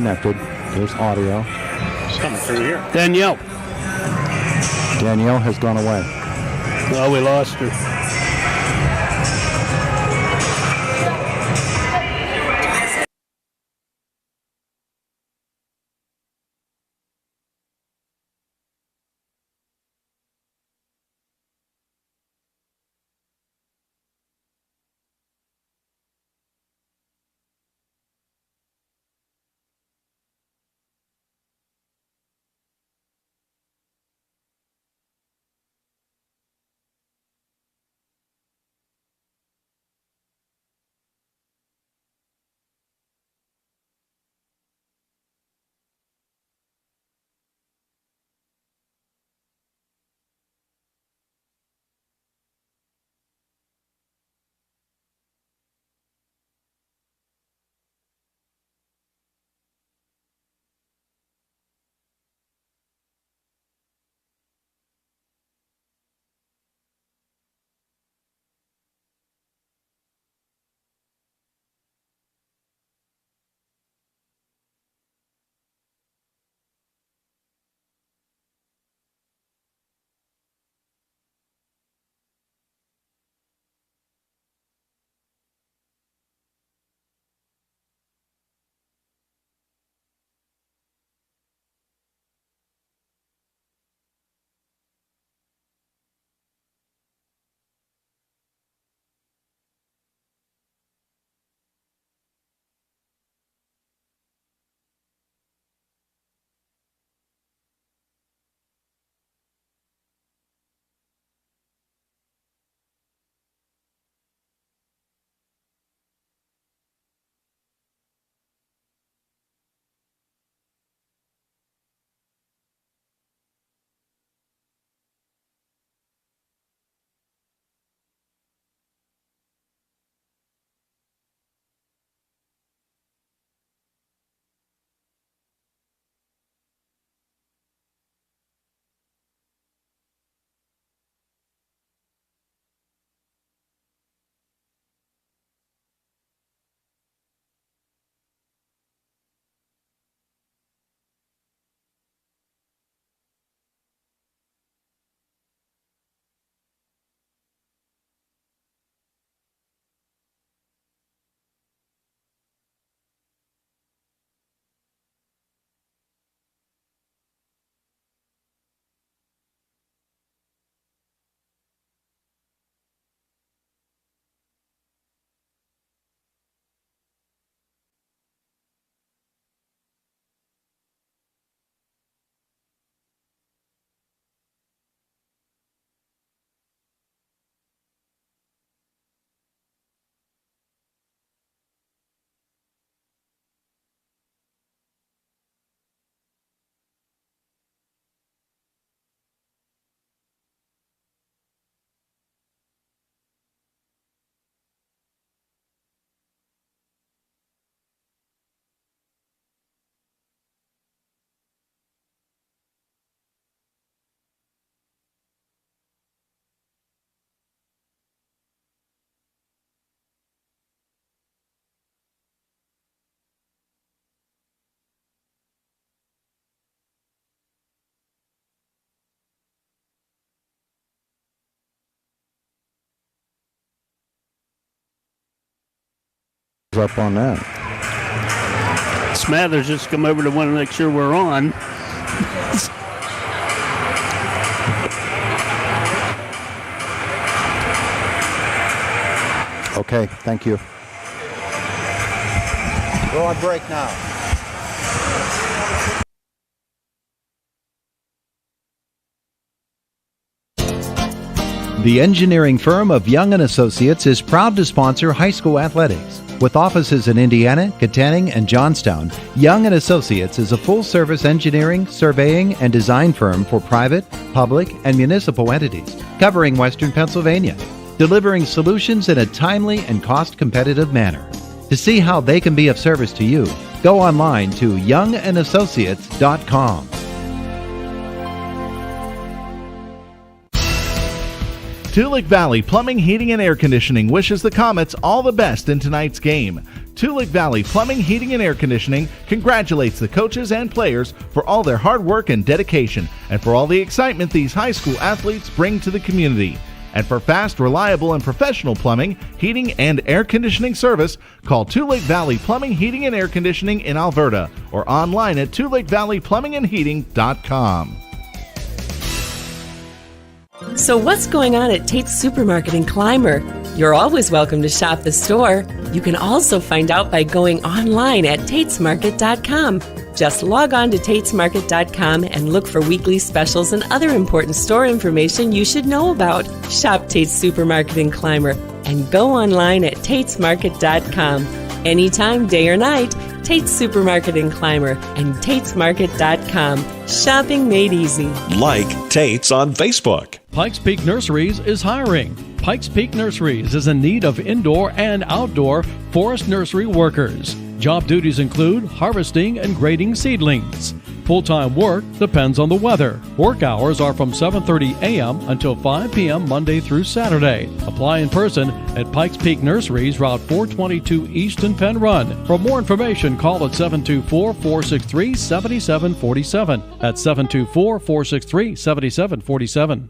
connected. There's audio. It's coming through here. Danielle has gone away. Oh, we lost her. Up on that. Smathers just come over to want to make sure we're on. Okay, thank you. We're on break now. The engineering firm of Young & Associates is proud to sponsor high school athletics. With offices in Indiana, Katanning, and Johnstown, Young & Associates is a full-service engineering, surveying, and design firm for private, public, and municipal entities, covering Western Pennsylvania, delivering solutions in a timely and cost-competitive manner. To see how they can be of service to you, go online to youngandassociates.com. Tulick Valley Plumbing, Heating, and Air Conditioning wishes the Comets all the best in tonight's game. Toolik Valley Plumbing, Heating, and Air Conditioning congratulates the coaches and players for all their hard work and dedication, and for all the excitement these high school athletes bring to the community. And for fast, reliable, and professional plumbing, heating, and air conditioning service, call Toolik Valley Plumbing, Heating, and Air Conditioning in Alberta, or online at ToolikValleyPlumbingandHeating.com. So what's going on at Tate's Supermarket in Clymer? You're always welcome to shop the store. You can also find out by going online at tatesmarket.com. Just log on to tatesmarket.com and look for weekly specials and other important store information you should know about. Shop Tate's Supermarket in Clymer and go online at tatesmarket.com. Anytime, day or night, Tate's Supermarket in Clymer and tatesmarket.com. Shopping made easy. Like Tate's on Facebook. Pikes Peak Nurseries is hiring. Pikes Peak Nurseries is in need of indoor and outdoor forest nursery workers. Job duties include harvesting and grading seedlings. Full-time work depends on the weather. Work hours are from 7:30 a.m. until 5 p.m. Monday through Saturday. Apply in person at Pikes Peak Nurseries, Route 422 East in Penn Run. For more information, call at 724-463-7747. That's 724-463-7747.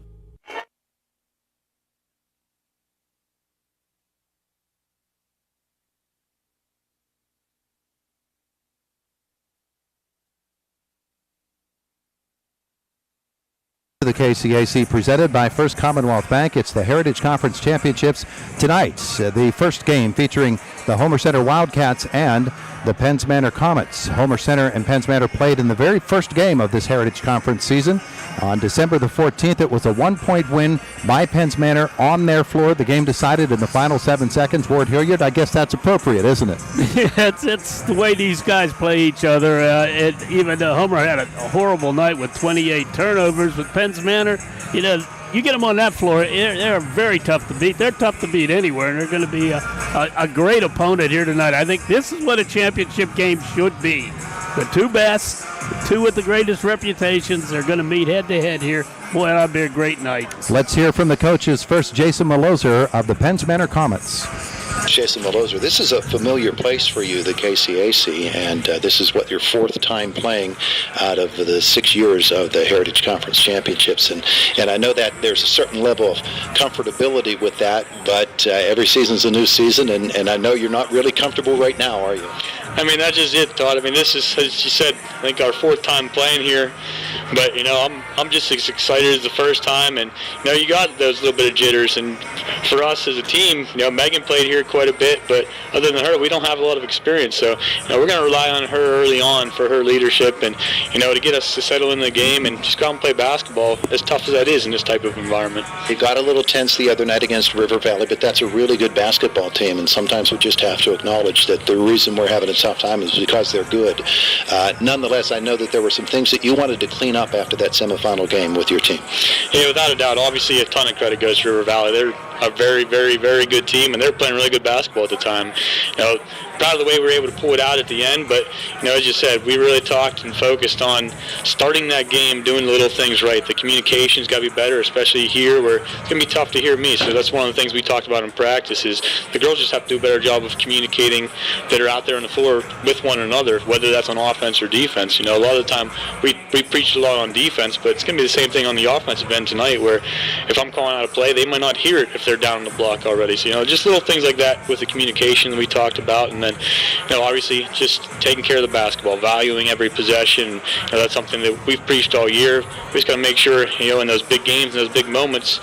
The KCAC presented by First Commonwealth Bank. It's the Heritage Conference Championships tonight. The first game featuring the Homer Center Wildcats and the Penns Manor Comets. Homer Center and Penns Manor played in the very first game of this Heritage Conference season. On December the 14th, it was a 1-point win by Penns Manor on their floor. The game decided in the final 7 seconds. Ward Hilliard, I guess that's appropriate, isn't it? It's the way these guys play each other. Even Homer had a horrible night with 28 turnovers with Penns Manor. You know, you get them on that floor, they're very tough to beat. They're tough to beat anywhere, and they're going to be a great opponent here tonight. I think this is what a championship game should be. The two best, the two with the greatest reputations, they're going to meet head-to-head here. Boy, that'll be a great night. Let's hear from the coaches. First, Jason Maloser of the Penns Manor Comets. Jason Maloser, this is a familiar place for you, the KCAC, and this is what your fourth time playing out of the 6 years of the Heritage Conference Championships, and I know that there's a certain level of comfortability with that, but every season's a new season, and I know you're not really comfortable right now, are you? I mean, that's just it, Todd. I mean, this is, as you said, I think our fourth time playing here. But, you know, I'm just as excited as the first time. And, you know, you got those little bit of jitters. And for us as a team, you know, Megan played here quite a bit. But other than her, we don't have a lot of experience. So, you know, we're going to rely on her early on for her leadership and, you know, to get us to settle in the game and just go out and play basketball, as tough as that is in this type of environment. It got a little tense the other night against River Valley, but that's a really good basketball team. And sometimes we just have to acknowledge that the reason we're having a tough time is because they're good. Nonetheless, I know that there were some things that you wanted to clean up after that semifinal game with your team. Yeah, without a doubt. Obviously, a ton of credit goes to River Valley. They're a very, very, very good team, and they're playing really good basketball at the time. You know, proud of the way we were able to pull it out at the end, but, you know, as you said, we really talked and focused on starting that game, doing the little things right. The communication's got to be better, especially here where it's going to be tough to hear me. So that's one of the things we talked about in practice is the girls just have to do a better job of communicating that are out there on the floor with one another, whether that's on offense or defense. You know, a lot of the time we preached a lot on defense, but it's going to be the same thing on the offensive end tonight where if I'm calling out a play, they might not hear it if they're down the block already. So, you know, just little things like that with the communication that we talked about. And then, you know, obviously just taking care of the basketball, valuing every possession. You know, that's something that we've preached all year. We just got to make sure, you know, in those big games and those big moments,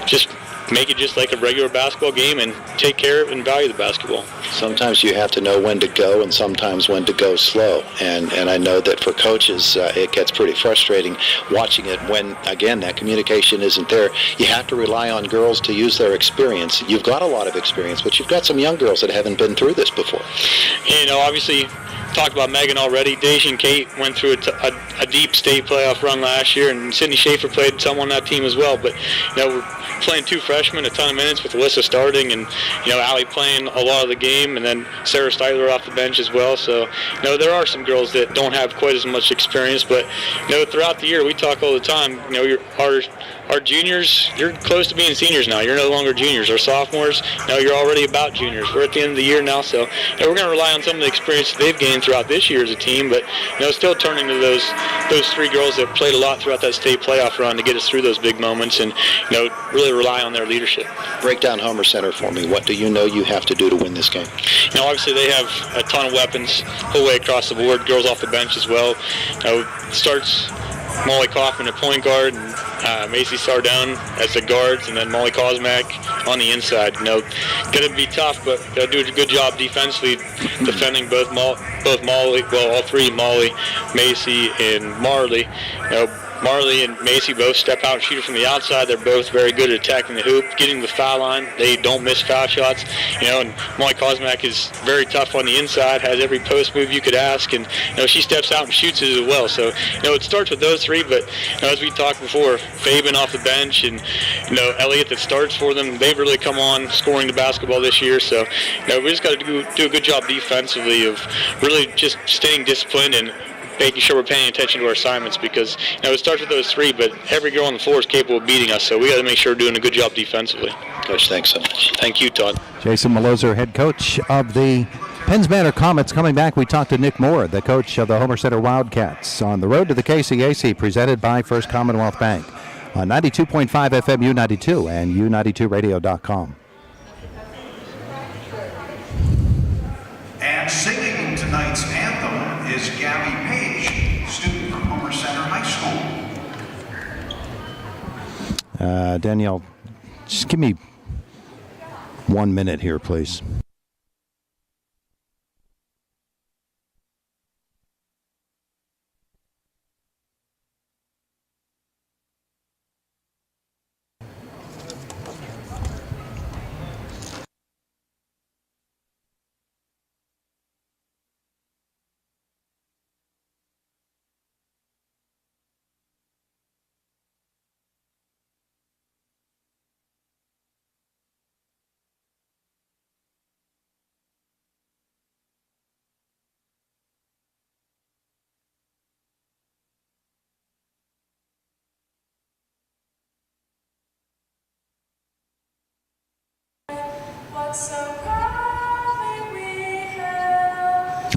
just make it just like a regular basketball game and take care of and value the basketball. Sometimes you have to know when to go and sometimes when to go slow. And I know that for coaches, it gets pretty frustrating watching it when, again, that communication isn't there. You have to rely on girls to use their experience. You've got a lot of experience, but you've got some young girls that haven't been through this before. You know, obviously, talked about Megan already. Deja and Kate went through a deep state playoff run last year, and Sydney Schaefer played some on that team as well. But we're playing 2 freshmen, a ton of minutes with Alyssa starting, and Allie playing a lot of the game, and then Sarah Steidler off the bench as well. So there are some girls that don't have quite as much experience, but throughout the year we talk all the time. Our juniors, you're close to being seniors now. You're no longer juniors. Our sophomores, you're already about juniors. We're at the end of the year now, so we're going to rely on some of the experience that they've gained throughout this year as a team, but still turning to those 3 girls that played a lot throughout that state playoff run to get us through those big moments, and really rely on their leadership. Break down Homer Center for me. What do you have to do to win this game? Obviously they have a ton of weapons whole way across the board. Girls off the bench as well. Starts Molly Kaufman at point guard, and Macy Sardone as the guards, and then Molly Kosmak on the inside. Going to be tough, but they'll do a good job defensively defending both Molly, all 3, Molly, Macy, and Marley. Marley and Macy both step out and shoot it from the outside. They're both very good at attacking the hoop, getting the foul line. They don't miss foul shots. And Molly Kosmak is very tough on the inside, has every post move you could ask, and she steps out and shoots it as well. So it starts with those 3, but as we talked before, Fabian off the bench and Elliott that starts for them, they've really come on scoring the basketball this year. So we just got to do a good job defensively of really just staying disciplined and making sure we're paying attention to our assignments, because it starts with those 3, but every girl on the floor is capable of beating us, so we got to make sure we're doing a good job defensively. Coach, thanks so much. Thank you, Todd. Jason Maloser, head coach of the Penns Manor Comets. Coming back, we talked to Nick Moore, the coach of the Homer Center Wildcats, on the road to the KCAC, presented by First Commonwealth Bank on 92.5 FM U92 and U92radio.com. And singing tonight's anthem is Gabby Page, student from Homer Center High School. Danielle, just give me 1 minute here, please.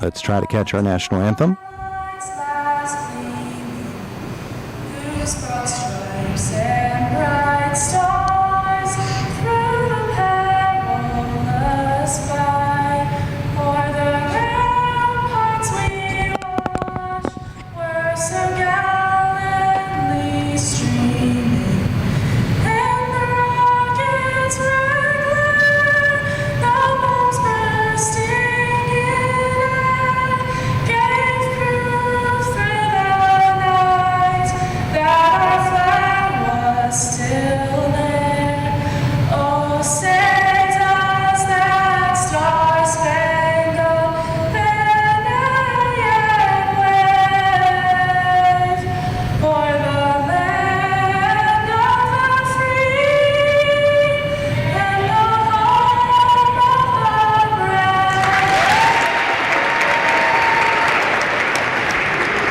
Let's try to catch our national anthem.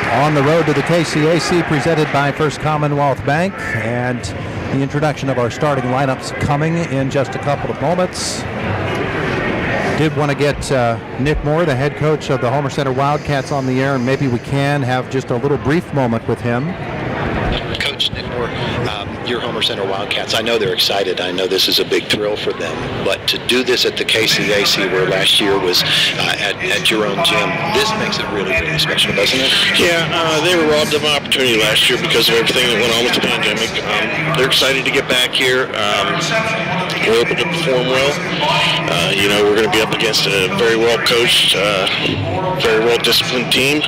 On the road to the KCAC, presented by First Commonwealth Bank, and the introduction of our starting lineups coming in just a couple of moments. Did want to get Nick Moore, the head coach of the Homer Center Wildcats, on the air, and maybe we can have just a little brief moment with him. Coach Nick Moore, your Homer Center Wildcats, I know they're excited. I know this is a big thrill for them, but to do this at the KCAC, where last year was at your own gym, this makes it really, really special, doesn't it? Yeah, they were robbed of an opportunity last year because of everything that went on with the pandemic. They're excited to get back here. We're able to perform well. We're going to be up against a very well-coached, very well-disciplined team.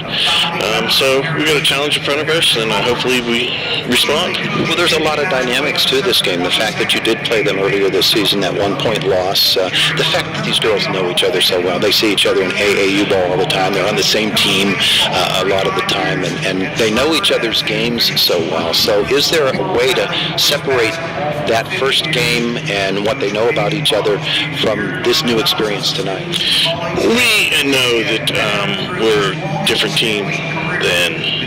So we've got a challenge in front of us, and hopefully we respond. Well, there's a lot of of dynamics to this game. The fact that you did play them earlier this season, that 1-point loss, the fact that these girls know each other so well. They see each other in AAU ball all the time. They're on the same team a lot of the time, and they know each other's games so well. So is there a way to separate that first game and what they know about each other from this new experience tonight? We know that we're a different team than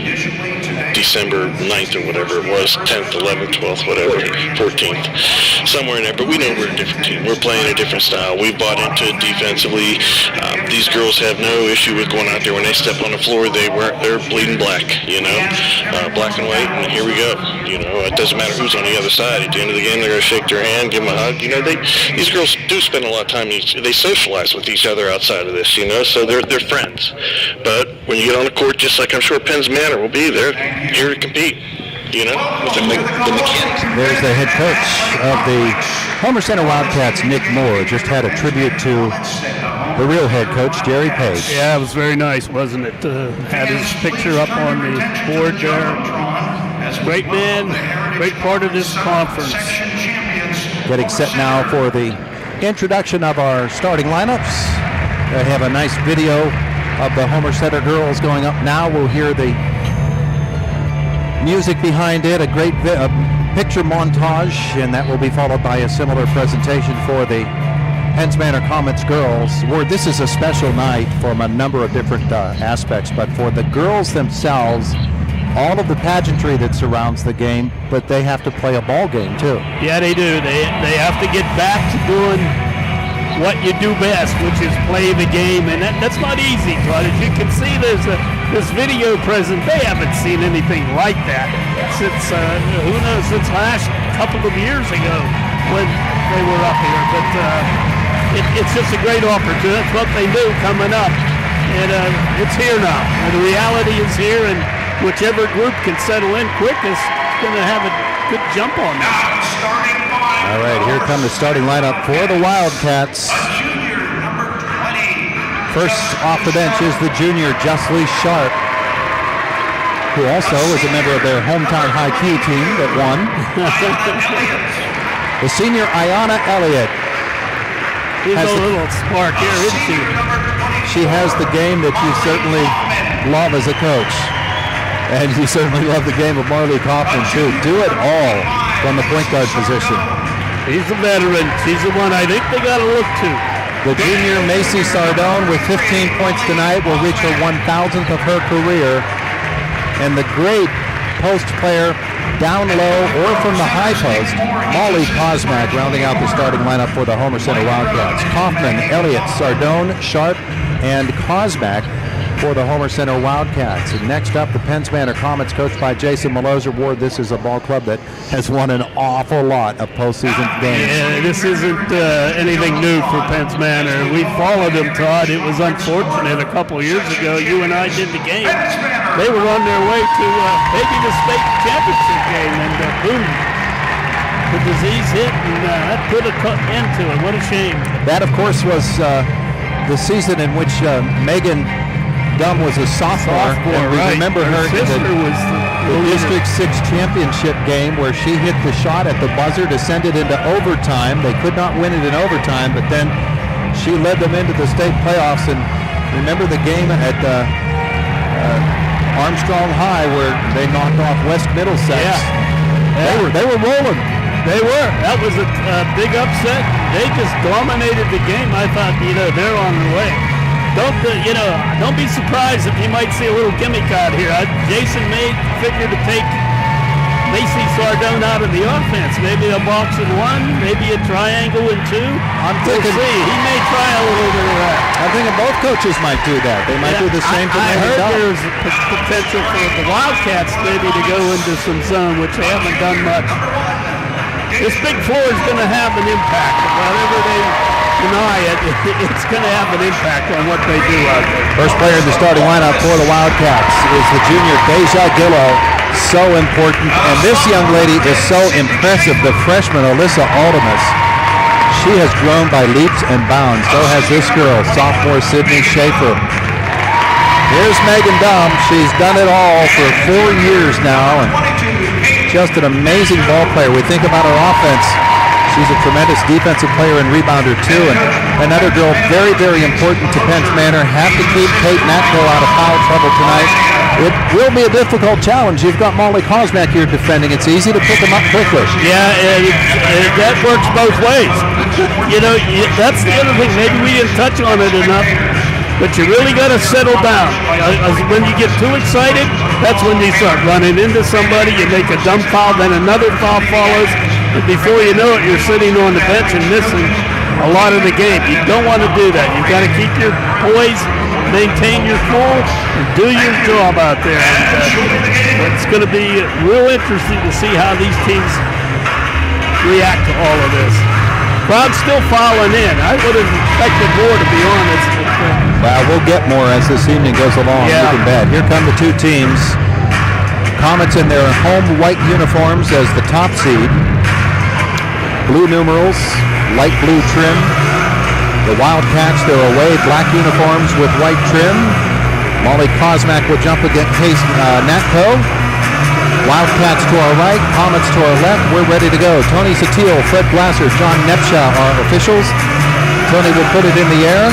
December 9th or whatever it was, 10th, 11th, 12th, whatever, 14th, somewhere in there. But we know we're a different team. We're playing a different style. We bought into it defensively. These girls have no issue with going out there. When they step on the floor, they're bleeding black, black and white, and here we go. It doesn't matter who's on the other side. At the end of the game, they're going to shake their hand, give them a hug. These girls do spend a lot of time. They socialize with each other outside of this, so they're friends. But when you get on the court, just like I'm sure Penn's Manor will be there, here to compete, with the mechanics. There's the head coach of the Homer Center Wildcats, Nick Moore, just had a tribute to the real head coach, Jerry Page. Yeah, it was very nice, wasn't it? Had his picture up on the board there. Great man, great part of this conference. Getting set now for the introduction of our starting lineups. I have a nice video of the Homer Center girls going up now. We'll hear the music behind it, a great picture montage, and that will be followed by a similar presentation for the Penns Manor Comets girls. This is a special night from a number of different aspects, but for the girls themselves, all of the pageantry that surrounds the game, but they have to play a ball game too. Yeah, they do. They have to get back to doing what you do best, which is play the game, and that's not easy, Todd. As you can see, there's this video present. They haven't seen anything like that since, since last couple of years ago when they were up here. But it's just a great opportunity. That's what they knew coming up, and it's here now. And the reality is here, and whichever group can settle in quickest is going to have a good jump on that. All right, here come the starting lineup for the Wildcats. First off the bench is the junior, Justly Sharp, who also is a member of their hometown high Q team that won. The senior, Ayanna Elliott. She's a little spark here, isn't she? She has the game that you certainly love as a coach. And you certainly love the game of Marley Kaufman, too. Do it all from the point guard position. He's a veteran. She's the one I think they got to look to. The junior, Macy Sardone, with 15 points tonight, will reach her 1,000th of her career. And the great post player down low or from the high post, Molly Kosmak, rounding out the starting lineup for the Homer Center Wildcats. Kaufman, Elliott, Sardone, Sharp, and Kosmak for the Homer Center Wildcats. And next up, the Penns Manor Comets, coached by Jason Maloser. Ward, this is a ball club that has won an awful lot of postseason games. Yeah, this isn't anything new for Penns Manor. We followed them, Todd. It was unfortunate a couple years ago. You and I did the game. They were on their way to maybe the state championship game, and boom, the disease hit, and that put an end to it. What a shame. That, of course, was the season in which Megan Dunn was a sophomore, and we remember her in the District 6 championship game where she hit the shot at the buzzer to send it into overtime. They could not win it in overtime, but then she led them into the state playoffs. And remember the game at Armstrong High where they knocked off West Middlesex. Yeah. They were rolling. They were. That was a big upset. They just dominated the game. I thought, they're on their way. Don't be surprised if you might see a little gimmick out here. Jason may figure to take Macy Sardone out of the offense. Maybe a box and one, maybe a triangle and two. We'll see. He may try a little bit of that. I'm thinking both coaches might do that. They might do the same thing. I heard there's potential for the Wildcats maybe to go into some zone, which they haven't done much. This big floor is going to have an impact. Whatever they deny it, it's going to have an impact on what they do out there. First player in the starting lineup for the Wildcats is the junior Deja Gillo. So important. And this young lady is so impressive, the freshman Alyssa Aldemus. She has grown by leaps and bounds. So has this girl, sophomore Sydney Schaefer. Here's Megan Dunn. She's done it all for 4 years now. And just an amazing ball player. We think about her offense. She's a tremendous defensive player and rebounder, too. And another girl very, very important to Penns Manor. Have to keep Kate Natko out of foul trouble tonight. It will be a difficult challenge. You've got Molly Kosmak here defending. It's easy to pick them up quickly. Yeah, that works both ways. That's the other thing. Maybe we didn't touch on it enough, but you really got to settle down. When you get too excited, that's when you start running into somebody. You make a dumb foul, then another foul follows. And before you know it, you're sitting on the bench and missing a lot of the game. You don't want to do that. You've got to keep your poise, maintain your cool, and do your job out there. And, it's going to be real interesting to see how these teams react to all of this. Crowd's still filing in. I would have expected more, to be honest. Well, we'll get more as this evening goes along. Yeah. You can bet. Here come the two teams. Comets in their home white uniforms as the top seed. Blue numerals, light blue trim. The Wildcats, their away black uniforms with white trim. Molly Kosmak will jump against Natko. Wildcats to our right, Comets to our left. We're ready to go. Tony Satil, Fred Glasser, John Nepshaw are officials. Tony will put it in the air.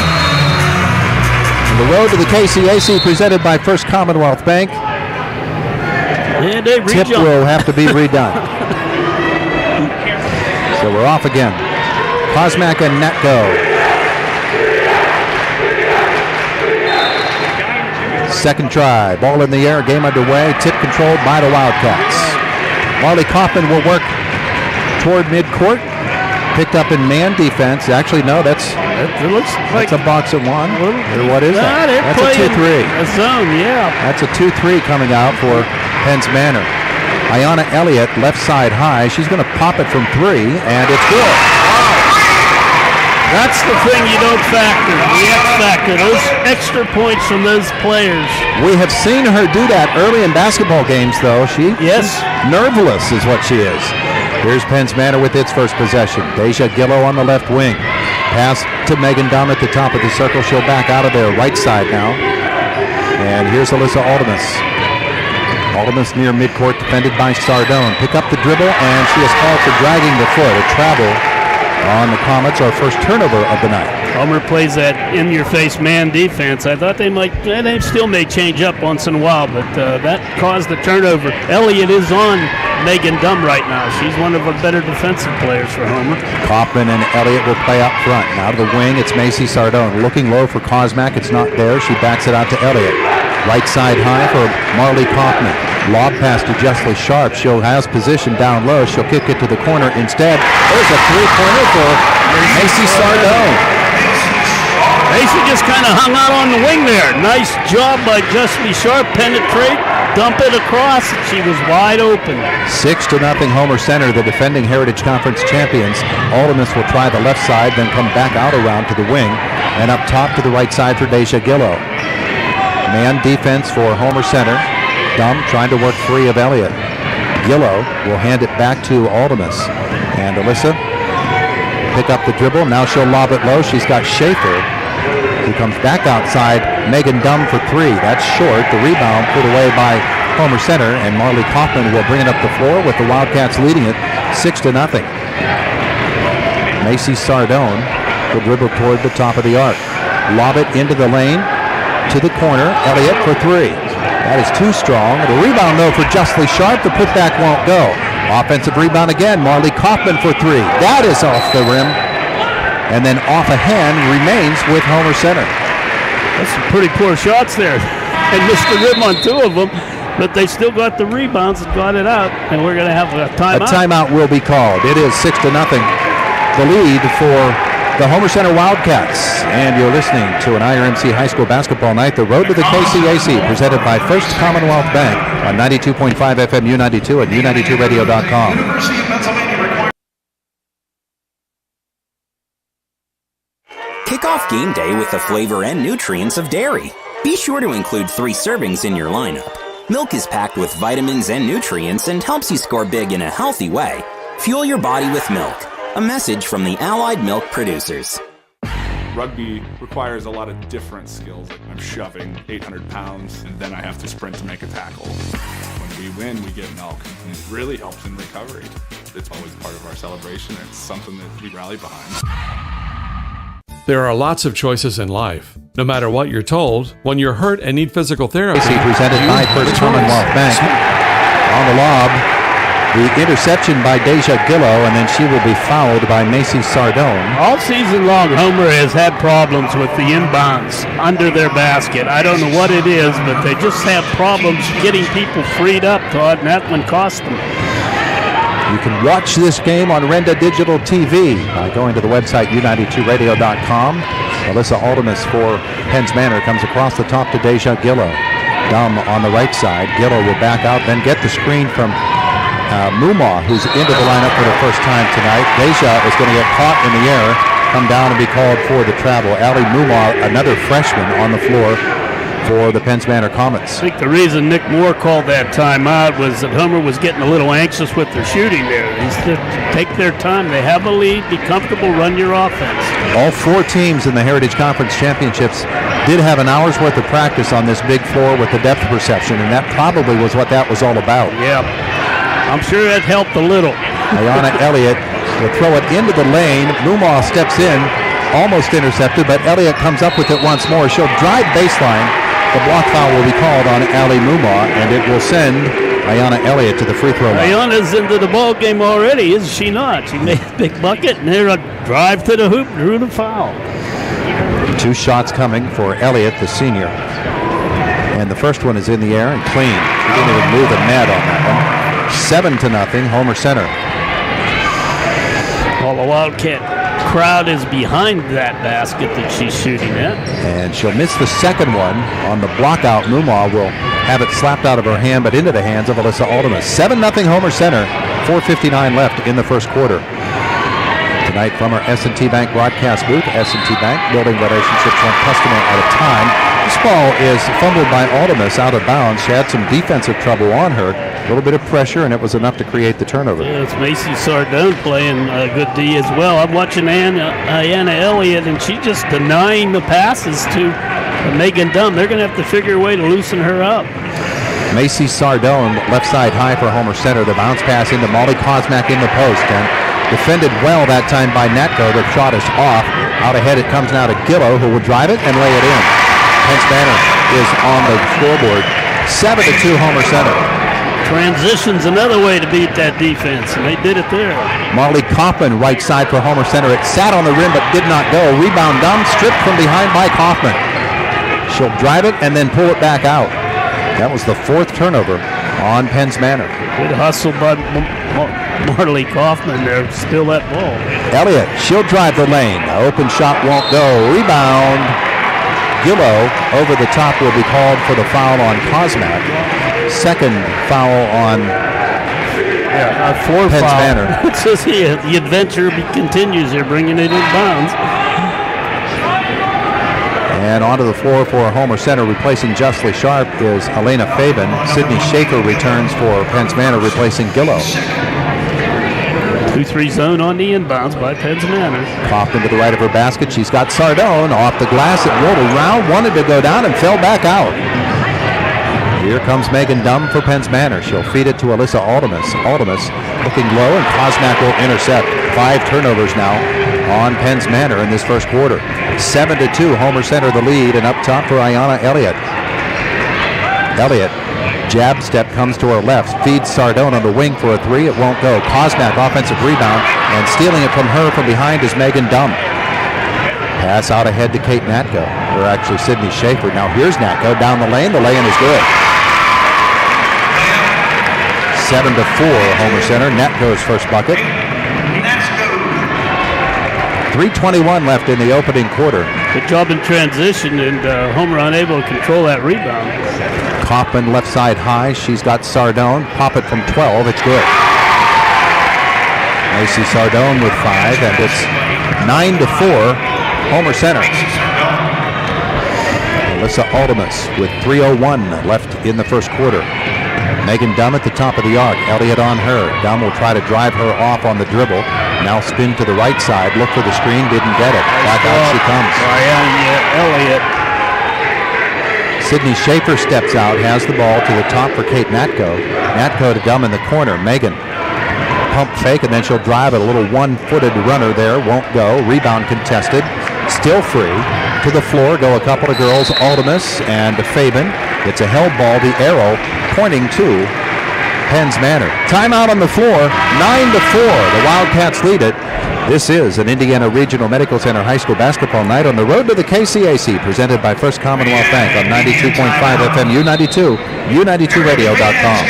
And the road to the KCAC presented by First Commonwealth Bank. And they Tip will have to be redone. So we're off again. Kosmak and Natko. Second try. Ball in the air. Game underway. Tip controlled by the Wildcats. Marley Kaufman will work toward midcourt. Picked up in man defense. Actually, no, it looks like a box at one. Or what is that? That's a 2-3. A zone, yeah. That's a 2-3 coming out for Penns Manor. Ayanna Elliott, left side high. She's going to pop it from three, and it's good. That's the thing you don't factor, the X factor, those extra points from those players. We have seen her do that early in basketball games, though. She's nerveless is what she is. Here's Penns Manor with its first possession. Deja Gillow on the left wing. Pass to Megan Dunn at the top of the circle. She'll back out of there, right side now. And here's Alyssa Aldemus. Aldemus near midcourt, defended by Sardone. Pick up the dribble, and she is called for dragging the foot. A travel on the Comets, our first turnover of the night. Homer plays that in-your-face man defense. I thought they still may change up once in a while, but that caused the turnover. Elliott is on Megan Dunn right now. She's one of the better defensive players for Homer. Kaufman and Elliott will play up front. Now to the wing, it's Macy Sardone. Looking low for Kosmak. It's not there. She backs it out to Elliott. Right side high for Marley Kaufman. Lob pass to Justly Sharp. She'll has position down low. She'll kick it to the corner instead. There's a three-pointer for Macy Sardone. Macy just kind of hung out on the wing there. Nice job by Justly Sharp. Penetrate, dump it across. She was wide open. 6-0 Homer Center, the defending Heritage Conference champions. Aldemus will try the left side, then come back out around to the wing, and up top to the right side for Deja Gillow. Man defense for Homer Center. Dunn trying to work free of Elliott. Gillow will hand it back to Aldemus. And Alyssa pick up the dribble. Now she'll lob it low. She's got Schaefer, who comes back outside. Megan Dunn for three. That's short. The rebound put away by Homer Center, and Marley Kaufman will bring it up the floor with the Wildcats leading it 6-0. Macy Sardone will dribble toward the top of the arc. Lob it into the lane. To the corner, Elliott for three. That is too strong. The rebound, though, for Justly Sharp. The putback won't go. Offensive rebound again. Marley Kaufman for three. That is off the rim. And then off a hand remains with Homer Center. That's some pretty poor shots there. And missed the rim on two of them, but they still got the rebounds and got it out. And we're going to have a timeout. A timeout will be called. It is 6-0. The lead for the Homer Center Wildcats, and you're listening to an IRMC High School Basketball Night, the road to the KCAC, presented by First Commonwealth Bank on 92.5 FM U92 and U92radio.com. Kick off game day with the flavor and nutrients of dairy. Be sure to include 3 servings in your lineup. Milk is packed with vitamins and nutrients and helps you score big in a healthy way. Fuel your body with milk. A message from the Allied Milk Producers. Rugby requires a lot of different skills. I'm shoving 800 pounds, and then I have to sprint to make a tackle. When we win, we get milk. And it really helps in recovery. It's always part of our celebration. It's something that we rally behind. There are lots of choices in life. No matter what you're told, when you're hurt and need physical therapy, presented by First Commonwealth Bank. On the lob, the interception by Deja Gillo, and then she will be fouled by Macy Sardone. All season long, Homer has had problems with the inbounds under their basket. I don't know what it is, but they just have problems getting people freed up, Todd, and that one cost them. You can watch this game on Renda Digital TV by going to the website u92radio.com. Alyssa Aldemus for Penns Manor comes across the top to Deja Gillo. Dumb on the right side. Gillo will back out, then get the screen from Mumma, who's into the lineup for the first time tonight. Deja is going to get caught in the air, come down and be called for the travel. Allie Mumma, another freshman on the floor for the Penns Manor Comets. I think the reason Nick Moore called that timeout was that Homer was getting a little anxious with their shooting there. He said, take their time. They have a lead. Be comfortable. Run your offense. All four teams in the Heritage Conference Championships did have an hour's worth of practice on this big floor with the depth perception, and that probably was what that was all about. Yeah. I'm sure that helped a little. Ayana Elliott will throw it into the lane. Mumma steps in, almost intercepted, but Elliott comes up with it once more. She'll drive baseline. The block foul will be called on Allie Mumma, and it will send Ayana Elliott to the free throw line. Ayana's into the ball game already, is she not? She made a big bucket, and they're a drive to the hoop, drew the foul. Two shots coming for Elliott, the senior. And the first one is in the air and clean. She didn't even move the net on that one. 7-0, Homer Center. Well, the Wildcat crowd is behind that basket that she's shooting at. And she'll miss the second one on the block out. Mumma will have it slapped out of her hand, but into the hands of Alyssa Aldemus. 7-0 Homer Center, 4:59 left in the first quarter. Tonight from our S&T Bank broadcast booth, S&T Bank, building relationships one customer at a time. This ball is fumbled by Aldemus out of bounds. She had some defensive trouble on her. A little bit of pressure, and it was enough to create the turnover. Yeah, it's Macy Sardone playing a good D as well. I'm watching Ayana Elliott, and she's just denying the passes to Megan Dunn. They're going to have to figure a way to loosen her up. Macy Sardone, left side high for Homer Center. The bounce pass into Molly Kosmak in the post, and defended well that time by Natko. The shot is off. Out ahead it comes now to Gillo, who will drive it and lay it in. Penns Manor is on the scoreboard. 7-2 Homer Center. Transition's another way to beat that defense, and they did it there. Marley Kaufman, right side for Homer Center. It sat on the rim but did not go. Rebound dumb, stripped from behind by Kaufman. She'll drive it and then pull it back out. That was the fourth turnover on Penns Manor. Good hustle by Marley Kaufman there, steal that ball. Elliott, she'll drive the lane. Open shot won't go. Rebound. Gillo over the top will be called for the foul on Kosmak. Second foul on fourth Penns foul. Manor. The adventure continues. They're bringing it in bounds. And onto the floor for Homer Center, replacing Justly Sharp is Elena Fabian. Sydney Schaefer returns for Penns Manor, replacing Gillo. 2-3 zone on the inbounds by Penns Manor. Kaufman to the right of her basket. She's got Sardone off the glass. It rolled around, wanted to go down, and fell back out. Here comes Megan Dunn for Penns Manor. She'll feed it to Alyssa Aldemus. Aldemus looking low, and Kosmak will intercept. 5 turnovers now on Penns Manor in this first quarter. 7-2, Homer Center the lead, and up top for Ayana Elliott. Elliott, jab step comes to her left, feeds Sardone on the wing for a 3. It won't go. Kosmak offensive rebound, and stealing it from her from behind is Megan Dunn. Pass out ahead to Kate Natko, or actually Sydney Schaefer. Now here's Natko down the lane. The lay-in is good. 7-4, Homer Center. Natko's first bucket. 3:21 left in the opening quarter. Good job in transition, and Homer unable to control that rebound. Kaufman left side high. She's got Sardone. Pop it from 12. It's good. Macy Sardone with 5, and it's 9-4, Homer Center. Alyssa Aldemus with 3:01 left in the first quarter. Megan Dunn at the top of the arc. Elliott on her. Dunn will try to drive her off on the dribble. Now spin to the right side. Look for the screen. Didn't get it. Back out she comes. Elliott. Sydney Schaefer steps out, has the ball to the top for Kate Natko. Natko to Dumb in the corner. Megan, pump fake, and then she'll drive it. A little one-footed runner there, won't go. Rebound contested, still free. To the floor go a couple of girls, Aldemus and Fabian. It's a held ball, the arrow pointing to Penns Manor. Timeout on the floor, 9-4. The Wildcats lead it. This is an Indiana Regional Medical Center High School basketball night on the road to the KCAC, presented by First Commonwealth Bank on 92.5 FM U92, U92radio.com.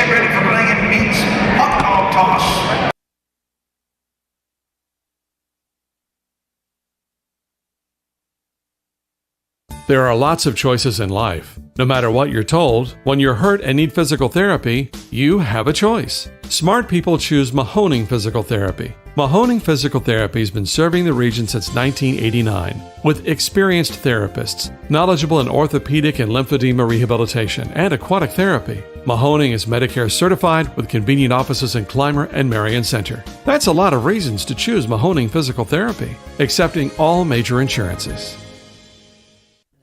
There are lots of choices in life. No matter what you're told, when you're hurt and need physical therapy, you have a choice. Smart people choose Mahoning Physical Therapy. Mahoning Physical Therapy has been serving the region since 1989 with experienced therapists, knowledgeable in orthopedic and lymphedema rehabilitation and aquatic therapy. Mahoning is Medicare certified with convenient offices in Clymer and Marion Center. That's a lot of reasons to choose Mahoning Physical Therapy, accepting all major insurances.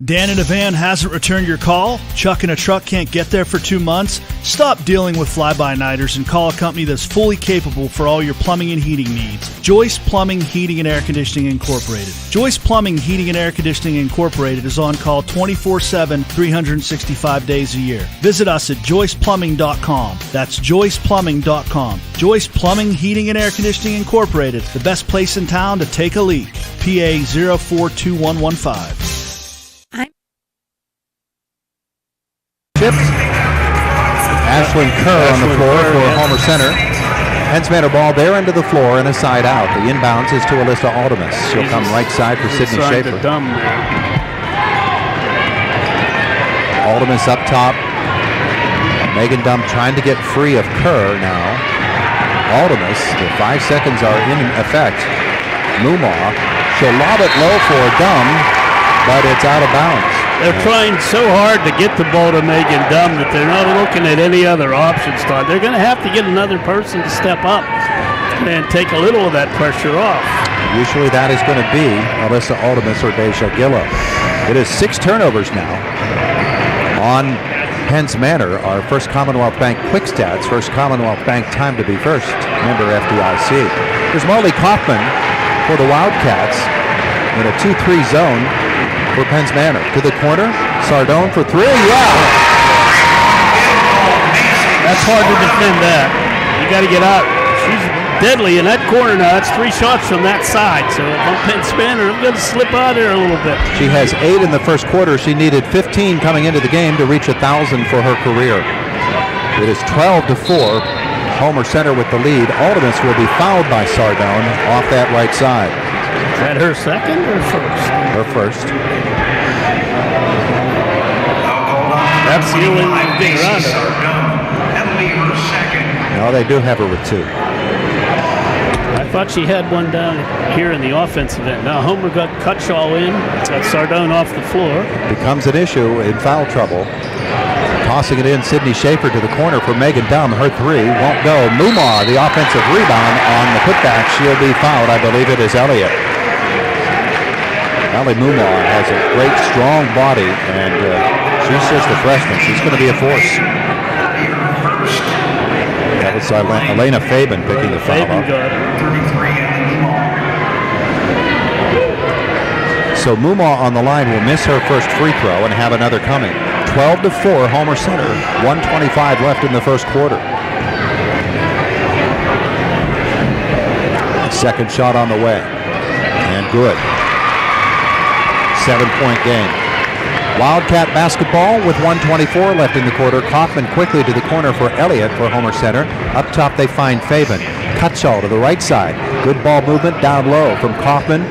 Dan in a van hasn't returned your call? Chuck in a truck can't get there for 2 months? Stop dealing with fly-by-nighters and call a company that's fully capable for all your plumbing and heating needs. Joyce Plumbing, Heating, and Air Conditioning Incorporated. Joyce Plumbing, Heating, and Air Conditioning Incorporated is on call 24/7, 365 days a year. Visit us at joyceplumbing.com. That's joyceplumbing.com. Joyce Plumbing, Heating, and Air Conditioning Incorporated, the best place in town to take a leak. PA 042115. Ashlyn Kerr on the floor for Homer Center. Penns Manor ball there into the floor and a side out. The inbounds is to Alyssa Aldemus. She'll come right side for Sydney Schaefer. Aldemus up top. Megan Dumb trying to get free of Kerr now. Aldemus, the 5 seconds are in effect. Mumaw, she'll lob it low for Dumb, but it's out of bounds. They're trying so hard to get the ball to Megan Dumb that they're not looking at any other options. They're going to have to get another person to step up and take a little of that pressure off. Usually that is going to be Alyssa Aldemus or Deja Gillo. It is 6 turnovers now on Penns Manor. Our First Commonwealth Bank quick stats. First Commonwealth Bank time to be first. Member FDIC. There's Molly Kaufman for the Wildcats in a 2-3 zone for Penns Manor. To the corner, Sardone for 3. Yeah! That's hard to defend that. You got to get out. She's deadly in that corner now. That's 3 shots from that side. So if I'm Penns Manor, I'm going to slip out there a little bit. She has 8 in the first quarter. She needed 15 coming into the game to reach 1,000 for her career. It is 12-4. Homer Center with the lead. Aldemus will be fouled by Sardone off that right side. Is that her second or first? Her first. That's the only way to get around it. No, they do have her with 2. I thought she had one down here in the offensive end. Now Homer got Cutshaw in, got Sardone off the floor. Becomes an issue in foul trouble. Tossing it in, Sydney Schaefer to the corner for Megan Dumb. Her 3 won't go. Mumaw, the offensive rebound on the putback. She'll be fouled. I believe it is Elliott. Allie Mumaw has a great, strong body, and she's just a freshman. She's going to be a force. That was Elena Fabian picking the foul up. So Mumaw on the line will miss her first free throw and have another coming. 12-4, Homer Center. 1:25 left in the first quarter. Second shot on the way, and good. 7-point game. Wildcat basketball with 1:24 left in the quarter. Kaufman quickly to the corner for Elliott for Homer Center. Up top they find Fabian. Cutshaw to the right side. Good ball movement down low from Kaufman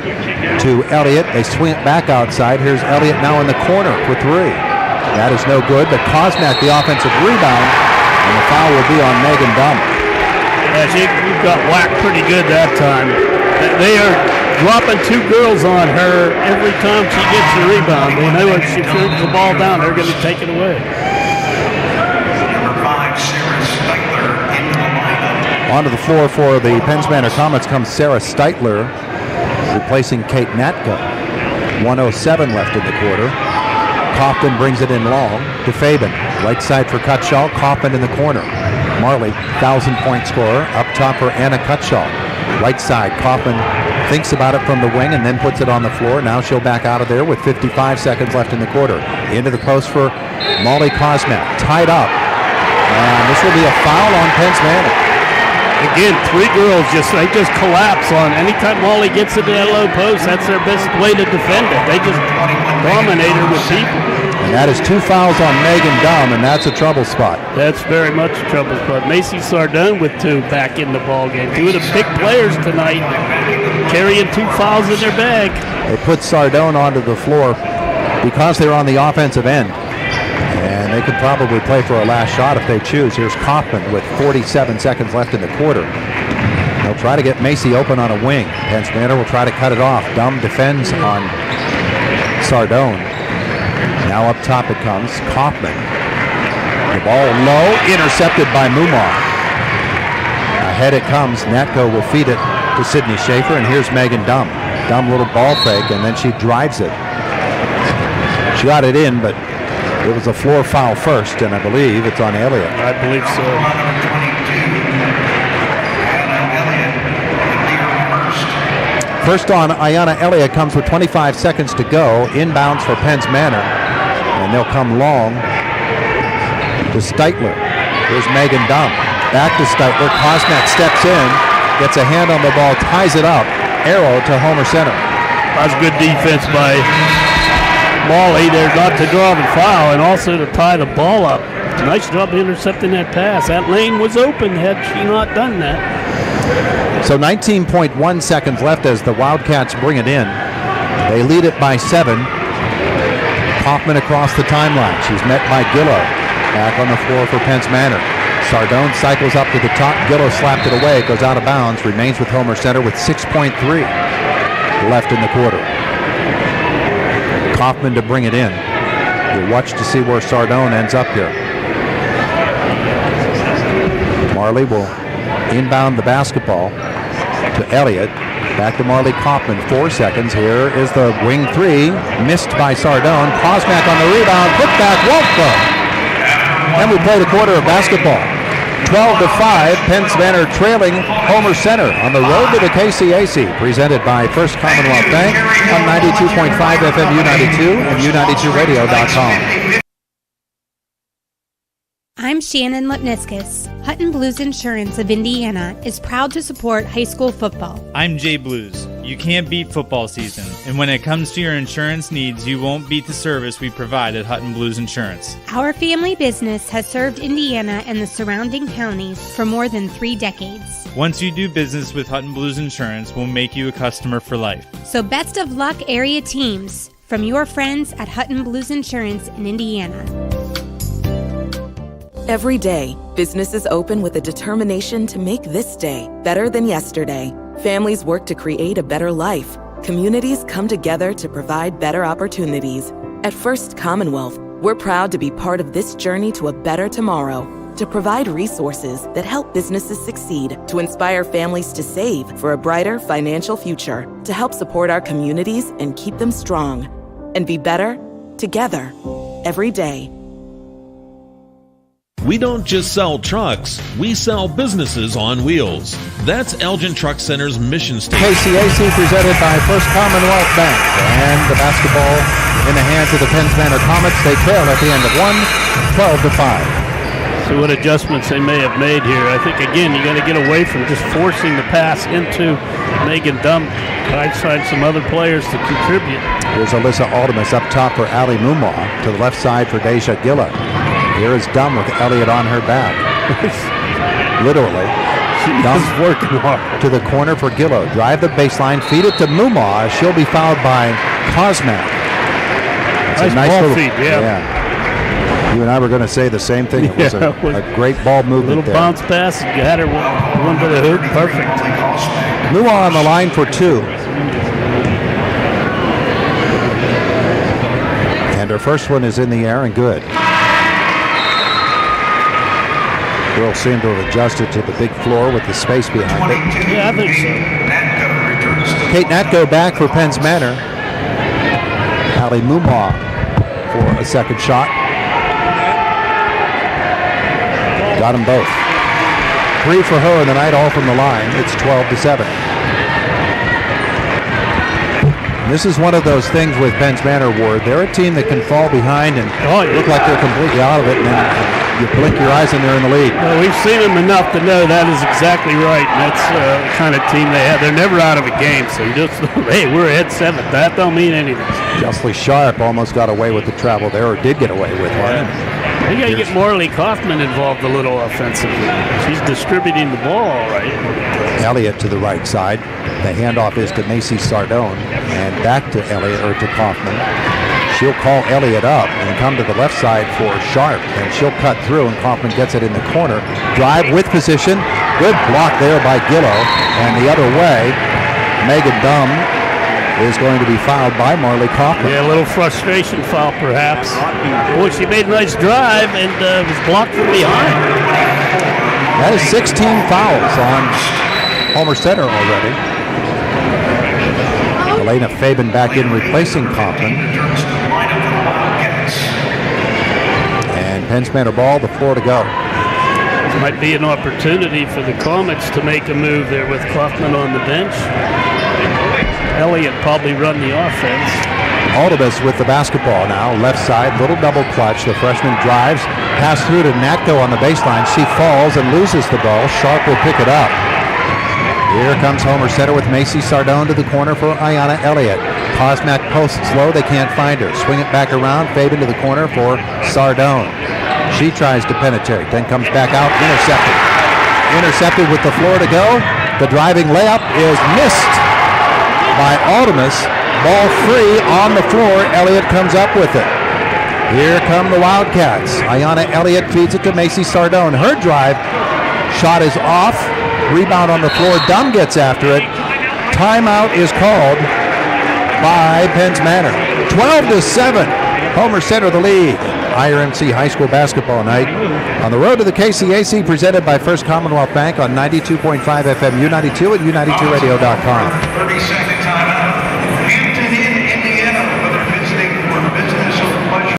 to Elliott. They swing it back outside. Here's Elliott now in the corner for 3. That is no good, but Kosmak the offensive rebound, and the foul will be on Megan Dumb. Yeah, she got whacked pretty good that time. They are dropping 2 girls on her every time she gets the rebound. They know if she throws the ball down, they're going to take it away. Number 5, Sarah Steitler into the lineup. Onto the floor for the Penns Manor Comets comes Sarah Steitler, replacing Kate Natko. 1:07 left in the quarter. Kaufman brings it in long to Fabian. Right side for Cutshaw. Kaufman in the corner. Marley, 1,000-point scorer, up top for Anna Cutshaw. Right side, Kaufman thinks about it from the wing and then puts it on the floor. Now she'll back out of there with 55 seconds left in the quarter. Into the post for Molly Kosmak. Tied up. And this will be a foul on Penn's Manor. Again, three girls they just collapse on anytime Molly gets into that low post. That's their best way to defend it. They just dominate her with people. And that is 2 fouls on Megan Dumm, and that's a trouble spot. That's very much a trouble spot. Macy Sardone with 2 back in the ball game. 2 of the big players tonight carrying 2 fouls in their bag. They put Sardone onto the floor because they're on the offensive end. And they could probably play for a last shot if they choose. Here's Kaufman with 47 seconds left in the quarter. They'll try to get Macy open on a wing. Penn's Manor will try to cut it off. Dumm defends on Sardone. Now up top it comes. Kaufman. The ball low, intercepted by Mumar. Ahead it comes. Natko will feed it to Sydney Schaefer, and here's Megan Dumm. Dumm little ball fake, and then she drives it. She got it in, but it was a floor foul first, and I believe it's on Elliott. I believe so. First on Ayanna Elliott comes with 25 seconds to go. Inbounds for Penn's Manor. And they'll come long to Steitler. Here's Megan Dumm. Back to Steitler. Kosmak steps in, gets a hand on the ball, ties it up. Arrow to Homer Center. That's good defense by Molly there not to draw the foul and also to tie the ball up. Nice job intercepting that pass. That lane was open had she not done that. So 19.1 seconds left as the Wildcats bring it in. They lead it by 7. Kaufman across the timeline. She's met by Gillow. Back on the floor for Penn's Manor. Sardone cycles up to the top. Gillow slapped it away. Goes out of bounds. Remains with Homer Center with 6.3 left in the quarter. Kaufman to bring it in. We'll watch to see where Sardone ends up here. Marley will inbound the basketball to Elliott. Back to Marley Kaufman. 4 seconds. Here is the wing 3. Missed by Sardone. Kosmak on the rebound. Put back. Won't go. And we play the quarter of basketball. 12-5. Penn's Manor trailing Homer Center on the road to the KCAC. Presented by First Commonwealth Bank on 92.5 FM U92 and U92Radio.com. I'm Shannon Lipniskis. Hutton Blues Insurance of Indiana is proud to support high school football. I'm Jay Blues. You can't beat football season, and when it comes to your insurance needs, you won't beat the service we provide at Hutton Blues Insurance. Our family business has served Indiana and the surrounding counties for more than 3 decades. Once you do business with Hutton Blues Insurance, we'll make you a customer for life. So best of luck, area teams, from your friends at Hutton Blues Insurance in Indiana. Every day, businesses open with a determination to make this day better than yesterday. Families work to create a better life. Communities come together to provide better opportunities. At First Commonwealth, we're proud to be part of this journey to a better tomorrow, to provide resources that help businesses succeed, to inspire families to save for a brighter financial future, to help support our communities and keep them strong, and be better together every day. We don't just sell trucks, we sell businesses on wheels. That's Elgin Truck Center's mission statement. KCAC presented by First Commonwealth Bank. And the basketball in the hands of the Penn's Manor Comets. They trail at the end of 1, 12-5. So what adjustments they may have made here. I think, again, you got to get away from just forcing the pass into Megan Dumm. Try to find some other players to contribute. Here's Alyssa Aldemus up top for Ali Mumar. To the left side for Deja Gilla. Here is Dumm with Elliott on her back. Literally. Dumm's working hard. To the corner for Gillow. Drive the baseline. Feed it to Mumar. She'll be fouled by Kosmak. Nice ball feed, yeah. You and I were going to say the same thing. It was a great ball movement. Little bounce pass. You had her one to the hoop. Perfect. Mumar on the line for 2. And her first one is in the air and good. Girls seem to have adjusted to the big floor with the space behind it. Yeah, I think so. Kate Natko back for Penn's Manor. Ali Mumar for a second shot. Got them both. 3 for her in the night, all from the line. It's 12-7. This is one of those things with Penn's Manor, Ward. They're a team that can fall behind and look like they're completely out of it, and then you blink your eyes and they're in the lead. Well, we've seen them enough to know that is exactly right, and that's the kind of team they have. They're never out of a game, so you just, hey, we're ahead 7. That don't mean anything. Justly Sharp almost got away with the travel there, or did get away with one. You got to get Marley Kaufman involved a little offensively. She's distributing the ball all right. Elliott to the right side. The handoff is to Macy Sardone, and back to Elliott, or to Kaufman. She'll call Elliott up and come to the left side for Sharp, and she'll cut through, and Kaufman gets it in the corner. Drive with position. Good block there by Gillow, and the other way, Megan Dumm is going to be fouled by Marley Kaufman. Yeah, a little frustration foul perhaps. Boy, she made a nice drive and was blocked from behind. That is 16 fouls on Homer Center already. Elena Fabian back in replacing Kaufman. And Penn's Manor ball, the floor to go. This might be an opportunity for the Comets to make a move there with Kaufman on the bench. Elliott probably run the offense. Aldibus with the basketball now, left side, little double clutch. The freshman drives, pass through to Natko on the baseline. She falls and loses the ball. Sharp will pick it up. Here comes Homer Center with Macy Sardone to the corner for Ayanna Elliott. Kosmak posts low, they can't find her. Swing it back around, Fabian to the corner for Sardone. She tries to penetrate, then comes back out, intercepted. Intercepted with the floor to go. The driving layup is missed by Aldemus. Ball free on the floor. Elliott comes up with it. Here come the Wildcats. Ayanna Elliott feeds it to Macy Sardone. Her drive shot is off. Rebound on the floor. Dunn gets after it. Timeout is called by Penn's Manor. 12-7. Homer Center the lead. IRMC High School basketball night on the road to the KCAC, presented by First Commonwealth Bank on 92.5 FM U92 at U92radio.com. 30-second timeout. Hampton Inn, Indiana, whether visiting for business or pleasure.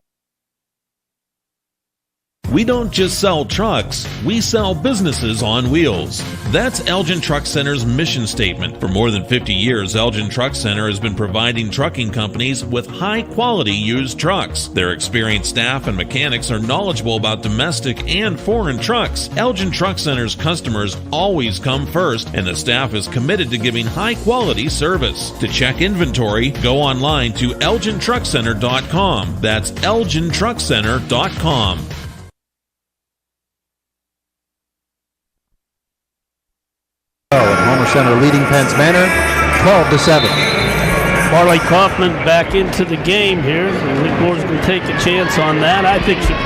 We don't just sell trucks, we sell businesses on wheels. That's Elgin Truck Center's mission statement. For more than 50 years, Elgin Truck Center has been providing trucking companies with high-quality used trucks. Their experienced staff and mechanics are knowledgeable about domestic and foreign trucks. Elgin Truck Center's customers always come first, and the staff is committed to giving high-quality service. To check inventory, go online to elgintruckcenter.com. That's elgintruckcenter.com. And Homer Center leading Penn's Manor 12-7. Marley Kaufman back into the game here. Lee Moore's going to take a chance on that. I think she'll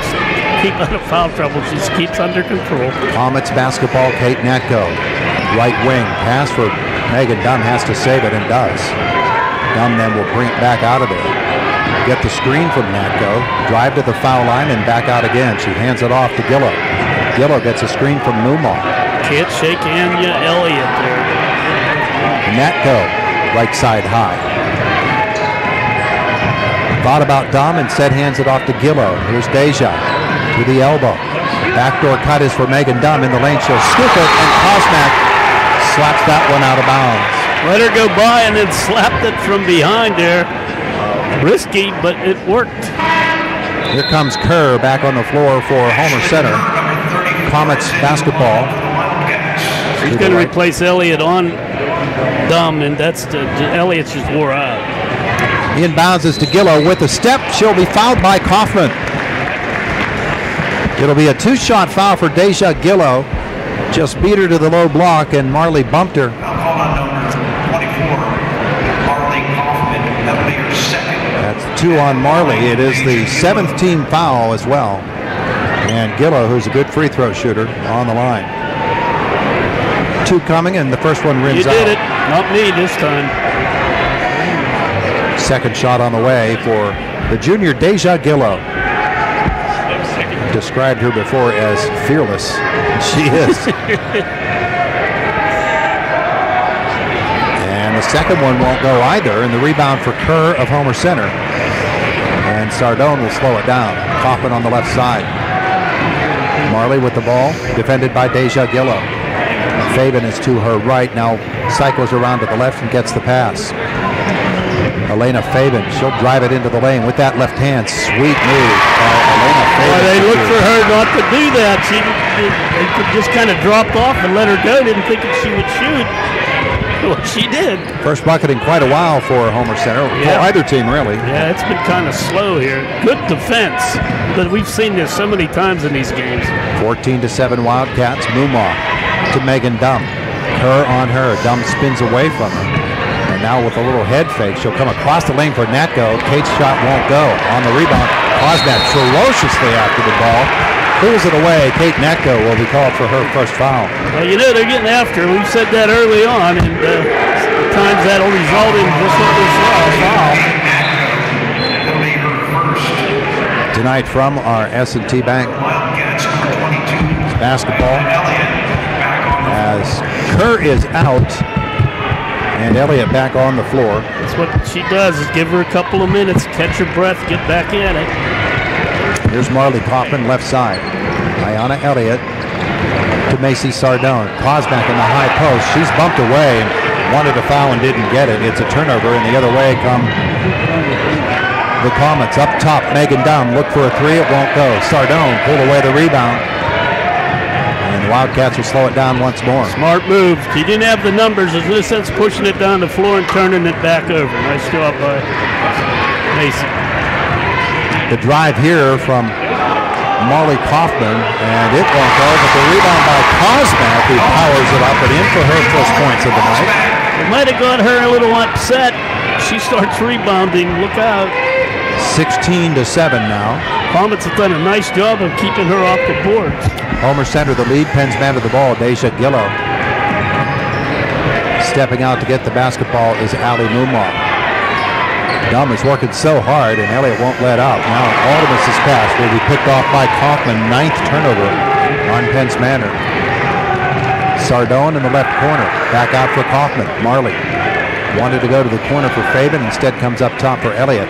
keep out of foul trouble. She just keeps under control. Comets basketball, Kate Natko. Right wing pass for Megan Dunn, has to save it and does. Dunn then will bring it back out of there. Get the screen from Natko. Drive to the foul line and back out again. She hands it off to Gillow. Gillow gets a screen from Mumar. Can't shake Anya Elliott there. Natko, right side high. Thought about Dom and said hands it off to Gillow. Here's Deja to the elbow. Backdoor cut is for Megan Dunn in the lane. She'll scoop it, and Kosmak slaps that one out of bounds. Let her go by and then slapped it from behind there. Risky, but it worked. Here comes Kerr back on the floor for Homer Center. Comets basketball. He's going to replace Elliott on Dumb, and that's Elliott's just wore out. Inbounds is to Gillow with a step. She'll be fouled by Kaufman. It'll be a two-shot foul for Deja Gillow. Just beat her to the low block, and Marley bumped her. That's 2 on Marley. It is the 7th team foul as well. And Gillow, who's a good free throw shooter, on the line. 2 coming, and the first one rims out. You did it. Not me this time. Second shot on the way for the junior Deja Gillow. Described her before as fearless. She is. And the second one won't go either, and the rebound for Kerr of Homer Center. And Sardone will slow it down. Kaufman on the left side. Marley with the ball, defended by Deja Gillo. Fabian is to her right, now cycles around to the left and gets the pass. Elena Fabian, she'll drive it into the lane with that left hand. Sweet move by Elena Fabian. Well, they looked for her not to do that. They just kind of dropped off and let her go. Didn't think that she would shoot. Well, she did. First bucket in quite a while for Homer Center, for either team really. Yeah, it's been kind of slow here. Good defense, but we've seen this so many times in these games. 14-7 Wildcats. Mumaw to Megan Dumm. Her on her. Dumm spins away from her. And now with a little head fake, she'll come across the lane for Natko. Kate's shot won't go. On the rebound, Kosnak ferociously after the ball. Pulls it away. Kate Natko will be called for her first foul. Well, you know they're getting after her. We've said that early on, and at times that'll result in just what we saw, a foul. Tonight from our S&T Bank basketball, as Kerr is out and Elliott back on the floor. That's what she does, is give her a couple of minutes, catch her breath, get back at it. Here's Marley Kaufman, left side. Ayana Elliott to Macy Sardone. Kosnak in the high post. She's bumped away and wanted a foul and didn't get it. It's a turnover, and the other way come the Comets. Up top, Megan Dumm. Look for a three. It won't go. Sardone pulled away the rebound. And the Wildcats will slow it down once more. Smart move. He didn't have the numbers. There's no sense pushing it down the floor and turning it back over. Nice job by Macy. The drive here from Marley Kaufman, and it won't go, but the rebound by Kosnak, who powers it up and in for her first points of the night. It might have got her a little upset. She starts rebounding. Look out. 16-7 now. Comets have done a nice job of keeping her off the boards. Homer Center the lead. Penn's man to the ball, Deja Gillo. Stepping out to get the basketball is Ali Mumaw. Dumm is working so hard, and Elliott won't let up. Now Aldemus's pass will be picked off by Kaufman. 9th turnover on Penn's Manor. Sardone in the left corner. Back out for Kaufman. Marley wanted to go to the corner for Fabian. Instead comes up top for Elliott.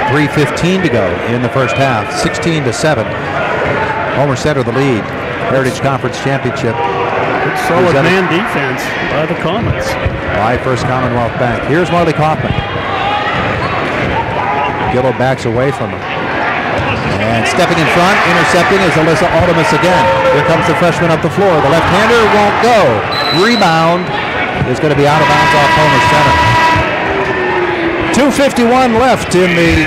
3:15 to go in the first half. 16-7. Homer Center the lead. Heritage Conference Championship. Good solid man defense by the Comets. By First Commonwealth Bank. Here's Marley Kaufman. Gillo backs away from him. And stepping in front, intercepting is Alyssa Aldemus again. Here comes the freshman up the floor. The left-hander won't go. Rebound is going to be out of bounds off Homer Center. 2:51 left in the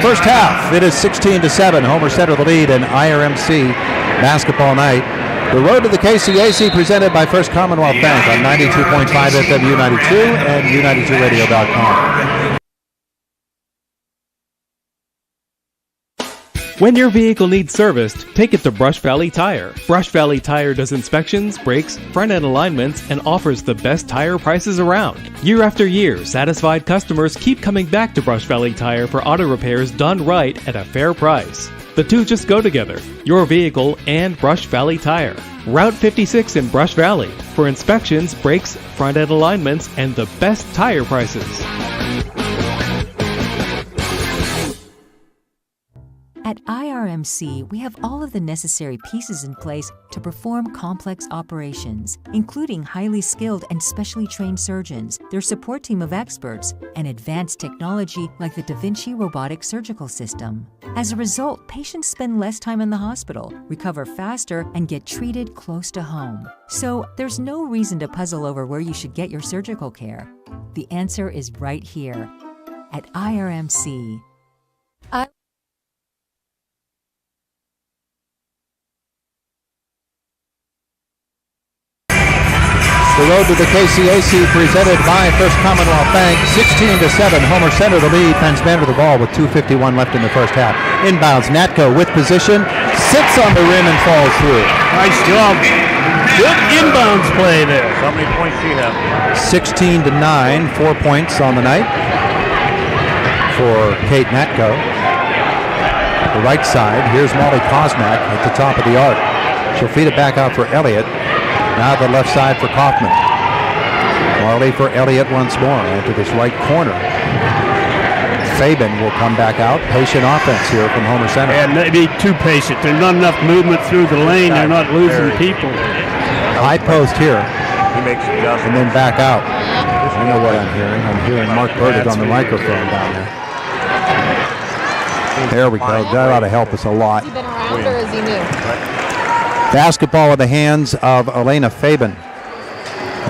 first half. It is 16-7. Homer Center the lead in IRMC basketball night. The road to the KCAC presented by First Commonwealth Bank on 92.5 FM U92 and U92radio.com. When your vehicle needs serviced, take it to Brush Valley Tire. Brush Valley Tire does inspections, brakes, front-end alignments, and offers the best tire prices around. Year after year, satisfied customers keep coming back to Brush Valley Tire for auto repairs done right at a fair price. The two just go together, your vehicle and Brush Valley Tire. Route 56 in Brush Valley for inspections, brakes, front-end alignments, and the best tire prices. At IRMC, we have all of the necessary pieces in place to perform complex operations, including highly skilled and specially trained surgeons, their support team of experts, and advanced technology like the Da Vinci robotic surgical system. As a result, patients spend less time in the hospital, recover faster, and get treated close to home. So there's no reason to puzzle over where you should get your surgical care. The answer is right here at IRMC. The road to the KCAC presented by First Commonwealth Bank. 16-7. Homer Center the lead. Penn's Manor the ball with 2:51 left in the first half. Inbounds. Natko with position. Sits on the rim and falls through. Nice job. Good inbounds play there. How many points do you have? 16-9. 4 points on the night for Kate Natko. The right side. Here's Molly Kosnak at the top of the arc. She'll feed it back out for Elliott. Now the left side for Kaufman. Marley for Elliott once more into this right corner. Fabian will come back out. Patient offense here from Homer Center. And maybe too patient. There's not enough movement through the lane. They're not losing people. High post here. And then back out. I know what I'm hearing. I'm hearing Mark Burdick on the microphone down there. There we go. That ought to help us a lot. Has he been around or is he new? Basketball in the hands of Elena Fabian.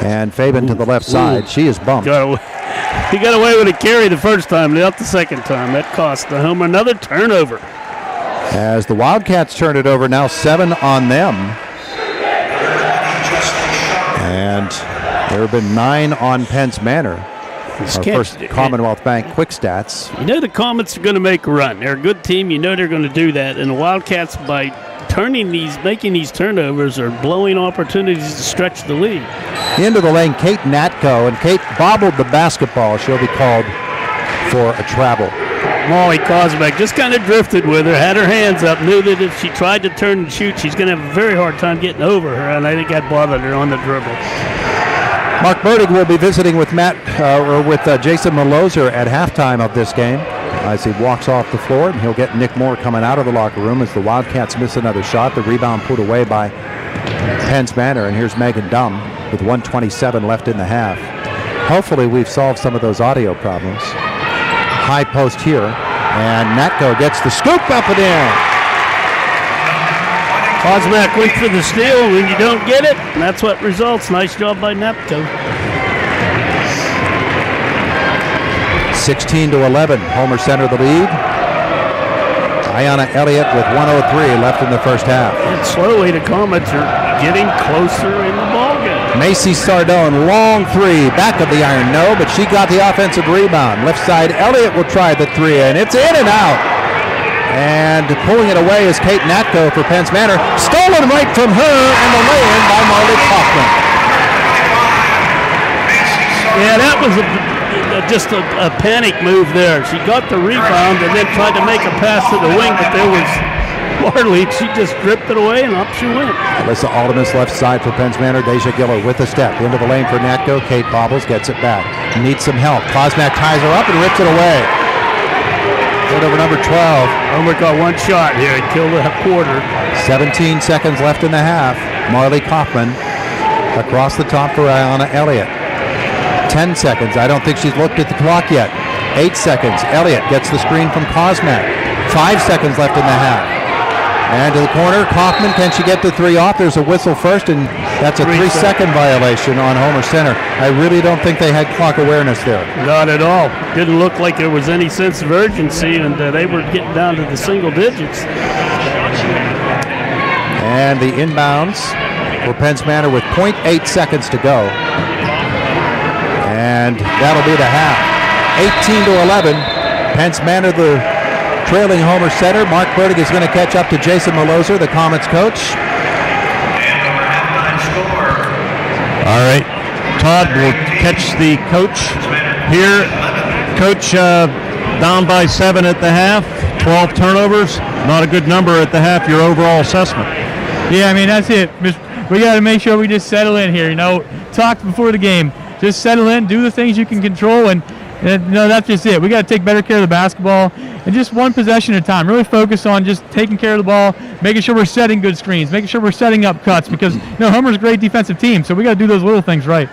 And Fabian to the left side. She is bumped. He got away with a carry the first time, not the second time. That cost the Homer another turnover. As the Wildcats turn it over, now 7 on them. And there have been 9 on Pence Manor. Our First Commonwealth Bank quick stats. You know the Comets are going to make a run. They're a good team. You know they're going to do that. And the Wildcats, by making these turnovers, are blowing opportunities to stretch the lead. Into the lane, Kate Natko, and Kate bobbled the basketball. She'll be called for a travel. Molly Kosbeck just kind of drifted with her, had her hands up, knew that if she tried to turn and shoot, she's going to have a very hard time getting over her, and I think that bothered her on the dribble. Mark Burdick will be visiting with Jason Maloser at halftime of this game as he walks off the floor, and he'll get Nick Moore coming out of the locker room as the Wildcats miss another shot. The rebound put away by Pence Manor, and here's Megan Dumm with 1:27 left in the half. Hopefully we've solved some of those audio problems. High post here, and Natko gets the scoop up and in. Kosmak went for the steal when you don't get it, and that's what results. Nice job by Natko. 16-11, Homer Center the lead. Ayanna Elliott with 1:03 left in the first half. And slowly the Comets are getting closer in the ballgame. Macy Sardone, long three, back of the iron, no, but she got the offensive rebound. Left side, Elliott will try the three, and it's in and out. And pulling it away is Kate Natko for Pence Manor. Stolen right from her, and the lay-in by Marley Kaufman. Yeah, that was just a panic move there. She got the rebound and then tried to make a pass to the wing, but there was Marley. She just dripped it away, and up she went. Alyssa Aldemus left side for Pence Manor. Deja Giller with a step. Into the lane for Natko. Kate bobbles, gets it back. Needs some help. Kosmak ties her up and rips it away. Over number 12. Homer got one shot here and killed a quarter. 17 seconds left in the half. Marley Kaufman across the top for Ayanna Elliott. 10 seconds. I don't think she's looked at the clock yet. 8 seconds. Elliott gets the screen from Kosmak. 5 seconds left in the half. And to the corner, Kaufman, can she get the three off? There's a whistle first, and that's a 3-second violation on Homer Center. I really don't think they had clock awareness there. Not at all. Didn't look like there was any sense of urgency, and they were getting down to the single digits. And the inbounds for Pence Manor with 0.8 seconds to go. And that'll be the half. 18-11. Pence Manor, the trailing Homer Center. Mark Burdick is going to catch up to Jason Maloser, the Comets coach. All right. Todd will catch the coach here. Coach down by 7 at the half, 12 turnovers. Not a good number at the half, your overall assessment. Yeah, I mean, that's it. We got to make sure we just settle in here. Talked before the game. Just settle in, do the things you can control, and that's just it. We got to take better care of the basketball, and just one possession at a time. Really focus on just taking care of the ball, making sure we're setting good screens, making sure we're setting up cuts, because Homer's a great defensive team, so we got to do those little things right.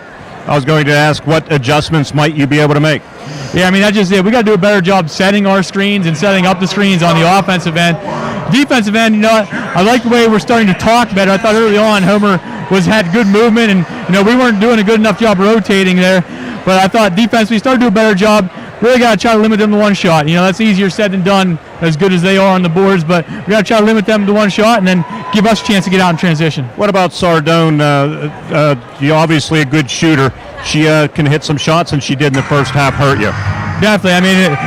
I was going to ask, what adjustments might you be able to make? Yeah, I mean, that's just it. We got to do a better job setting our screens and setting up the screens on the offensive end. Defensive end, I like the way we're starting to talk better. I thought early on Homer had good movement, and we weren't doing a good enough job rotating there. But I thought defense, we started to do a better job. Really got to try to limit them to one shot. That's easier said than done, as good as they are on the boards. But we got to try to limit them to one shot and then give us a chance to get out in transition. What about Sardone? You're obviously a good shooter. She can hit some shots, and she did in the first half hurt you. Definitely. I mean,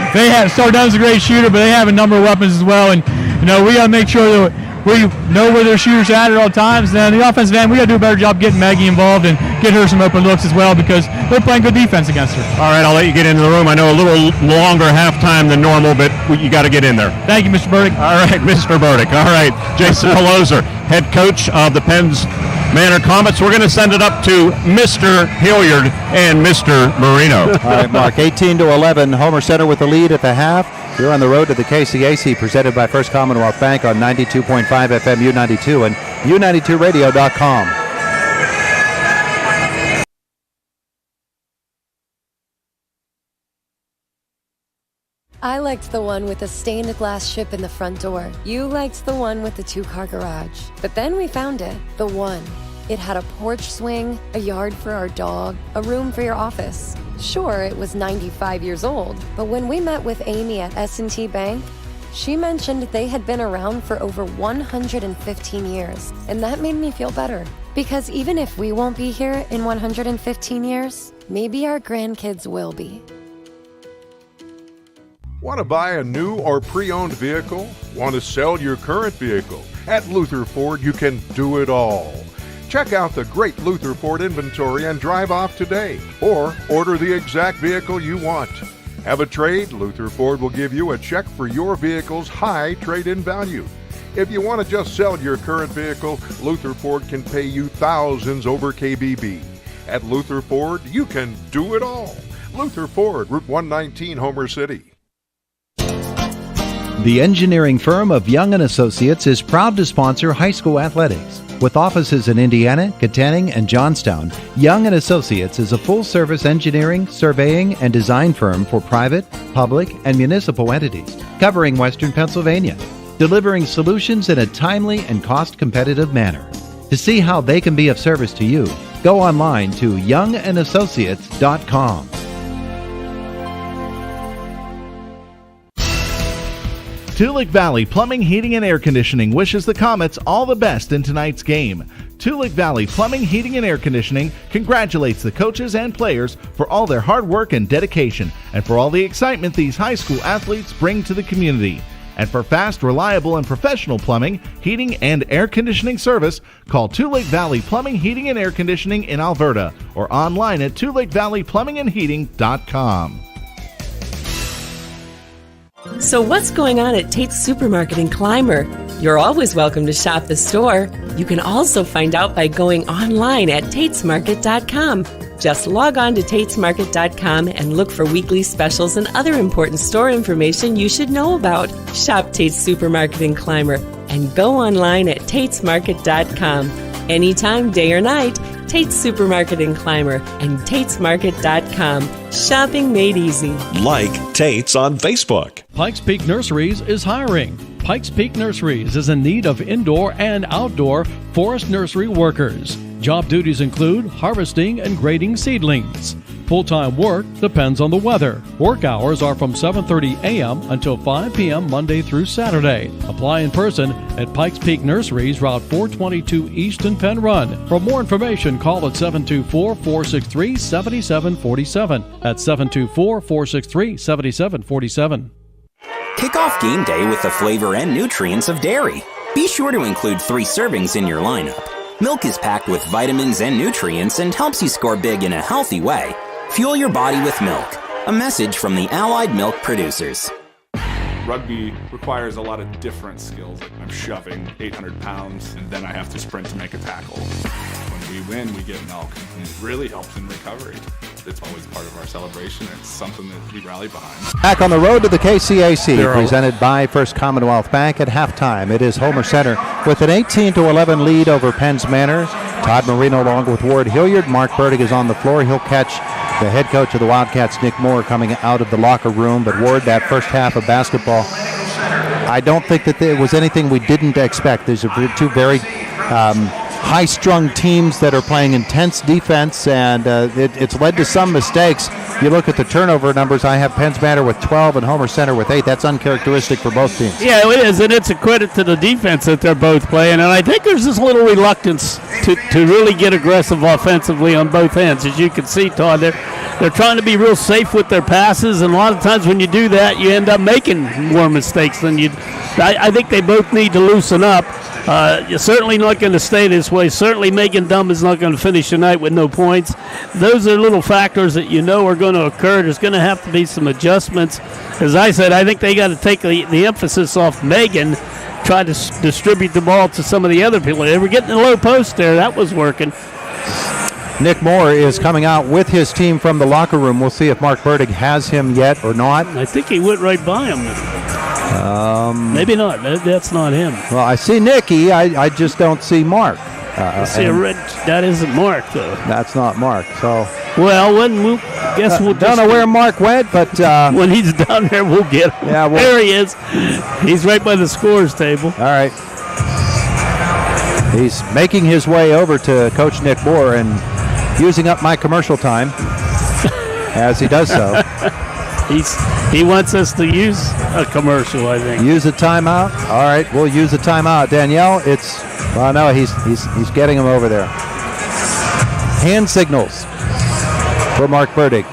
Sardone's a great shooter, but they have a number of weapons as well. And we got to make sure that we know where their shooters are at all times. Then the offensive end, we got to do a better job getting Maggie involved and get her some open looks as well, because they're playing good defense against her. All right, I'll let you get into the room. I know a little longer halftime than normal, but you got to get in there. Thank you, Mr. Burdick. All right, Mr. Burdick. All right, Jason Maloser, head coach of the Pens Manor Comets. We're going to send it up to Mr. Hilliard and Mr. Marino. All right, Mark, 18-11, Homer Center with the lead at the half. You're on the road to the KCAC, presented by First Commonwealth Bank on 92.5 FM U92 and U92radio.com. I liked the one with the stained glass ship in the front door. You liked the one with the 2-car garage. But then we found it, the one. It had a porch swing, a yard for our dog, a room for your office. Sure, it was 95 years old, but when we met with Amy at S&T Bank, she mentioned they had been around for over 115 years, and that made me feel better. Because even if we won't be here in 115 years, maybe our grandkids will be. Want to buy a new or pre-owned vehicle? Want to sell your current vehicle? At Luther Ford, you can do it all. Check out the great Luther Ford inventory and drive off today, or order the exact vehicle you want. Have a trade? Luther Ford will give you a check for your vehicle's high trade-in value. If you want to just sell your current vehicle, Luther Ford can pay you thousands over KBB. At Luther Ford, you can do it all. Luther Ford, Route 119, Homer City. The engineering firm of Young & Associates is proud to sponsor high school athletics. With offices in Indiana, Katanning, and Johnstown, Young & Associates is a full-service engineering, surveying, and design firm for private, public, and municipal entities, covering Western Pennsylvania, delivering solutions in a timely and cost-competitive manner. To see how they can be of service to you, go online to youngandassociates.com. Tulick Valley Plumbing, Heating, and Air Conditioning wishes the Comets all the best in tonight's game. Tulick Valley Plumbing, Heating, and Air Conditioning congratulates the coaches and players for all their hard work and dedication, and for all the excitement these high school athletes bring to the community. And for fast, reliable, and professional plumbing, heating, and air conditioning service, call Tulick Valley Plumbing, Heating, and Air Conditioning in Alberta, or online at tulickvalleyplumbingandheating.com. So what's going on at Tate's Supermarket in Clymer? You're always welcome to shop the store. You can also find out by going online at tatesmarket.com. Just log on to tatesmarket.com and look for weekly specials and other important store information you should know about. Shop Tate's Supermarket in Clymer and go online at tatesmarket.com. Anytime, day or night, Tate's Supermarket in Clymer and tatesmarket.com. Shopping made easy. Like Tate's on Facebook. Pikes Peak Nurseries is hiring. Pikes Peak Nurseries is in need of indoor and outdoor forest nursery workers. Job duties include harvesting and grading seedlings. Full-time work depends on the weather. Work hours are from 7:30 a.m. until 5 p.m. Monday through Saturday. Apply in person at Pikes Peak Nurseries, Route 422 East in Penn Run. For more information, call at 724-463-7747. That's 724-463-7747. Kick off game day with the flavor and nutrients of dairy. Be sure to include 3 servings in your lineup. Milk is packed with vitamins and nutrients and helps you score big in a healthy way. Fuel your body with milk. A message from the Allied Milk Producers. Rugby requires a lot of different skills. Like I'm shoving 800 pounds, and then I have to sprint to make a tackle. When we win, we get milk, and it really helps in recovery. It's always part of our celebration. It's something that we rally behind. Back on the road to the KCAC, presented by First Commonwealth Bank at halftime. It is Homer Center with an 18-11 lead over Penn's Manor. Todd Marino along with Ward Hilliard. Mark Burdick is on the floor. He'll catch the head coach of the Wildcats, Nick Moore, coming out of the locker room. But Ward, that first half of basketball, I don't think that there was anything we didn't expect. These are two very high-strung teams that are playing intense defense, and it's led to some mistakes. You look at the turnover numbers, I have Penn's Manor with 12 and Homer Center with 8. That's uncharacteristic for both teams. Yeah, it is, and it's a credit to the defense that they're both playing, and I think there's this little reluctance to really get aggressive offensively on both ends. As you can see, Todd, they're trying to be real safe with their passes, and a lot of times when you do that, you end up making more mistakes than you. I think they both need to loosen up. You're certainly not going to stay this way. Certainly Megan Dumb is not going to finish tonight with no points. Those are little factors that you know are going to occur. There's going to have to be some adjustments. As I said, I think they got to take the emphasis off Megan try to distribute the ball to some of the other people. They were getting the low post there. That was working. Nick Moore is coming out with his team from the locker room. We'll see if Mark Burdig has him yet or not. I think he went right by him. Maybe not. That's not him. Well, I see Nicky. I just don't see Mark. I see a red. That isn't Mark, though. That's not Mark. So, well, we'll don't know where Mark went, but when he's down there, we'll get him. Yeah, there he is. He's right by the scores table. All right. He's making his way over to Coach Nick Moore and using up my commercial time as he does so. He wants us to use a commercial, I think. Use a timeout. All right, we'll use a timeout. Danielle, no, he's getting him over there. Hand signals for Mark Burdig.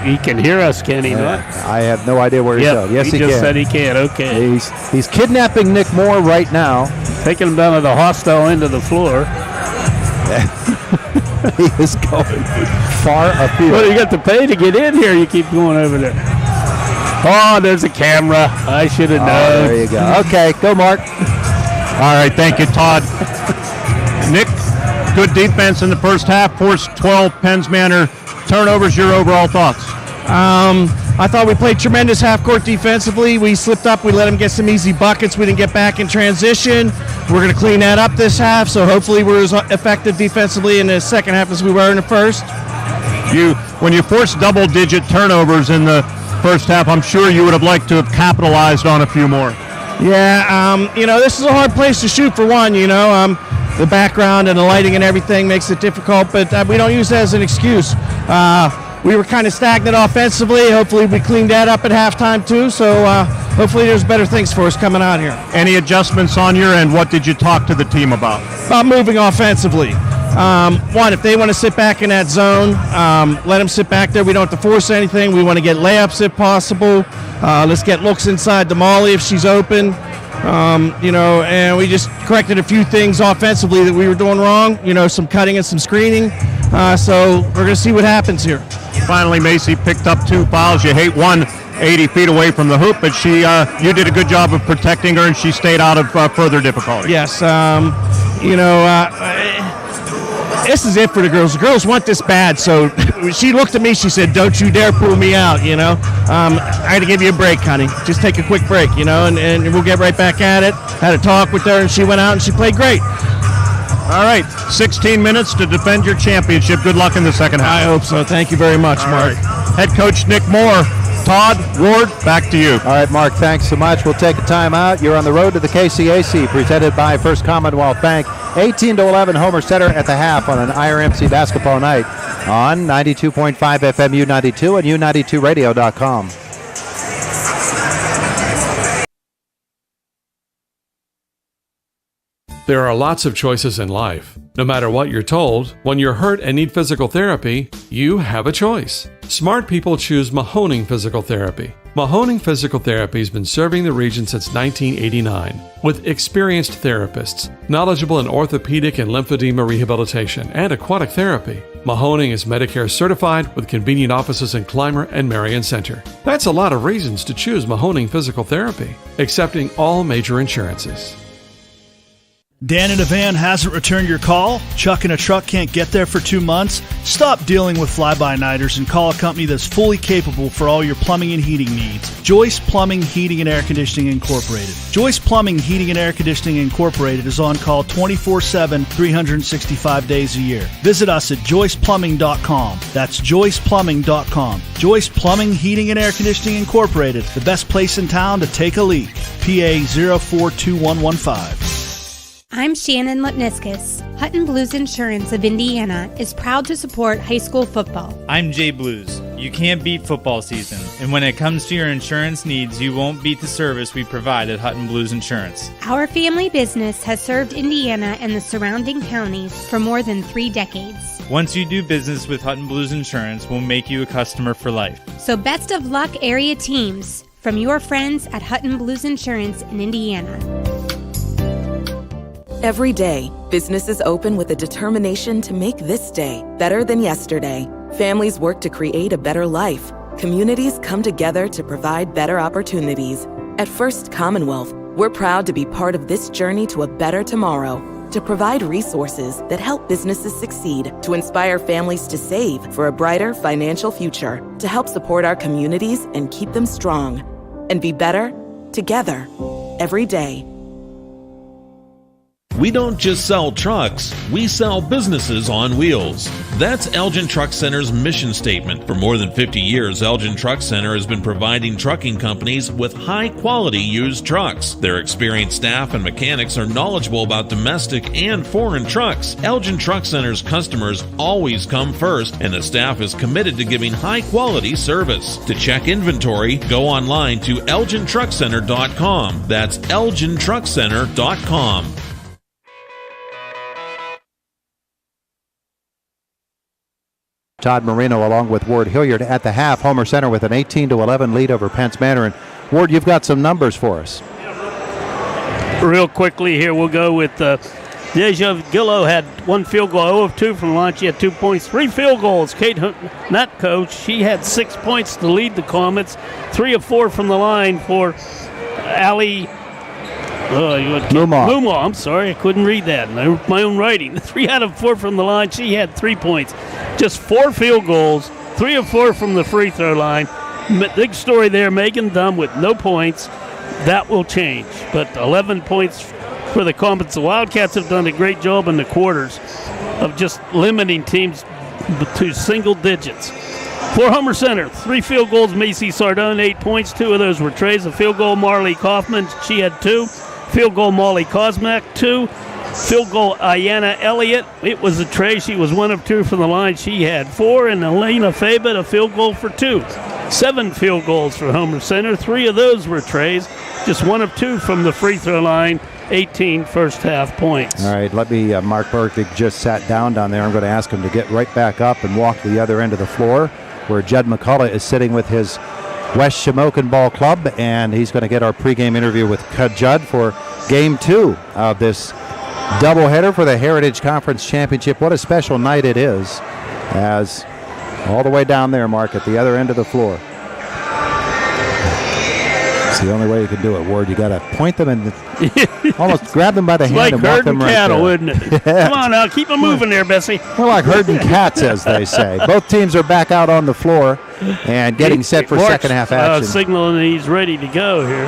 He can hear us, can he not? I have no idea where he's going. Yes, he can. He just said he can. Okay. He's kidnapping Nick Moore right now. Taking him down to the hostile end of the floor. He is going far afield. Well, you got to pay to get in here. You keep going over there. Oh, there's a camera. I should have known. There you go. Okay, go, Mark. All right, thank you, Todd. Nick, good defense in the first half, forced 12 Penns Manor turnovers. Your overall thoughts? I thought we played tremendous half-court defensively. We slipped up. We let them get some easy buckets. We didn't get back in transition. We're going to clean that up this half, so hopefully we're as effective defensively in the second half as we were in the first. When you forced double-digit turnovers in the first half, I'm sure you would have liked to have capitalized on a few more. Yeah, this is a hard place to shoot for one, the background and the lighting and everything makes it difficult, but we don't use that as an excuse. We were kind of stagnant offensively. Hopefully we cleaned that up at halftime too, so hopefully there's better things for us coming out here. Any adjustments on your end? What did you talk to the team about? About moving offensively. One, if they want to sit back in that zone, let them sit back there. We don't have to force anything. We want to get layups if possible. Let's get looks inside to Molly if she's open. And we just corrected a few things offensively that we were doing wrong. Some cutting and some screening. So we're going to see what happens here. Finally, Macy picked up 2 fouls. You hate one 80 feet away from the hoop, but you did a good job of protecting her, and she stayed out of further difficulty. Yes. This is it for the girls. The girls want this bad, so she looked at me. She said, "Don't you dare pull me out." I got to give you a break, honey. Just take a quick break, and we'll get right back at it. Had a talk with her, and she went out and she played great. All right, 16 minutes to defend your championship. Good luck in the second half. I hope so. Thank you very much, Mark. Right. Head coach Nick Moore. Todd, Ward, back to you. All right, Mark, thanks so much. We'll take a timeout. You're on the road to the KCAC, presented by First Commonwealth Bank. 18-11 Homer Center at the half on an IRMC basketball night on 92.5 FM U92 and U92radio.com. There are lots of choices in life. No matter what you're told, when you're hurt and need physical therapy, you have a choice. Smart people choose Mahoning Physical Therapy. Mahoning Physical Therapy has been serving the region since 1989 with experienced therapists, knowledgeable in orthopedic and lymphedema rehabilitation and aquatic therapy. Mahoning is Medicare certified with convenient offices in Clymer and Marion Center. That's a lot of reasons to choose Mahoning Physical Therapy, accepting all major insurances. Dan in a van hasn't returned your call? Chuck in a truck can't get there for 2 months? Stop dealing with fly-by-nighters and call a company that's fully capable for all your plumbing and heating needs. Joyce Plumbing, Heating, and Air Conditioning Incorporated. Joyce Plumbing, Heating, and Air Conditioning Incorporated is on call 24/7, 365 days a year. Visit us at joyceplumbing.com. That's joyceplumbing.com. Joyce Plumbing, Heating, and Air Conditioning Incorporated, the best place in town to take a leak. PA 042115. I'm Shannon Lipniskus. Hutton Blues Insurance of Indiana is proud to support high school football. I'm Jay Blues. You can't beat football season, and when it comes to your insurance needs, you won't beat the service we provide at Hutton Blues Insurance. Our family business has served Indiana and the surrounding counties for more than 3 decades. Once you do business with Hutton Blues Insurance, we'll make you a customer for life. So best of luck, area teams, from your friends at Hutton Blues Insurance in Indiana. Every day, businesses open with a determination to make this day better than yesterday. Families work to create a better life. Communities come together to provide better opportunities. At First Commonwealth, We're proud to be part of this journey to a better tomorrow, to provide resources that help businesses succeed, to inspire families to save for a brighter financial future, to help support our communities and keep them strong, and be better together every day. We don't just sell trucks, we sell businesses on wheels. That's Elgin Truck Center's mission statement. For more than 50 years, Elgin Truck Center has been providing trucking companies with high-quality used trucks. Their experienced staff and mechanics are knowledgeable about domestic and foreign trucks. Elgin Truck Center's customers always come first, and the staff is committed to giving high-quality service. To check inventory, go online to elgintruckcenter.com. That's elgintruckcenter.com. Todd Marino along with Ward Hilliard at the half. Homer Center with an 18-11 lead over Pence Manor. And Ward, you've got some numbers for us. Real quickly here, we'll go with Deja Gillo had one field goal, 0 of 2 from the line. She had 2 points, 3 field goals. Kate Nutcoach, she had 6 points to lead the Comets, 3 of 4 from the line for Allie Mumaw. I'm sorry, I couldn't read that. My own writing. 3 out of 4 from the line. She had 3 points. Just 4 field goals, 3 of 4 from the free throw line. Big story there, Megan Dunn with no points. That will change. But 11 points for the Comets. The Wildcats have done a great job in the quarters of just limiting teams to single digits. For Homer Center, 3 field goals, Macy Sardone, 8 points. 2 of those were trays. A field goal, Marley Kaufman, she had 2. Field goal, Molly Kosmak, 2. Field goal, Ayanna Elliott. It was a tray. She was 1 of 2 from the line. She had 4. And Elena Fabit, a field goal for 2. 7 field goals for Homer Center. 3 of those were trays. Just 1 of 2 from the free throw line. 18 first half points. All right, let me, Mark Burkig just sat down there. I'm going to ask him to get right back up and walk to the other end of the floor where Judd McCullough is sitting with his West Shamokin Ball Club, and he's going to get our pregame interview with Judd for Game 2 of this doubleheader for the Heritage Conference Championship. What a special night it is, as all the way down there, Mark, at the other end of the floor. It's the only way you can do it, Ward. You got to point them and almost grab them by the hand like and walk them right cattle, there. Isn't it? Come on now, keep them moving there, Bessie. We're like herding cats, as they say. Both teams are back out on the floor and getting set for second half action. Signaling he's ready to go here.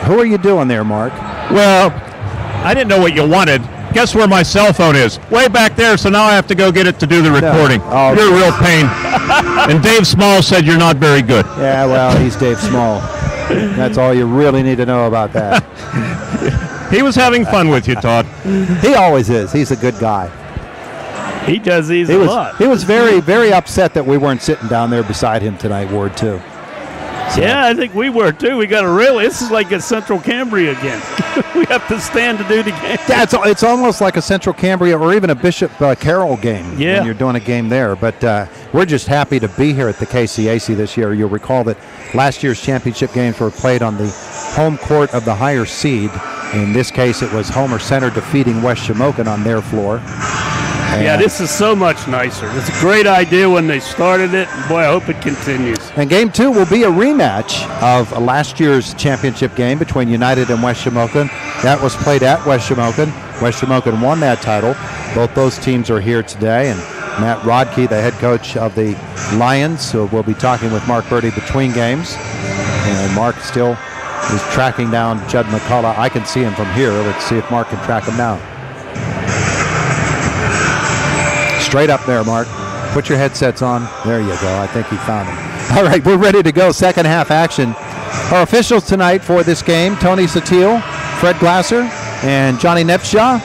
Who are you doing there, Mark? Well, I didn't know what you wanted. Guess where my cell phone is? Way back there, so now I have to go get it to do the recording. No. Oh, you're a real pain. And Dave Small said you're not very good. Yeah, well, he's Dave Small. That's all you really need to know about that. He was having fun with you, Todd. He always is. He's a good guy. He does these a lot. He was very, very upset that we weren't sitting down there beside him tonight, Ward, too. So. Yeah, I think we were, too. We got a this is like a Central Cambria again. We have to stand to do the game. Yeah, it's almost like a Central Cambria or even a Bishop Carroll game when you're doing a game there. But we're just happy to be here at the KCAC this year. You'll recall that last year's championship games were played on the home court of the higher seed. In this case, it was Homer Center defeating West Shamokin on their floor. Yeah, this is so much nicer. It's a great idea when they started it. Boy, I hope it continues. And Game 2 will be a rematch of last year's championship game between United and West Shamokin. That was played at West Shamokin. West Shamokin won that title. Both those teams are here today. And Matt Rodkey, the head coach of the Lions, so we'll be talking with Mark Birdie between games. And Mark still is tracking down Judd McCullough. I can see him from here. Let's see if Mark can track him down. Straight up there, Mark. Put your headsets on. There you go. I think he found him. All right, we're ready to go. Second half action. Our officials tonight for this game, Tony Satil, Fred Glasser, and Johnny Nepshaw.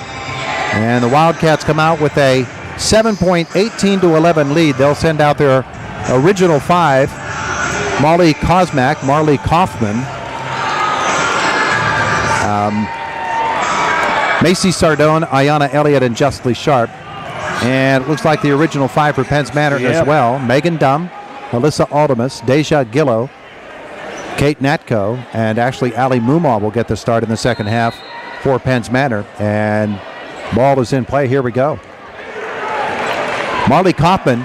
And the Wildcats come out with a 7-18-11 lead. They'll send out their original 5. Molly Kosmak, Marley Kaufman, Macy Sardone, Ayanna Elliott, and Justly Sharp. And it looks like the original 5 for Pence Manor as well. Megan Dumm, Alyssa Aldemus, Deja Gillo, Kate Natko, and actually Allie Mumaw will get the start in the second half for Pence Manor. And ball is in play. Here we go. Marley Kaufman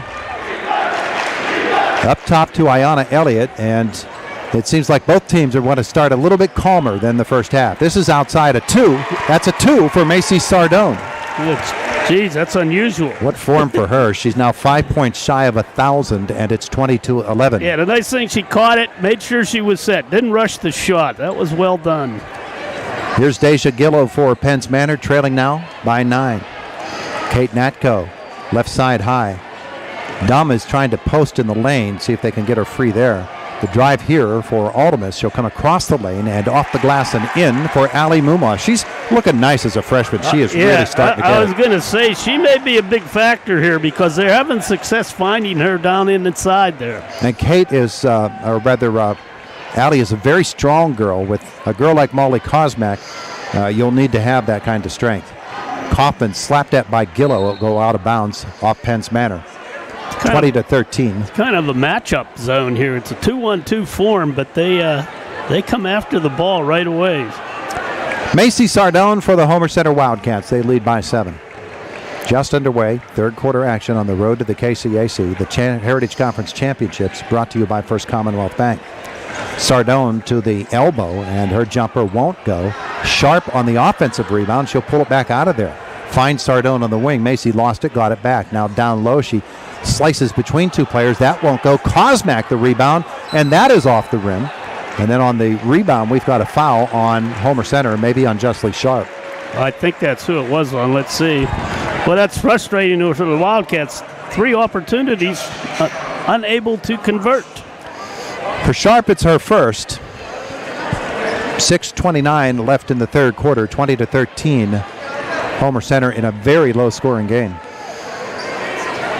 up top to Ayanna Elliott, and It seems like both teams want to start a little bit calmer than the first half. This is outside a 2. That's a 2 for Macy Sardone. Geez, that's unusual. What form for her. She's now 5 points shy of 1,000, and it's 22-11. Yeah, the nice thing, she caught it, made sure she was set. Didn't rush the shot. That was well done. Here's Deja Gillo for Penns Manor, trailing now by 9. Kate Natko, left side high. Dom is trying to post in the lane, see if they can get her free there. The drive here for Aldemus. She'll come across the lane and off the glass and in for Allie Mumma. She's looking nice as a freshman. She is really starting to get I was going to say, she may be a big factor here because they're having success finding her down inside there. And Kate is, or rather, Allie is a very strong girl. With a girl like Molly Kosmak, you'll need to have that kind of strength. Kaufman slapped at by Gillo. It'll go out of bounds off Penns Manor. 20-13. It's kind of a matchup zone here. It's a 2-1-2 form, but they come after the ball right away. Macy Sardone for the Homer Center Wildcats. They lead by 7. Just underway, third quarter action on the road to the KCAC, the Heritage Conference Championships, brought to you by First Commonwealth Bank. Sardone to the elbow, and her jumper won't go. Sharp on the offensive rebound. She'll pull it back out of there. Finds Sardone on the wing. Macy lost it, got it back. Now down low, she slices between two players. That won't go. Kosmak the rebound, and that is off the rim. And then on the rebound, we've got a foul on Homer Center, maybe on Justly Sharp. I think that's who it was on. Let's see. Well, that's frustrating for the Wildcats. 3 opportunities, unable to convert. For Sharp, it's her first. 6:29 left in the third quarter, 20-13. Homer Center in a very low-scoring game.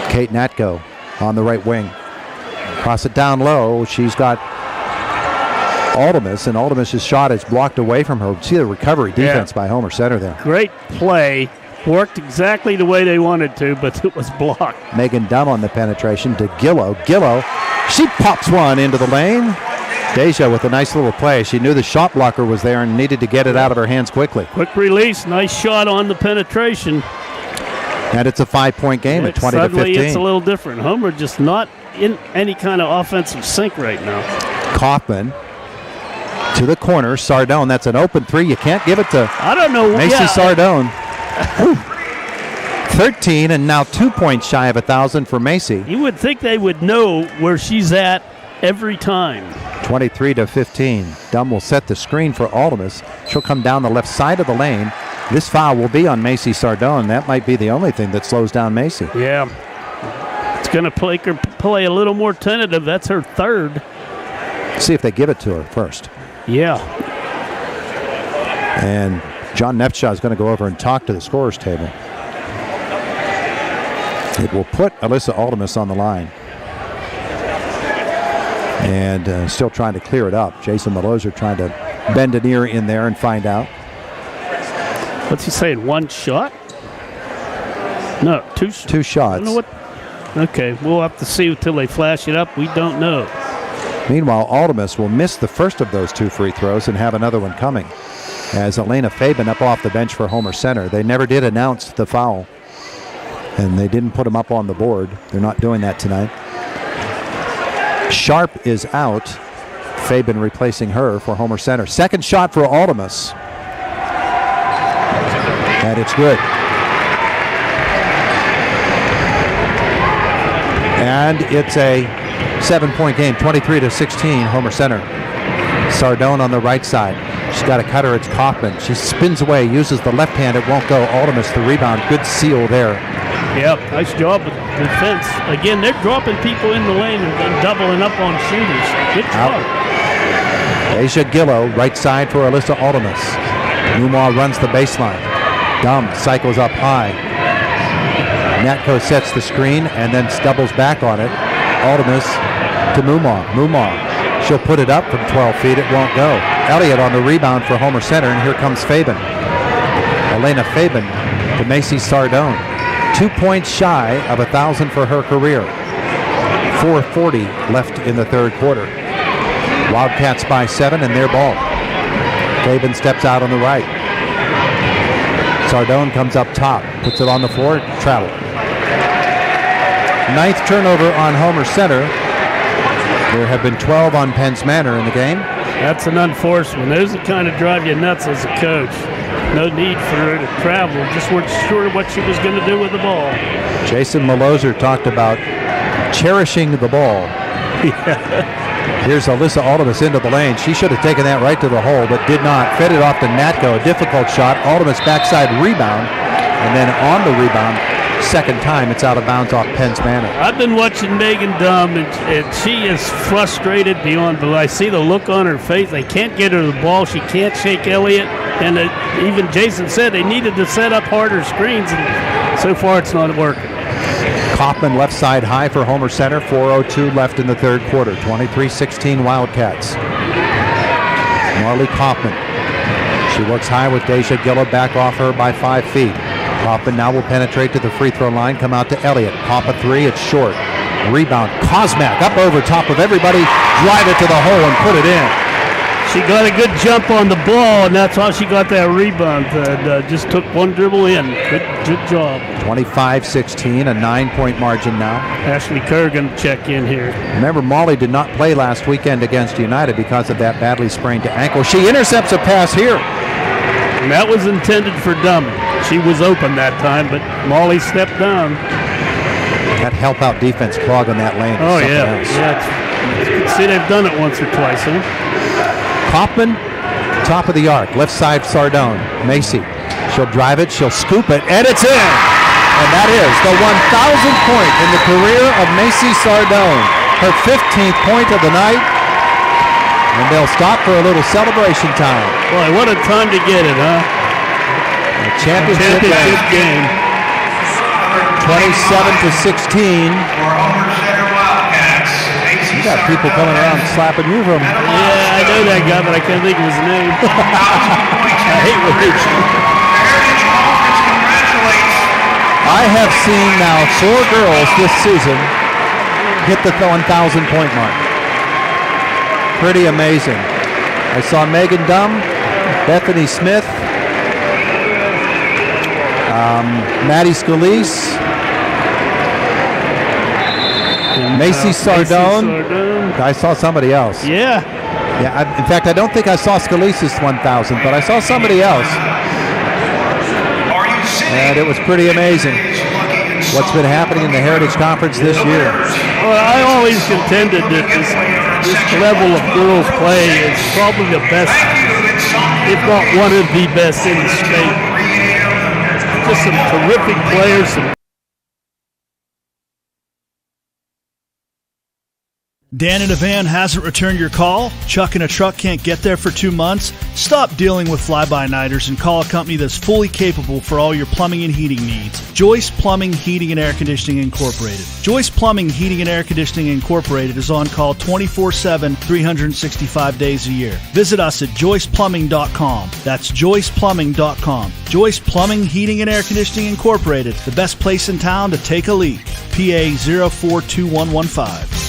Kate Natko on the right wing. Cross it down low. She's got Aldemus, and Aldemus' shot is blocked away from her. See the recovery defense by Homer Center there. Great play. Worked exactly the way they wanted to, but it was blocked. Megan Dunn on the penetration to Gillo. Gillo, she pops one into the lane. Deja with a nice little play. She knew the shot blocker was there and needed to get it out of her hands quickly. Quick release, nice shot on the penetration. And it's a 5-point game at 20-15. Suddenly it's a little different. Homer just not in any kind of offensive sync right now. Kaufman to the corner. Sardone, that's an open 3. You can't give it to Macy Sardone. 13 and now 2 points shy of 1,000 for Macy. You would think they would know where she's at every time. 23-15. Dunn will set the screen for Aldemus. She'll come down the left side of the lane. This foul will be on Macy Sardone. That might be the only thing that slows down Macy. Yeah. It's going to make her play a little more tentative. That's her third. See if they give it to her first. Yeah. And John Nefshaw is going to go over and talk to the scorer's table. It will put Alyssa Aldemus on the line. And still trying to clear it up. Jason Meloser trying to bend an ear in there and find out. What's he saying? One shot? No, two shots. I don't know what. Okay, we'll have to see until they flash it up. We don't know. Meanwhile, Aldemus will miss the first of those 2 free throws and have another one coming. As Elena Fabian up off the bench for Homer Center. They never did announce the foul. And they didn't put him up on the board. They're not doing that tonight. Sharp is out. Fabian replacing her for Homer Center. Second shot for Aldemus. And it's good. And it's a 7-point game, 23-16, Homer Center. Sardone on the right side. She's got a cutter. It's Kaufman. She spins away, uses the left hand. It won't go. Aldemus, the rebound. Good seal there. Yep, nice job with defense. Again, they're dropping people in the lane and doubling up on shooters. Good job. Deja Gillo, right side for Alyssa Aldemus. Mumma runs the baseline. Dumb cycles up high. Natko sets the screen and then doubles back on it. Aldemus to Mumma. Mumma, she'll put it up from 12 feet. It won't go. Elliott on the rebound for Homer Center, and here comes Fabian. Elena Fabian to Macy Sardone. 2 points shy of 1,000 for her career. 4:40 left in the third quarter. Wildcats by 7 and their ball. Fabian steps out on the right. Sardone comes up top, puts it on the floor, travel. 9th turnover on Homer Center. There have been 12 on Penn's Manor in the game. That's an unforced one. Those that kind of drive you nuts as a coach. No need for her to travel. Just weren't sure what she was going to do with the ball. Jason Maloser talked about cherishing the ball. Here's Alyssa Aldemus into the lane. She should have taken that right to the hole, but did not. Fed it off to Natko. A difficult shot. Aldemus backside rebound. And then on the rebound, second time, it's out of bounds off Penn's Manor. I've been watching Megan Dunn, and she is frustrated beyond belief. I see the look on her face. They can't get her the ball. She can't shake Elliott. And even Jason said they needed to set up harder screens, and so far it's not working. Kaufman left side high for Homer Center. 4:02 left in the third quarter. 23-16 Wildcats. Marley Kaufman. She looks high with Deja Gilla back off her by 5 feet. Kaufman now will penetrate to the free throw line, come out to Elliott. Pop a three, it's short. Rebound, Kosmak up over top of everybody, drive it to the hole and put it in. She got a good jump on the ball, and that's how she got that rebound. Just took one dribble in. Good job. 25-16, a 9-point margin now. Ashley Kerr going to check in here. Remember, Molly did not play last weekend against United because of that badly sprained ankle. She intercepts a pass here. And that was intended for Dummy. She was open that time, but Molly stepped down. That help out defense clogging that lane. Oh, yeah. You can see they've done it once or twice, huh? Kaufman, top of the arc, left side Sardone. Macy, she'll drive it, she'll scoop it, and it's in! And that is the 1,000th point in the career of Macy Sardone. Her 15th point of the night. And they'll stop for a little celebration time. Boy, what a time to get it, huh? A championship game. 27-16. You got people coming around slapping you from. Yeah, I know that guy, but I can't think of his name. I hate when they I have seen now 4 girls this season hit the 1,000 point mark. Pretty amazing. I saw Megan Dunn, Bethany Smith, Maddie Scalise, Macy Sardone. I saw somebody else. Yeah. In fact, I don't think I saw Scalise's 1,000, but I saw somebody else. And it was pretty amazing what's been happening in the Heritage Conference this year. Well, I always contended that this level of girls play is probably the best, if not one of the best in the state. Just some terrific players. Dan in a van hasn't returned your call? Chuck in a truck can't get there for 2 months? Stop dealing with fly-by-nighters and call a company that's fully capable for all your plumbing and heating needs. Joyce Plumbing, Heating, and Air Conditioning Incorporated. Joyce Plumbing, Heating, and Air Conditioning Incorporated is on call 24/7, 365 days a year. Visit us at joyceplumbing.com. That's joyceplumbing.com. Joyce Plumbing, Heating, and Air Conditioning Incorporated, the best place in town to take a leak. PA 042115.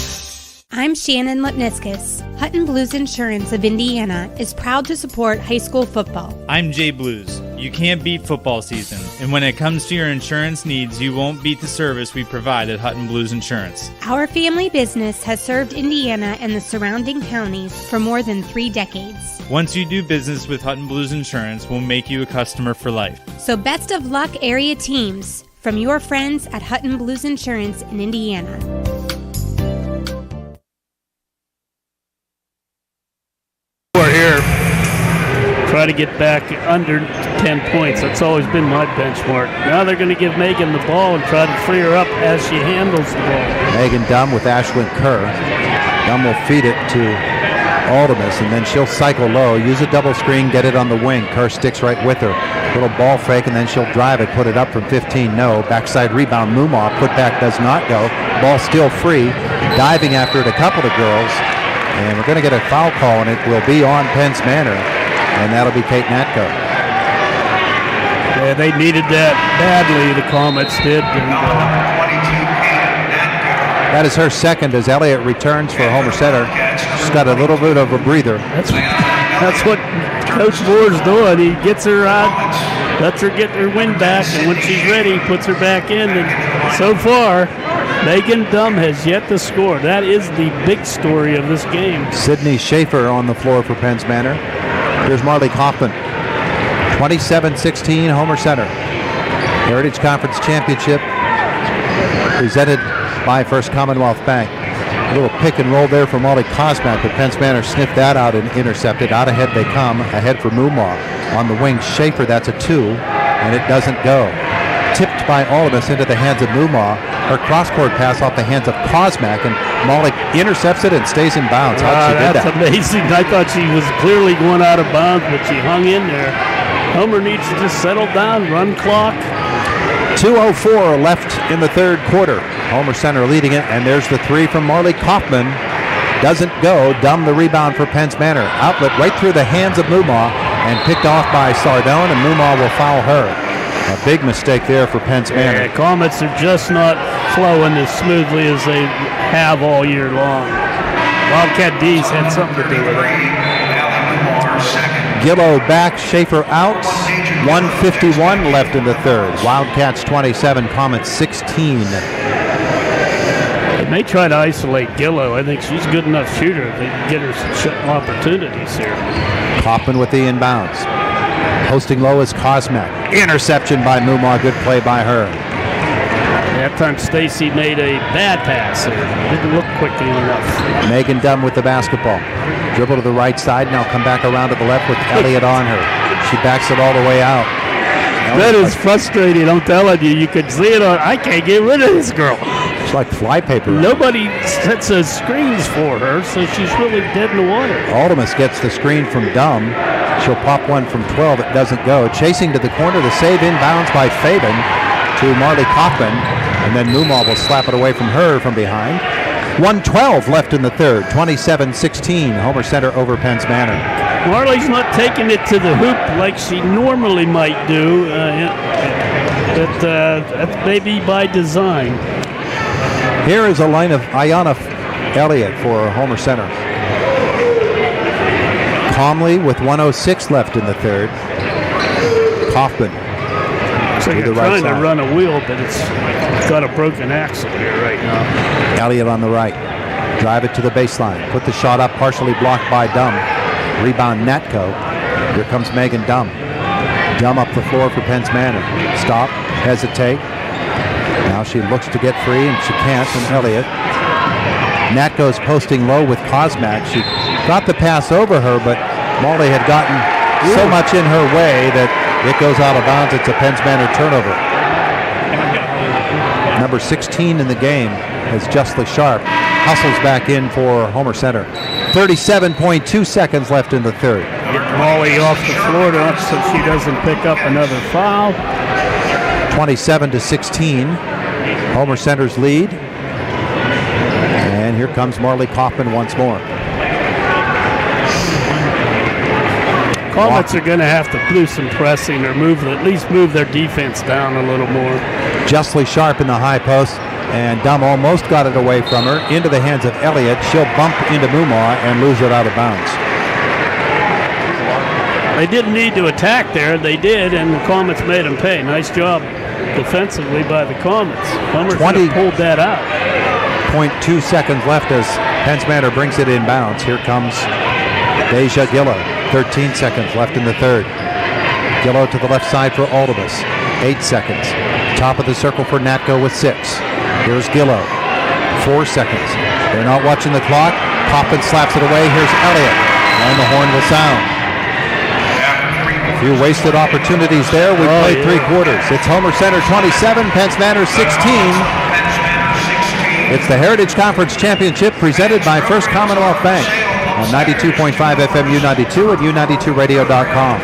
I'm Shannon Lipniskus. Hutton Blues Insurance of Indiana is proud to support high school football. I'm Jay Blues. You can't beat football season, and when it comes to your insurance needs, you won't beat the service we provide at Hutton Blues Insurance. Our family business has served Indiana and the surrounding counties for more than 3 decades. Once you do business with Hutton Blues Insurance, we'll make you a customer for life. So best of luck, area teams, from your friends at Hutton Blues Insurance in Indiana. We're here. Try to get back under 10 points. That's always been my benchmark. Now they're going to give Megan the ball and try to free her up as she handles the ball. Megan Dunn with Ashlyn Kerr. Dunn will feed it to Aldemus, and then she'll cycle low, use a double screen, get it on the wing. Kerr sticks right with her. Little ball fake, and then she'll drive it, put it up from 15. No. Backside rebound. Mumaw. Put back does not go. Ball still free. Diving after it, a couple of girls. And we're going to get a foul call, and it will be on Penn's Manor. And that'll be Kate Natko. Yeah, they needed that badly, the Comets did. That is her second as Elliott returns for Homer Center. She's got a little bit of a breather. That's what Coach Moore's doing. He gets her out, lets her get her wind back, and when she's ready, he puts her back in. And so far, Megan Dumb has yet to score. That is the big story of this game. Sydney Schaefer on the floor for Penns Manor. Here's Marley Kaufman. 27-16, Homer Center. Heritage Conference Championship presented by First Commonwealth Bank. A little pick and roll there for Molly Kosmak, but Penns Manor sniffed that out and intercepted. Out ahead they come. Ahead for Mumaw. On the wing, Schaefer, that's a 2, and it doesn't go. Tipped by Aldous into the hands of Mumaw. Her cross-court pass off the hands of Kosmak, and Molly intercepts it and stays in bounds. How'd she do that? That's amazing. I thought she was clearly going out of bounds, but she hung in there. Homer needs to just settle down, run clock. 2:04 left in the third quarter. Homer Center leading it, and there's the 3 from Marley Kaufman. Doesn't go. Dumb the rebound for Penns Manor. Outlet right through the hands of Mumaw, and picked off by Sardone, and Mumaw will foul her. A big mistake there for Penns Manor. Yeah, Comets are just not flowing as smoothly as they have all year long. Wildcat D's had something to do with that. Gillow back, Schaefer out. 1:51 left in the third. Wildcats 27, Comets 16. They may try to isolate Gillow. I think she's a good enough shooter if they can get her some shot opportunities here. Kaufman with the inbounds. Posting low is Kosmak. Interception by Mumaw. Good play by her. That time Stacy made a bad pass there. Didn't look quickly enough. Megan Dunn with the basketball. Dribble to the right side. Now come back around to the left with Elliott on her. She backs it all the way out. That is frustrating. I'm telling you. You can see it on. I can't get rid of this girl. It's like flypaper. Nobody sets those screens for her, so she's really dead in the water. Aldemus gets the screen from Dumb. She'll pop one from 12. It doesn't go. Chasing to the corner. The save inbounds by Fabian to Marley Kaufman. And then Mumaw will slap it away from her from behind. 1:12 left in the third. 27-16. Homer Center over Penns Manor. Marley's not taking it to the hoop like she normally might do. But that's maybe by design. Here is a line of Ayanna Elliott for Homer Center. Calmly with 1:06 left in the third. Kaufman. So you're trying to run a wheel, but it's got a broken axle here right now. Elliott on the right. Drive it to the baseline. Put the shot up, partially blocked by Dumb. Rebound Natko. Here comes Megan Dumb. Dumb up the floor for Penns Manor. Stop, hesitate. Now she looks to get free, and she can't, and Elliott. Natko's posting low with Kosmak. She got the pass over her, but Molly had gotten so much in her way that it goes out of bounds. It's a Penns Manor turnover. Number 16 in the game is Justly Sharp. Hustles back in for Homer Center. 37.2 seconds left in the third. Get Molly off the floor so she doesn't pick up another foul. 27-16. Homer Center's lead. And here comes Marley Kaufman once more. Comets are going to have to do some pressing or at least move their defense down a little more. Justly Sharp in the high post, and Dumb almost got it away from her. Into the hands of Elliott. She'll bump into Mumaw and lose it out of bounds. They didn't need to attack there. They did, and the Comets made them pay. Nice job defensively by the Comets. Homer pulled that out. 0.2 seconds left as Penns Manor brings it inbounds. Here comes Deja Gillow. 13 seconds left in the third. Gillow to the left side for Aldous. 8 seconds. Top of the circle for Natko with 6. Here's Gillow. 4 seconds. They're not watching the clock. Kaufman slaps it away. Here's Elliott. And the horn will sound. A few wasted opportunities there. We played 3 quarters. It's Homer Center 27, Penns Manor 16. It's the Heritage Conference Championship presented by First Commonwealth Bank on 92.5 FM U92 and U92radio.com.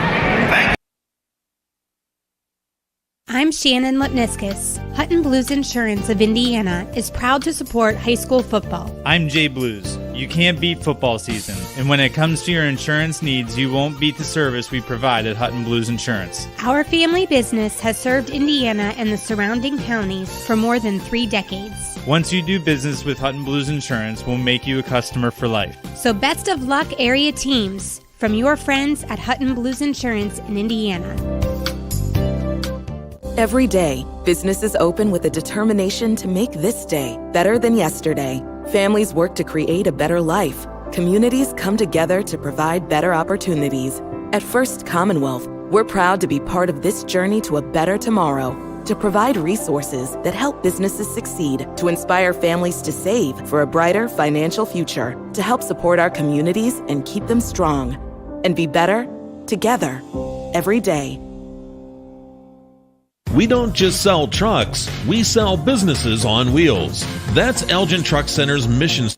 I'm Shannon Lipniskus. Hutton Blues Insurance of Indiana is proud to support high school football. I'm Jay Blues. You can't beat football season, and when it comes to your insurance needs, you won't beat the service we provide at Hutton Blues Insurance. Our family business has served Indiana and the surrounding counties for more than 3 decades. Once you do business with Hutton Blues Insurance, we'll make you a customer for life. So best of luck, area teams, from your friends at Hutton Blues Insurance in Indiana. Every day, businesses open with a determination to make this day better than yesterday. Families work to create a better life. Communities come together to provide better opportunities. At First Commonwealth, we're proud to be part of this journey to a better tomorrow, to provide resources that help businesses succeed, to inspire families to save for a brighter financial future, to help support our communities and keep them strong, and be better together every day. We don't just sell trucks, we sell businesses on wheels. That's Elgin Truck Center's mission.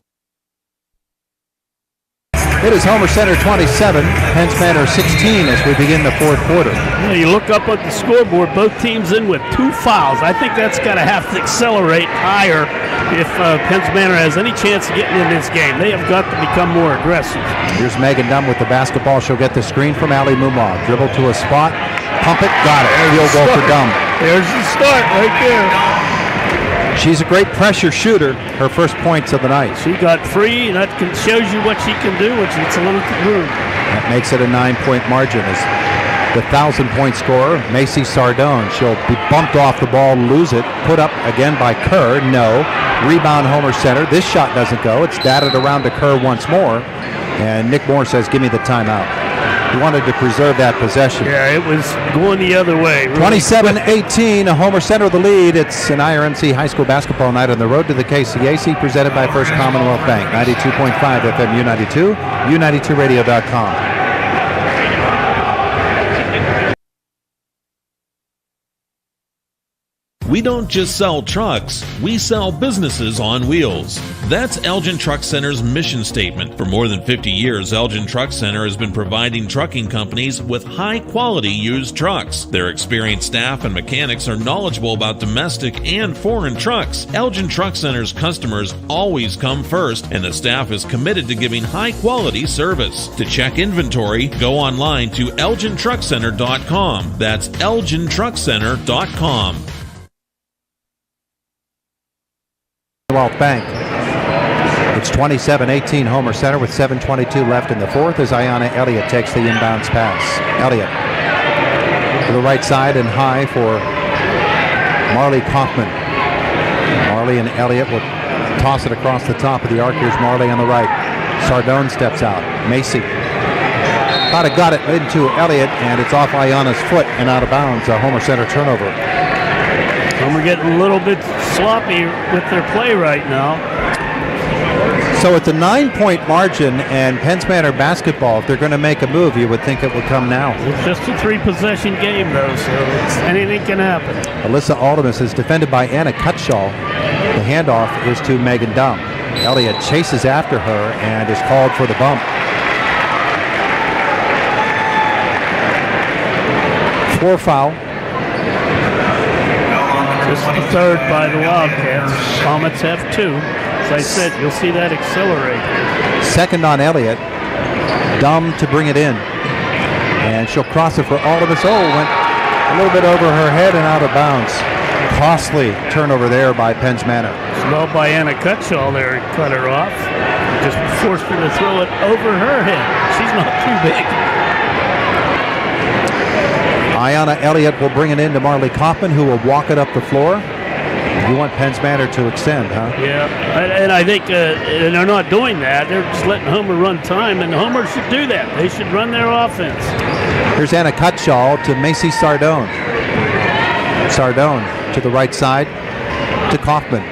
It is Homer Center 27, Penns Manor 16 as we begin the fourth quarter. You look up at the scoreboard, both teams in with 2 fouls. I think that's got to have to accelerate higher if Penns Manor has any chance of getting in this game. They have got to become more aggressive. Here's Megan Dunn with the basketball. She'll get the screen from Ali Mumag. Dribble to a spot, pump it, got it. Field goal for Dunn. There's the start right there. She's a great pressure shooter. Her first points of the night. She got free, and that shows you what she can do when she gets a little room. That makes it a 9-point margin. As the 1,000-point scorer, Macy Sardone. She'll be bumped off the ball, lose it, put up again by Kerr. No. Rebound Homer Center. This shot doesn't go. It's batted around to Kerr once more. And Nick Moore says, give me the timeout. He wanted to preserve that possession. Yeah, it was going the other way. Really. 27-18, Homer Center the lead. It's an IRMC high school basketball night on the road to the KCAC, presented by First Commonwealth Bank. 92.5 FM U92, U92radio.com. We don't just sell trucks, we sell businesses on wheels. That's Elgin Truck Center's mission statement. For more than 50 years, Elgin Truck Center has been providing trucking companies with high-quality used trucks. Their experienced staff and mechanics are knowledgeable about domestic and foreign trucks. Elgin Truck Center's customers always come first, and the staff is committed to giving high-quality service. To check inventory, go online to elgintruckcenter.com. That's elgintruckcenter.com. Commonwealth Bank. It's 27-18 Homer Center with 7:22 left in the fourth as Ayanna Elliott takes the inbounds pass. Elliott to the right side and high for Marley Kaufman. Marley and Elliott will toss it across the top of the arc. Here's Marley on the right. Sardone steps out. Macy thought it got it into Elliott, and it's off Ayanna's foot and out of bounds. A Homer Center turnover. We're getting a little bit sloppy with their play right now. So it's a 9-point margin, and Penns Manor basketball, if they're going to make a move, you would think it would come now. It's just a 3-possession game, though, so anything can happen. Alyssa Aldemus is defended by Anna Cutshall. The handoff is to Megan Dunn. Elliott chases after her and is called for the bump. 4 foul. This is the third by the Wildcats. Comets have 2. As I said, you'll see that accelerate. Second on Elliott. Dumb to bring it in. And she'll cross it for Aldemus. Oh, went a little bit over her head and out of bounds. Costly turnover there by Penns Manor. Slow by Anna Cutshall there and cut her off. Just forced her to throw it over her head. She's not too big. Ayanna Elliott will bring it in to Marley Kaufman, who will walk it up the floor. You want Penns Manor to extend, huh? Yeah, and I think they're not doing that. They're just letting Homer run time, and Homer should do that. They should run their offense. Here's Anna Cutshall to Macy Sardone. Sardone to the right side to Kaufman.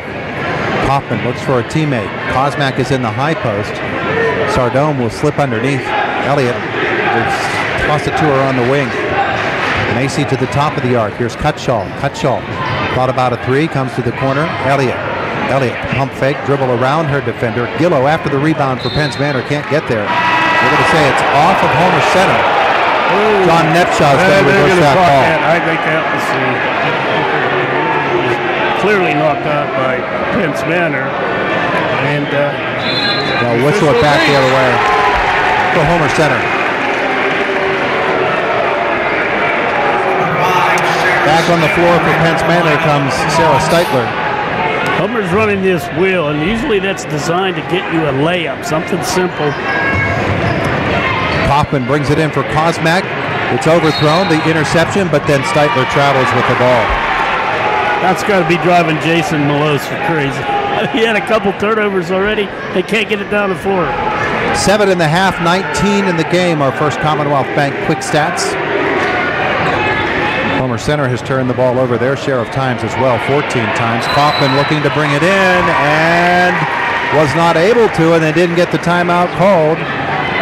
Kaufman looks for a teammate. Kosmak is in the high post. Sardone will slip underneath. Elliott will toss it to her on the wing. Macy to the top of the arc. Here's Cutshall. Cutshall thought about a 3, comes to the corner. Elliott pump fake, dribble around her defender. Gillow after the rebound for Penns Manor, can't get there. We're going to say it's off of Homer Center. John Nepshaw's going to reverse that ball. I think that was clearly knocked out by Penns Manor. And they'll whistle it back the other way for Homer Center. Back on the floor for Penns Manor comes Sarah Steitler. Homer's running this wheel, and usually that's designed to get you a layup, something simple. Kaufman brings it in for Kosmak. It's overthrown, the interception, but then Steitler travels with the ball. That's got to be driving Jason Melos crazy. He had a couple turnovers already. They can't get it down the floor. 7.5, 19 in the game. Our First Commonwealth Bank quick stats. Homer Center has turned the ball over their share of times as well, 14 times. Kaufman looking to bring it in and was not able to, and they didn't get the timeout called.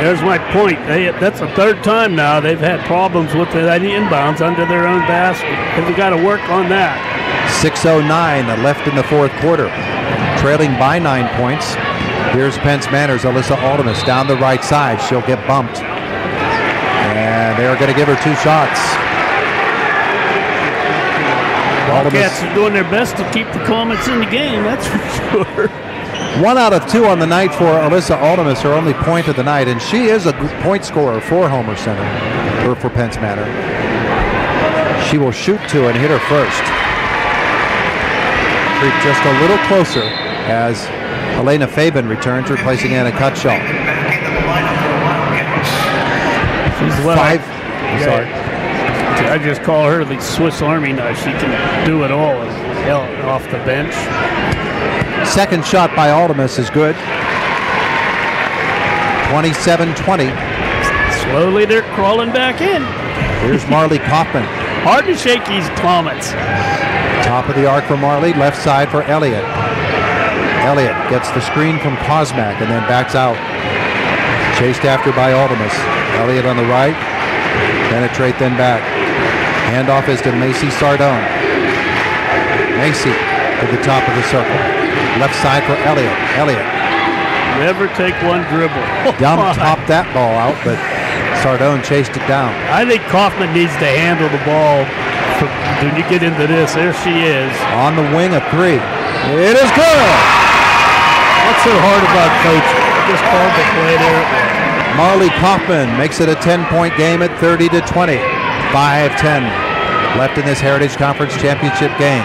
There's my point. That's the third time now they've had problems with the inbounds under their own basket. They've got to work on that. 6:09 left in the fourth quarter. Trailing by 9 points. Here's Pence Manor's Alyssa Aldemus down the right side. She'll get bumped. And they're going to give her 2 shots. Wildcats are doing their best to keep the Comets in the game, that's for sure. 1 out of 2 on the night for Alyssa Aldemus, her only point of the night, and she is a point scorer for Homer Center, or for Pence Manor. She will shoot 2 and hit her first. Creep just a little closer as Elena Fabian returns, replacing Anna Cutshaw. She's sorry. I just call her the Swiss Army knife. She can do it all off the bench. Second shot by Aldemus is good. 27-20. Slowly they're crawling back in. Here's Marley Kaufman. Hard to shake these Comets. Top of the arc for Marley, left side for Elliott. Elliott gets the screen from Kosmak and then backs out. Chased after by Aldemus. Elliott on the right. Penetrate, then back. Handoff is to Macy Sardone. Macy to the top of the circle. Left side for Elliott. Elliott. Never take one dribble. Dumb topped that ball out, but Sardone chased it down. I think Kaufman needs to handle the ball when you get into this. There she is. On the wing, a 3. It is good! What's so hard about coaching? Just called the play there. Marley Kaufman makes it a 10-point game at 30-20. 5:10 left in this Heritage Conference Championship game.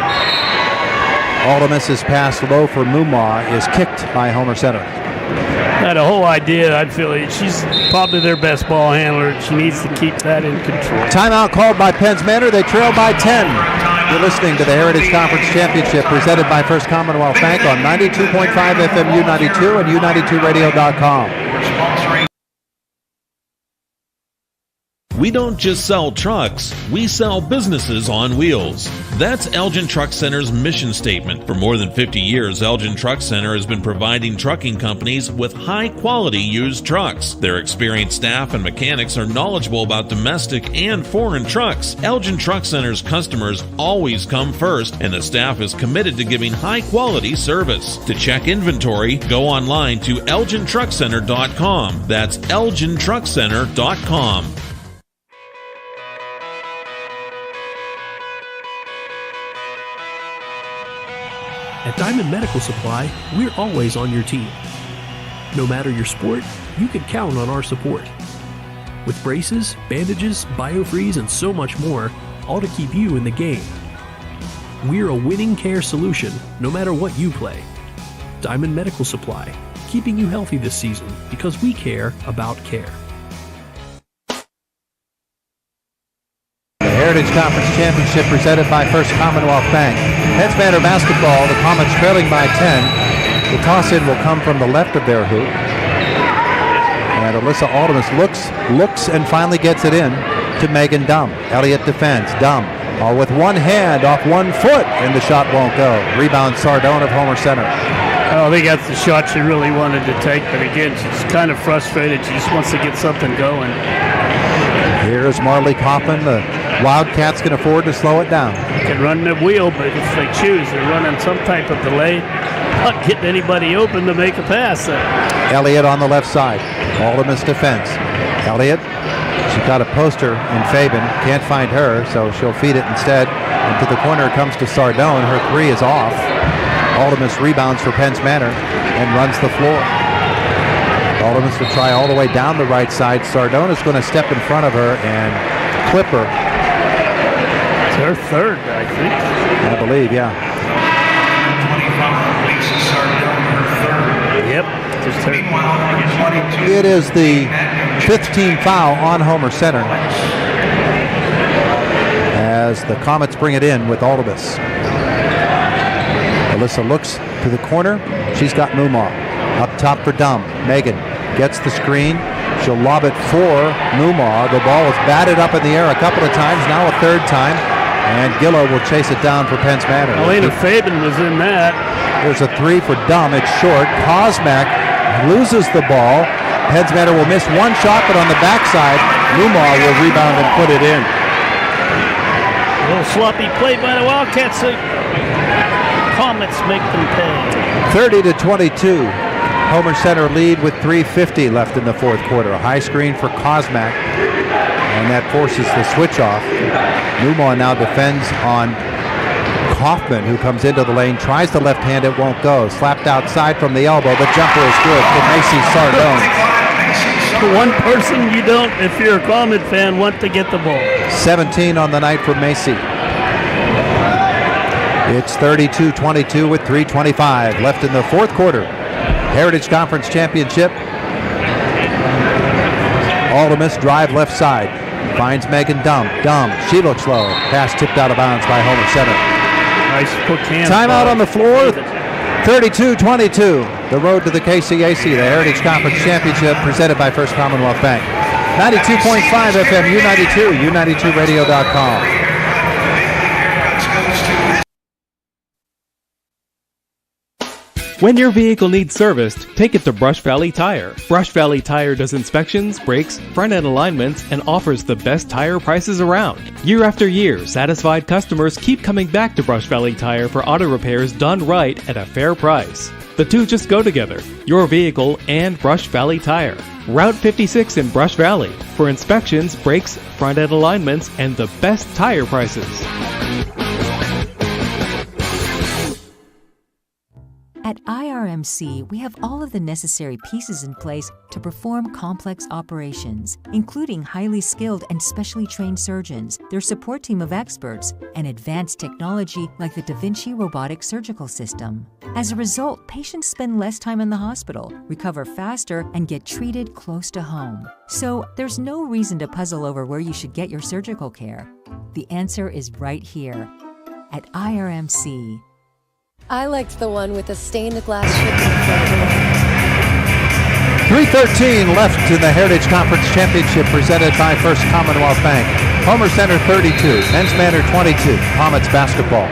Aldemus' pass low for Mumma is kicked by Homer Center. Had a whole idea. I feel she's probably their best ball handler. She needs to keep that in control. Timeout called by Pence Manor. They trail by 10. You're listening to the Heritage Conference Championship presented by First Commonwealth Bank on 92.5 FM U92 and U92Radio.com. We don't just sell trucks, we sell businesses on wheels. That's Elgin Truck Center's mission statement. For more than 50 years, Elgin Truck Center has been providing trucking companies with high-quality used trucks. Their experienced staff and mechanics are knowledgeable about domestic and foreign trucks. Elgin Truck Center's customers always come first, and the staff is committed to giving high-quality service. To check inventory, go online to elgintruckcenter.com. That's elgintruckcenter.com. At Diamond Medical Supply, we're always on your team. No matter your sport, you can count on our support. With braces, bandages, biofreeze, and so much more, all to keep you in the game. We're a winning care solution, no matter what you play. Diamond Medical Supply, keeping you healthy this season because we care about care. Heritage Conference Championship presented by First Commonwealth Bank. Pence Manor basketball, the Comets trailing by 10. The toss-in will come from the left of their hoop. And Alyssa Aldemus looks, and finally gets it in to Megan Dumm. Elliott defends. Dumm, all with one hand off 1 foot, and the shot won't go. Rebound Sardone of Homer Center. I think that's the shot she really wanted to take, but again, she's kind of frustrated. She just wants to get something going. Here's Marley Kaufman. The Wildcats can afford to slow it down. They can run the wheel, but if they choose, they're running some type of delay, not getting anybody open to make a pass there. Elliott on the left side. Aldemus defense. Elliott, she's got a poster in Fabian. Can't find her, so she'll feed it instead. Into the corner comes to Sardone. Her 3 is off. Aldemus rebounds for Pence Manor and runs the floor. Aldemus will try all the way down the right side. Sardone is going to step in front of her and clip her. It's her third, I think. I believe, yeah. Yep, just her. It is the 5th team foul on Homer Center. as the Comets bring it in with Aldebus. Alyssa looks to the corner. She's got Mumma. Up top for Dumb. Megan gets the screen. She'll lob it for Mumma. The ball was batted up in the air a couple of times, now a third time. And Gillow will chase it down for Penns Manor. Elena Fabian was in that. There's a three for Dumb. It's short. Kosmak loses the ball. Penns Manor will miss one shot, but on the backside, Mumma will rebound and put it in. A little sloppy play by the Wildcats. The Comets make them pay. 30-22. Homer Center lead with 3:50 left in the fourth quarter. A high screen for Kosmak, and that forces the switch off. Mumma now defends on Kaufman, who comes into the lane, tries the left hand, it won't go. Slapped outside from the elbow. The jumper is good for Macy Sardone. The one person you don't, if you're a Comet fan, want to get the ball. 17 on the night for Macy. It's 32-22 with 3:25 left in the fourth quarter. Heritage Conference Championship. Aldemus drive left side. Finds Megan Dumb. Dumb. She looks low. Pass tipped out of bounds by Homer Center. Nice quick hand. Timeout on the floor. 32-22. The road to the KCAC, the Heritage Conference Championship, presented by First Commonwealth Bank. 92.5 FM, U92, U92radio.com. When your vehicle needs serviced, take it to Brush Valley Tire. Brush Valley Tire does inspections, brakes, front-end alignments, and offers the best tire prices around. Year after year, satisfied customers keep coming back to Brush Valley Tire for auto repairs done right at a fair price. The two just go together, your vehicle and Brush Valley Tire. Route 56 in Brush Valley for inspections, brakes, front-end alignments, and the best tire prices. At IRMC, we have all of the necessary pieces in place to perform complex operations, including highly skilled and specially trained surgeons, their support team of experts, and advanced technology like the Da Vinci robotic surgical system. As a result, patients spend less time in the hospital, recover faster, and get treated close to home. So there's no reason to puzzle over where you should get your surgical care. The answer is right here at IRMC. I liked the one with the stained glass ship in front. 3:13 left in the Heritage Conference Championship, presented by First Commonwealth Bank. Homer Center 32, Penns Manor 22, Comets basketball.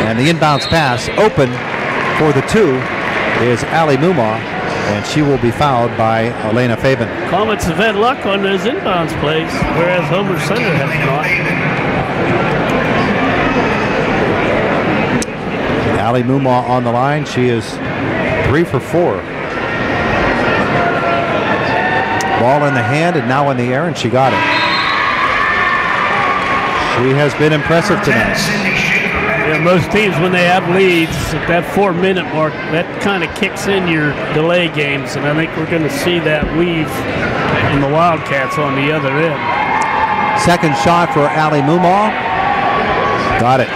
And the inbounds pass open for the two is Allie Mumma, and she will be fouled by Elena Fabian. Comets have had luck on those inbounds plays, whereas Homer Center has not. Allie Mumma on the line. She is 3 for 4. Ball in the hand and now in the air, and she got it. She has been impressive tonight. Yeah, most teams, when they have leads at that 4-minute mark, that kind of kicks in your delay games, and I think we're going to see that weave in the Wildcats on the other end. Second shot for Allie Mumma. Got it.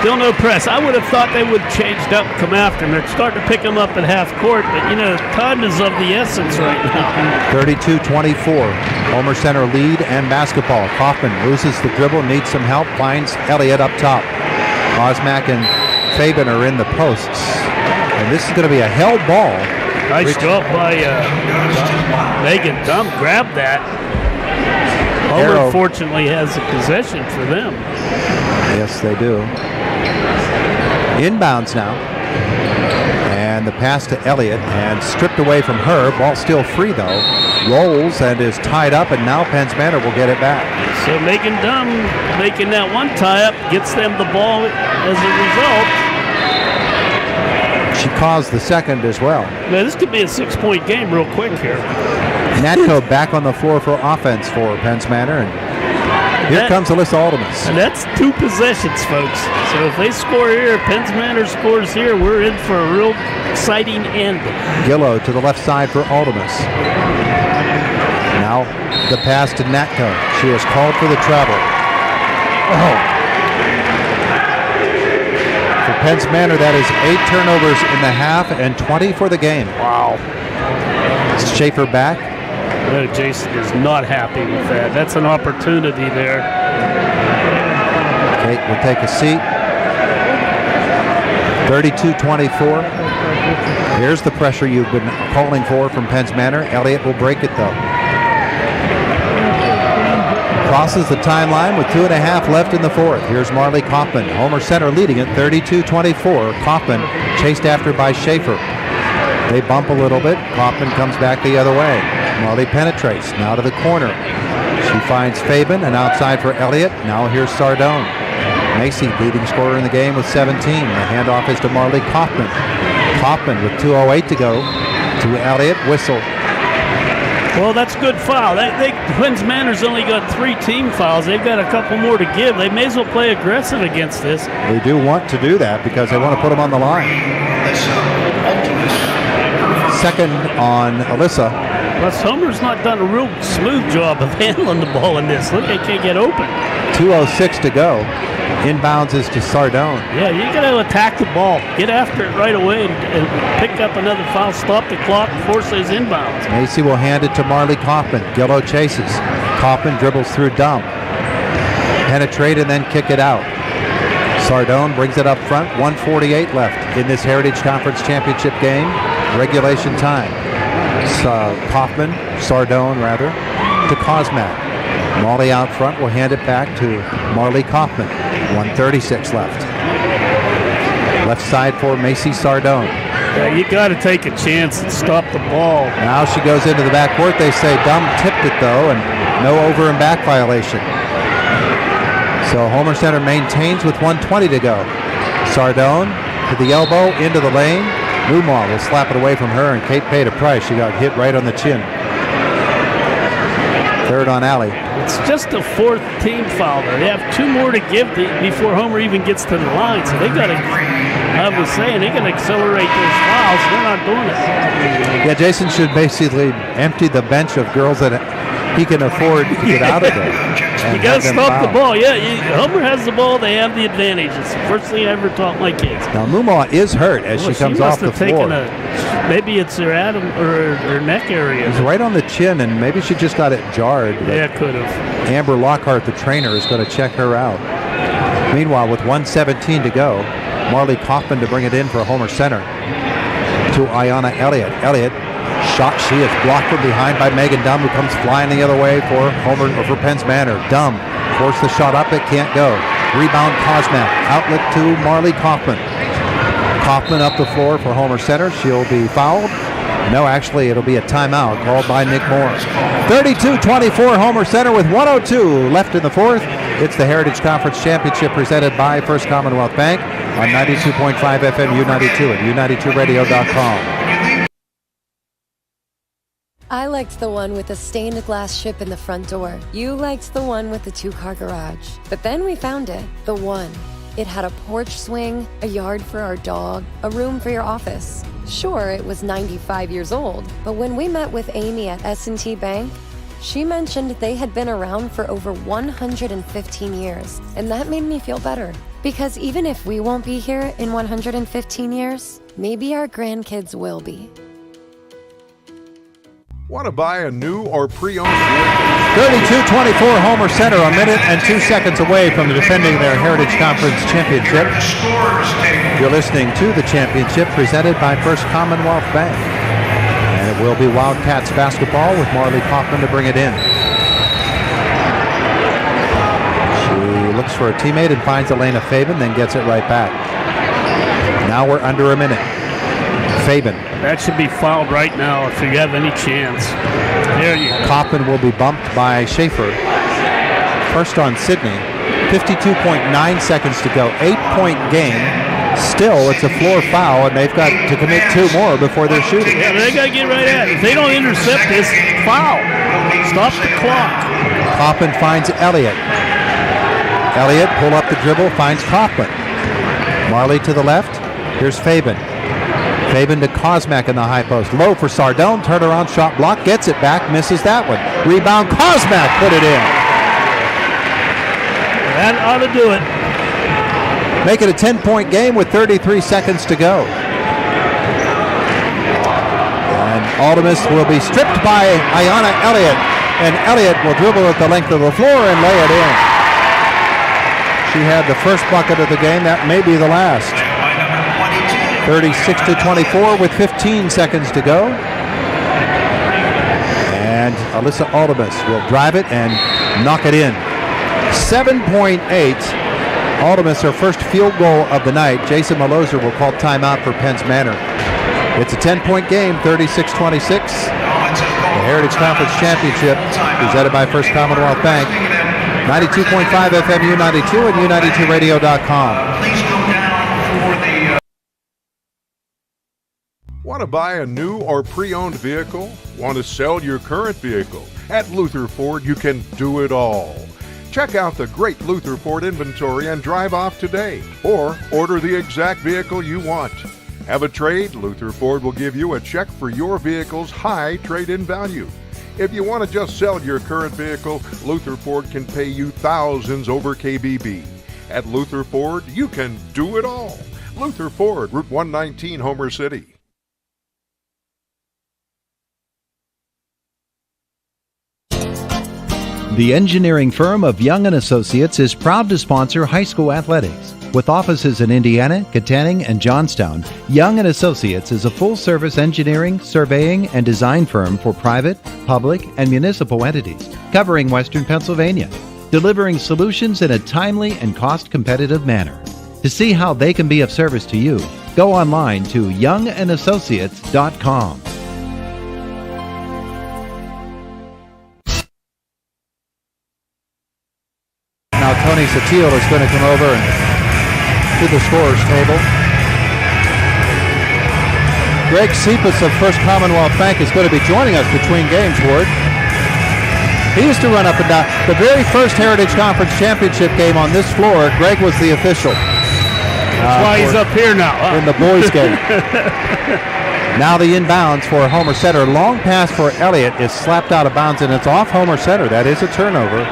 Still no press. I would have thought they would have changed up and come after him. They're starting to pick him up at half court, but, you know, time is of the essence right now. 32-24. Homer Center lead and basketball. Kaufman loses the dribble, needs some help, finds Elliott up top. Kosmak and Fabian are in the posts. And this is going to be a held ball. Nice job by Megan Dumb. Grabbed that. Homer fortunately has a possession for them. Yes, they do. Inbounds now. And the pass to Elliott, and stripped away from her. Ball still free, though. Rolls and is tied up, and now Penns Manor will get it back. So Megan Dumb making that one tie-up gets them the ball as a result. She caused the second as well. Now, this could be a 6-point game real quick here. Natko back on the floor for offense for Penns Manor, and here comes Alyssa Aldemus. And that's 2 possessions, folks. So if they score here, Penns Manor scores here, we're in for a real exciting end. Gillow to the left side for Aldemus. Now the pass to Natko. She has called for the travel. Oh. For Penns Manor, that is 8 turnovers in the half and 20 for the game. Wow. Schaefer back. No, Jason is not happy with that. That's an opportunity there. Kate will take a seat. 32-24. Here's the pressure you've been calling for from Penns Manor. Elliott will break it, though. Crosses the timeline with 2.5 left in the fourth. Here's Marley Kaufman. Homer Center leading it 32-24. Kaufman chased after by Schaefer. They bump a little bit. Kaufman comes back the other way. Marley penetrates. Now to the corner. She finds Fabian and outside for Elliott. Now here's Sardone. Macy, leading scorer in the game with 17. The handoff is to Marley Kaufman. Kaufman with 2:08 to go to Elliott. Whistle. Well, that's a good foul. Penns Manor's only got 3 team fouls. They've got a couple more to give. They may as well play aggressive against this. They do want to do that because they want to put them on the line. Second on Alyssa. Plus, Homer's not done a real smooth job of handling the ball in this. Look, they can't get open. 2:06 to go. Inbounds is to Sardone. Yeah, you got to attack the ball. Get after it right away and pick up another foul. Stop the clock, force those inbounds. Macy will hand it to Marley Kaufman. Gillow chases. Kaufman dribbles through Dumb. Penetrate and then kick it out. Sardone brings it up front. 1:48 left in this Heritage Conference Championship game. Regulation time. Kaufman, Sardone rather, to Kosmak. Molly out front will hand it back to Marley Kaufman. 1:36 left. Left side for Macy Sardone. Yeah, you got to take a chance and stop the ball. Now she goes into the backcourt. They say Dumb tipped it though, and no over and back violation. So Homer Center maintains with 1:20 to go. Sardone to the elbow, into the lane. Mumaw will slap it away from her, and Kate paid a price. She got hit right on the chin. Third on Alley. It's just a 4th team foul there. They have 2 more to give before Homer even gets to the line. So they got to, I was saying, they got to accelerate those fouls. They're not doing it. Yeah, Jason should basically empty the bench of girls that he can afford to get out of there. You got to stop the ball. Yeah, Homer has the ball. They have the advantage. It's the first thing I ever taught my kids. Now, Mumaw is hurt as she comes off the floor. Maybe it's her her neck area. It's right on the chin, and maybe she just got it jarred. Yeah, could have. Amber Lockhart, the trainer, is going to check her out. Meanwhile, with 1:17 to go, Marley Kaufman to bring it in for Homer Center to Ayanna Elliott. Elliott shot. She is blocked from behind by Megan Dumb, who comes flying the other way for Penns Manor. Dumb forced the shot up. It can't go. Rebound Kosmak. Outlet to Marley Kaufman. Kaufman up the floor for Homer Center. She'll be fouled. No, actually, it'll be a timeout called by Nick Moore. 32-24 Homer Center with 1:02 left in the fourth. It's the Heritage Conference Championship presented by First Commonwealth Bank on 92.5 FM U92 and U92radio.com. I liked the one with the stained glass ship in the front door. You liked the one with the 2-car garage. But then we found it, the one. It had a porch swing, a yard for our dog, a room for your office. Sure, it was 95 years old, but when we met with Amy at S&T Bank, she mentioned they had been around for over 115 years, and that made me feel better. Because even if we won't be here in 115 years, maybe our grandkids will be. Want to buy a new or pre-owned 32-24 Homer Center, a minute and 2 seconds away from defending their Heritage Conference Championship. You're listening to the championship presented by First Commonwealth Bank. And it will be Wildcats basketball with Marley Kaufman to bring it in. She looks for a teammate and finds Elena Fabian, then gets it right back. Now we're under a minute. Fabian. That should be fouled right now if you have any chance. There you go. Kaufman will be bumped by Schaefer. First on Sydney. 52.9 seconds to go. 8-point game. Still, it's a floor foul, and they've got to commit 2 more before they're shooting. Yeah, they got to get right at it. If they don't intercept this, foul. Stop the clock. Kaufman finds Elliott. Elliott pull up the dribble, finds Kaufman. Marley to the left. Here's Fabian. Fabian to Kosmak in the high post. Low for Sardone. Turnaround shot block. Gets it back. Misses that one. Rebound. Kosmak put it in. That ought to do it. Make it a 10-point game with 33 seconds to go. And Aldemus will be stripped by Ayanna Elliott, and Elliott will dribble at the length of the floor and lay it in. She had the first bucket of the game. That may be the last. 36-24 with 15 seconds to go. And Alyssa Aldemus will drive it and knock it in. 7.8. Aldemus, her first field goal of the night. Jason Maloser will call timeout for Penns Manor. It's a 10-point game, 36-26. The Heritage Conference Championship presented by First Commonwealth Bank. 92.5 FM U92 and U92radio.com. Want to buy a new or pre-owned vehicle? Want to sell your current vehicle? At Luther Ford, you can do it all. Check out the great Luther Ford inventory and drive off today, or order the exact vehicle you want. Have a trade? Luther Ford will give you a check for your vehicle's high trade-in value. If you want to just sell your current vehicle, Luther Ford can pay you thousands over KBB. At Luther Ford, you can do it all. Luther Ford, Route 119, Homer City. The engineering firm of Young & Associates is proud to sponsor high school athletics. With offices in Indiana, Katanning, and Johnstown, Young & Associates is a full-service engineering, surveying, and design firm for private, public, and municipal entities, covering Western Pennsylvania, delivering solutions in a timely and cost-competitive manner. To see how they can be of service to you, go online to youngandassociates.com. Now Tony Satil is going to come over and to the scorer's table. Greg Cepas of First Commonwealth Bank is going to be joining us between games, Ward. He used to run up and down. The very first Heritage Conference Championship game on this floor, Greg was the official. That's why he's up here now. Huh? In the boys' game. Now the inbounds for Homer Center. Long pass for Elliott is slapped out of bounds, and it's off Homer Center. That is a turnover.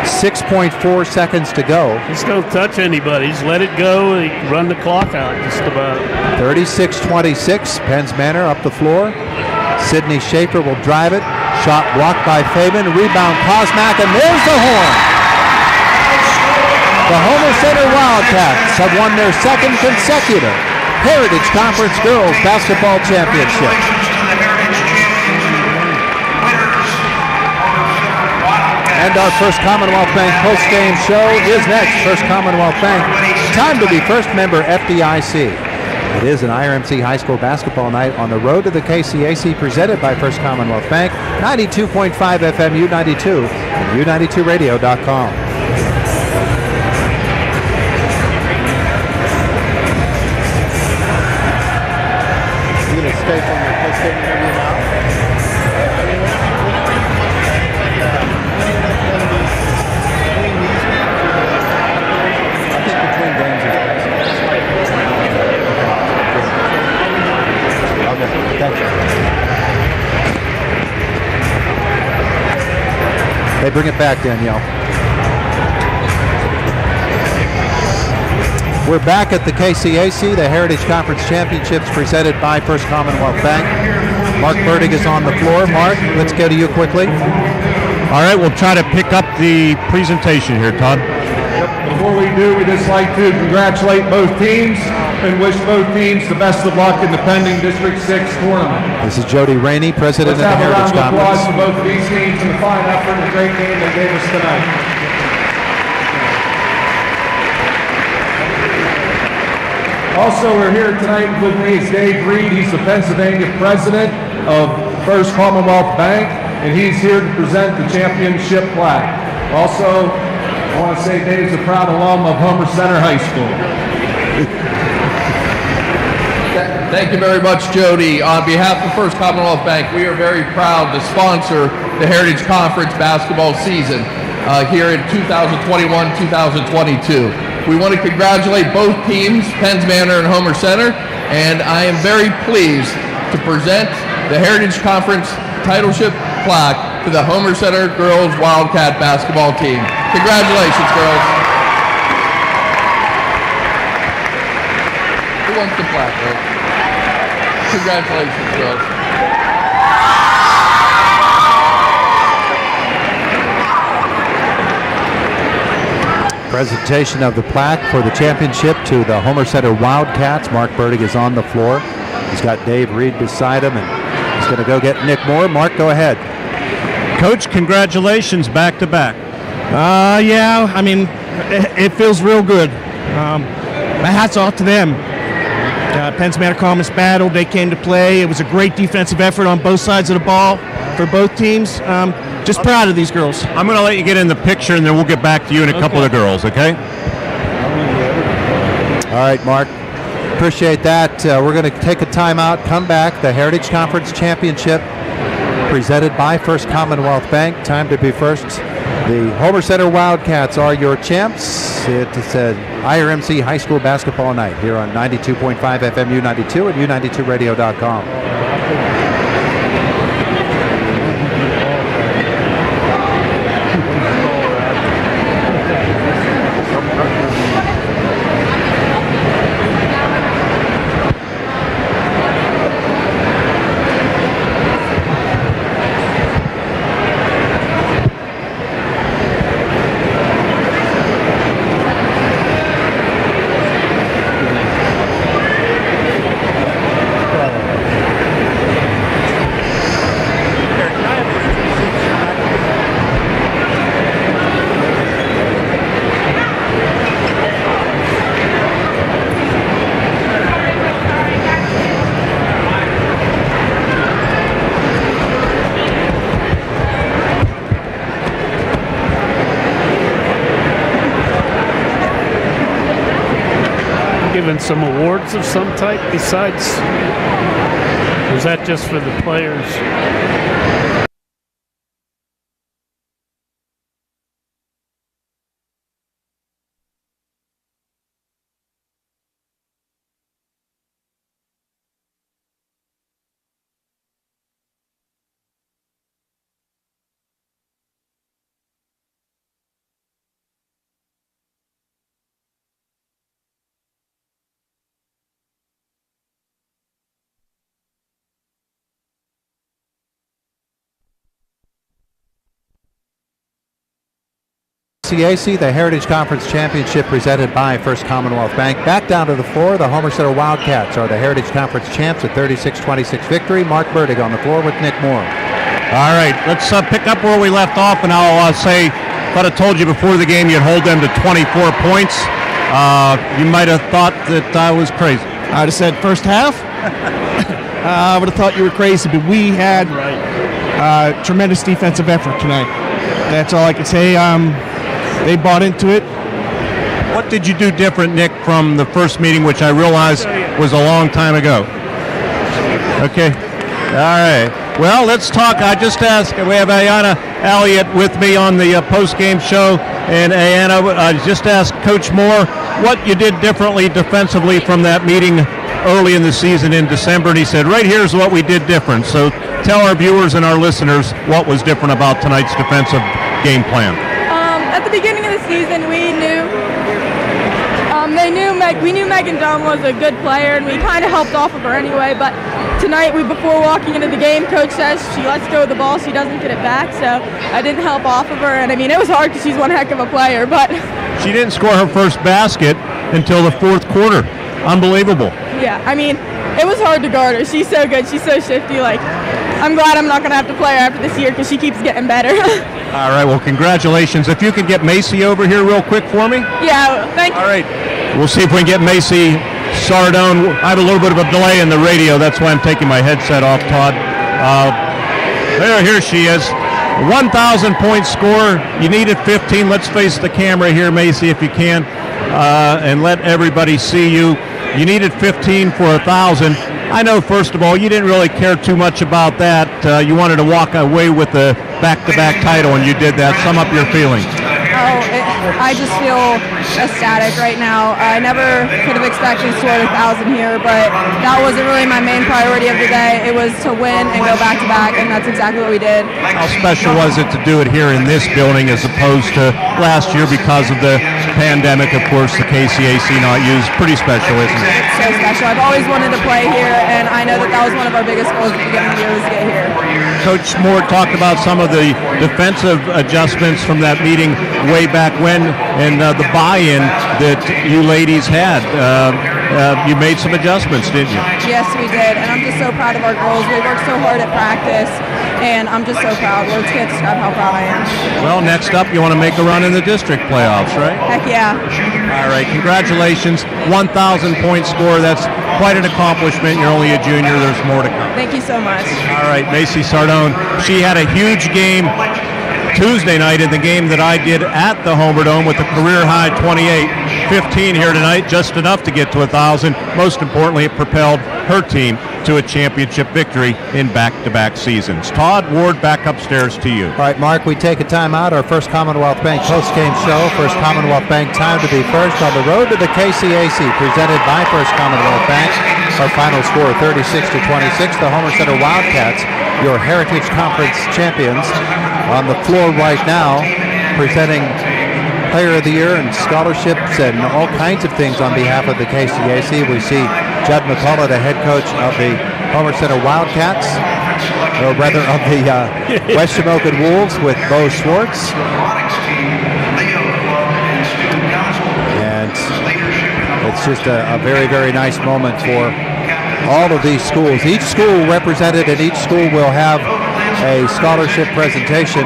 6.4 seconds to go. Just don't touch anybody. Just let it go. Run the clock out just about. 36-26. Penns Manor up the floor. Sydney Schaefer will drive it. Shot blocked by Fabian. Rebound Kosmak, and there's the horn. The Homer Center Wildcats have won their second consecutive Heritage Conference Girls Basketball Championship. And our First Commonwealth Bank post-game show is next. First Commonwealth Bank, time to be first member FDIC. It is an IRMC high school basketball night on the road to the KCAC, presented by First Commonwealth Bank, 92.5 FM U92 and U92radio.com. You going to stay from the post-game interview now? They bring it back, Danielle. We're back at the KCAC, the Heritage Conference Championships presented by First Commonwealth Bank. Mark Burdig is on the floor. Mark, let's go to you quickly. All right, we'll try to pick up the presentation here, Todd. Before we do, we'd just like to congratulate both teams and wish both teams the best of luck in the pending District 6 tournament. This is Jody Rainey, president of the Heritage Conference. Let's have a round of applause for both of these teams and the fine effort and the great game they gave us tonight. Also, we're here tonight with me is Dave Reed. He's the Pennsylvania president of First Commonwealth Bank, and he's here to present the championship plaque. Also, I want to say Dave's a proud alum of Homer Center High School. Thank you very much, Jody. On behalf of First Commonwealth Bank, we are very proud to sponsor the Heritage Conference basketball season here in 2021-2022. We want to congratulate both teams, Penns Manor and Homer Center, and I am very pleased to present the Heritage Conference titleship plaque to the Homer Center Girls Wildcat basketball team. Congratulations, girls. Who wants the plaque, right? Congratulations, girls. Presentation of the plaque for the championship to the Homer Center Wildcats. Mark Burdick is on the floor. He's got Dave Reed beside him, and he's going to go get Nick Moore. Mark, go ahead. Coach, congratulations back to back. Yeah, I mean, it feels real good. My hat's off to them. Penns Manor Commons battled. They came to play. It was a great defensive effort on both sides of the ball for both teams. Just proud of these girls. I'm going to let you get in the picture, and then we'll get back to you and a couple of the girls, okay? All right, Mark. Appreciate that. We're going to take a timeout, come back. The Heritage Conference Championship presented by First Commonwealth Bank. Time to be first. The Homer Center Wildcats are your champs. It's an IRMC High School basketball night here on 92.5 FM U92 and U92radio.com. Given some awards of some type besides, or is that just for the players? KCAC, the Heritage Conference Championship presented by First Commonwealth Bank. Back down to the floor, the Homer Center Wildcats are the Heritage Conference champs, a 36-26 victory. Mark Burdick on the floor with Nick Moore. All right, let's pick up where we left off, and I'll say, thought I told you before the game you'd hold them to 24 points. You might have thought that I was crazy. I'd have said first half. I would have thought you were crazy, but we had tremendous defensive effort tonight. That's all I can say. They bought into it. What did you do different, Nick, from the first meeting, which I realized was a long time ago? Okay. All right. Well, let's talk. I just asked. We have Ayanna Elliott with me on the post-game show. And Ayanna, I just asked Coach Moore what you did differently defensively from that meeting early in the season in December. And he said, right here's what we did different. So tell our viewers and our listeners what was different about tonight's defensive game plan. At the beginning of the season, we knew Megan Dunn was a good player, and we kind of helped off of her anyway. But tonight, before walking into the game, Coach says she lets go of the ball, she doesn't get it back. So I didn't help off of her, and I mean it was hard because she's one heck of a player. But she didn't score her first basket until the fourth quarter. Unbelievable. Yeah, I mean it was hard to guard her. She's so good. She's so shifty. Like I'm glad I'm not going to have to play her after this year because she keeps getting better. All right, well, congratulations. If you could get Macy over here real quick for me. Yeah, thank you. All right. We'll see if we can get Macy Sardone. I have a little bit of a delay in the radio. That's why I'm taking my headset off, Todd. Here she is. 1,000-point score. You needed 15. Let's face the camera here, Macy, if you can, and let everybody see you. You needed 15 for 1,000. I know, first of all, you didn't really care too much about that. You wanted to walk away with the back-to-back title, and you did that. Sum up your feelings. I just feel ecstatic right now. I never could have expected to score 1,000 here, but that wasn't really my main priority of the day. It was to win and go back-to-back, and that's exactly what we did. How special was it to do it here in this building as opposed to last year because of the pandemic? Of course, the KCAC not used. Pretty special, isn't it? It's so special. I've always wanted to play here, and I know that was one of our biggest goals at the beginning of the year was to get here. Coach Moore talked about some of the defensive adjustments from that meeting way back when, and the buy-in that you ladies had. You made some adjustments, didn't you? Yes, we did, and I'm just so proud of our girls. We worked so hard at practice, and I'm just so proud. Words can't describe how proud I am. Well, next up, you want to make a run in the district playoffs, right? Heck yeah. All right, congratulations. 1,000-point score. That's quite an accomplishment. You're only a junior. There's more to come. Thank you so much. All right, Macy Sardone. She had a huge game Tuesday night in the game that I did at the Homer Dome with a career-high 28-15 here tonight, just enough to get to 1,000. Most importantly, it propelled her team to a championship victory in back-to-back seasons. Todd Ward, back upstairs to you. All right, Mark, we take a timeout. Our First Commonwealth Bank post-game show. First Commonwealth Bank, time to be first on the road to the KCAC, presented by First Commonwealth Bank. Our final score, 36-26. The Homer Center Wildcats, your Heritage Conference champions, on the floor right now, presenting Player of the Year and scholarships and all kinds of things on behalf of the KCAC. We see Judd McCullough, the head coach of the Homer Center Wildcats, or rather of the West Shamokin Wolves, with Bo Schwartz. And it's just a very, very nice moment for all of these schools. Each school represented, and each school will have a scholarship presentation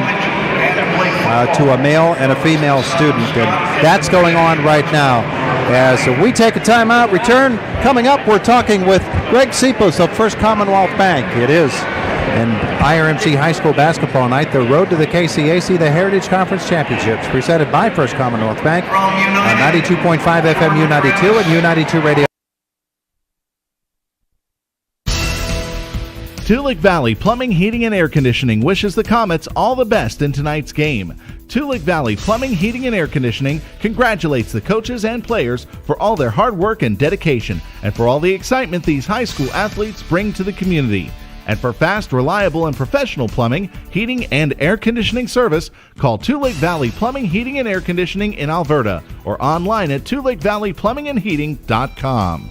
to a male and a female student, and that's going on right now. As we take a timeout, return. Coming up, we're talking with Greg Sipos of First Commonwealth Bank. It is an IRMC High School basketball night, the road to the KCAC, the Heritage Conference Championships, presented by First Commonwealth Bank on 92.5 FM U92 and U92 Radio. Tulick Valley Plumbing, Heating, and Air Conditioning wishes the Comets all the best in tonight's game. Tulick Valley Plumbing, Heating, and Air Conditioning congratulates the coaches and players for all their hard work and dedication, and for all the excitement these high school athletes bring to the community. And for fast, reliable, and professional plumbing, heating, and air conditioning service, call Tulick Valley Plumbing, Heating, and Air Conditioning in Alberta, or online at tulickvalleyplumbingandheating.com.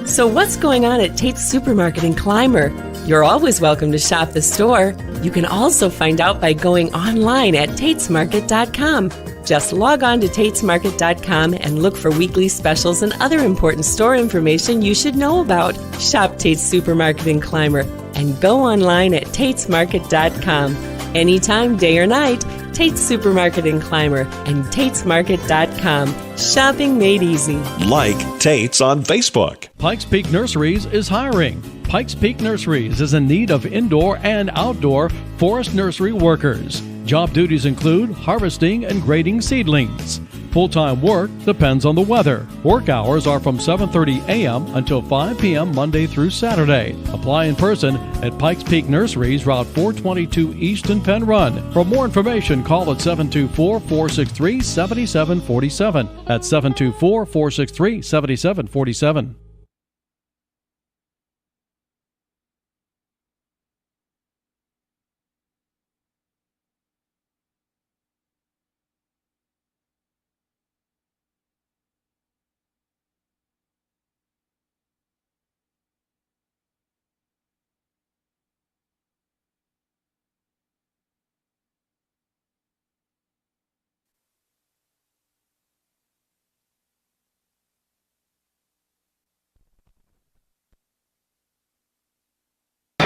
So what's going on at Tate's Supermarket in Clymer? You're always welcome to shop the store. You can also find out by going online at tatesmarket.com. Just log on to tatesmarket.com and look for weekly specials and other important store information you should know about. Shop Tate's Supermarket in Clymer and go online at tatesmarket.com. Anytime, day or night, Tate's Supermarket in Clymer and tatesmarket.com. Shopping made easy. Like Tate's on Facebook. Pikes Peak Nurseries is hiring. Pikes Peak Nurseries is in need of indoor and outdoor forest nursery workers. Job duties include harvesting and grading seedlings. Full-time work depends on the weather. Work hours are from 7:30 a.m. until 5 p.m. Monday through Saturday. Apply in person at Pikes Peak Nurseries, Route 422 East in Penn Run. For more information, call at 724-463-7747. That's 724-463-7747.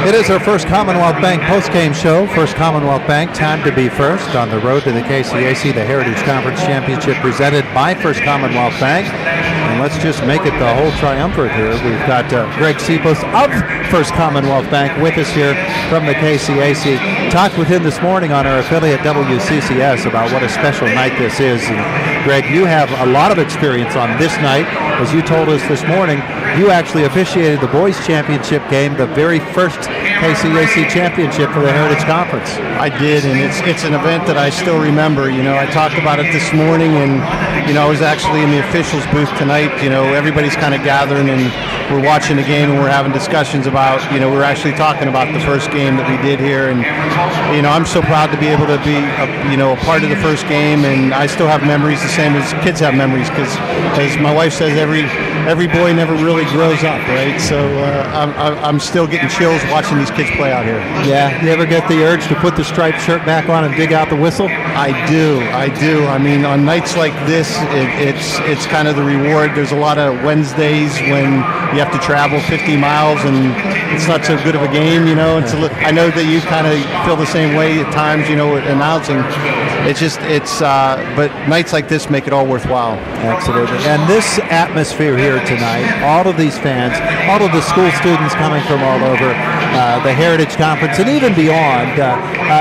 It is our First Commonwealth Bank postgame show. First Commonwealth Bank, time to be first on the road to the KCAC, the Heritage Conference Championship, presented by First Commonwealth Bank. And let's just make it the whole triumvirate here. We've got Greg Sipos of First Commonwealth Bank with us here from the KCAC. Talked with him this morning on our affiliate WCCS about what a special night this is. And Greg, you have a lot of experience on this night. As you told us this morning, you actually officiated the boys' championship game, the very first KCAC championship for the Heritage Conference. I did, and it's an event that I still remember. I talked about it this morning, and I was actually in the officials booth tonight. Everybody's kind of gathering, and we're watching the game, and we're having discussions about. We're actually talking about the first game that we did here, and I'm so proud to be able to be a part of the first game, and I still have memories the same as kids have memories, because as my wife says, every boy never really grows up, right? So I'm still getting chills watching these kids play out here. Yeah, you ever get the urge to put the striped shirt back on and dig out the whistle? I do. I mean, on nights like this, it's kind of the reward. There's a lot of Wednesdays when you have to travel 50 miles and it's not so good of a game, I know that you kind of feel the same way at times, announcing. But nights like this make it all worthwhile. Absolutely. And this atmosphere here tonight, all of these fans, all of the school students coming from all over the Heritage Conference and even beyond,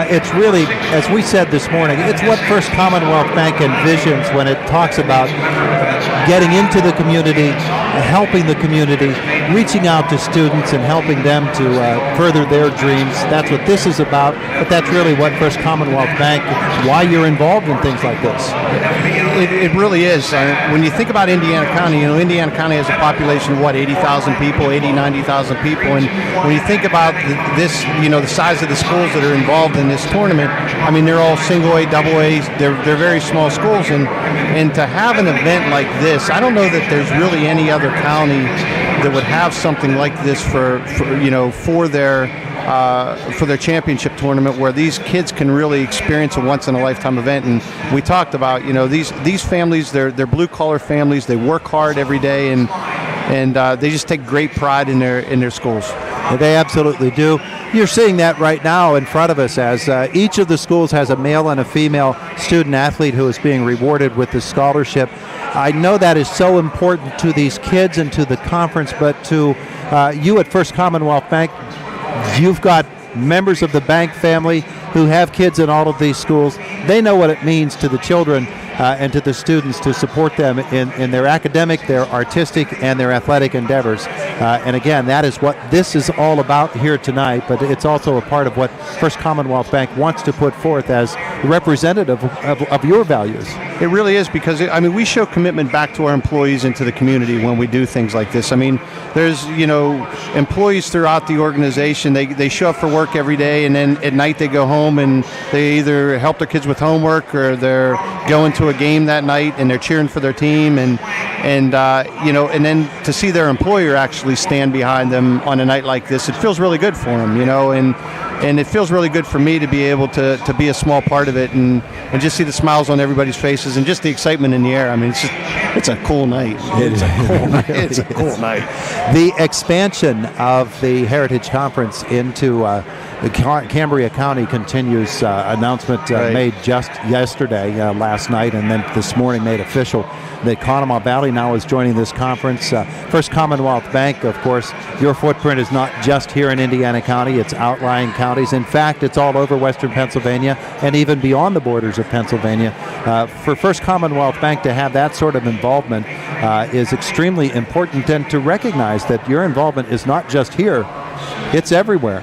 it's really, as we said this morning, it's what First Commonwealth Bank envisions when it talks about getting into the community, helping the community, reaching out to students and helping them to further their dreams. That's what this is about, but that's really what First Commonwealth Bank, why you're involved in things like this. It really is. When you think about Indiana County, Indiana County has a population of 80,000 people, 90,000 people, and when you think about this, the size of the schools that are involved in this tournament, they're all single A, double A, they're very small schools, and to have an event like this, I don't know that there's really any other county that would have something like this for their championship tournament, where these kids can really experience a once-in-a-lifetime event. And we talked about, these families, they're blue-collar families. They work hard every day, and they just take great pride in their schools. They absolutely do. You're seeing that right now in front of us, as each of the schools has a male and a female student athlete who is being rewarded with the scholarship. I know that is so important to these kids and to the conference, but to you at First Commonwealth Bank, you've got members of the bank family who have kids in all of these schools. They know what it means to the children and to the students to support them in their academic, their artistic, and their athletic endeavors. And again, that is what this is all about here tonight, but it's also a part of what First Commonwealth Bank wants to put forth as representative of your values. It really is, because we show commitment back to our employees and to the community when we do things like this. There's employees throughout the organization. They show up for work every day, and then at night they go home and they either help their kids with homework or they're going to a game that night and they're cheering for their team, and then to see their employer actually stand behind them on a night like this, it feels really good for them, and it feels really good for me to be able to be a small part of it and just see the smiles on everybody's faces and just the excitement in the air. It's a cool night. It's a cool night. The expansion of the Heritage Conference into Cambria County continues. Announcement made just yesterday, last night, and then this morning made official that Conemaugh Valley now is joining this conference. First Commonwealth Bank, of course, your footprint is not just here in Indiana County, it's outlying counties. In fact, it's all over western Pennsylvania and even beyond the borders of Pennsylvania. For First Commonwealth Bank to have that sort of involvement is extremely important, and to recognize that your involvement is not just here, it's everywhere.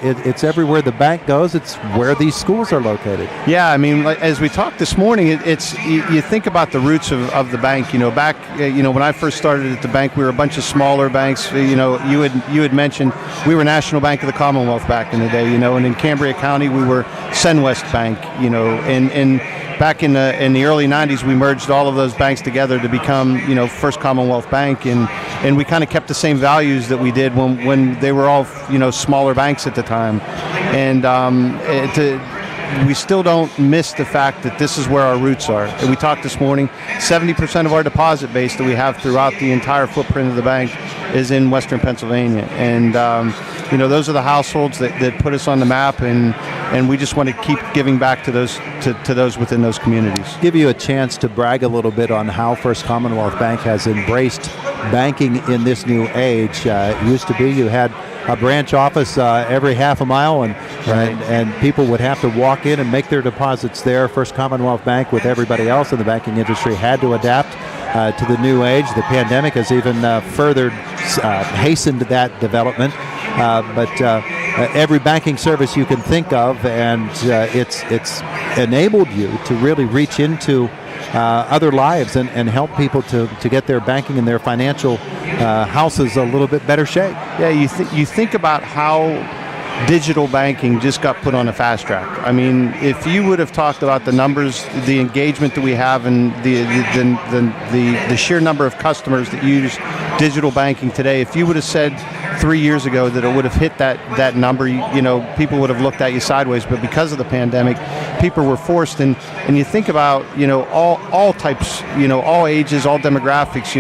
It's everywhere the bank goes. It's where these schools are located. Yeah, as we talked this morning, you think about the roots of the bank. Back when I first started at the bank, we were a bunch of smaller banks. You had mentioned we were National Bank of the Commonwealth back in the day. And in Cambria County we were Senwest Bank. And back in the early 90s, we merged all of those banks together to become, First Commonwealth Bank, and we kind of kept the same values that we did when they were all, smaller banks at the time. And we still don't miss the fact that this is where our roots are. And we talked this morning, 70% of our deposit base that we have throughout the entire footprint of the bank is in western Pennsylvania. And those are the households that put us on the map, and and we just want to keep giving back to those to those within those communities. Give you a chance to brag a little bit on how First Commonwealth Bank has embraced banking in this new age. It used to be you had a branch office every half a mile, and people would have to walk in and make their deposits there. First Commonwealth Bank, with everybody else in the banking industry, had to adapt to the new age. The pandemic has even further hastened that development. But every banking service you can think of, and it's enabled you to really reach into other lives and help people to get their banking and their financial houses a little bit better shape. Yeah, you think about how digital banking just got put on a fast track. I mean, if you would have talked about the numbers, the engagement that we have, and the sheer number of customers that use digital banking today, if you would have said 3 years ago that it would have hit that number, people would have looked at you sideways. But because of the pandemic, people were forced, and you think about all types, all ages, all demographics,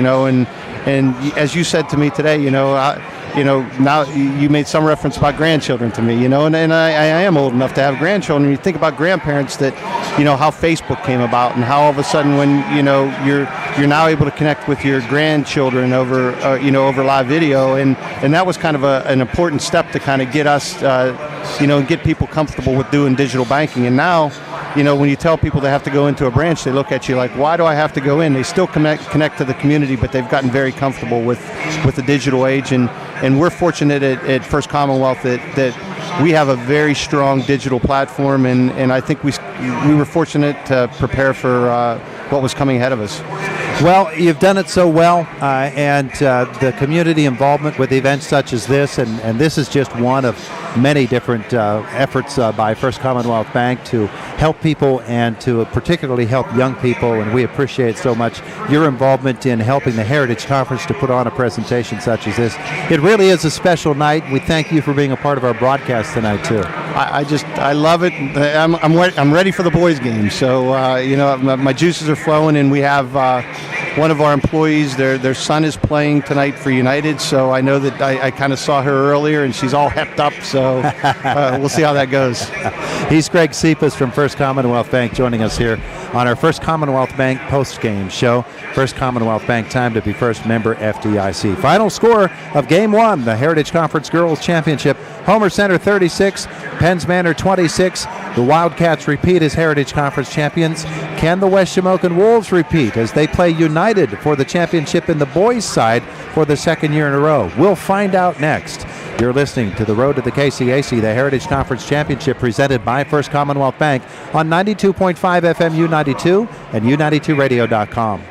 and as you said to me today, now you made some reference about grandchildren to me, and I am old enough to have grandchildren. You think about grandparents that, how Facebook came about, and how all of a sudden when, you're now able to connect with your grandchildren over, over live video, and that was kind of an important step to kind of get us, get people comfortable with doing digital banking. And now, when you tell people they have to go into a branch, they look at you like, why do I have to go in? They still connect to the community, but they've gotten very comfortable with the digital age. And we're fortunate at First Commonwealth that we have a very strong digital platform, and I think we were fortunate to prepare for what was coming ahead of us. Well, you've done it so well, and the community involvement with events such as this, and this is just one of many different efforts by First Commonwealth Bank to help people and to particularly help young people, and we appreciate so much your involvement in helping the Heritage Conference to put on a presentation such as this. It really is a special night. We thank you for being a part of our broadcast tonight, too. I love it. I'm ready for the boys' game. So, my juices are flowing, and we have one of our employees, their son is playing tonight for United, so I know that I kind of saw her earlier, and she's all hepped up, so we'll see how that goes. He's Greg Cephas from First Commonwealth Bank joining us here on our First Commonwealth Bank post-game show. First Commonwealth Bank, time to be first, member FDIC. Final score of Game 1, the Heritage Conference Girls Championship. Homer Center 36, Penns Manor 26. The Wildcats repeat as Heritage Conference champions. Can the West Shamokin Wolves repeat as they play United for the championship in the boys' side for the second year in a row? We'll find out next. You're listening to The Road to the KCAC, the Heritage Conference Championship, presented by First Commonwealth Bank on 92.5 FM U92 and U92radio.com.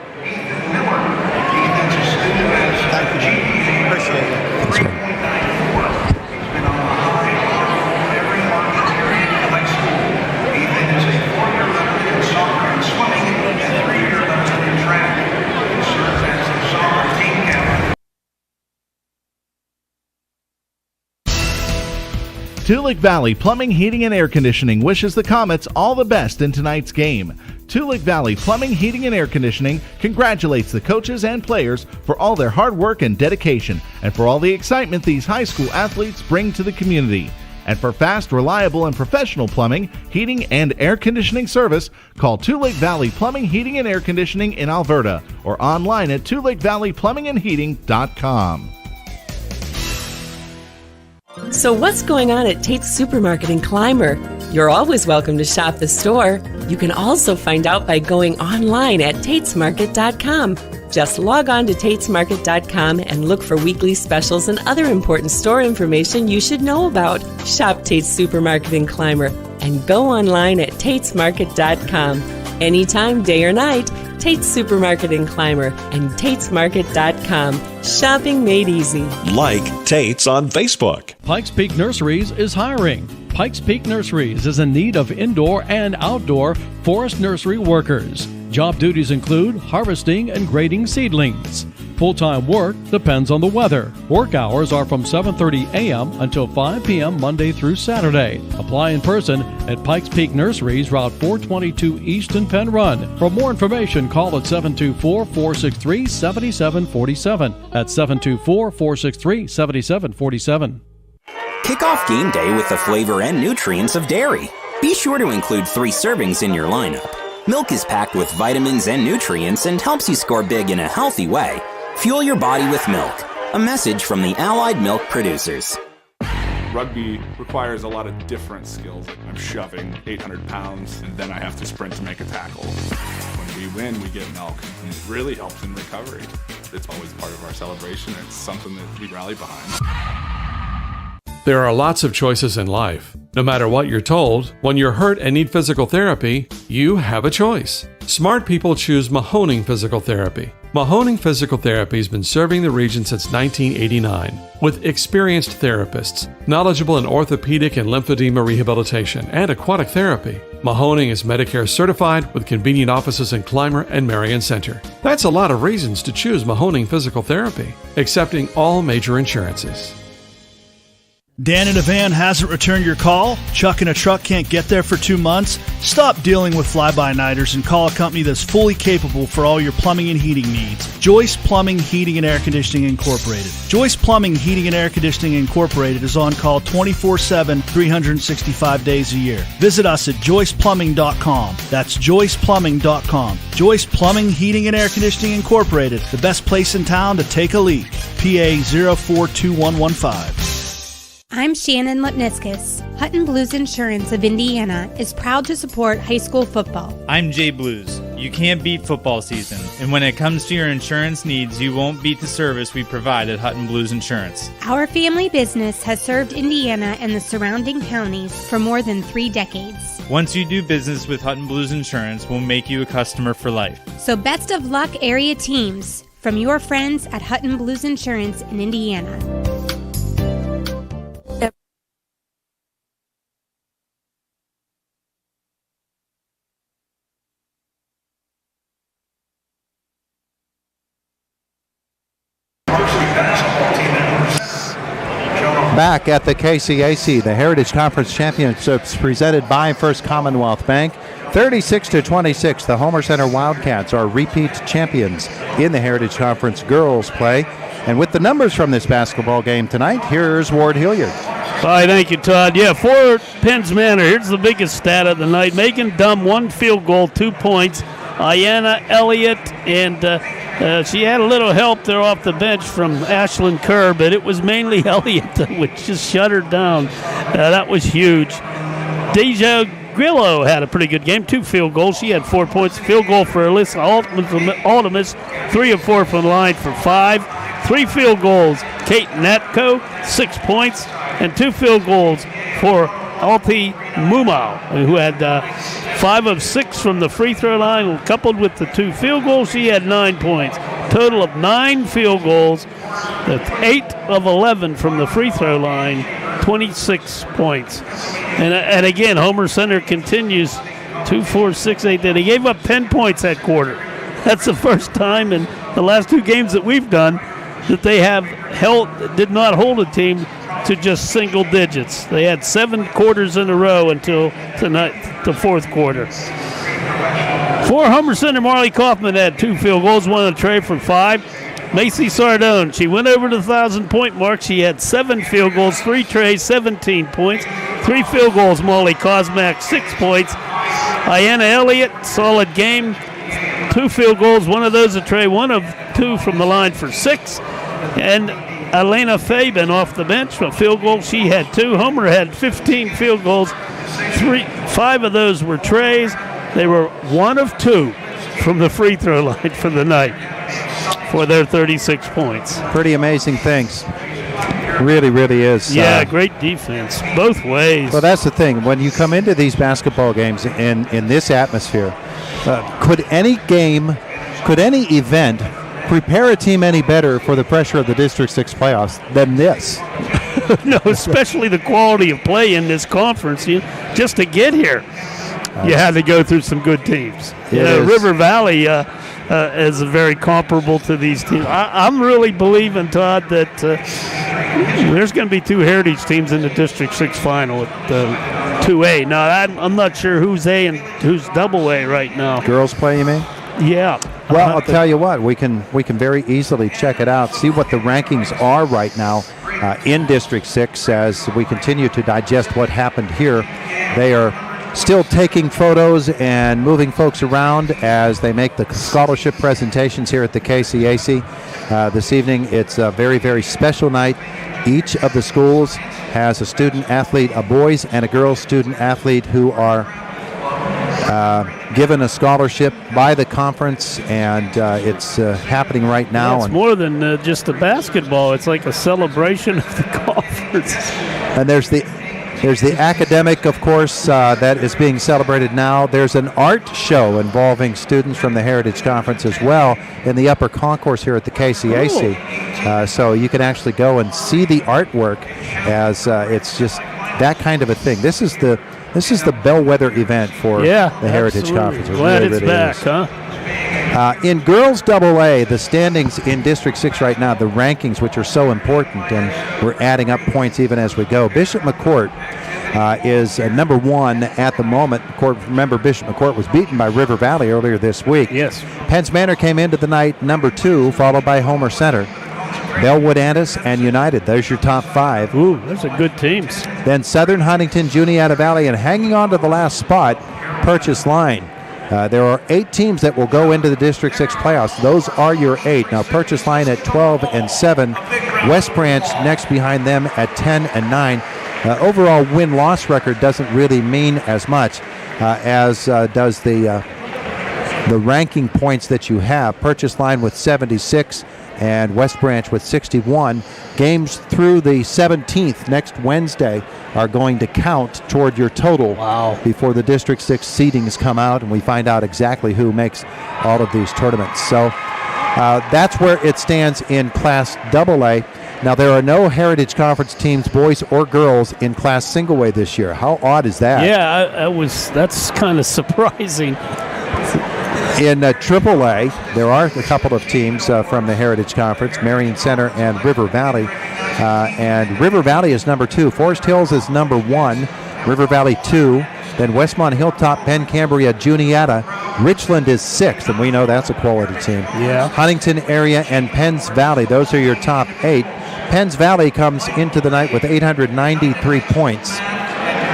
Toolik Valley Plumbing, Heating, and Air Conditioning wishes the Comets all the best in tonight's game. Toolik Valley Plumbing, Heating, and Air Conditioning congratulates the coaches and players for all their hard work and dedication, and for all the excitement these high school athletes bring to the community. And for fast, reliable, and professional plumbing, heating, and air conditioning service, call Toolik Valley Plumbing, Heating, and Air Conditioning in Alberta, or online at ToolikValleyPlumbingandHeating.com. So what's going on at Tate's Supermarket in Clymer? You're always welcome to shop the store. You can also find out by going online at TatesMarket.com. Just log on to TatesMarket.com and look for weekly specials and other important store information you should know about. Shop Tate's Supermarket in Clymer and go online at TatesMarket.com. Anytime, day or night, Tate's Supermarket in Clymer and TatesMarket.com. Shopping made easy. Like Tate's on Facebook. Pikes Peak Nurseries is hiring. Pikes Peak Nurseries is in need of indoor and outdoor forest nursery workers. Job duties include harvesting and grading seedlings. Full-time work depends on the weather. Work hours are from 7:30 a.m. until 5 p.m. Monday through Saturday. Apply in person at Pikes Peak Nurseries, Route 422 East in Penn Run. For more information, call at 724-463-7747. That's 724-463-7747. Kick off game day with the flavor and nutrients of dairy. Be sure to include 3 servings in your lineup. Milk is packed with vitamins and nutrients and helps you score big in a healthy way. Fuel your body with milk. A message from the Allied Milk Producers. Rugby requires a lot of different skills. I'm shoving 800 pounds, and then I have to sprint to make a tackle. When we win, we get milk, and it really helps in recovery. It's always part of our celebration. It's something that we rally behind. There are lots of choices in life. No matter what you're told, when you're hurt and need physical therapy, you have a choice. Smart people choose Mahoning Physical Therapy. Mahoning Physical Therapy has been serving the region since 1989 with experienced therapists, knowledgeable in orthopedic and lymphedema rehabilitation and aquatic therapy. Mahoning is Medicare certified with convenient offices in Clymer and Marion Center. That's a lot of reasons to choose Mahoning Physical Therapy, accepting all major insurances. Dan in a van hasn't returned your call? Chuck in a truck can't get there for 2 months? Stop dealing with fly-by-nighters and call a company that's fully capable for all your plumbing and heating needs. Joyce Plumbing, Heating, and Air Conditioning Incorporated. Joyce Plumbing, Heating, and Air Conditioning Incorporated is on call 24/7, 365 days a year. Visit us at joyceplumbing.com. That's joyceplumbing.com. Joyce Plumbing, Heating, and Air Conditioning Incorporated, the best place in town to take a leak. PA 042115. I'm Shannon Lipniskis. Hutton Blues Insurance of Indiana is proud to support high school football. I'm Jay Blues. You can't beat football season, and when it comes to your insurance needs, you won't beat the service we provide at Hutton Blues Insurance. Our family business has served Indiana and the surrounding counties for more than 3 decades. Once you do business with Hutton Blues Insurance, we'll make you a customer for life. So best of luck, area teams, from your friends at Hutton Blues Insurance in Indiana. Back at the KCAC, the Heritage Conference Championships presented by First Commonwealth Bank. 36-26, the Homer Center Wildcats are repeat champions in the Heritage Conference girls play. And with the numbers from this basketball game tonight, here's Ward Hilliard. Hi, thank you, Todd. Yeah, for Penns Manor, here's the biggest stat of the night. Megan Dunn, 1 field goal, 2 points. Ayanna Elliott, and she had a little help there off the bench from Ashlyn Kerr, but it was mainly Elliott that would just shut her down. That was huge. Deja Grillo had a pretty good game, 2 field goals. She had 4 points. Field goal for Alyssa Aldemus, 3 of 4 from the line for 5. 3 field goals. Kate Natko, 6 points, and 2 field goals for Alpi Mumau, who had 5 of 6 from the free throw line, coupled with the 2 field goals. She had 9 points. Total of 9 field goals. That's 8 of 11 from the free throw line, 26 points. And again, Homer Center continues 2, 4, 6, 8. They gave up 10 points that quarter. That's the first time in the last 2 games that we've done that they have did not hold a team to just single digits. They had 7 quarters in a row until tonight, the 4th quarter. For Homer Center, Marley Kaufman had 2 field goals, 1 on a tray for 5. Macy Sardone, she went over the 1,000-point mark. She had 7 field goals, 3 trays, 17 points. 3 field goals, Molly Kosmak, 6 points. Ayanna Elliott, solid game. 2 field goals, 1 of those a tray, 1 of 2 from the line for 6. And Elena Fabian off the bench, a field goal. She had 2. Homer had 15 field goals. 5 of those were trays. They were 1 of 2 from the free throw line for the night for their 36 points. Pretty amazing things. Really, really is. Yeah, great defense, both ways. Well, that's the thing. When you come into these basketball games in this atmosphere, could any event prepare a team any better for the pressure of the District 6 playoffs than this? No, especially the quality of play in this conference. Just to get here, you had to go through some good teams. River Valley is very comparable to these teams. I'm really believing, Todd, that there's going to be 2 Heritage teams in the District 6 final at 2A. Now, I'm not sure who's A and who's double A right now. Girls play, you mean? Yeah. Well, I'll tell you what, we can very easily check it out, see what the rankings are right now in District 6 as we continue to digest what happened here. They are still taking photos and moving folks around as they make the scholarship presentations here at the KCAC. This evening, it's a very, very special night. Each of the schools has a student athlete, a boys and a girls student athlete who are given a scholarship by the conference, and it's happening right now. Yeah, it's more than just the basketball. It's like a celebration of the conference. And there's the academic, of course, that is being celebrated now. There's an art show involving students from the Heritage Conference as well in the upper concourse here at the KCAC. So you can actually go and see the artwork as it's just that kind of a thing. This is the bellwether event for the Heritage Conference. Glad it's back, huh? In girls AA, the standings in District 6 right now, the rankings, which are so important, and we're adding up points even as we go. Bishop McCourt is number 1 at the moment. Remember, Bishop McCourt was beaten by River Valley earlier this week. Yes. Penns Manor came into the night number 2, followed by Homer Center. Bellwood Antis and United. There's your top 5. Ooh, those are good teams. Then Southern Huntington, Juniata Valley, and hanging on to the last spot, Purchase Line. There are 8 teams that will go into the District 6 playoffs. Those are your 8. Now, Purchase Line at 12 and 7. West Branch next behind them at 10 and 9. Overall win-loss record doesn't really mean as much as does the ranking points that you have. Purchase Line with 76 and West Branch with 61. Games through the 17th next Wednesday are going to count toward your total before the District 6 seedings come out and we find out exactly who makes all of these tournaments. So that's where it stands in Class AA. Now, there are no Heritage Conference teams, boys or girls, in Class Single A this year. How odd is that? Yeah, that's kind of surprising. In AAA, there are a couple of teams from the Heritage Conference, Marion Center and River Valley. And River Valley is number 2. Forest Hills is number 1. River Valley 2. Then Westmont Hilltop, Penn Cambria, Juniata. Richland is 6th, and we know that's a quality team. Yeah. Huntington area and Penns Valley, those are your top 8. Penns Valley comes into the night with 893 points.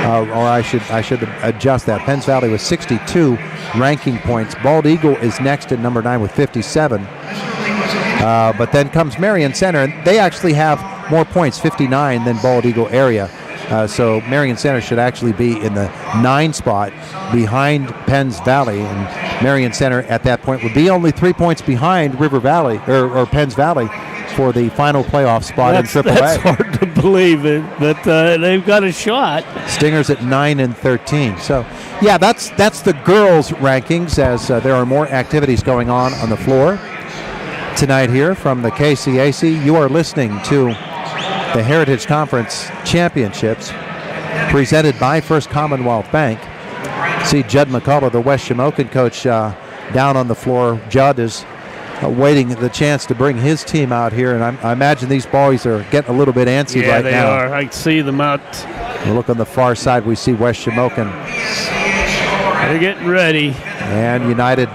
Or I should adjust that. Penns Valley with 62 ranking points. Bald Eagle is next at number 9 with 57. But then comes Marion Center, and they actually have more points, 59, than Bald Eagle area. So Marion Center should actually be in the 9 spot behind Penns Valley, and Marion Center at that point would be only 3 points behind River Valley or Penns Valley for the final playoff spot in AAA. That's hard to believe it, but they've got a shot. Stingers at 9 and 13. So, yeah, that's the girls' rankings as there are more activities going on the floor tonight here from the KCAC. You are listening to the Heritage Conference Championships presented by First Commonwealth Bank. See Judd McCullough, the West Shamokin coach, down on the floor. Judd is waiting the chance to bring his team out here, and I imagine these boys are getting a little bit antsy right now. Yeah, they are. I see them out. We look on the far side, we see West Shamokin. They're getting ready. And United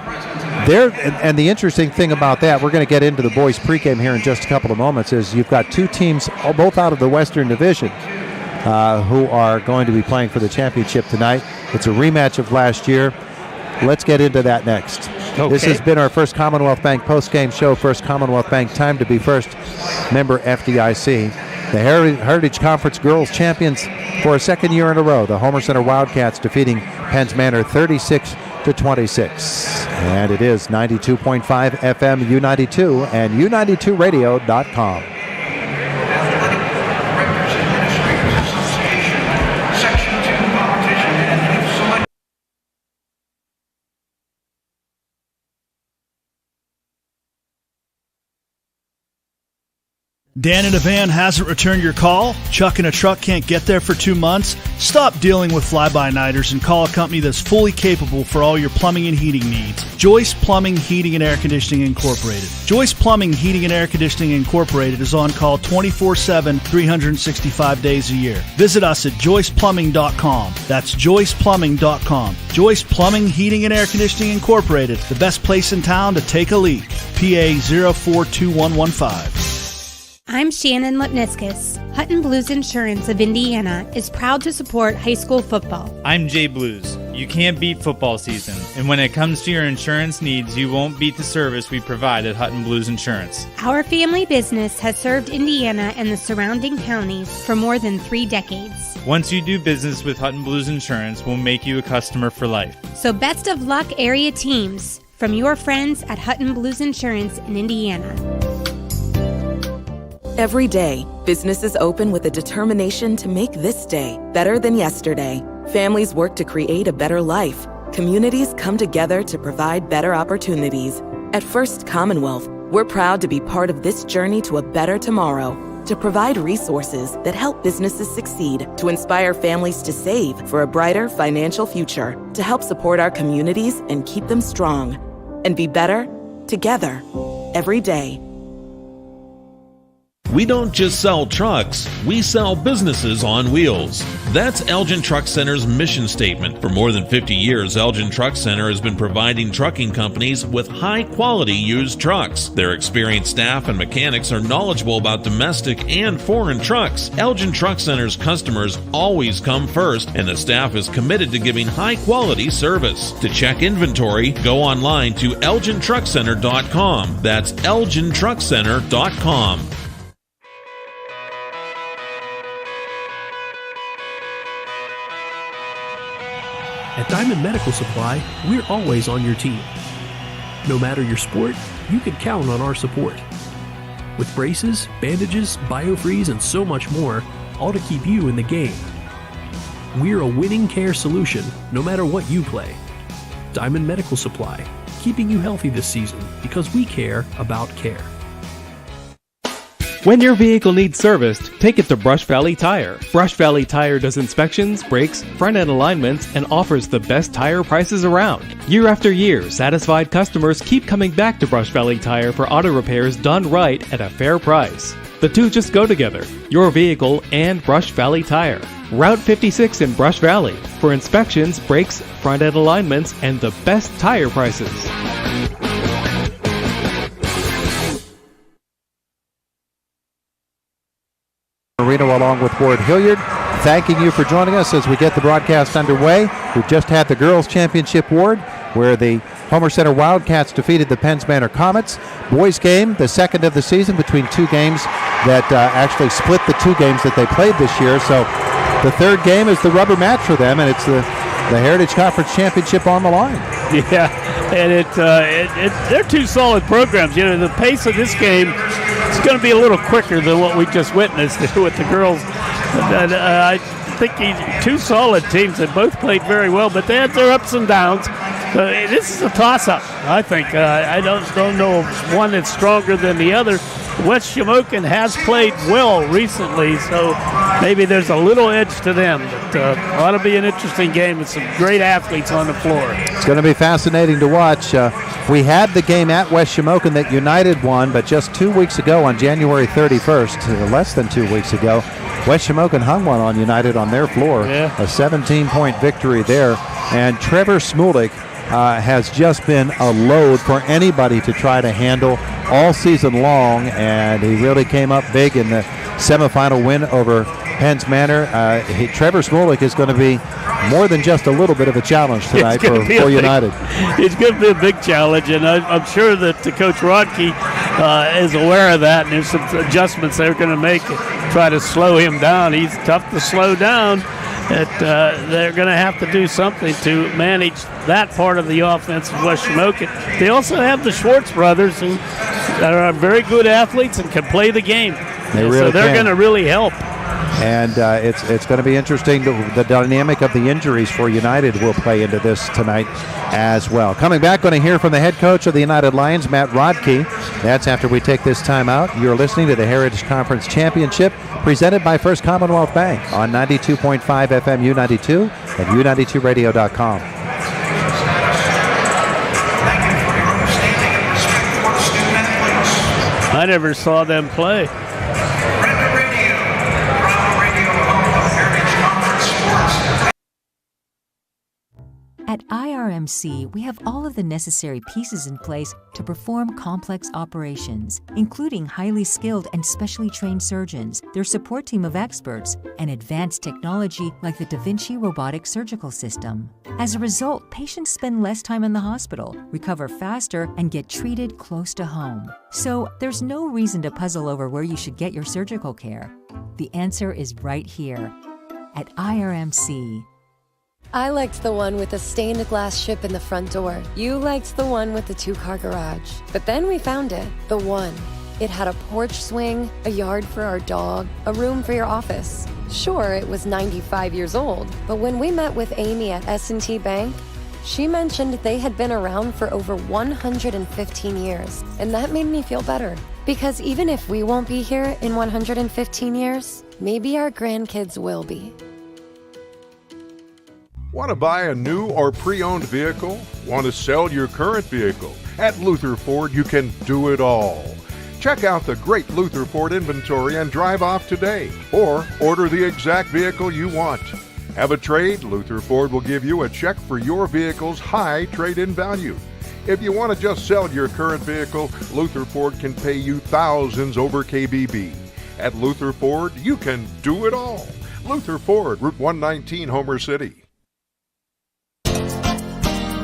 there, and the interesting thing about that, we're going to get into the boys pregame here in just a couple of moments, is you've got 2 teams, both out of the Western Division, who are going to be playing for the championship tonight. It's a rematch of last year. Let's get into that next. Okay. This has been our First Commonwealth Bank post-game show. First Commonwealth Bank, time to be first. Member FDIC. The Heritage Conference Girls Champions for a second year in a row. The Homer Center Wildcats defeating Penns Manor 36-26. And it is 92.5 FM U92 and U92radio.com. Dan in a van hasn't returned your call? Chuck in a truck can't get there for 2 months? Stop dealing with fly-by-nighters and call a company that's fully capable for all your plumbing and heating needs. Joyce Plumbing, Heating, and Air Conditioning Incorporated. Joyce Plumbing, Heating, and Air Conditioning Incorporated is on call 24/7, 365 days a year. Visit us at joyceplumbing.com. That's joyceplumbing.com. Joyce Plumbing, Heating, and Air Conditioning Incorporated, the best place in town to take a leak. PA 042115. I'm Shannon Lipniskus. Hutton Blues Insurance of Indiana is proud to support high school football. I'm Jay Blues. You can't beat football season, and when it comes to your insurance needs, you won't beat the service we provide at Hutton Blues Insurance. Our family business has served Indiana and the surrounding counties for more than 3 decades. Once you do business with Hutton Blues Insurance, we'll make you a customer for life. So best of luck, area teams, from your friends at Hutton Blues Insurance in Indiana. Every day, businesses open with a determination to make this day better than yesterday. Families work to create a better life. Communities come together to provide better opportunities. At First Commonwealth, we're proud to be part of this journey to a better tomorrow, to provide resources that help businesses succeed, to inspire families to save for a brighter financial future, to help support our communities and keep them strong, and be better together every day. We don't just sell trucks, we sell businesses on wheels. That's Elgin Truck Center's mission statement. For more than 50 years, Elgin Truck Center has been providing trucking companies with high-quality used trucks. Their experienced staff and mechanics are knowledgeable about domestic and foreign trucks. Elgin Truck Center's customers always come first, and the staff is committed to giving high-quality service. To check inventory, go online to elgintruckcenter.com. That's elgintruckcenter.com. At Diamond Medical Supply, we're always on your team. No matter your sport, you can count on our support. With braces, bandages, biofreeze, and so much more, all to keep you in the game. We're a winning care solution, no matter what you play. Diamond Medical Supply, keeping you healthy this season because we care about care. When your vehicle needs serviced, take it to Brush Valley Tire. Brush Valley Tire does inspections, brakes, front-end alignments, and offers the best tire prices around. Year after year, satisfied customers keep coming back to Brush Valley Tire for auto repairs done right at a fair price. The two just go together, your vehicle and Brush Valley Tire. Route 56 in Brush Valley for inspections, brakes, front-end alignments, and the best tire prices. Marino along with Ward Hilliard, thanking you for joining us as we get the broadcast underway. We've just had the Girls Championship Ward where the Homer Center Wildcats defeated the Penns Manor Comets. Boys game, the second of the season between two games that actually split the two games that they played this year. So the third game is the rubber match for them, and it's the Heritage Conference Championship on the line. Yeah, and they're two solid programs. You know, the pace of this game, it's going to be a little quicker than what we just witnessed with the girls. I think two solid teams that both played very well, but they had their ups and downs. This is a toss-up, I think. I don't know of one that's stronger than the other. West Shamokin has played well recently, so maybe there's a little edge to them. But ought to be an interesting game with some great athletes on the floor. It's going to be fascinating to watch. We had the game at West Shamokin that United won, but just 2 weeks ago on January 31st, less than 2 weeks ago, West Shamokin hung one on United on their floor. Yeah. A 17-point victory there. And Trevor Smulik has just been a load for anybody to try to handle all season long, and he really came up big in the semifinal win over Penns Manor. Trevor Smulik is going to be more than just a little bit of a challenge tonight for United. It's going to be a big challenge, and I'm sure that Coach Rodke is aware of that, and there's some adjustments they're going to make to try to slow him down. He's tough to slow down. They're going to have to do something to manage that part of the offense of West Shamokin. They also have the Schwartz brothers, who are very good athletes and can play the game. They're going to really help. And it's going to be interesting. The dynamic of the injuries for United will play into this tonight as well. Coming back, going to hear from the head coach of the United Lions, Matt Rodkey. That's after we take this time out. You're listening to the Heritage Conference Championship presented by First Commonwealth Bank on 92.5 FM U92 and U92radio.com. I never saw them play. At IRMC, we have all of the necessary pieces in place to perform complex operations, including highly skilled and specially trained surgeons, their support team of experts, and advanced technology like the Da Vinci robotic surgical system. As a result, patients spend less time in the hospital, recover faster, and get treated close to home. So there's no reason to puzzle over where you should get your surgical care. The answer is right here at IRMC. I liked the one with the stained glass ship in the front door. You liked the one with the 2-car garage. But then we found it, the one. It had a porch swing, a yard for our dog, a room for your office. Sure, it was 95 years old, but when we met with Amy at S&T Bank, she mentioned they had been around for over 115 years, and that made me feel better. Because even if we won't be here in 115 years, maybe our grandkids will be. Want to buy a new or pre-owned vehicle? Want to sell your current vehicle? At Luther Ford, you can do it all. Check out the great Luther Ford inventory and drive off today, or order the exact vehicle you want. Have a trade? Luther Ford will give you a check for your vehicle's high trade-in value. If you want to just sell your current vehicle, Luther Ford can pay you thousands over KBB. At Luther Ford, you can do it all. Luther Ford, Route 119, Homer City.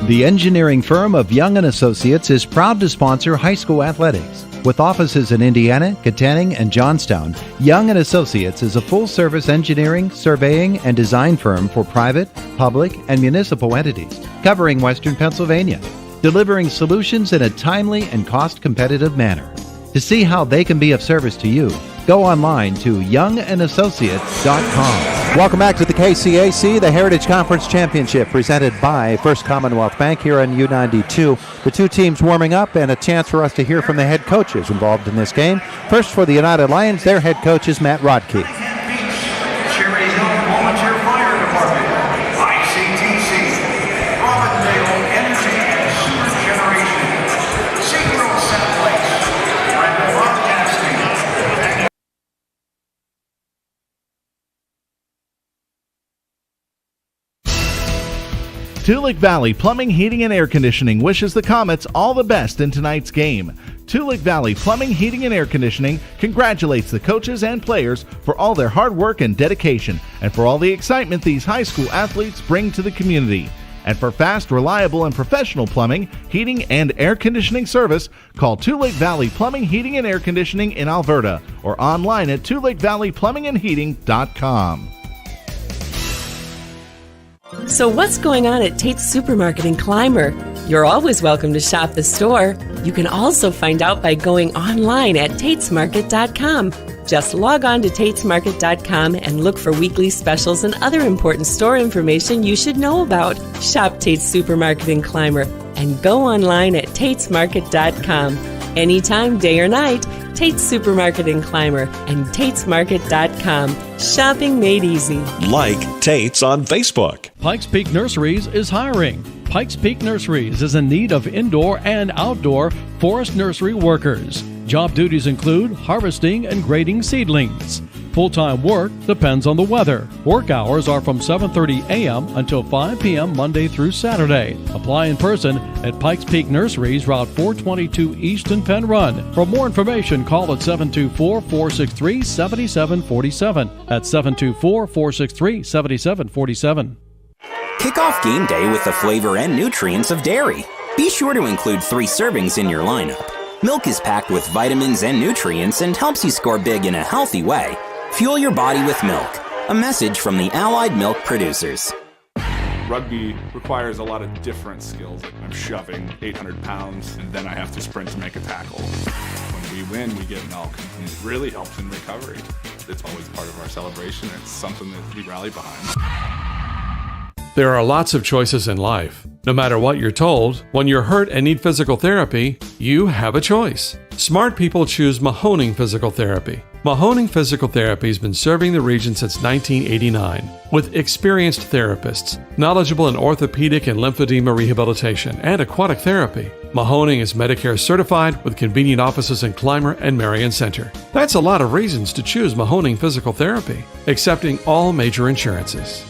The engineering firm of Young & Associates is proud to sponsor high school athletics. With offices in Indiana, Katanning, and Johnstown, Young & Associates is a full-service engineering, surveying, and design firm for private, public, and municipal entities, covering Western Pennsylvania, delivering solutions in a timely and cost-competitive manner. To see how they can be of service to you, go online to youngandassociates.com. Welcome back to the KCAC, the Heritage Conference Championship, presented by First Commonwealth Bank here on U92. The two teams warming up and a chance for us to hear from the head coaches involved in this game. First for the United Lions, their head coach is Matt Rodkey. Charities Health Volunteer Fire Department, ICTC, Robindale Energy and Sewer Generation, Seagrove Satellite, Red Broadcasting. Tulick Valley Plumbing, Heating, and Air Conditioning wishes the Comets all the best in tonight's game. Tulick Valley Plumbing, Heating, and Air Conditioning congratulates the coaches and players for all their hard work and dedication, and for all the excitement these high school athletes bring to the community. And for fast, reliable, and professional plumbing, heating, and air conditioning service, call Tulick Valley Plumbing, Heating, and Air Conditioning in Alberta, or online at tulickvalleyplumbingandheating.com. So what's going on at Tate's Supermarket in Clymer? You're always welcome to shop the store. You can also find out by going online at tatesmarket.com. Just log on to tatesmarket.com and look for weekly specials and other important store information you should know about. Shop Tate's Supermarket in Clymer and go online at tatesmarket.com. Anytime, day or night, Tate's Supermarket in Clymer and tatesmarket.com. Shopping made easy. Like Tate's on Facebook. Pikes Peak Nurseries is hiring. Pikes Peak Nurseries is in need of indoor and outdoor forest nursery workers. Job duties include harvesting and grading seedlings. Full-time work depends on the weather. Work hours are from 7:30 a.m. until 5 p.m. Monday through Saturday. Apply in person at Pikes Peak Nurseries, Route 422 East in Penn Run. For more information, call at 724-463-7747. That's 724-463-7747. Kick off game day with the flavor and nutrients of dairy. Be sure to include 3 servings in your lineup. Milk is packed with vitamins and nutrients and helps you score big in a healthy way. Fuel your body with milk. A message from the Allied Milk Producers. Rugby requires a lot of different skills. I'm shoving 800 pounds, and then I have to sprint to make a tackle. When we win, we get milk, and it really helps in recovery. It's always part of our celebration. It's something that we rally behind. There are lots of choices in life. No matter what you're told, when you're hurt and need physical therapy, you have a choice. Smart people choose Mahoning Physical Therapy. Mahoning Physical Therapy has been serving the region since 1989 with experienced therapists, knowledgeable in orthopedic and lymphedema rehabilitation and aquatic therapy. Mahoning is Medicare certified with convenient offices in Clymer and Marion Center. That's a lot of reasons to choose Mahoning Physical Therapy, accepting all major insurances.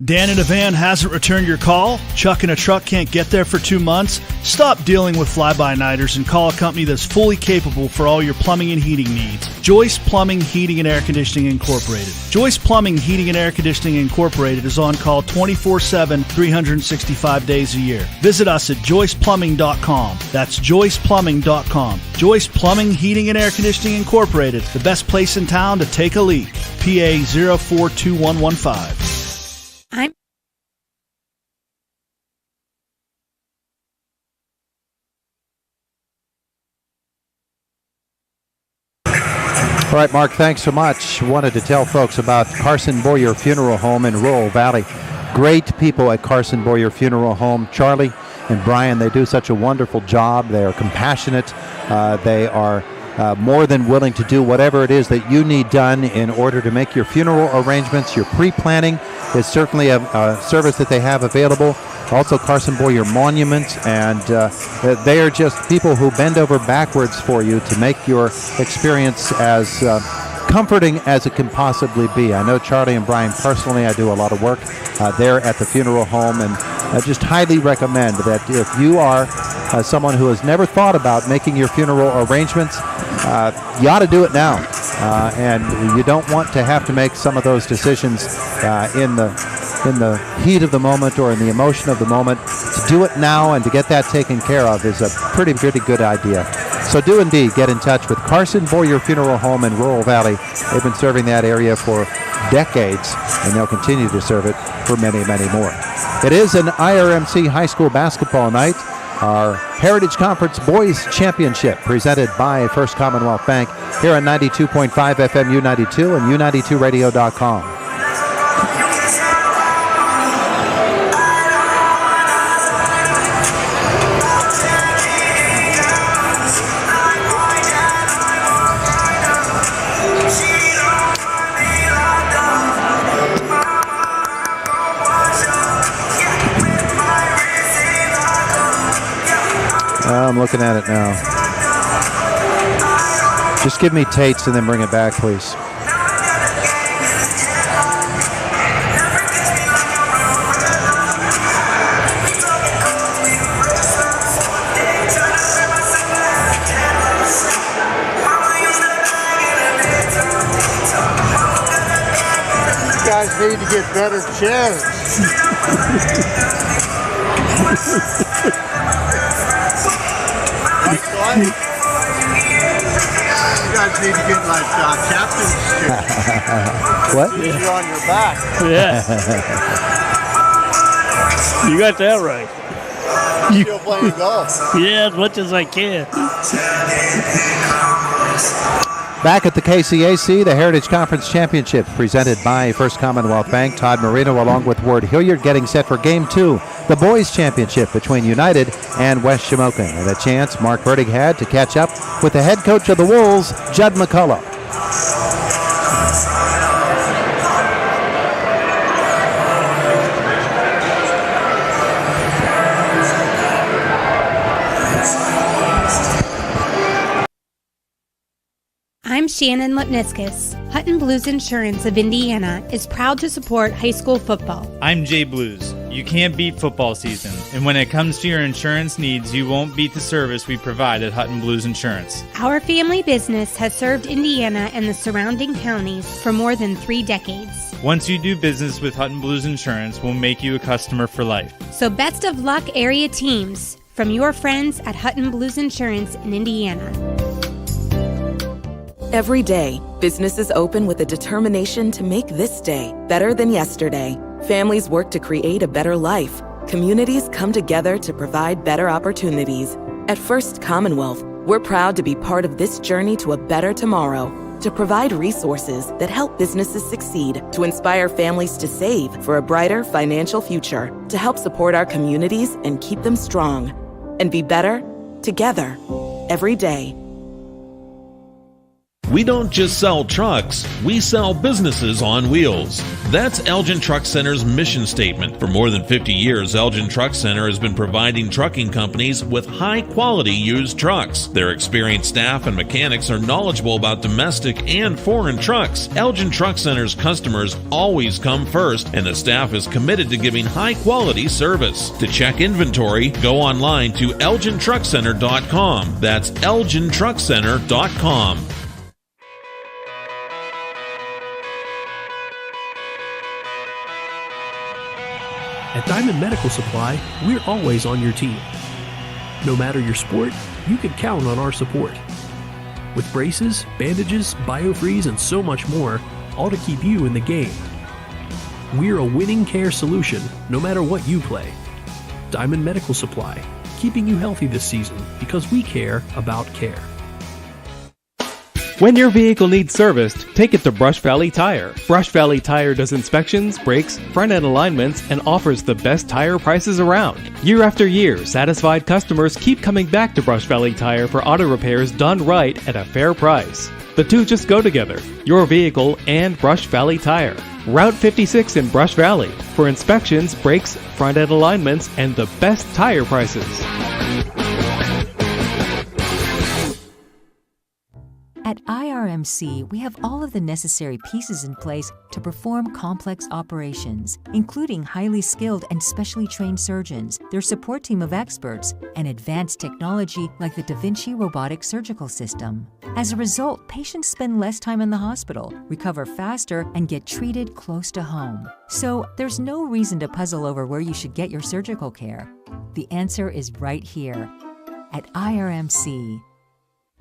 Dan in a van hasn't returned your call? Chuck in a truck can't get there for 2 months? Stop dealing with fly-by-nighters and call a company that's fully capable for all your plumbing and heating needs. Joyce Plumbing, Heating, and Air Conditioning Incorporated. Joyce Plumbing, Heating, and Air Conditioning Incorporated is on call 24/7, 365 days a year. Visit us at joyceplumbing.com. That's joyceplumbing.com. Joyce Plumbing, Heating, and Air Conditioning Incorporated, the best place in town to take a leak. PA 042115. All right, Mark, thanks so much. Wanted to tell folks about Carson Boyer Funeral Home in Rural Valley. Great people at Carson Boyer Funeral Home. Charlie and Brian, they do such a wonderful job. They are compassionate. They are more than willing to do whatever it is that you need done in order to make your funeral arrangements. Your pre-planning is certainly a service that they have available. Also Carson Boyer Monument, and they are just people who bend over backwards for you to make your experience as comforting as it can possibly be. I know Charlie and Brian personally. I do a lot of work there at the funeral home, and I just highly recommend that if you are someone who has never thought about making your funeral arrangements, you ought to do it now. And you don't want to have to make some of those decisions in the heat of the moment or in the emotion of the moment. To do it now and to get that taken care of is a pretty good idea. So do indeed get in touch with Carson Boyer Funeral Home in Rural Valley. They've been serving that area for decades, and they'll continue to serve it for many, many more. It is an IRMC high school basketball night. Our Heritage Conference Boys Championship presented by First Commonwealth Bank here on 92.5 FM U92 and U92radio.com. I'm looking at it now. Just give me Tate's and then bring it back, please. You guys need to get better chairs. You guys need to get like captain's chairs. What? You're on your back. Yeah. You got that right. I'm still playing golf. Yeah, as much as I can. Back at the KCAC, the Heritage Conference Championship presented by First Commonwealth Bank. Todd Marino along with Ward Hilliard getting set for Game 2, the Boys Championship between United and West Shamokin. And a chance Mark Verdig had to catch up with the head coach of the Wolves, Judd McCullough. I'm Shannon Lipniskus. Hutton Blues Insurance of Indiana is proud to support high school football. I'm Jay Blues. You can't beat football season, and when it comes to your insurance needs, you won't beat the service we provide at Hutton Blues Insurance. Our family business has served Indiana and the surrounding counties for more than 3 decades. Once you do business with Hutton Blues Insurance, we'll make you a customer for life. So best of luck, area teams, from your friends at Hutton Blues Insurance in Indiana. Every day, businesses open with a determination to make this day better than yesterday. Families work to create a better life. Communities come together to provide better opportunities. At First Commonwealth, we're proud to be part of this journey to a better tomorrow. to provide resources that help businesses succeed, to inspire families to save for a brighter financial future, to help support our communities and keep them strong, and be better together every day. We don't just sell trucks, we sell businesses on wheels. That's Elgin Truck Center's mission statement. For more than 50 years, Elgin Truck Center has been providing trucking companies with high-quality used trucks. Their experienced staff and mechanics are knowledgeable about domestic and foreign trucks. Elgin Truck Center's customers always come first, and the staff is committed to giving high-quality service. To check inventory, go online to elgintruckcenter.com. That's elgintruckcenter.com. At Diamond Medical Supply, we're always on your team. No matter your sport, you can count on our support. With braces, bandages, biofreeze, and so much more, all to keep you in the game. We're a winning care solution, no matter what you play. Diamond Medical Supply, keeping you healthy this season because we care about care. When your vehicle needs serviced, take it to Brush Valley Tire. Brush Valley Tire does inspections, brakes, front-end alignments, and offers the best tire prices around. Year after year, satisfied customers keep coming back to Brush Valley Tire for auto repairs done right at a fair price. The two just go together, your vehicle and Brush Valley Tire. Route 56 in Brush Valley for inspections, brakes, front-end alignments, and the best tire prices. At IRMC, we have all of the necessary pieces in place to perform complex operations, including highly skilled and specially trained surgeons, their support team of experts, and advanced technology like the Da Vinci robotic surgical system. As a result, patients spend less time in the hospital, recover faster, and get treated close to home. So there's no reason to puzzle over where you should get your surgical care. The answer is right here at IRMC.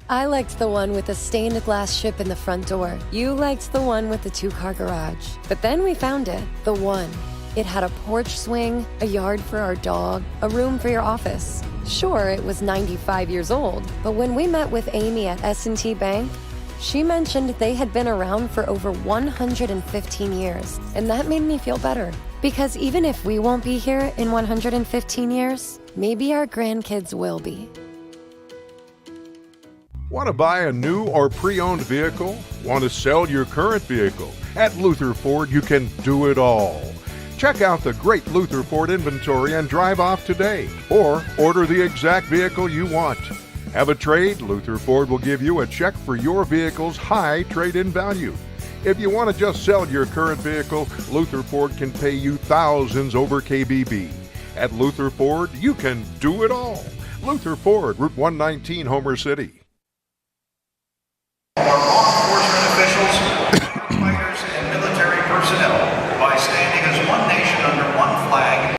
I liked the one with the stained glass ship in the front door. You liked the one with the two-car garage. But then we found it, the one. It had a porch swing, a yard for our dog, a room for your office. Sure, it was 95 years old, but when we met with Amy at S&T Bank, she mentioned they had been around for over 115 years, and that made me feel better. Because even if we won't be here in 115 years, maybe our grandkids will be. Want to buy a new or pre-owned vehicle? Want to sell your current vehicle? At Luther Ford, you can do it all. Check out the great Luther Ford inventory and drive off today, or order the exact vehicle you want. Have a trade? Luther Ford will give you a check for your vehicle's high trade-in value. If you want to just sell your current vehicle, Luther Ford can pay you thousands over KBB. At Luther Ford, you can do it all. Luther Ford, Route 119, Homer City. Our law enforcement officials, fighters, and military personnel by standing as one nation under one flag.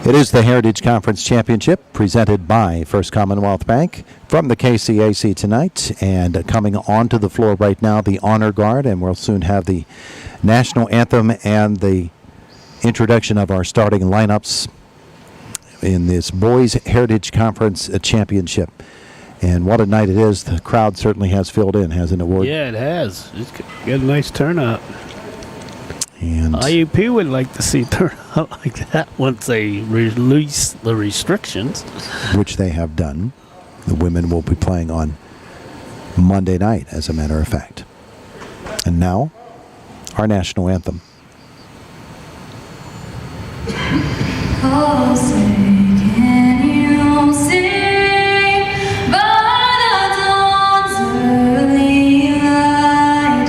It is the Heritage Conference Championship presented by First Commonwealth Bank from the KCAC tonight. And coming onto the floor right now, the Honor Guard, and we'll soon have the National Anthem and the introduction of our starting lineups in this Boys Heritage Conference Championship. And what a night it is. The crowd certainly has filled in, hasn't it, Ward? Yeah, it has. It's got a nice turnout. And IUP would like to see turnout like that once they release the restrictions. Which they have done. The women will be playing on Monday night, as a matter of fact. And now, our national anthem. Oh, say, can you sing by the dawn's early light,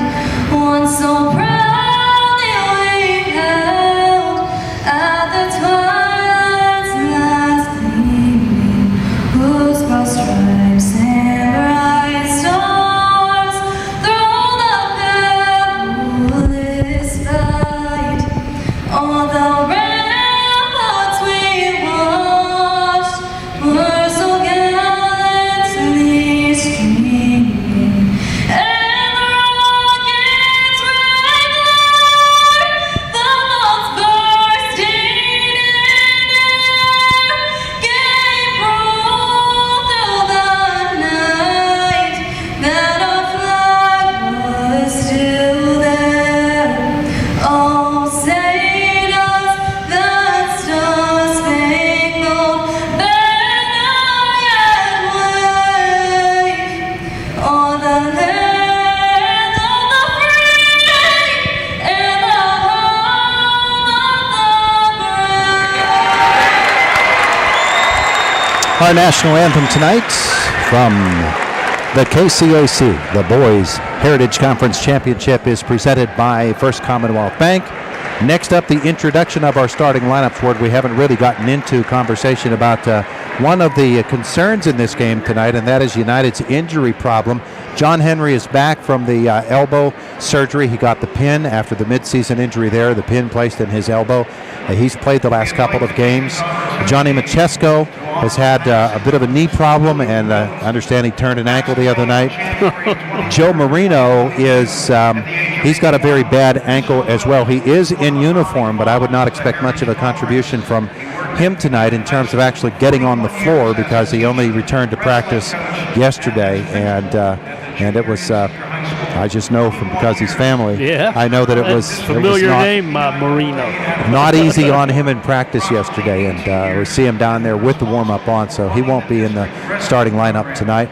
once so proudly we held at the twilight's last gleaming, whose broad stripes and bright stars through the perilous fight, all the ramparts we Our national anthem tonight from the KCAC, the Boys Heritage Conference Championship, is presented by First Commonwealth Bank. Next up, the introduction of our starting lineup. Ford, we haven't really gotten into conversation about one of the concerns in this game tonight, and that is United's injury problem. John Henry is back from the elbow surgery. He got the pin after the midseason injury there, the pin placed in his elbow. He's played the last couple of games. Johnny Machesko has had a bit of a knee problem, and I understand he turned an ankle the other night. Joe Marino he's got a very bad ankle as well. He is in uniform, but I would not expect much of a contribution from him tonight in terms of actually getting on the floor, because he only returned to practice yesterday, and it was I just know because he's family. Yeah, I know that it was familiar name, Marino. Not easy on him in practice yesterday, and we see him down there with the warm-up on, so he won't be in the starting lineup tonight.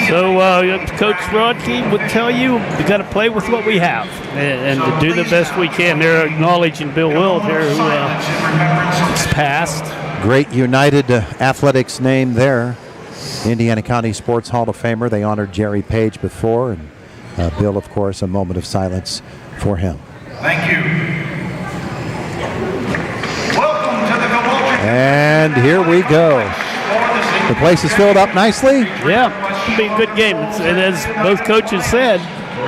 So Coach Rodkey would tell you we got to play with what we have and to do the best we can. They're acknowledging Bill Wild here, who is passed. Great United Athletics name there. Indiana County Sports Hall of Famer. They honored Jerry Page before, and Bill, of course, a moment of silence for him. Thank you. Welcome to the Caboolture. And here we go. The place is filled up nicely. Yeah, it'll be a good game. And as both coaches said,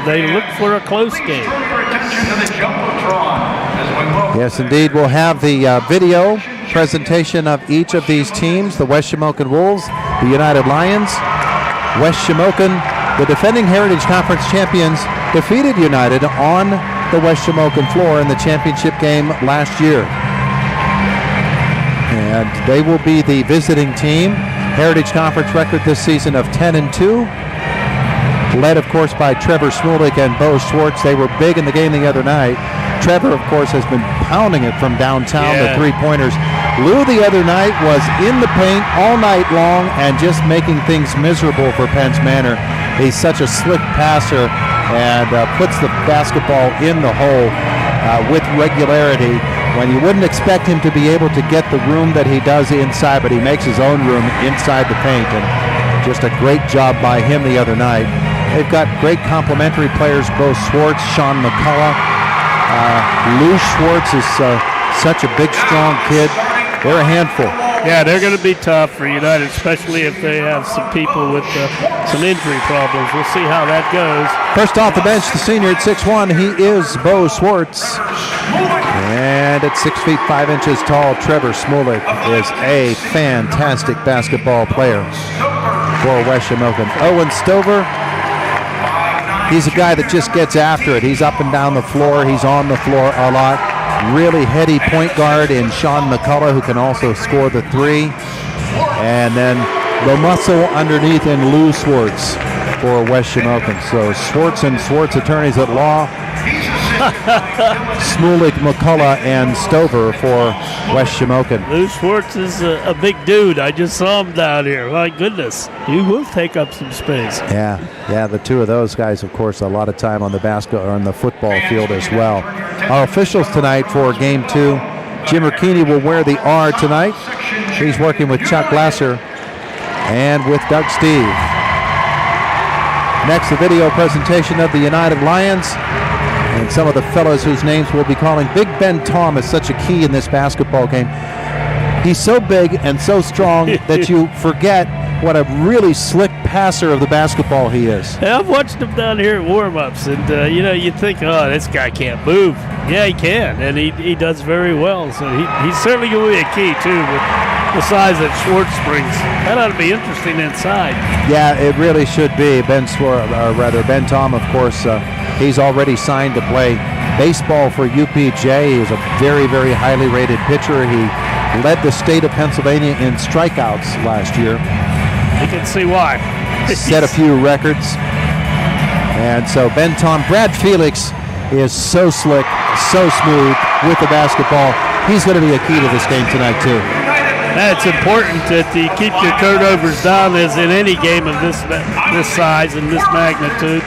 they look for a close game. Yes, indeed. We'll have the video presentation of each of these teams: the West Shamokin Wolves, the United Lions. West Shamokin, the defending Heritage Conference champions, defeated United on the West Shamokin floor in the championship game last year. And they will be the visiting team. Heritage Conference record this season of 10-2. Led, of course, by Trevor Smulik and Bo Schwartz. They were big in the game the other night. Trevor, of course, has been pounding it from downtown, the three-pointers. Lou the other night was in the paint all night long and just making things miserable for Penns Manor. He's such a slick passer and puts the basketball in the hole with regularity, when you wouldn't expect him to be able to get the room that he does inside, but he makes his own room inside the paint, and just a great job by him the other night. They've got great complementary players, Bo Schwartz, Sean McCullough. Lou Schwartz is such a big, strong kid. They're a handful. Yeah, they're going to be tough for United, especially if they have some people with some injury problems. We'll see how that goes. First off the bench, the senior at 6'1", he is Bo Schwartz. And at 6 feet 5 inches tall, Trevor Smulik is a fantastic basketball player for West Shamokin. Owen Stover, he's a guy that just gets after it. He's up and down the floor. He's on the floor a lot. Really heady point guard in Sean McCullough, who can also score the three. And then the muscle underneath in Lou Schwartz for West Shamokin. So Schwartz and Schwartz, attorneys at law. Smulik, McCullough, and Stover for West Shamokin. Lou Schwartz is a big dude. I just saw him down here. My goodness, he will take up some space. Yeah, the two of those guys, of course, a lot of time on the basketball or on the football field as well. Our officials tonight for Game 2. Jim Ricchini will wear the R tonight. He's working with Chuck Glasser and with Doug Steve. Next, the video presentation of the United Lions and some of the fellows whose names we'll be calling. Big Ben Tom is such a key in this basketball game. He's so big and so strong that you forget what a really slick passer of the basketball he is. Yeah, I've watched him down here at warm-ups, and you think, oh, this guy can't move. Yeah, he can, and he does very well. So he's certainly going to be a key too, with the size that Schwartz brings. That ought to be interesting inside. Yeah, it really should be. Ben Tom, of course, he's already signed to play baseball for UPJ. He's a very, very highly rated pitcher. He led the state of Pennsylvania in strikeouts last year. You can see why. Set a few records. And so Ben Tom, Brad Felix is so slick, so smooth with the basketball. He's going to be a key to this game tonight too. It's important that you keep your turnovers down, as in any game of this size and this magnitude.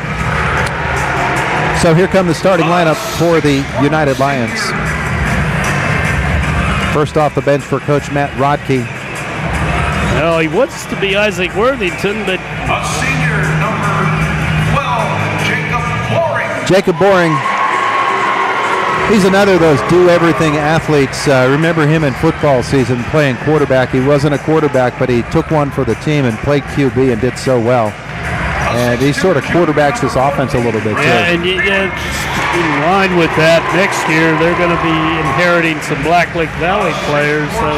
So here come the starting lineup for the United Lions. First off the bench for Coach Matt Rodkey. Oh, he wants to be Isaac Worthington, but A senior, number 12, Jacob Boring. Jacob Boring, he's another of those do-everything athletes. Remember him in football season playing quarterback. He wasn't a quarterback, but he took one for the team and played QB and did so well. And he sort of quarterbacks this offense a little bit, too. yeah, and in line with that, next year they're going to be inheriting some Black Lake Valley players. So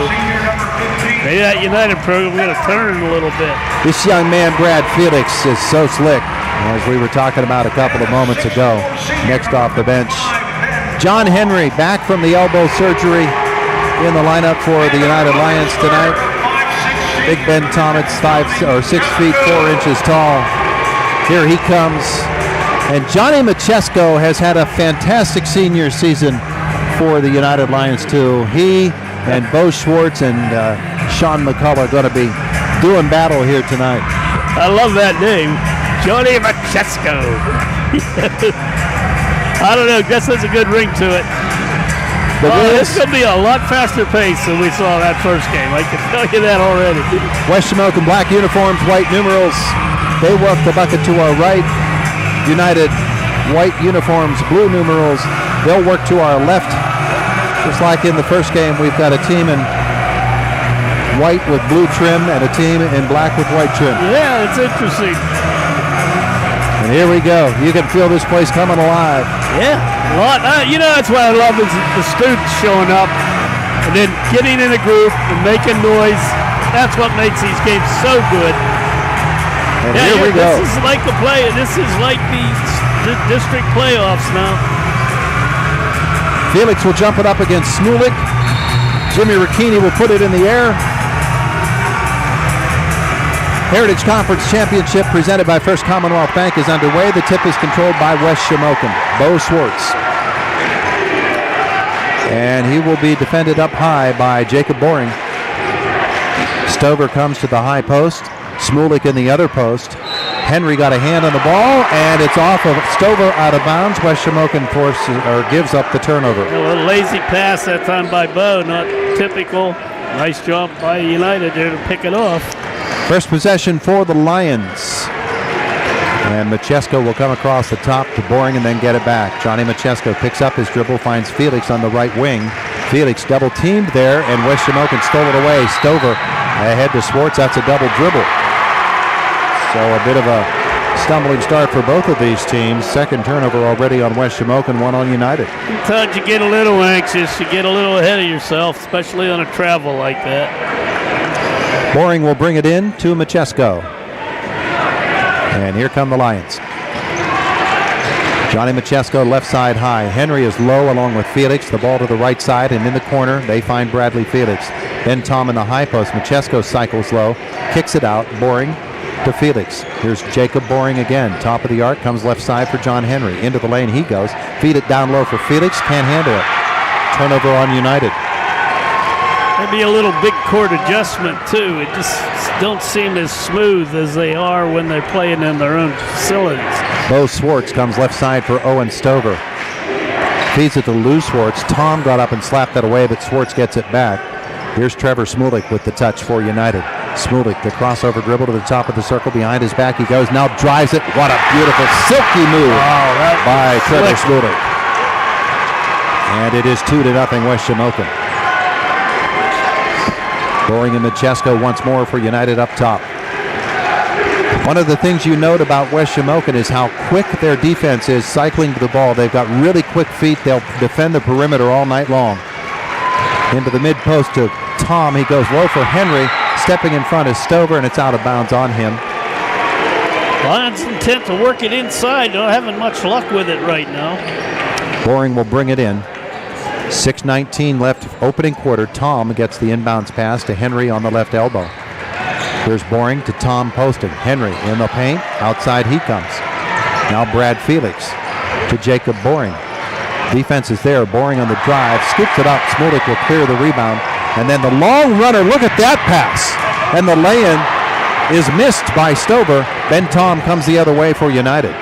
maybe that United program is going to turn a little bit. This young man, Brad Felix, is so slick, as we were talking about a couple of moments ago. Next off the bench, John Henry, back from the elbow surgery, in the lineup for the United Lions tonight. Big Ben Thomas, 6 feet 4 inches tall. Here he comes. And Johnny Machesko has had a fantastic senior season for the United Lions, too. He and Bo Schwartz and Sean McCullough are going to be doing battle here tonight. I love that name, Johnny Machesko. I don't know, guess there's a good ring to it. It's going to be a lot faster pace than we saw that first game. I can tell you that already. West Shamokin black uniforms, white numerals. They work the bucket to our right. United white uniforms, blue numerals. They'll work to our left. Just like in the first game, we've got a team in white with blue trim and a team in black with white trim. Yeah, it's interesting. And here we go. You can feel this place coming alive. Yeah, a lot. That's what I love is the students showing up and then getting in a group and making noise. That's what makes these games so good. And here we go. This is like This is like the district playoffs now. Felix will jump it up against Smulik. Jimmy Ricchini will put it in the air. Heritage Conference Championship presented by First Commonwealth Bank is underway. The tip is controlled by West Shamokin. Bo Schwartz. And he will be defended up high by Jacob Boring. Stover comes to the high post. Smulik in the other post. Henry got a hand on the ball, and it's off of Stover out of bounds. West Shamokin gives up the turnover. A little lazy pass that time by Bo, not typical. Nice job by United there to pick it off. First possession for the Lions. And Machesko will come across the top to Boring and then get it back. Johnny Machesko picks up his dribble, finds Felix on the right wing. Felix double teamed there, and West Shamokin stole it away. Stover ahead to Schwartz. That's a double dribble. So a bit of a stumbling start for both of these teams. Second turnover already on West Shamokin, one on United. Sometimes you get a little anxious, you get a little ahead of yourself, especially on a travel like that. Boring will bring it in to Machesko. And here come the Lions. Johnny Machesko left side high. Henry is low along with Felix. The ball to the right side, and in the corner they find Bradley Felix. Then Tom in the high post. Machesko cycles low, kicks it out. Boring to Felix. Here's Jacob Boring again. Top of the arc, comes left side for John Henry. Into the lane he goes. Feed it down low for Felix. Can't handle it. Turnover on United. Maybe a little big court adjustment too. It just don't seem as smooth as they are when they're playing in their own facilities. Bo Schwartz comes left side for Owen Stover. Feeds it to Lou Schwartz. Tom got up and slapped that away, but Schwartz gets it back. Here's Trevor Smulik with the touch for United. Smulik, the crossover dribble to the top of the circle. Behind his back he goes. Now drives it. What a beautiful silky move by Trevor Smulik. And it is 2-0 West Shamokin. Boring and Machesko once more for United up top. One of the things you note about West Shamokin is how quick their defense is cycling to the ball. They've got really quick feet. They'll defend the perimeter all night long. Into the mid post to Tom. He goes low for Henry. Stepping in front is Stover, and it's out of bounds on him. Lions intent to work it inside. Not having much luck with it right now. Boring will bring it in. 6:19 left, opening quarter. Tom gets the inbounds pass to Henry on the left elbow. Here's Boring to Tom posting. Henry in the paint. Outside he comes. Now Brad Felix to Jacob Boring. Defense is there. Boring on the drive. Scoops it up. Smulik will clear the rebound. And then the long runner. Look at that pass. And the lay-in is missed by Stover. Then Tom comes the other way for United.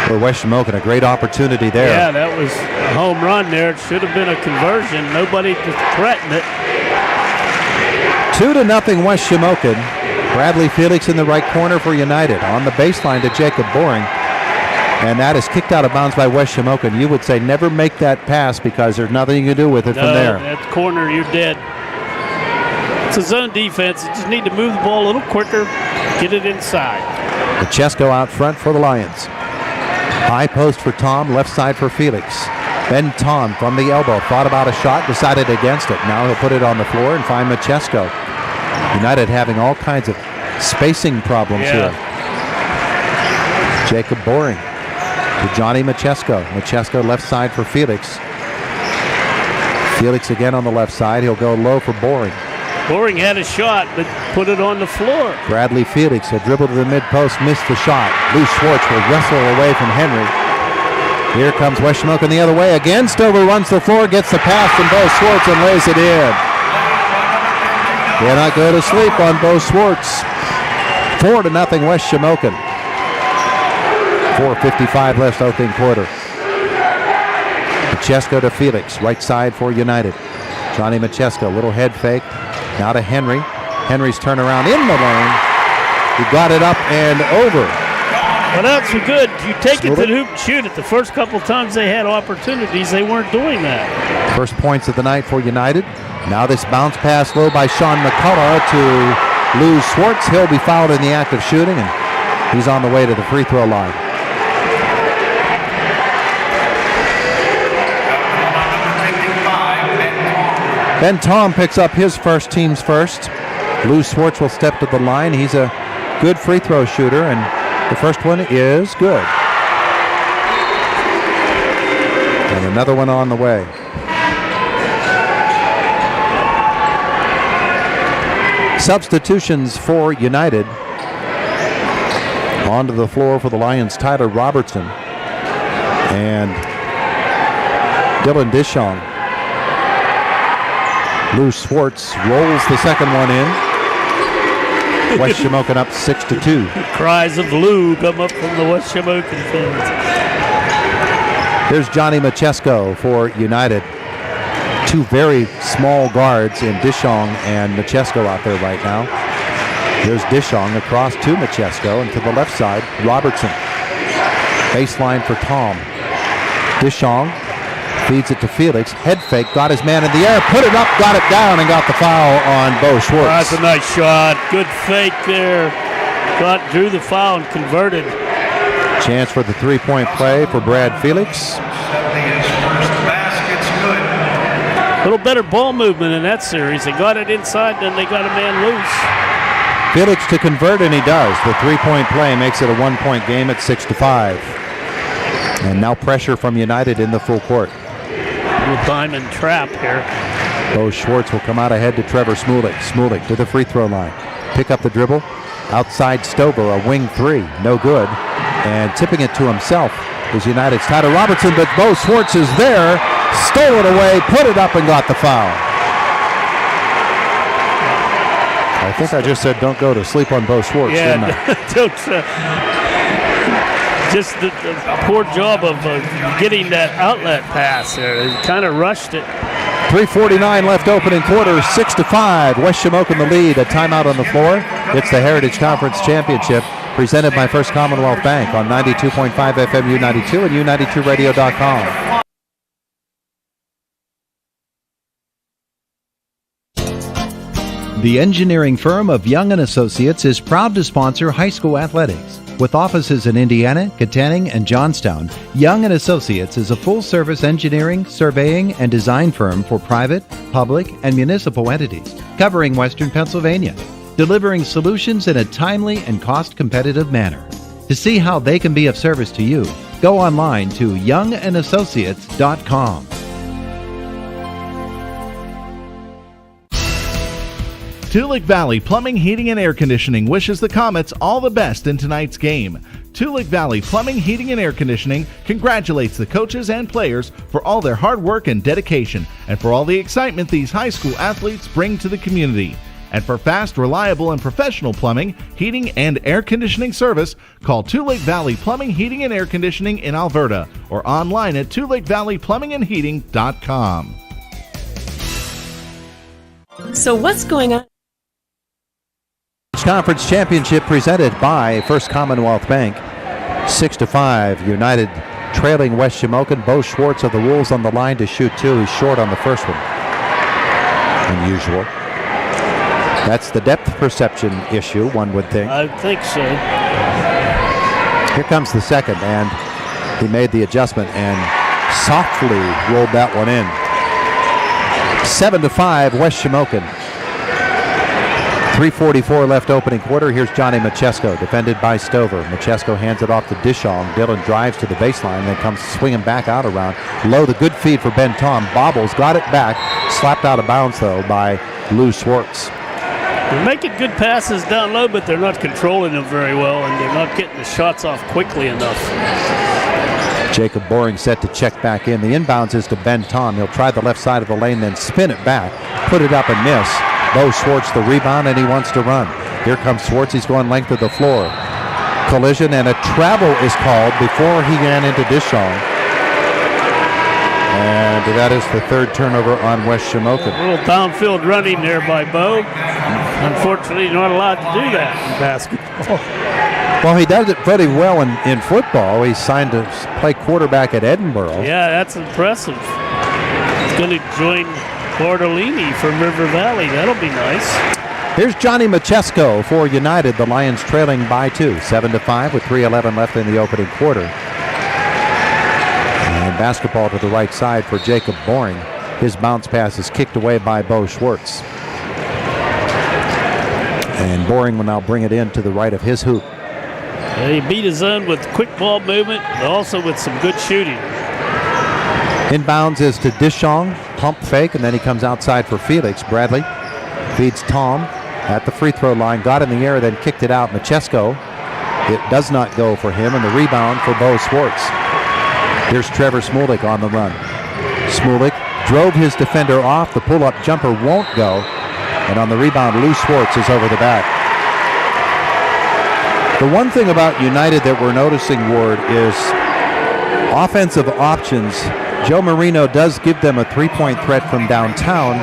For West Shamokin, a great opportunity there. Yeah, that was a home run there. It should have been a conversion. Nobody to threaten it. 2-0 West Shamokin. Bradley Felix in the right corner for United. On the baseline to Jacob Boring. And that is kicked out of bounds by West Shamokin. You would say never make that pass because there's nothing you can do with it from there. That corner, you're dead. It's a zone defense. You just need to move the ball a little quicker, get it inside. Machesko out front for the Lions. High post for Tom, left side for Felix. Then Tom from the elbow thought about a shot, decided against it. Now he'll put it on the floor and find Machesko. United having all kinds of spacing problems here. Jacob Boring to Johnny Machesko. Machesko left side for Felix. Felix again on the left side. He'll go low for Boring. Boring had a shot, but put it on the floor. Bradley Felix will dribble to the mid-post, missed the shot. Lou Schwartz will wrestle away from Henry. Here comes West Shamokin the other way again. Stover runs the floor, gets the pass from Bo Schwartz and lays it in. Cannot go to sleep on Bo Schwartz. 4-0 West Shamokin. 4:55 left opening quarter. Machesko to Felix, right side for United. Johnny Machesko, little head fake. Now to Henry. Henry's turnaround in the lane. He got it up and over. Well, that's good. You take it to the hoop and shoot it. The first couple times they had opportunities, they weren't doing that. First points of the night for United. Now this bounce pass low by Sean McCullough to Lou Schwartz. He'll be fouled in the act of shooting, and he's on the way to the free throw line. Ben Tom picks up his team's first. Lou Schwartz will step to the line. He's a good free throw shooter, and the first one is good. And another one on the way. Substitutions for United. Onto the floor for the Lions, Tyler Robertson and Dylan Dishong. Lou Schwartz rolls the second one in. West Shamokin up 6-2. Cries of Lou come up from the West Shamokin fans. Here's Johnny Machesko for United. Two very small guards in Dishong and Machesko out there right now. There's Dishong across to Machesko, and to the left side, Robertson. Baseline for Tom. Dishong feeds it to Felix. Head fake, got his man in the air, put it up, got it down, and got the foul on Bo Schwartz. That's a nice shot. Good fake there. Drew the foul and converted. Chance for the three-point play for Brad Felix. A little better ball movement in that series. They got it inside, then they got a man loose. Felix to convert, and he does. The three-point play makes it a one-point game at 6-5. And now pressure from United in the full court. Little diamond trap here. Bo Schwartz will come out ahead to Trevor Smulik. Smulik to the free throw line. Pick up the dribble. Outside Stover, a wing three. No good. And tipping it to himself is United's Tyler Robertson, but Bo Schwartz is there. Stole it away, put it up, and got the foul. I think I just said don't go to sleep on Bo Schwartz, didn't I? Don't, just the poor job of getting that outlet pass there. He kind of rushed it. 3:49 left opening quarter, 6-5. West Shamokin the lead. A timeout on the floor. It's the Heritage Conference Championship presented by First Commonwealth Bank on 92.5 FM U92 and U92radio.com. The engineering firm of Young & Associates is proud to sponsor high school athletics. With offices in Indiana, Katanning, and Johnstown, Young & Associates is a full-service engineering, surveying, and design firm for private, public, and municipal entities, covering Western Pennsylvania, delivering solutions in a timely and cost-competitive manner. To see how they can be of service to you, go online to youngandassociates.com. Tulick Valley Plumbing, Heating, and Air Conditioning wishes the Comets all the best in tonight's game. Tulick Valley Plumbing, Heating, and Air Conditioning congratulates the coaches and players for all their hard work and dedication, and for all the excitement these high school athletes bring to the community. And for fast, reliable, and professional plumbing, heating, and air conditioning service, call Tulick Valley Plumbing, Heating, and Air Conditioning in Alberta, or online at tulickvalleyplumbingandheating.com. So what's going on? Heritage Conference Championship presented by First Commonwealth Bank. 6-5, United trailing West Shamokin. Bo Schwartz of the Wolves on the line to shoot two. He's short on the first one. Unusual. That's the depth perception issue, one would think. I think so. Here comes the second, and he made the adjustment and softly rolled that one in. 7-5, West Shamokin. 3:44 left opening quarter. Here's Johnny Machesko, defended by Stover. Machesko hands it off to Dishong. Dillon drives to the baseline, then comes swinging back out around. Low, the good feed for Ben Tom. Bobbles, got it back. Slapped out of bounds, though, by Lou Schwartz. They're making good passes down low, but they're not controlling them very well, and they're not getting the shots off quickly enough. Jacob Boring set to check back in. The inbounds is to Ben Tom. He'll try the left side of the lane, then spin it back, put it up and miss. Bo Schwartz the rebound, and he wants to run. Here comes Schwartz. He's going length of the floor. Collision, and a travel is called before he ran into Dishong. And that is the third turnover on West Shamokin. A little downfield running there by Bo. Unfortunately, you're not allowed to do that in basketball. Well, he does it pretty well in football. He's signed to play quarterback at Edinburgh. Yeah, that's impressive. He's going to join Bartolini from River Valley. That'll be nice. Here's Johnny Machesko for United. The Lions trailing by 2, 7-5 with 3:11 left in the opening quarter. And basketball to the right side for Jacob Boring. His bounce pass is kicked away by Bo Schwartz. And Boring will now bring it in to the right of his hoop. He beat his own with quick ball movement, but also with some good shooting. Inbounds is to Dishong, pump fake, and then he comes outside for Felix. Bradley feeds Tom at the free throw line, got in the air, then kicked it out. Machesko, it does not go for him, and the rebound for Bo Schwartz. Here's Trevor Smulik on the run. Smulik drove his defender off. The pull-up jumper won't go, and on the rebound, Lou Schwartz is over the back. The one thing about United that we're noticing, Ward, is offensive options. Joe Marino does give them a three-point threat from downtown,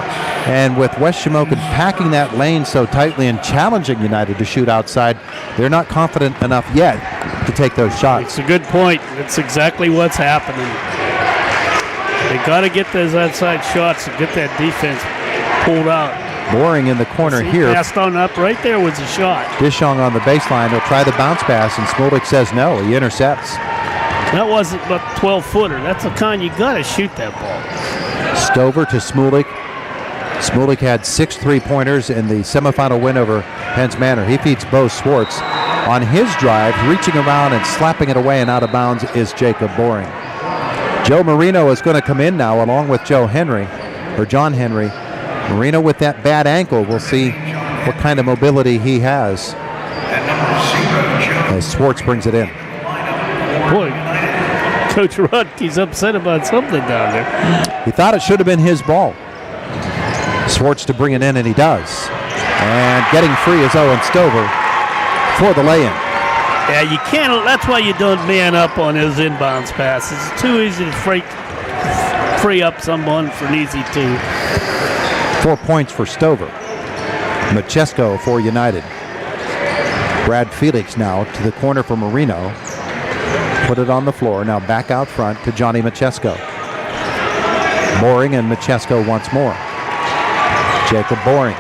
and with West Shamokin packing that lane so tightly and challenging United to shoot outside, they're not confident enough yet to take those shots. It's a good point. It's exactly what's happening. They got to get those outside shots and get that defense pulled out. Boring in the corner here. Passed on up. Right there was a shot. Dishong on the baseline. He'll try the bounce pass, and Smulik says no. He intercepts. That wasn't but 12-footer. That's the kind you got to shoot that ball. Stover to Smulik. Smulik had 6 3-pointers in the semifinal win over Penns Manor. He feeds Bo Schwartz. On his drive, reaching around and slapping it away and out of bounds is Jacob Boring. Joe Marino is going to come in now along with John Henry. Marino with that bad ankle. We'll see what kind of mobility he has as Schwartz brings it in. Boy, Coach Rutke's upset about something down there. He thought it should have been his ball. Schwartz to bring it in, and he does. And getting free is Owen Stover for the lay-in. Yeah, you can't. That's why you don't man up on those inbounds passes. It's too easy to free up someone for an easy 2. 4 points for Stover. Machesko for United. Brad Felix now to the corner for Marino. Put it on the floor. Now back out front to Johnny Machesko. Boring and Machesko once more. Jacob Boring.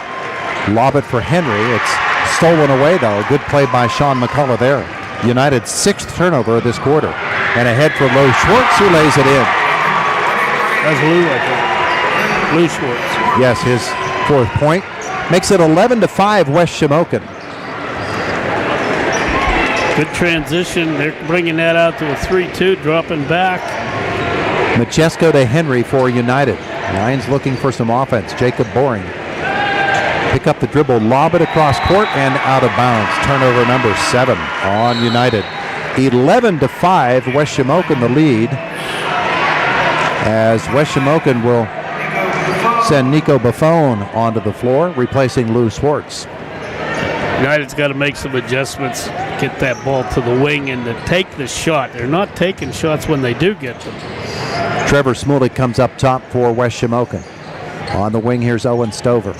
Lob it for Henry. It's stolen away, though. Good play by Sean McCullough there. United's 6th turnover of this quarter. And ahead for Lou Schwartz, who lays it in. That's Lou, I think. Lou Schwartz. Yes, his 4th point. Makes it 11-5 West Shamokin. Good transition. They're bringing that out to a 3-2, dropping back. Machesko to Henry for United. Lions looking for some offense. Jacob Boring. Pick up the dribble, lob it across court, and out of bounds. Turnover number 7 on United. 11-5, West Shamokin the lead. As West Shamokin will send Nico Buffon onto the floor, replacing Lou Schwartz. United's got to make some adjustments, get that ball to the wing, and to take the shot. They're not taking shots when they do get them. Trevor Smulik comes up top for West Shamokin. On the wing, here's Owen Stover.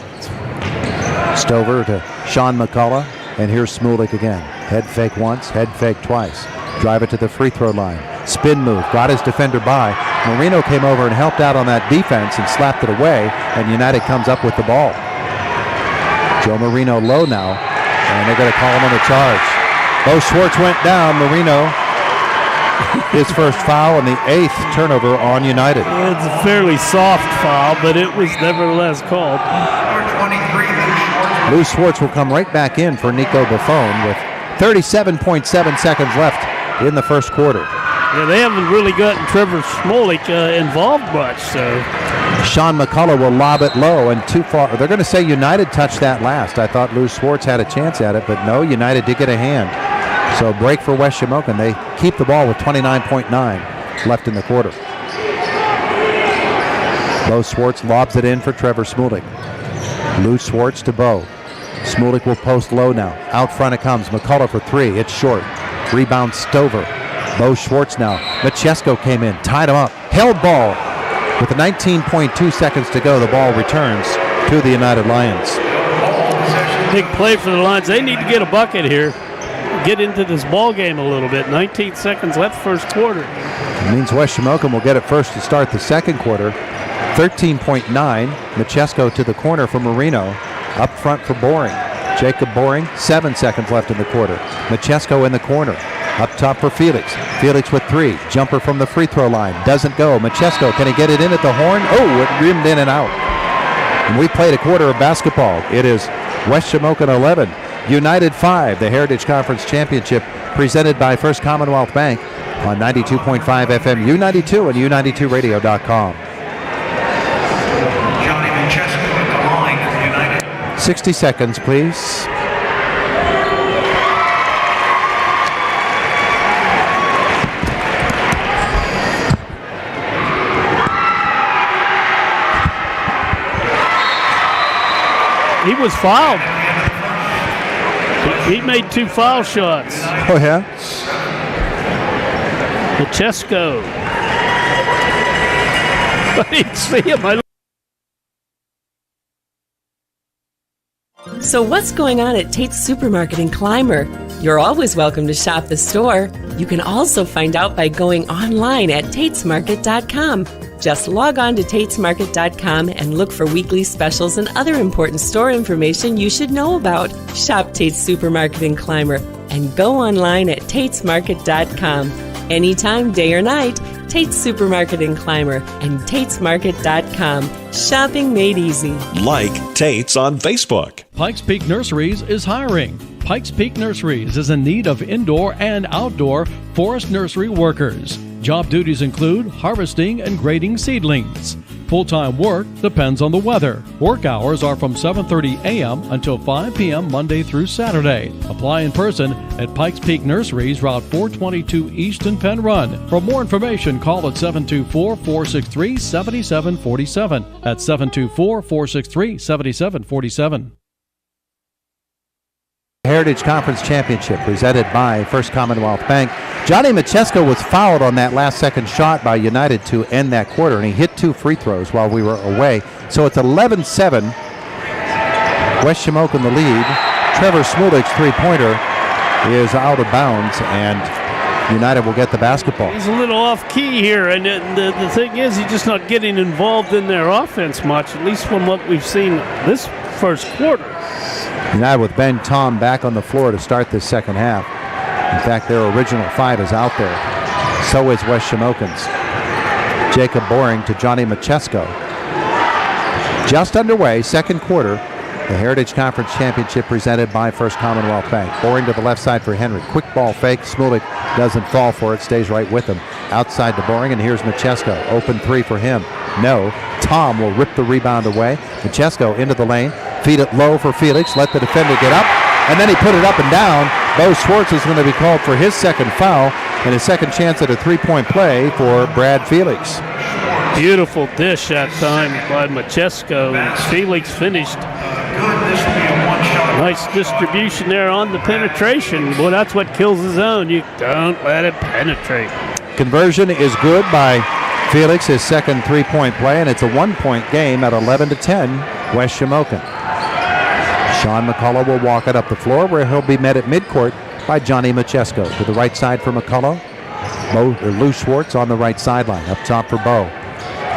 Stover to Sean McCullough. And here's Smulik again. Head fake once, head fake twice. Drive it to the free throw line. Spin move, got his defender by. Marino came over and helped out on that defense and slapped it away, and United comes up with the ball. Joe Marino low now, and they're going to call him on the charge. Bo Schwartz went down. Marino, his first foul and the 8th turnover on United. It's a fairly soft foul, but it was nevertheless called. Lou Schwartz will come right back in for Nico Buffon with 37.7 seconds left in the first quarter. Yeah, they haven't really gotten Trevor Smolik involved much, so. Sean McCullough will lob it low and too far. They're going to say United touched that last. I thought Lou Schwartz had a chance at it, but no, United did get a hand. So break for West Shamokin. They keep the ball with 29.9 left in the quarter. Bo Schwartz lobs it in for Trevor Smulik. Lou Schwartz to Bo. Smulik will post low now. Out front it comes. McCullough for 3. It's short. Rebound Stover. Bo Schwartz now. Machesko came in. Tied him up. Held ball. With 19.2 seconds to go, the ball returns to the United Lions. Big play for the Lions. They need to get a bucket here. Get into this ball game a little bit. 19 seconds left first quarter. It means West Shamokin will get it first to start the second quarter. 13.9. Machesko to the corner for Marino. Up front for Boring. Jacob Boring, 7 seconds left in the quarter. Machesko in the corner. Up top for Felix. Felix with 3. Jumper from the free throw line. Doesn't go. Machesko, can he get it in at the horn? Oh, it rimmed in and out. And we played a quarter of basketball. It is West Shamokin 11, United 5, the Heritage Conference Championship presented by First Commonwealth Bank on 92.5 FM U92 and U92radio.com. Johnny Machesko at the line for United. 60 seconds, please. He was fouled. He made 2 foul shots. Oh, yeah? Machesko. I didn't see him. So what's going on at Tate's Supermarket in Clymer? You're always welcome to shop the store. You can also find out by going online at tatesmarket.com. Just log on to tatesmarket.com and look for weekly specials and other important store information you should know about. Shop Tate's Supermarket in Clymer and go online at tatesmarket.com. Anytime, day or night, Tate's Supermarket in Clymer and tatesmarket.com. Shopping made easy. Like Tate's on Facebook. Pikes Peak Nurseries is hiring. Pikes Peak Nurseries is in need of indoor and outdoor forest nursery workers. Job duties include harvesting and grading seedlings. Full-time work depends on the weather. Work hours are from 7:30 a.m. until 5 p.m. Monday through Saturday. Apply in person at Pikes Peak Nurseries, Route 422 East in Penn Run. For more information, call at 724-463-7747. That's 724-463-7747. Heritage Conference Championship presented by First Commonwealth Bank. Johnny Machesko was fouled on that last second shot by United to end that quarter, and he hit 2 free throws while we were away. So it's 11-7. West Shamokin the lead. Trevor Smulik's three-pointer is out of bounds, and United will get the basketball. He's a little off key here, and the thing is, he's just not getting involved in their offense much, at least from what we've seen this first quarter. United with Ben Tom back on the floor to start this second half. In fact, their original 5 is out there. So is West Shamokin's. Jacob Boring to Johnny Machesko. Just underway, second quarter. The Heritage Conference Championship presented by First Commonwealth Bank. Boring to the left side for Henry. Quick ball fake. Smulik doesn't fall for it. Stays right with him. Outside to Boring, and here's Machesko. Open 3 for him. No. Tom will rip the rebound away. Machesko into the lane. Feed it low for Felix. Let the defender get up. And then he put it up and down. Bo Schwartz is going to be called for his second foul and his second chance at a three-point play for Brad Felix. Beautiful dish that time by Machesko. Felix finished. Nice distribution there on the penetration. Well, that's what kills the zone. You don't let it penetrate. Conversion is good by Felix, his second three-point play, and it's a 1-point game at 11-10, West Shamokin. Sean McCullough will walk it up the floor where he'll be met at midcourt by Johnny Machesko. To the right side for McCullough. Lou Schwartz on the right sideline. Up top for Bo.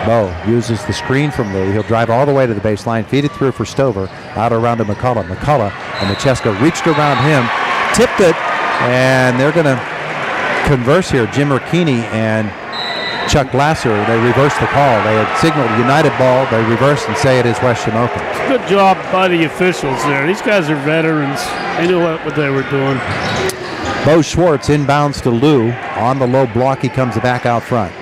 Bo uses the screen from Lou. He'll drive all the way to the baseline, feed it through for Stover. Out around to McCullough. McCullough and Machesko reached around him, tipped it, and they're going to converse here. Jim Merkini and Chuck Glasser, they reversed the call. They had signaled United ball. They reversed and say it is West Shamokin. Good job by the officials there. These guys are veterans. They knew what they were doing. Bo Schwartz inbounds to Lou. On the low block, he comes back out front.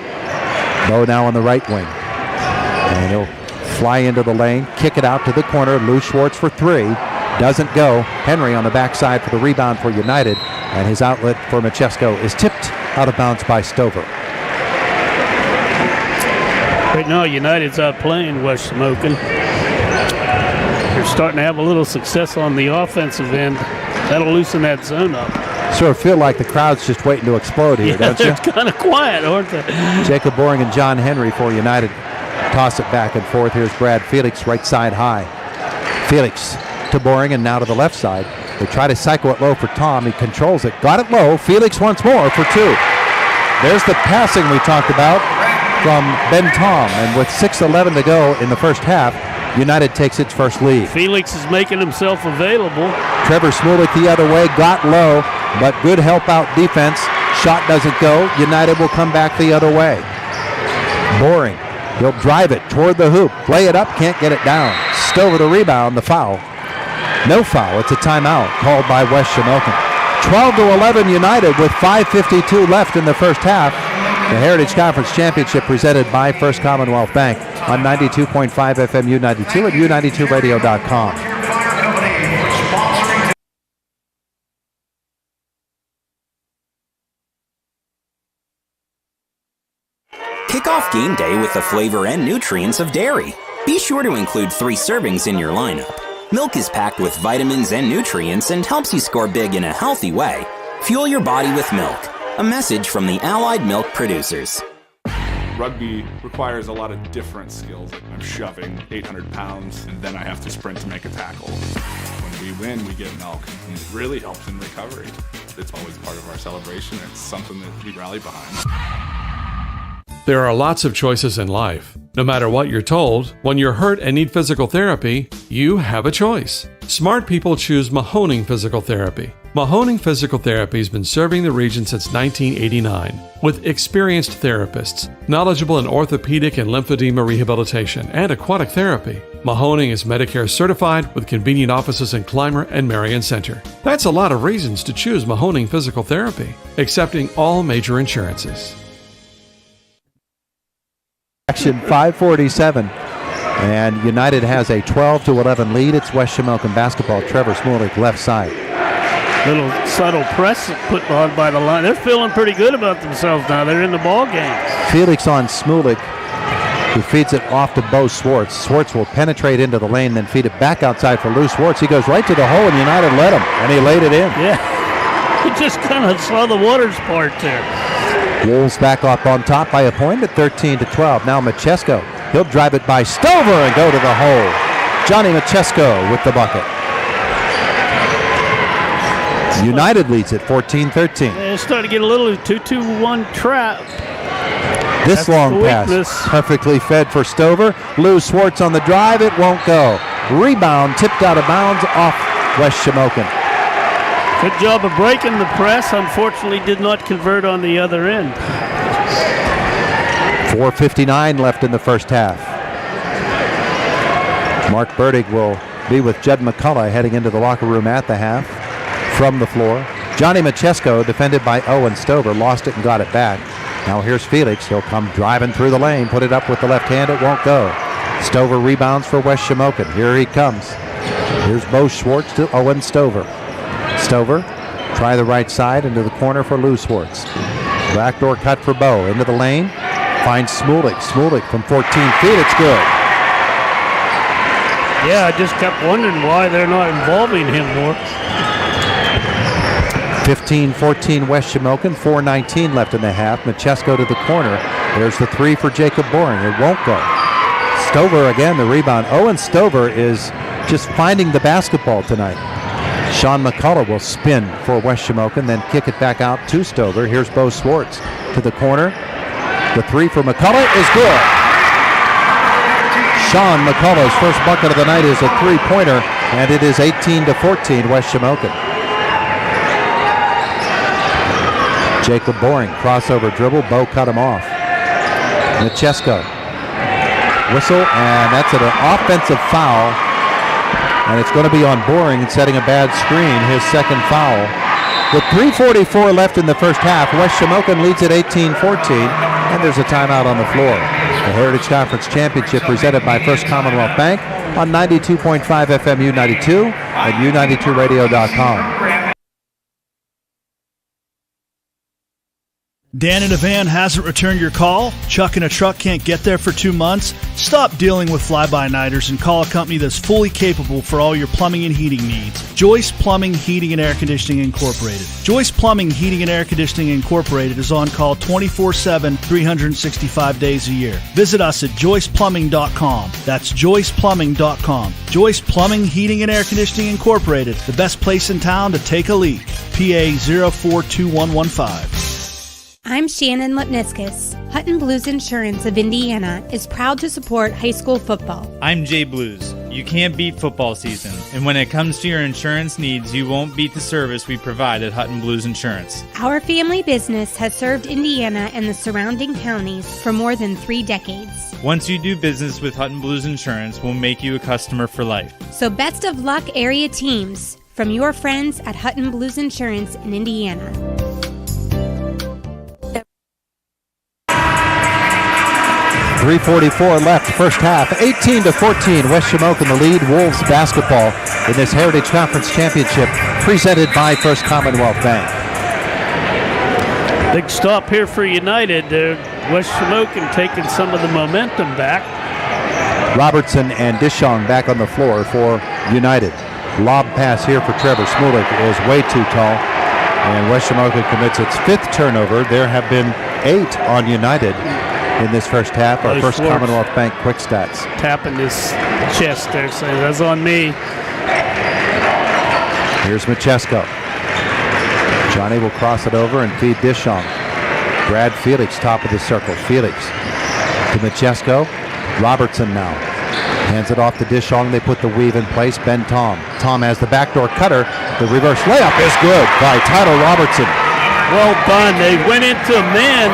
Bo now on the right wing. And he'll fly into the lane, kick it out to the corner. Lou Schwartz for three. Doesn't go. Henry on the backside for the rebound for United. And his outlet for Machesko is tipped out of bounds by Stover. Right now, United's out playing West Shamokin. They're starting to have a little success on the offensive end. That'll loosen that zone up. Sort of feel like the crowd's just waiting to explode here, don't you? They're kind of quiet, aren't they? Jacob Boring and John Henry for United toss it back and forth. Here's Brad Felix, right side high. Felix to Boring and now to the left side. They try to cycle it low for Tom. He controls it. Got it low. Felix once more for two. There's the passing we talked about from Ben Tom. And with 6:11 to go in the first half, United takes its first lead. Felix is making himself available. Trevor Smulik the other way, got low, but good help out defense. Shot doesn't go. United will come back the other way. Boring. He'll drive it toward the hoop. Play it up, can't get it down. Stover the rebound, the foul. No foul, it's a timeout called by West Shamokin. 12-11 United with 5:52 left in the first half. The Heritage Conference Championship presented by First Commonwealth Bank on 92.5 FM U92 at U92radio.com. Kick off game day with the flavor and nutrients of dairy. Be sure to include 3 servings in your lineup. Milk is packed with vitamins and nutrients and helps you score big in a healthy way. Fuel your body with milk. A message from the Allied Milk Producers. Rugby requires a lot of different skills. I'm shoving 800 pounds, and then I have to sprint to make a tackle. When we win, we get milk, and it really helps in recovery. It's always part of our celebration. It's something that we rally behind. There are lots of choices in life. No matter what you're told, when you're hurt and need physical therapy, you have a choice. Smart people choose Mahoning Physical Therapy. Mahoning Physical Therapy has been serving the region since 1989 with experienced therapists, knowledgeable in orthopedic and lymphedema rehabilitation and aquatic therapy. Mahoning is Medicare certified with convenient offices in Clymer and Marion Center. That's a lot of reasons to choose Mahoning Physical Therapy, accepting all major insurances. Action 5:47, and United has a 12-11 lead. It's West Shamokin basketball. Trevor Smulik left side. Little subtle press put on by the line. They're feeling pretty good about themselves now. They're in the ball game. Felix on Smulik, who feeds it off to Bo Schwartz. Schwartz will penetrate into the lane, then feed it back outside for Lou Schwartz. He goes right to the hole, and United let him, and he laid it in. Yeah, he just kind of saw the waters part there. Wolves back up on top by a point at 13-12. Now Machesko. He'll drive it by Stover and go to the hole. Johnny Machesko with the bucket. United leads it 14-13. They're starting to get a little 2-2-1 trap. This long pass perfectly fed for Stover. Lou Schwartz on the drive. It won't go. Rebound tipped out of bounds off West Shamokin. Good job of breaking the press. Unfortunately, did not convert on the other end. 4:59 left in the first half. Mark Burdig will be with Judd McCullough heading into the locker room at the half from the floor. Johnny Machesko, defended by Owen Stover, lost it and got it back. Now here's Felix. He'll come driving through the lane, put it up with the left hand. It won't go. Stover rebounds for West Shamokin. Here he comes. Here's Bo Schwartz to Owen Stover. Stover, try the right side into the corner for Lou Schwartz. Backdoor cut for Bo. Into the lane, finds Smulik. Smulik from 14 feet, it's good. Yeah, I just kept wondering why they're not involving him more. 15-14 West Shamokin, 4:19 left in the half. Machesko to the corner. There's the three for Jacob Boring. It won't go. Stover again, the rebound. Owen Stover is just finding the basketball tonight. Sean McCullough will spin for West Shamokin, then kick it back out to Stover. Here's Bo Swartz to the corner. The three for McCullough is good. Sean McCullough's first bucket of the night is a three-pointer, and it is 18-14 West Shamokin. Jacob Boring, crossover dribble. Bo cut him off. Michesko. Whistle, and that's an offensive foul. And it's going to be on Boring, setting a bad screen, his second foul. With 3:44 left in the first half, West Shamokin leads at 18-14, and there's a timeout on the floor. The Heritage Conference Championship presented by First Commonwealth Bank on 92.5 FM U92 and U92radio.com. Dan in a van hasn't returned your call? Chuck in a truck can't get there for 2 months? Stop dealing with fly-by-nighters and call a company that's fully capable for all your plumbing and heating needs. Joyce Plumbing, Heating, and Air Conditioning Incorporated. Joyce Plumbing, Heating, and Air Conditioning Incorporated is on call 24/7, 365 days a year. Visit us at joyceplumbing.com. That's joyceplumbing.com. Joyce Plumbing, Heating, and Air Conditioning Incorporated, the best place in town to take a leak. PA 042115. I'm Shannon Lipniskus. Hutton Blues Insurance of Indiana is proud to support high school football. I'm Jay Blues. You can't beat football season, and when it comes to your insurance needs, you won't beat the service we provide at Hutton Blues Insurance. Our family business has served Indiana and the surrounding counties for more than 3 decades. Once you do business with Hutton Blues Insurance, we'll make you a customer for life. So best of luck, area teams, from your friends at Hutton Blues Insurance in Indiana. 3:44 left, first half, 18-14, West Shamokin the lead. Wolves basketball in this Heritage Conference Championship presented by First Commonwealth Bank. Big stop here for United. West Shamokin taking some of the momentum back. Robertson and Dishong back on the floor for United. Lob pass here for Trevor Smulik is way too tall, and West Shamokin commits its 5th turnover. There have been 8 on United in this first half. Our First Commonwealth Bank quick stats. Tapping his chest there, saying that's on me. Here's Michesko. Johnny will cross it over and feed Dishong. Brad Felix, top of the circle. Felix to Michesko. Robertson now. Hands it off to Dishong. They put the weave in place. Ben Tom. Tom has the backdoor cutter. The reverse layup is good by Tyler Robertson. Well done. They went into man,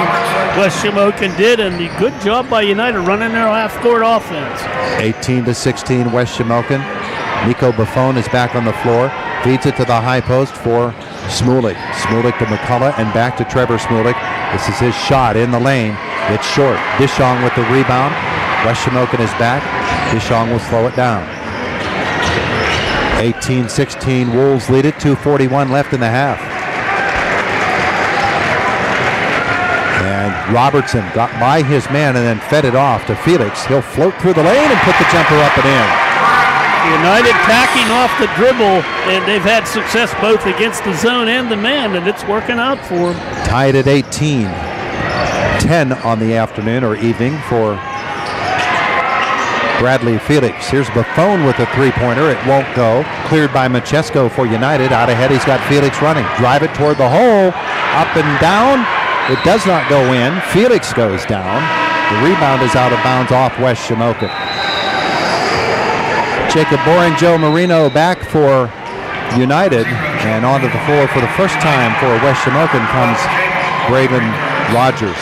West Shamokin did, and the good job by United running their half-court offense. 18-16 West Shamokin. Nico Buffon is back on the floor. Feeds it to the high post for Smulik. Smulik to McCullough and back to Trevor Smulik. This is his shot in the lane. It's short. Dishong with the rebound. West Shamokin is back. Dishong will slow it down. 18-16 Wolves lead it. 2:41 left in the half. And Robertson got by his man and then fed it off to Felix. He'll float through the lane and put the jumper up and in. United backing off the dribble, and they've had success both against the zone and the man, and it's working out for them. Tied at 18. 10 on the afternoon or evening for Bradley Felix. Here's Buffon with a three-pointer. It won't go. Cleared by Michesko for United. Out ahead, he's got Felix running. Drive it toward the hole. Up and down. It does not go in. Felix goes down. The rebound is out of bounds off West Shamokin. Jacob Boring, Joe Marino back for United. And onto the floor for the first time for West Shamokin comes Braden Rogers.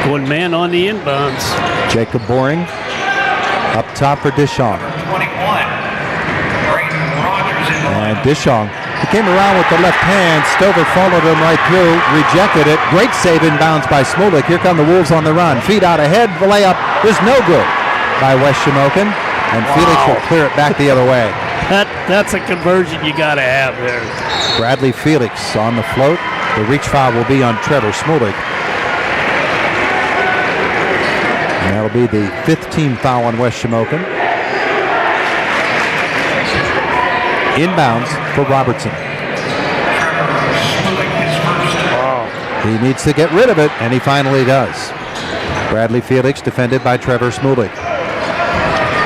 Going man on the inbounds. Jacob Boring up top for Dishong. And Dishong, he came around with the left hand. Stover followed him right through, rejected it. Great save inbounds by Smulik. Here come the Wolves on the run. Feed out ahead. The layup is no good by West Shamokin. And Felix will clear it back the other way. That's a conversion you got to have there. Bradley Felix on the float. The reach foul will be on Trevor Smulik. And that'll be the 5th team foul on West Shamokin. Inbounds for Robertson. He needs to get rid of it, and he finally does. Bradley Felix defended by Trevor Smulik.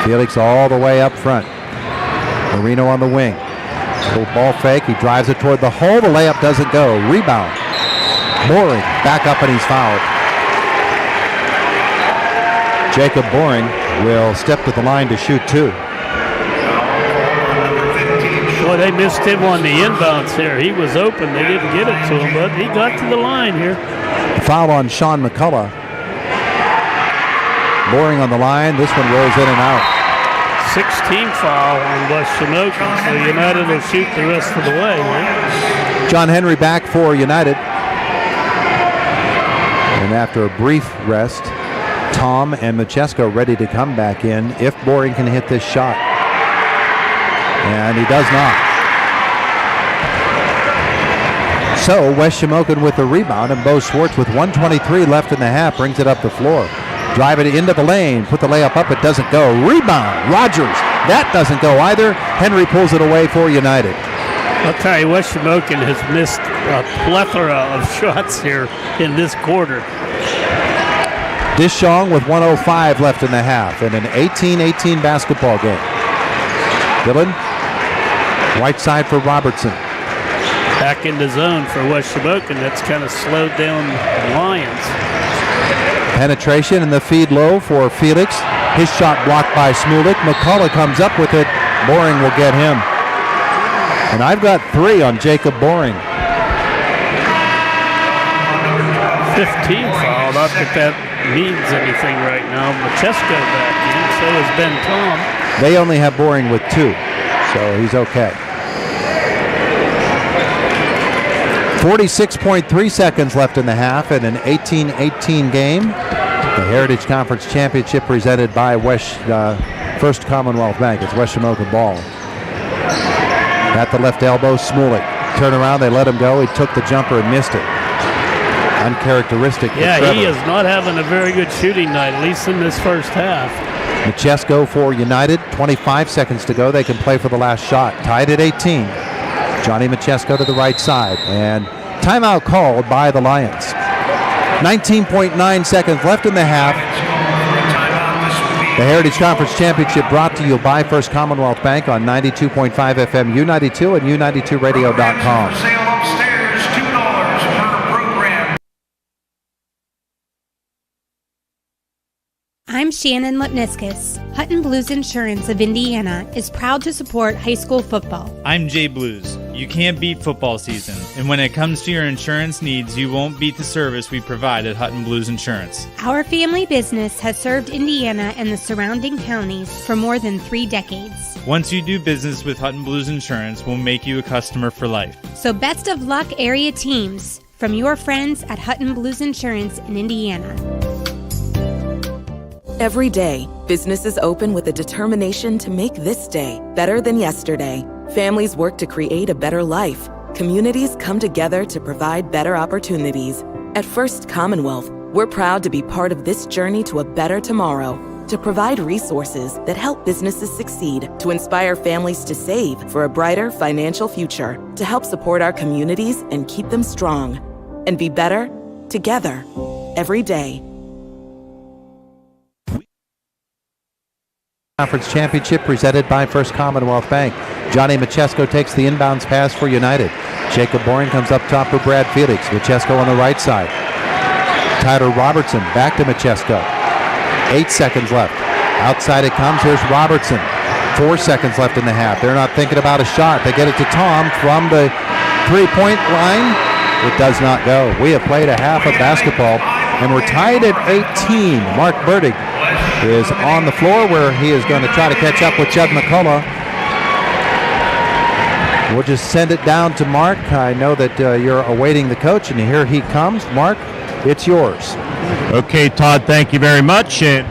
Felix all the way up front. Marino on the wing. Little ball fake. He drives it toward the hole. The layup doesn't go. Rebound. Boring back up and he's fouled. Jacob Boring will step to the line to shoot 2. Boy, they missed him on the inbounds here. He was open. They didn't get it to him, but he got to the line here. Foul on Sean McCullough. Boring on the line. This one rolls in and out. 16 foul on West Shamokin, so United will shoot the rest of the way. Right? John Henry back for United. And after a brief rest, Tom and Machesko ready to come back in if Boring can hit this shot. And he does not. So West Shamokin with the rebound, and Bo Schwartz with 1:23 left in the half brings it up the floor. Drive it into the lane, put the layup up, it doesn't go. Rebound, Rogers, that doesn't go either. Henry pulls it away for United. I'll tell you, West Shamokin has missed a plethora of shots here in this quarter. Dishong with 1:05 left in the half in an 18-18 basketball game. Dillon, right side for Robertson. Back in the zone for West Shamokin. That's kind of slowed down the Lions. Penetration and the feed low for Felix. His shot blocked by Smulik. McCullough comes up with it. Boring will get him. And I've got 3 on Jacob Boring. 15 foul. Not that that means anything right now. Machesko back in. So is Ben Tom. They only have Boring with 2, so he's okay. 46.3 seconds left in the half in an 18-18 game. The Heritage Conference Championship presented by First Commonwealth Bank. It's West Shamokin ball. At the left elbow, Smulik. Turn around, they let him go. He took the jumper and missed it. Uncharacteristic. Yeah, he is not having a very good shooting night, at least in this first half. Machesko for United. 25 seconds to go. They can play for the last shot. Tied at 18. Johnny Machesko to the right side. And timeout called by the Lions. 19.9 seconds left in the half. The Heritage Conference Championship brought to you by First Commonwealth Bank on 92.5 FM U92 and U92radio.com. I'm Shannon Lipniskus. Hutton Blues Insurance of Indiana is proud to support high school football. I'm Jay Blues. You can't beat football season, and when it comes to your insurance needs, you won't beat the service we provide at Hutton Blues Insurance. Our family business has served Indiana and the surrounding counties for more than 3 decades. Once you do business with Hutton Blues Insurance, we'll make you a customer for life. So best of luck, area teams, from your friends at Hutton Blues Insurance in Indiana. Every day, businesses open with a determination to make this day better than yesterday. Families work to create a better life. Communities come together to provide better opportunities. At First Commonwealth, we're proud to be part of this journey to a better tomorrow, to provide resources that help businesses succeed, to inspire families to save for a brighter financial future, to help support our communities and keep them strong, and be better together every day. Conference Championship presented by First Commonwealth Bank. Johnny Machesko takes the inbounds pass for United. Jacob Boring comes up top for Brad Felix. Machesko on the right side. Tyler Robertson back to Machesko. 8 seconds left. Outside it comes. Here's Robertson. 4 seconds left in the half. They're not thinking about a shot. They get it to Tom from the three-point line. It does not go. We have played a half of basketball, and we're tied at 18. Mark Burdig is on the floor where he is going to try to catch up with Judd McCullough. We'll just send it down to Mark. I know that you're awaiting the coach, and here he comes. Mark, it's yours. Okay, Todd, thank you very much. And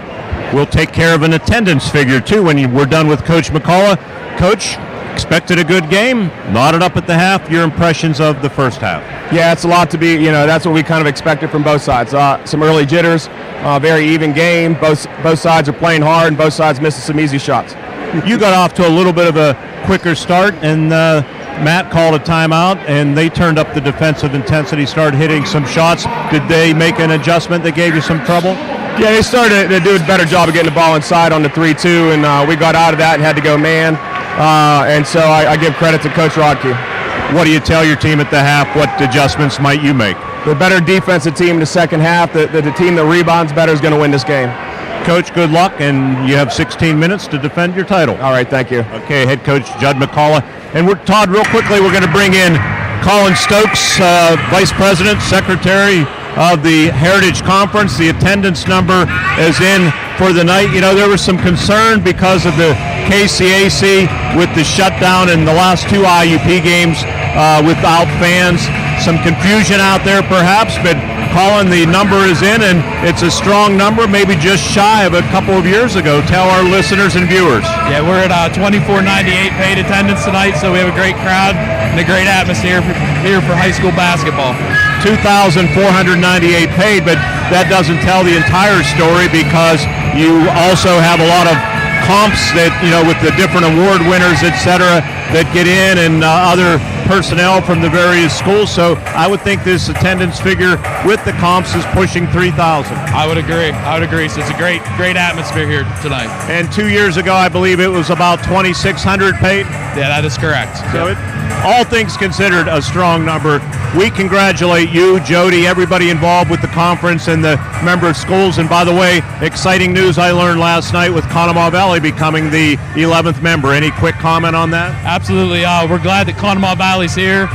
we'll take care of an attendance figure, too, when we're done with Coach McCullough. Coach, expected a good game, knotted up at the half. Your impressions of the first half? Yeah, it's a lot to be, that's what we kind of expected from both sides. Some early jitters, very even game. Both sides are playing hard, and both sides missing some easy shots. You got off to a little bit of a quicker start, and Matt called a timeout, and they turned up the defensive intensity, started hitting some shots. Did they make an adjustment that gave you some trouble? Yeah, they started to do a better job of getting the ball inside on the 3-2, and we got out of that and had to go man. And so I give credit to Coach Rodke. What do you tell your team at the half? What adjustments might you make? The better defensive team in the second half, the team that rebounds better is going to win this game. Coach, good luck, and you have 16 minutes to defend your title. All right, thank you. Okay, head coach Judd McCullough. And Todd, real quickly, we're going to bring in Colin Stokes, Vice President, Secretary of the Heritage Conference. The attendance number is in for the night. You know, there was some concern because of the KCAC with the shutdown in the last two IUP games without fans. Some confusion out there perhaps, but Colin, the number is in, and it's a strong number, maybe just shy of a couple of years ago. Tell our listeners and viewers. Yeah, we're at 2498 paid attendance tonight, so we have a great crowd and a great atmosphere here for high school basketball. 2,498 paid, but that doesn't tell the entire story because you also have a lot of comps that, you know, with the different award winners, etc., that get in, and other personnel from the various schools. So I would think this attendance figure with the comps is pushing 3,000. I would agree. So it's a great atmosphere here tonight. And 2 years ago, I believe it was about 2,600 paid. Yeah, that is correct. So all things considered, a strong number. We congratulate you, Jody, everybody involved with the conference and the member schools. And by the way, exciting news I learned last night with Conemaugh Valley becoming the 11th member. Any quick comment on that? Absolutely. We're glad that Conemaugh Valley's here.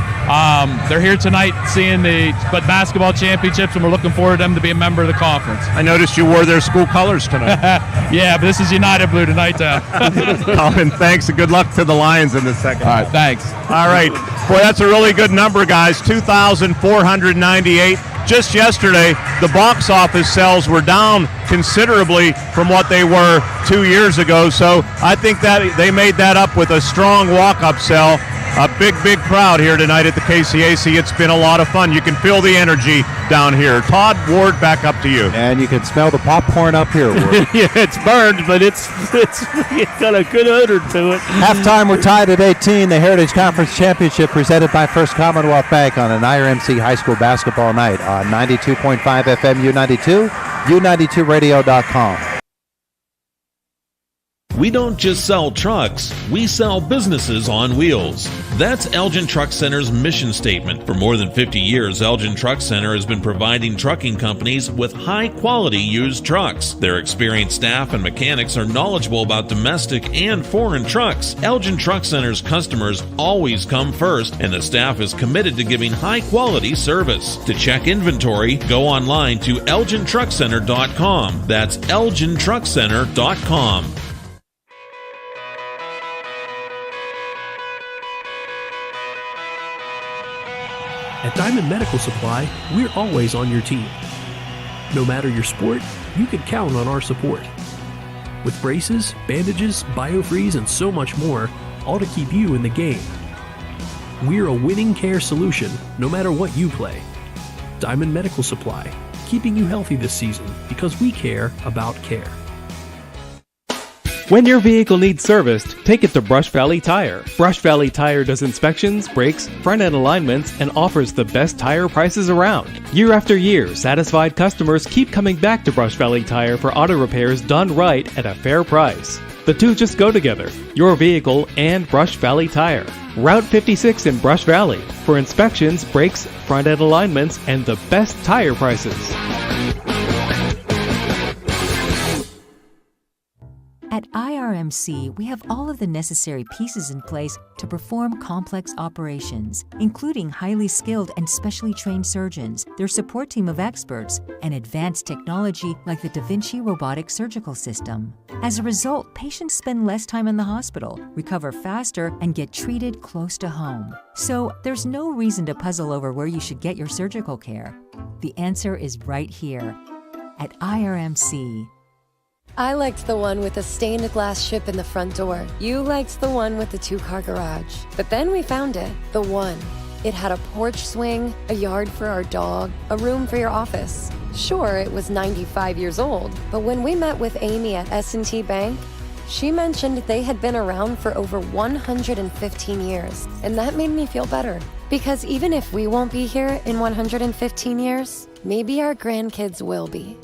They're here tonight seeing the basketball championships, and we're looking forward to them to be a member of the conference. I noticed you wore their school colors tonight. Yeah, but this is United Blue tonight. Colin, thanks, and good luck to the Lions in the second. All right, thanks. All right. Boy, that's a really good number, guys. 2,498. Just yesterday, the box office sales were down considerably from what they were 2 years ago. So I think that they made that up with a strong walk-up sell. A big crowd here tonight at the KCAC. It's been a lot of fun. You can feel the energy down here. Todd Ward, back up to you. And you can smell the popcorn up here, Ward. Yeah, it's burned, but it's got a good odor to it. Halftime, we're tied at 18. The Heritage Conference Championship presented by First Commonwealth Bank on an IRMC high school basketball night on 92.5 FM U92, U92radio.com. We don't just sell trucks, we sell businesses on wheels. That's Elgin Truck Center's mission statement. For more than 50 years, Elgin Truck Center has been providing trucking companies with high-quality used trucks. Their experienced staff and mechanics are knowledgeable about domestic and foreign trucks. Elgin Truck Center's customers always come first, and the staff is committed to giving high-quality service. To check inventory, go online to elgintruckcenter.com. That's elgintruckcenter.com. At Diamond Medical Supply, we're always on your team. No matter your sport, you can count on our support. With braces, bandages, biofreeze, and so much more, all to keep you in the game. We're a winning care solution, no matter what you play. Diamond Medical Supply, keeping you healthy this season because we care about care. When your vehicle needs serviced, take it to Brush Valley Tire. Brush Valley Tire does inspections, brakes, front-end alignments, and offers the best tire prices around. Year after year, satisfied customers keep coming back to Brush Valley Tire for auto repairs done right at a fair price. The two just go together, your vehicle and Brush Valley Tire. Route 56 in Brush Valley for inspections, brakes, front-end alignments, and the best tire prices. At IRMC, we have all of the necessary pieces in place to perform complex operations, including highly skilled and specially trained surgeons, their support team of experts, and advanced technology like the Da Vinci robotic surgical system. As a result, patients spend less time in the hospital, recover faster, and get treated close to home. So there's no reason to puzzle over where you should get your surgical care. The answer is right here at IRMC. I liked the one with the stained glass ship in the front door. You liked the one with the two-car garage. But then we found it, the one. It had a porch swing, a yard for our dog, a room for your office. Sure, it was 95 years old, but when we met with Amy at S&T Bank, she mentioned they had been around for over 115 years, and that made me feel better. Because even if we won't be here in 115 years, maybe our grandkids will be.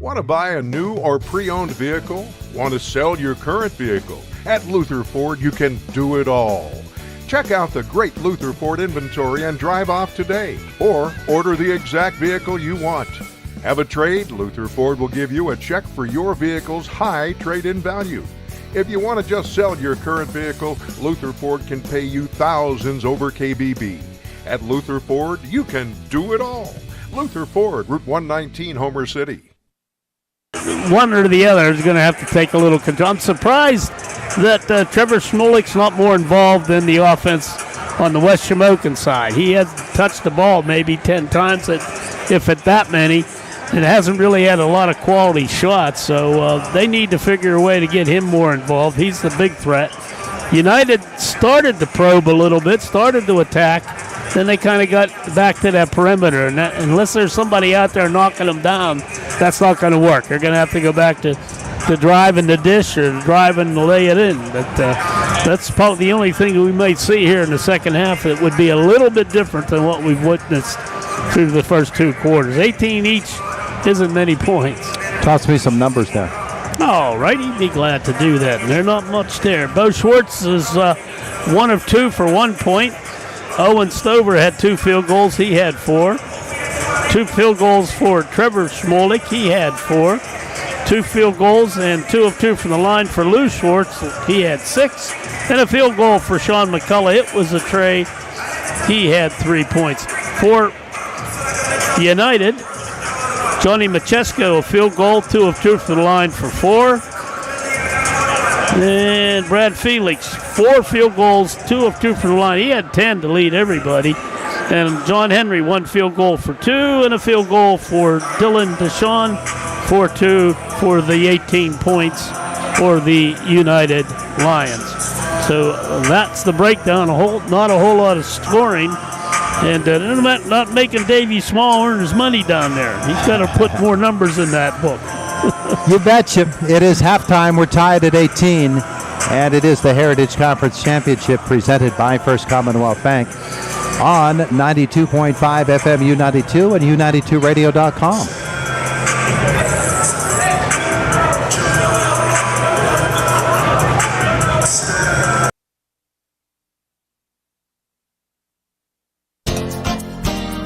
Want to buy a new or pre-owned vehicle? Want to sell your current vehicle? At Luther Ford, you can do it all. Check out the great Luther Ford inventory and drive off today, or order the exact vehicle you want. Have a trade? Luther Ford will give you a check for your vehicle's high trade-in value. If you want to just sell your current vehicle, Luther Ford can pay you thousands over KBB. At Luther Ford, you can do it all. Luther Ford, Route 119, Homer City. One or the other is going to have to take a little control. I'm surprised that Trevor Smolik's not more involved in the offense on the West Shamokin side. He has touched the ball maybe 10 times, if at that many. It hasn't really had a lot of quality shots, so they need to figure a way to get him more involved. He's the big threat. United started to probe a little bit, started to attack, then they kind of got back to that perimeter. And unless there's somebody out there knocking them down, that's not going to work. They're going to have to go back to driving the dish or driving to lay it in. But that's probably the only thing we might see here in the second half that would be a little bit different than what we've witnessed through the first two quarters. 18 each isn't many points. Toss me some numbers there. All right, he'd be glad to do that. And they're not much there. Bo Schwartz is 1 of 2 for 1 point. Owen Stover had 2 field goals. He had 4. 2 field goals for Trevor Smolik. He had 4. 2 field goals and 2 of 2 from the line for Lou Schwartz. He had 6. And a field goal for Sean McCullough. It was a tray. He had 3 points. For United, Johnny Machesko, a field goal, 2 of 2 from the line for 4. And Brad Felix, 4 field goals, 2 of 2 from the line. He had 10 to lead everybody. And John Henry, 1 field goal for 2, and a field goal for Dylan Deshawn, 4-2 for the 18 points for the United Lions. So that's the breakdown. Not a whole lot of scoring. And not making Davey Small earn his money down there. He's got to put more numbers in that book. You betcha. It is halftime. We're tied at 18. And it is the Heritage Conference Championship presented by First Commonwealth Bank on 92.5 FM U92 and U92radio.com.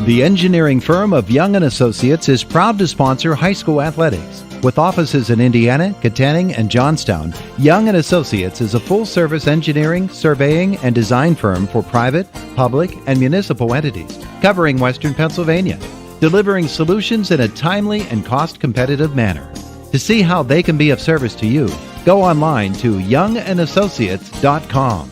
The engineering firm of Young & Associates is proud to sponsor high school athletics. With offices in Indiana, Katanning, and Johnstown, Young & Associates is a full-service engineering, surveying, and design firm for private, public, and municipal entities, covering Western Pennsylvania, delivering solutions in a timely and cost-competitive manner. To see how they can be of service to you, go online to youngandassociates.com.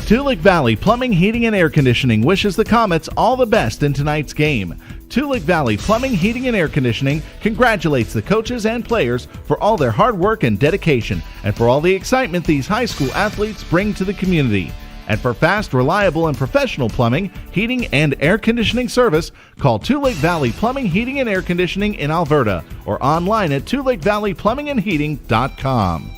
Tulick Valley Plumbing, Heating, and Air Conditioning wishes the Comets all the best in tonight's game. Tulick Valley Plumbing, Heating, and Air Conditioning congratulates the coaches and players for all their hard work and dedication, and for all the excitement these high school athletes bring to the community. And for fast, reliable, and professional plumbing, heating, and air conditioning service, call Tulick Valley Plumbing, Heating, and Air Conditioning in Alberta, or online at tulickvalleyplumbingandheating.com.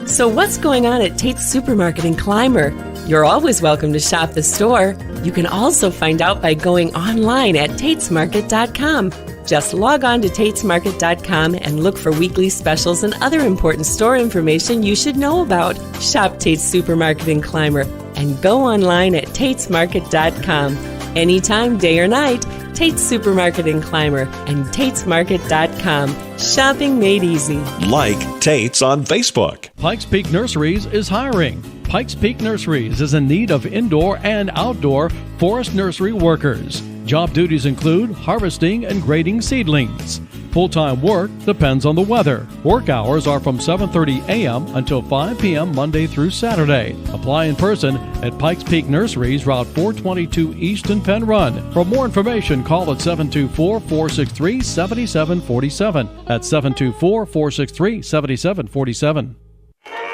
So what's going on at Tate's Supermarket in Clymer? You're always welcome to shop the store. You can also find out by going online at tatesmarket.com. Just log on to tatesmarket.com and look for weekly specials and other important store information you should know about. Shop Tate's Supermarket in Clymer and go online at tatesmarket.com. Anytime, day or night, Tate's Supermarket in Clymer and tatesmarket.com. Shopping made easy. Like Tate's on Facebook. Pikes Peak Nurseries is hiring. Pikes Peak Nurseries is in need of indoor and outdoor forest nursery workers. Job duties include harvesting and grading seedlings. Full-time work depends on the weather. Work hours are from 7:30 a.m. until 5 p.m. Monday through Saturday. Apply in person at Pikes Peak Nurseries, Route 422 East in Penn Run. For more information, call at 724-463-7747. That's 724-463-7747.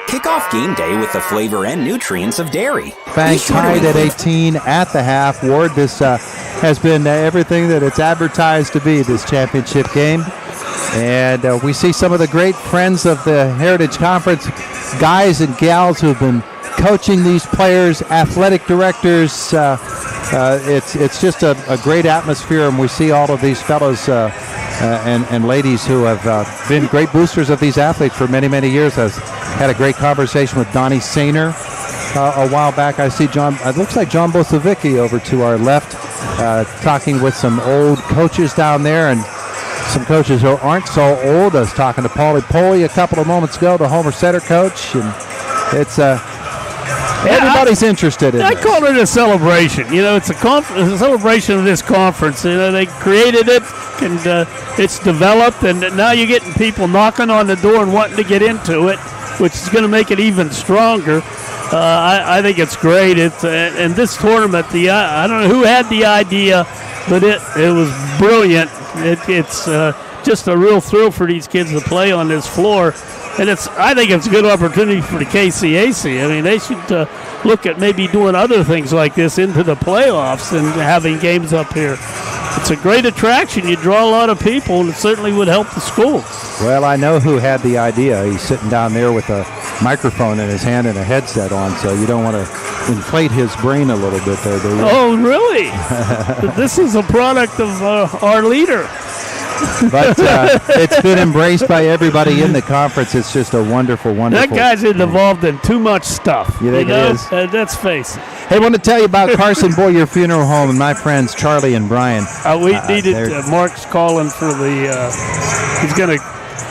Kick off game day with the flavor and nutrients of dairy. Bank tied at 18 at the half. Ward, this has been everything that it's advertised to be, this championship game. And we see some of the great friends of the Heritage Conference, guys and gals who have been coaching these players, athletic directors, it's just a great atmosphere, and we see all of these fellows and ladies who have been great boosters of these athletes for many, many years. I had a great conversation with Donnie Sainer a while back. I see it looks like John Bosovicki over to our left, talking with some old coaches down there, and some coaches who aren't so old. I was talking to Paulie Poley a couple of moments ago, the Homer Center coach, and it's everybody's interested in it. I call it a celebration. It's a celebration of this conference. They created it, and it's developed, and now you're getting people knocking on the door and wanting to get into it, which is going to make it even stronger. I think it's great. And this tournament, I don't know who had the idea, but it was brilliant. It's just a real thrill for these kids to play on this floor. And I think it's a good opportunity for the KCAC. I mean, they should look at maybe doing other things like this into the playoffs and having games up here. It's a great attraction. You draw a lot of people, and it certainly would help the school. Well, I know who had the idea. He's sitting down there with a microphone in his hand and a headset on, so you don't want to inflate his brain a little bit there, do you? Oh, really? This is a product of our leader. But it's been embraced by everybody in the conference. It's just a wonderful, wonderful. That guy's involved in too much stuff. You think it is? Let's face it. Hey, I want to tell you about Carson Boyer Funeral Home and my friends Charlie and Brian. We needed Mark's calling for he's going to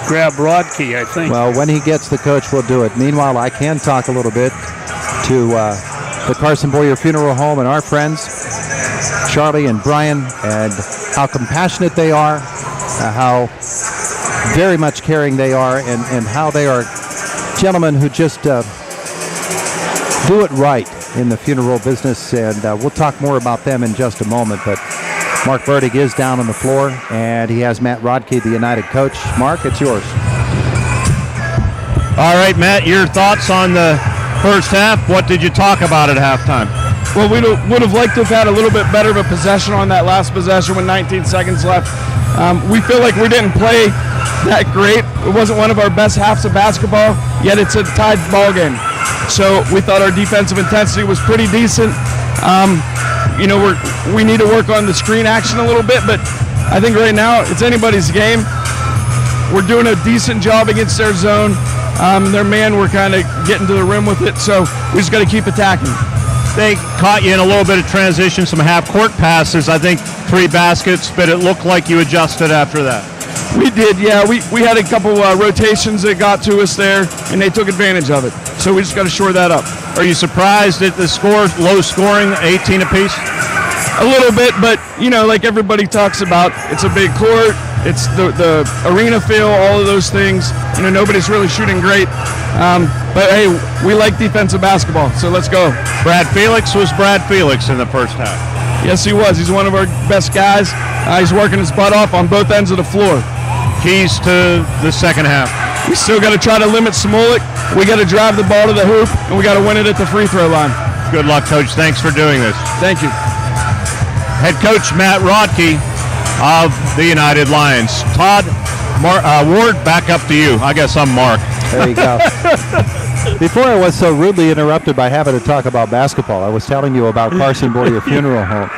grab Rodkey, I think. Well, when he gets the coach, we'll do it. Meanwhile, I can talk a little bit to the Carson Boyer Funeral Home and our friends, Charlie and Brian, and how compassionate they are, how very much caring they are, and how they are gentlemen who just do it right in the funeral business. And we'll talk more about them in just a moment. But Mark Verdig is down on the floor, and he has Matt Rodkey, the United coach. Mark, it's yours. All right, Matt, your thoughts on the first half? What did you talk about at halftime? Well, we would have liked to have had a little bit better of a possession on that last possession with 19 seconds left. We feel like we didn't play that great. It wasn't one of our best halves of basketball, yet it's a tied ball game. So we thought our defensive intensity was pretty decent. We need to work on the screen action a little bit, but I think right now it's anybody's game. We're doing a decent job against their zone. Their man, we're kind of getting to the rim with it, so we just got to keep attacking. They caught you in a little bit of transition, some half-court passes, I think 3 baskets, but it looked like you adjusted after that. We did, yeah. We had a couple rotations that got to us there, and they took advantage of it. So we just got to shore that up. Are you surprised at the score, low scoring, 18 apiece? A little bit, but, like everybody talks about, it's a big court, it's the arena feel, all of those things. Nobody's really shooting great. But, hey, we like defensive basketball, so let's go. Brad Felix was Brad Felix in the first half. Yes, he was. He's one of our best guys. He's working his butt off on both ends of the floor. Keys to the second half. We still got to try to limit Smolik. We got to drive the ball to the hoop, and we got to win it at the free throw line. Good luck, Coach. Thanks for doing this. Thank you. Head coach Matt Rodkey of the United Lions. Todd Ward, back up to you. I guess I'm Mark. There you go. Before I was so rudely interrupted by having to talk about basketball, I was telling you about Carson Boyer Funeral Home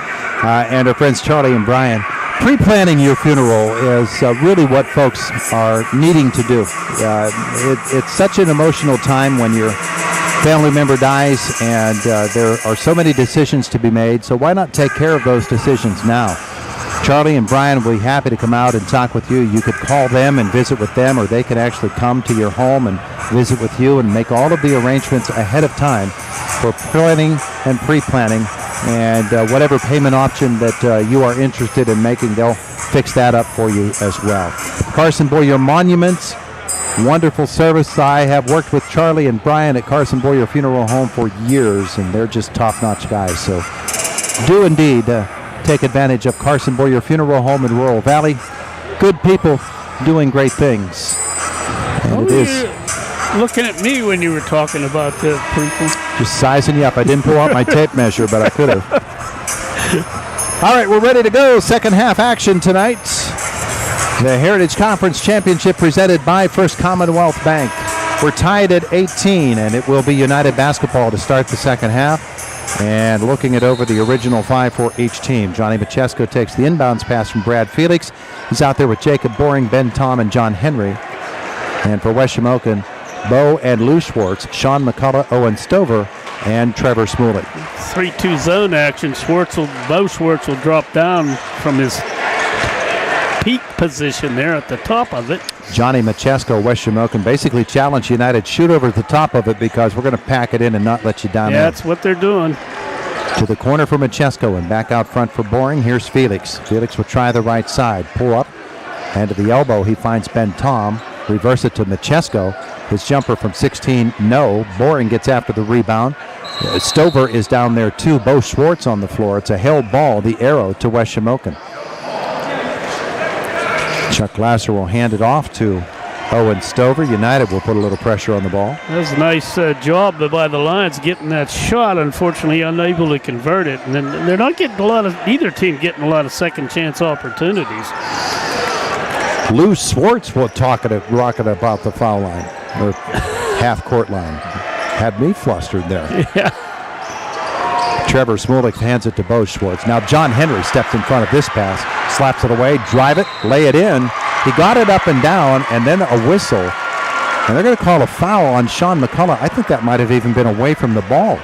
and our friends Charlie and Brian. Pre-planning your funeral is really what folks are needing to do. It's such an emotional time when your family member dies, and there are so many decisions to be made, so why not take care of those decisions now? Charlie and Brian will be happy to come out and talk with you. You could call them and visit with them, or they could actually come to your home and visit with you and make all of the arrangements ahead of time for planning and pre-planning, and whatever payment option that you are interested in making, they'll fix that up for you as well. Carson Boyer Monuments, wonderful service. I have worked with Charlie and Brian at Carson Boyer Funeral Home for years, and they're just top-notch guys. So do indeed take advantage of Carson Boyer Funeral Home in Rural Valley. Good people doing great things. And it is looking at me when you were talking about the people. Just sizing you up. I didn't pull out my tape measure, but I could have. All right, we're ready to go. Second half action tonight. The Heritage Conference Championship presented by First Commonwealth Bank. We're tied at 18, and it will be United basketball to start the second half. And looking it over the original 5 for each team. Johnny Machesko takes the inbounds pass from Brad Felix. He's out there with Jacob Boring, Ben Tom, and John Henry. And for West Shamokin, Bo and Lou Schwartz, Sean McCullough, Owen Stover, and Trevor Smolik. 3-2 zone action. Bo Schwartz will drop down from his peak position there at the top of it. Johnny Machesko, West Shamokin, basically challenged United, shoot over the top of it because we're going to pack it in and not let you down there. That's what they're doing. To the corner for Machesko and back out front for Boring. Here's Felix. Felix will try the right side. Pull up. And to the elbow, he finds Ben Tom. Reverse it to Machesko. His jumper from 16, no. Boring gets after the rebound. Stover is down there too. Bo Schwartz on the floor. It's a held ball, the arrow to West Shamokin. Chuck Glasser will hand it off to Owen Stover. United will put a little pressure on the ball. That was a nice job by the Lions getting that shot. Unfortunately, unable to convert it. And then they're not getting either team getting a lot of second chance opportunities. Lou Schwartz will rocket about the foul line, or half court line. Had me flustered there. Yeah. Trevor Smolik hands it to Bo Schwartz. Now John Henry steps in front of this pass, slaps it away, drive it, lay it in. He got it up and down, and then a whistle. And they're going to call a foul on Sean McCullough. I think that might have even been away from the ball.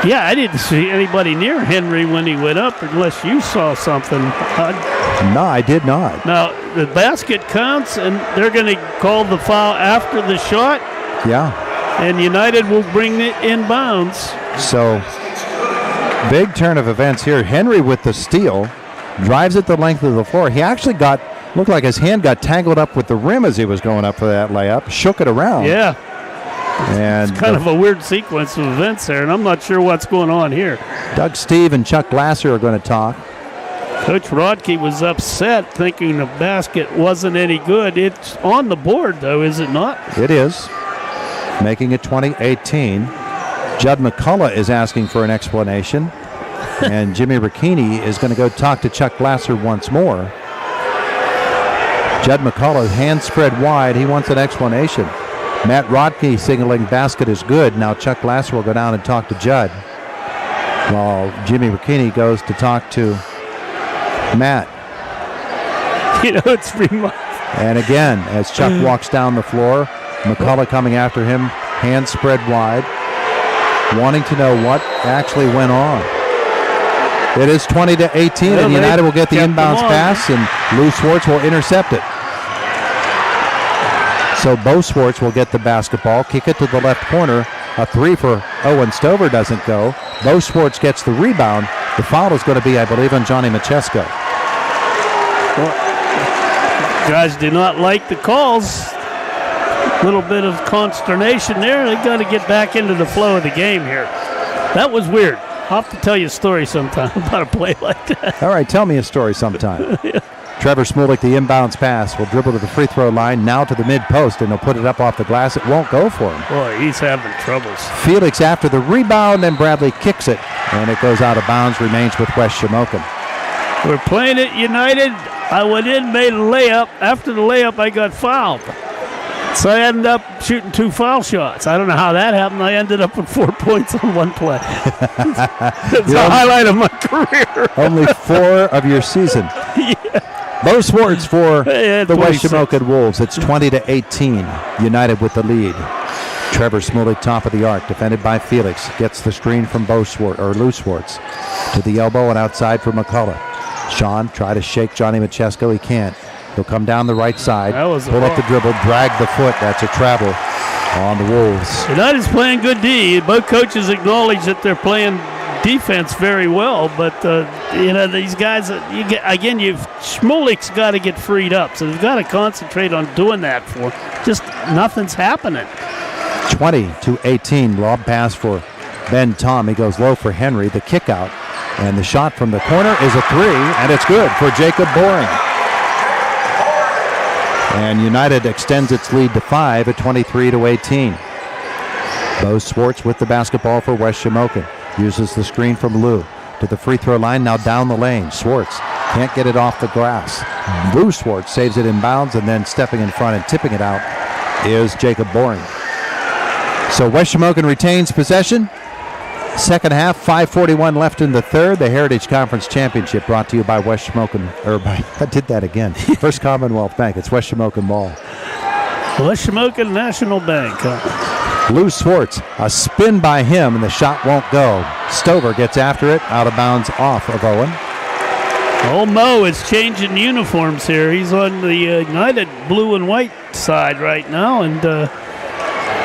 Yeah, I didn't see anybody near Henry when he went up, unless you saw something. No, I did not. Now, the basket counts, and they're going to call the foul after the shot. Yeah. And United will bring it inbounds. So, big turn of events here. Henry with the steal, drives it the length of the floor. He actually looked like his hand got tangled up with the rim as he was going up for that layup, shook it around. Yeah. And it's kind of a weird sequence of events there, and I'm not sure what's going on here. Doug Steve and Chuck Glasser are going to talk. Coach Rodke was upset thinking the basket wasn't any good. It's on the board, though, is it not? It is. Making it 20-18. Judd McCullough is asking for an explanation. And Jimmy Ricchini is going to go talk to Chuck Glasser once more. Judd McCullough, hands spread wide. He wants an explanation. Matt Rodke signaling basket is good. Now Chuck Glasser will go down and talk to Judd, while Jimmy Ricchini goes to talk to Matt. It's remarkable. And again, as Chuck walks down the floor, McCullough coming after him, hands spread wide, wanting to know what actually went on. It is 20-18, and United will get the inbounds pass, and Lou Schwartz will intercept it. So Bo Schwartz will get the basketball, kick it to the left corner. A three for Owen Stover doesn't go. Bo Schwartz gets the rebound. The foul is going to be, I believe, on Johnny Machesko. Well, guys do not like the calls. Little bit of consternation there. They got to get back into the flow of the game here. That was weird. I'll have to tell you a story sometime about a play like that. All right, tell me a story sometime. Yeah. Trevor Smolik, the inbounds pass, will dribble to the free throw line, now to the mid-post, and he'll put it up off the glass. It won't go for him. Boy, he's having troubles. Felix after the rebound, and Bradley kicks it, and it goes out of bounds, remains with West Shamokin. We're playing at United. I went in, made a layup. After the layup, I got fouled. So I ended up shooting 2 foul shots. I don't know how that happened. I ended up with 4 points on one play. It's the highlight of my career. Only 4 of your season. Yeah. Bo Schwartz for the West 26. Shamokin Wolves. It's 20-18. United with the lead. Trevor Smolik, top of the arc, defended by Felix. Gets the screen from Lou Schwartz. To the elbow and outside for McCullough. Sean try to shake Johnny Machesko. He can't. He'll come down the right side, pull up the dribble, drag the foot. That's a travel on the Wolves. United's playing good D. Both coaches acknowledge that they're playing defense very well, but these guys, Smolik's got to get freed up, so they've got to concentrate on doing that for just nothing's happening. 20-18, lob pass for Ben Tom. He goes low for Henry, the kick out, and the shot from the corner is a 3, and it's good for Jacob Boring. And United extends its lead to 5 at 23-18. Bo Schwartz with the basketball for West Shamokin. Uses the screen from Lou to the free throw line, now down the lane. Schwartz can't get it off the glass. Lou Schwartz saves it in bounds, and then stepping in front and tipping it out is Jacob Boring. So West Shamokin retains possession. Second half, 5:41 left in the third. The Heritage Conference Championship brought to you by West Shamokin. I did that again. First Commonwealth Bank. It's West Shamokin ball. West Shamokin National Bank. Lou Swartz, a spin by him, and the shot won't go. Stover gets after it, out of bounds off of Owen. Old Mo is changing uniforms here. He's on the United blue and white side right now, and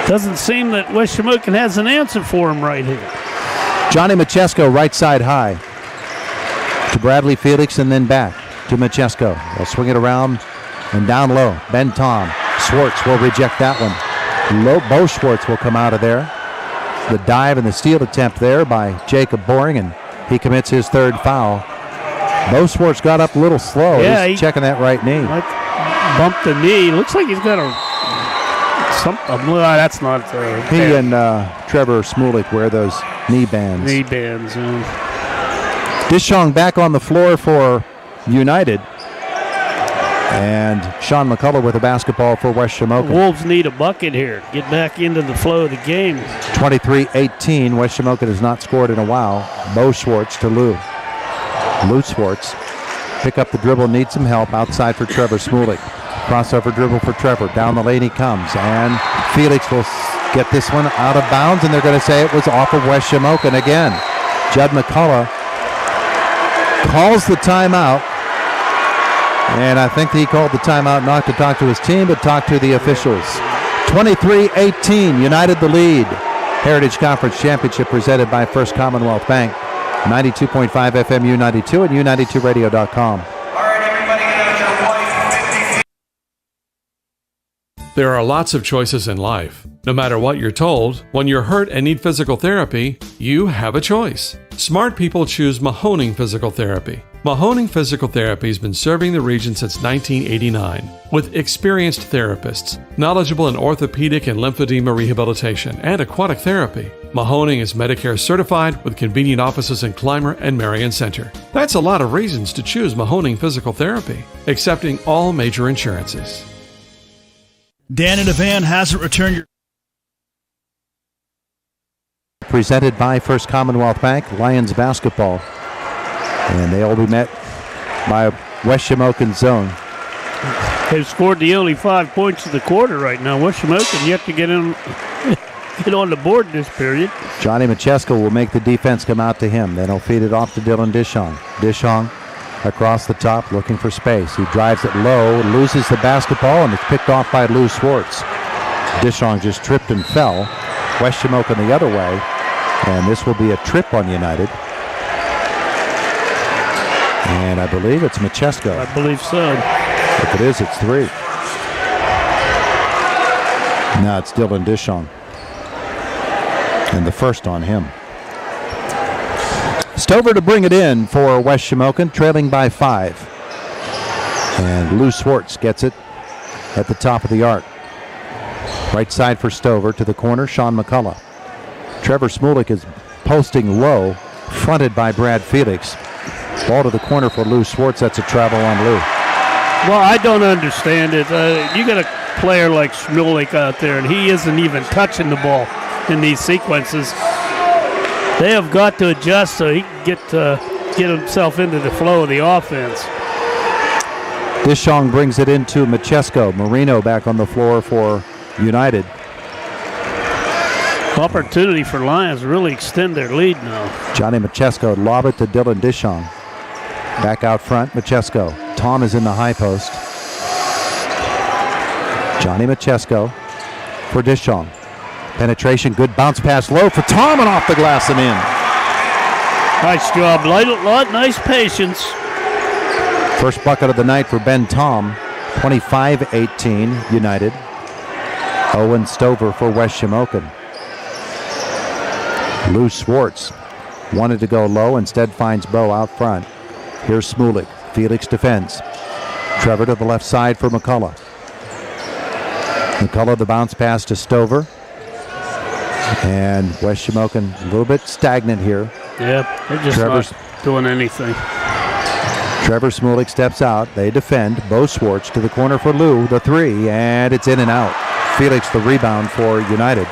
doesn't seem that West Shamokin has an answer for him right here. Johnny Machesko, right side high. To Bradley Felix and then back to Machesko. They'll swing it around and down low. Ben Tom. Swartz will reject that one. Bo Schwartz will come out of there. The dive and the steal attempt there by Jacob Boring, and he commits his third foul. Bo Schwartz got up a little slow. Yeah, he's checking that right knee. Bumped the knee. Looks like he's got that's not. He and Trevor Smulik wear those knee bands. Knee bands. Dishong back on the floor for United. And Sean McCullough with a basketball for West Shamokin. Wolves need a bucket here. Get back into the flow of the game. 23-18. West Shamokin has not scored in a while. Bo Schwartz to Lou. Lou Swartz. Pick up the dribble, needs some help. Outside for Trevor Smulik. Crossover dribble for Trevor. Down the lane he comes. And Felix will get this one out of bounds, and they're going to say it was off of West Shamokin again. Judd McCullough calls the timeout. And I think he called the timeout not to talk to his team, but talk to the officials. 23-18, United the lead. Heritage Conference Championship presented by First Commonwealth Bank. 92.5 FM U92 and U92radio.com. There are lots of choices in life. No matter what you're told, when you're hurt and need physical therapy, you have a choice. Smart people choose Mahoning Physical Therapy. Mahoning Physical Therapy has been serving the region since 1989 with experienced therapists, knowledgeable in orthopedic and lymphedema rehabilitation and aquatic therapy. Mahoning is Medicare certified with convenient offices in Clymer and Marion Center. That's a lot of reasons to choose Mahoning Physical Therapy, accepting all major insurances. Dan and Evan hasn't returned your... Presented by First Commonwealth Bank, Lions basketball. And they will be met by West Shamokin zone. They've scored the only 5 points of the quarter right now. West Shamokin yet to get on the board this period. Johnny Machesko will make the defense come out to him. Then he'll feed it off to Dylan Dishong. Dishong across the top looking for space. He drives it low, loses the basketball, and it's picked off by Lou Swartz. Dishong just tripped and fell. West Shamokin the other way. And this will be a trip on United. And I believe it's Machesko. I believe so. If it is, it's 3. Now it's Dylan Dishong. And the first on him. Stover to bring it in for West Shamokin, trailing by 5. And Lou Swartz gets it at the top of the arc. Right side for Stover to the corner, Sean McCullough. Trevor Smulik is posting low, fronted by Brad Felix. Ball to the corner for Lou Swartz. That's a travel on Lou. Well, I don't understand it. You got a player like Smulik out there, and he isn't even touching the ball in these sequences. They have got to adjust so he can get himself into the flow of the offense. Dishong brings it into Machesko. Marino back on the floor for United. Opportunity for Lions to really extend their lead now. Johnny Machesko lob it to Dylan Dishong. Back out front, Machesko. Tom is in the high post. Johnny Machesko for Dishong. Penetration, good bounce pass low for Tom and off the glass and in. Nice job, nice patience. First bucket of the night for Ben Tom. 25-18 United. Owen Stover for West Shamokin. Lou Swartz wanted to go low, instead finds Bo out front. Here's Smulik. Felix defends. Trevor to the left side for McCullough. McCullough the bounce pass to Stover. And West Shamokin a little bit stagnant here. Yeah, they're just not doing anything. Trevor Smulik steps out. They defend. Bo Schwartz to the corner for Lou. The 3, and it's in and out. Felix the rebound for United.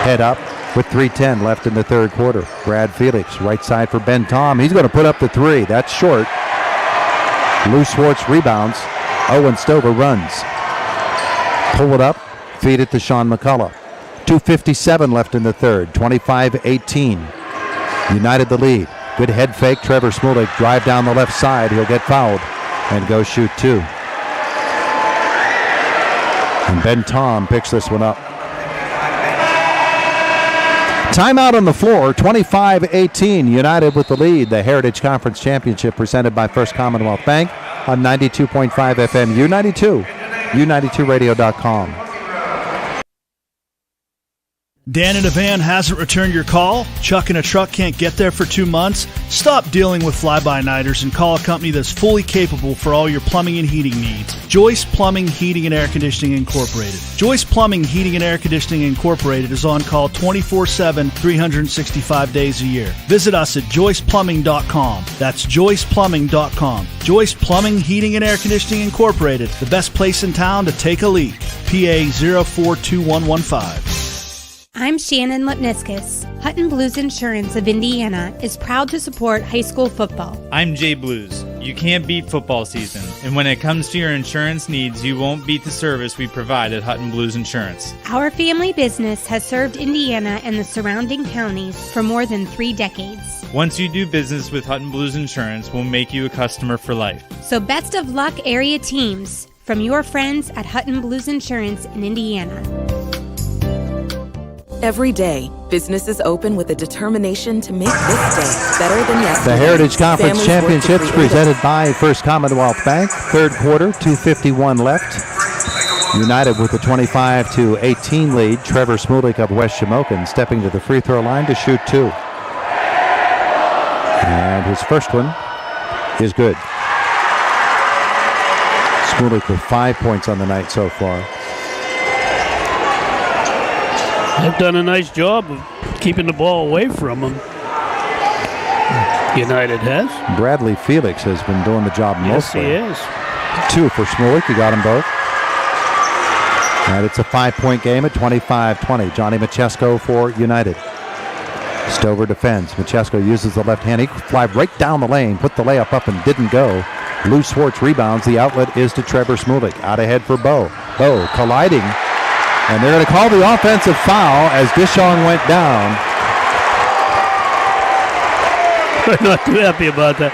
Head up. with 3:10 left in the third quarter. Brad Felix, right side for Ben Tom. He's going to put up the three. That's short. Lou Schwartz rebounds. Owen Stover runs. Pull it up. Feed it to Sean McCullough. 2:57 left in the third. 25-18. United the lead. Good head fake. Trevor Smulik drive down the left side. He'll get fouled and go shoot two. And Ben Tom picks this one up. Timeout on the floor, 25-18. United with the lead. The Heritage Conference Championship presented by First Commonwealth Bank on 92.5 FM U92, U92radio.com. Dan in a van hasn't returned your call? Chuck in a truck can't get there for 2 months? Stop dealing with fly-by-nighters and call a company that's fully capable for all your plumbing and heating needs. Joyce Plumbing, Heating, and Air Conditioning Incorporated. Joyce Plumbing, Heating, and Air Conditioning Incorporated is on call 24/7, 365 days a year. Visit us at joyceplumbing.com. That's joyceplumbing.com. Joyce Plumbing, Heating, and Air Conditioning Incorporated, the best place in town to take a leak. PA 042115. I'm Shannon Lipniskis. Hutton Blues Insurance of Indiana is proud to support high school football. I'm Jay Blues. You can't beat football season, and when it comes to your insurance needs, you won't beat the service we provide at Hutton Blues Insurance. Our family business has served Indiana and the surrounding counties for more than 3 decades. Once you do business with Hutton Blues Insurance, we'll make you a customer for life. So best of luck, area teams, from your friends at Hutton Blues Insurance in Indiana. Every day, businesses open with a determination to make this day better than yesterday. The Heritage Conference Families Championships work to create presented by First Commonwealth Bank. Third quarter, 2:51 left. United with the 25-18 lead. Trevor Smulik of West Shamokin stepping to the free throw line to shoot two. And his first one is good. Smulik with 5 points on the night so far. They've done a nice job of keeping the ball away from them. United has. Bradley Felix has been doing the job mostly. Yes, he is. Two for Smulik. He got them both. And it's a 5-point game at 25-20. Johnny Machesko for United. Stover defends. Machesko uses the left hand. He fly right down the lane, put the layup up and didn't go. Lou Schwartz rebounds. The outlet is to Trevor Smulik. Out ahead for Bo. Bo colliding. And they're going to call the offensive foul as Dishong went down. I'm not too happy about that.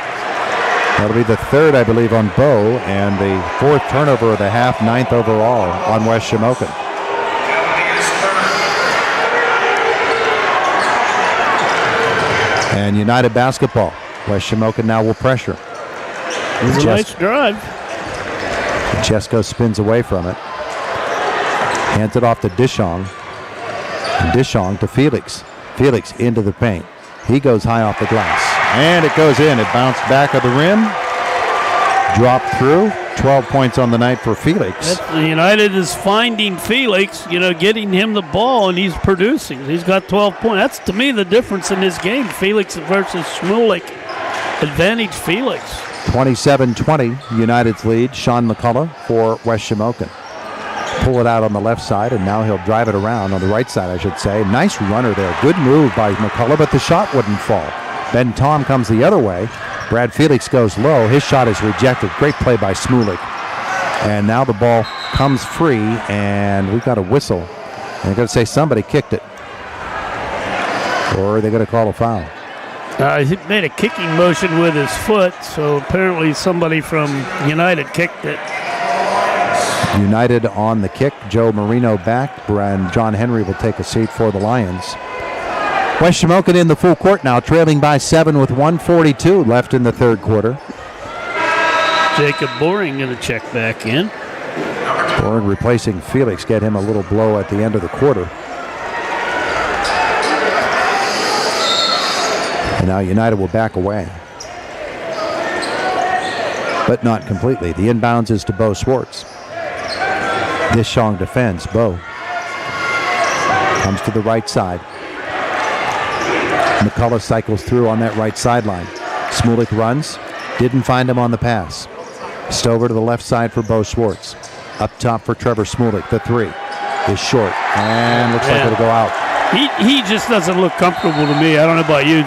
That'll be the third, I believe, on Bo, and the fourth turnover of the half, 9th overall on West Shamokin. And United basketball. West Shamokin now will pressure. It was a nice drive. Chesko spins away from it. Hands it off to Dishong. And Dishong to Felix. Felix into the paint. He goes high off the glass. And it goes in. It bounced back of the rim. Dropped through. 12 points on the night for Felix. United is finding Felix, getting him the ball, and he's producing. He's got 12 points. That's, to me, the difference in this game. Felix versus Smulik. Advantage Felix. 27-20, United's lead. Sean McCullough for West Shamokin. Pull it out on the left side, and now he'll drive it around on the right side, I should say. Nice runner there. Good move by McCullough, but the shot wouldn't fall. Ben Tom comes the other way. Brad Felix goes low. His shot is rejected. Great play by Smulik. And now the ball comes free, and we've got a whistle. And they're going to say somebody kicked it. Or they're going to call a foul. He made a kicking motion with his foot, so apparently somebody from United kicked it. United on the kick. Joe Marino back, and John Henry will take a seat for the Lions. West Shamokin in the full court now, trailing by 7 with 1:42 left in the third quarter. Jacob Boring going to check back in. Boring replacing Felix, get him a little blow at the end of the quarter. And now United will back away. But not completely. The inbounds is to Bo Schwartz. Dishong defends. Bo comes to the right side. McCullough cycles through on that right sideline. Smulik runs. Didn't find him on the pass. Stover to the left side for Bo Schwartz. Up top for Trevor Smulik. The three is short and looks like it'll go out. He just doesn't look comfortable to me. I don't know about you.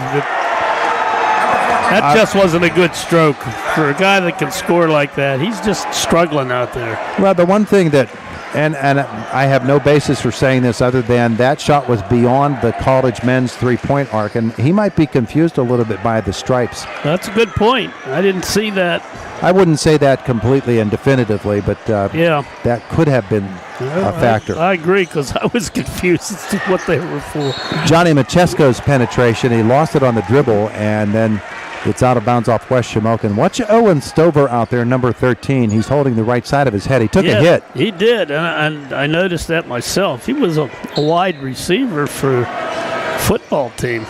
That just wasn't a good stroke for a guy that can score like that. He's just struggling out there. Well, the one thing that, and I have no basis for saying this other than that shot was beyond the college men's three-point arc, and he might be confused a little bit by the stripes. That's a good point. I didn't see that. I wouldn't say that completely and definitively, but that could have been a factor. I agree, because I was confused as to what they were for. Johnny Machesko's penetration, he lost it on the dribble, and then it's out of bounds off West Shamokin. Watch Owen Stover out there, number 13. He's holding the right side of his head. He took a hit. He did, and I noticed that myself. He was a wide receiver for football team.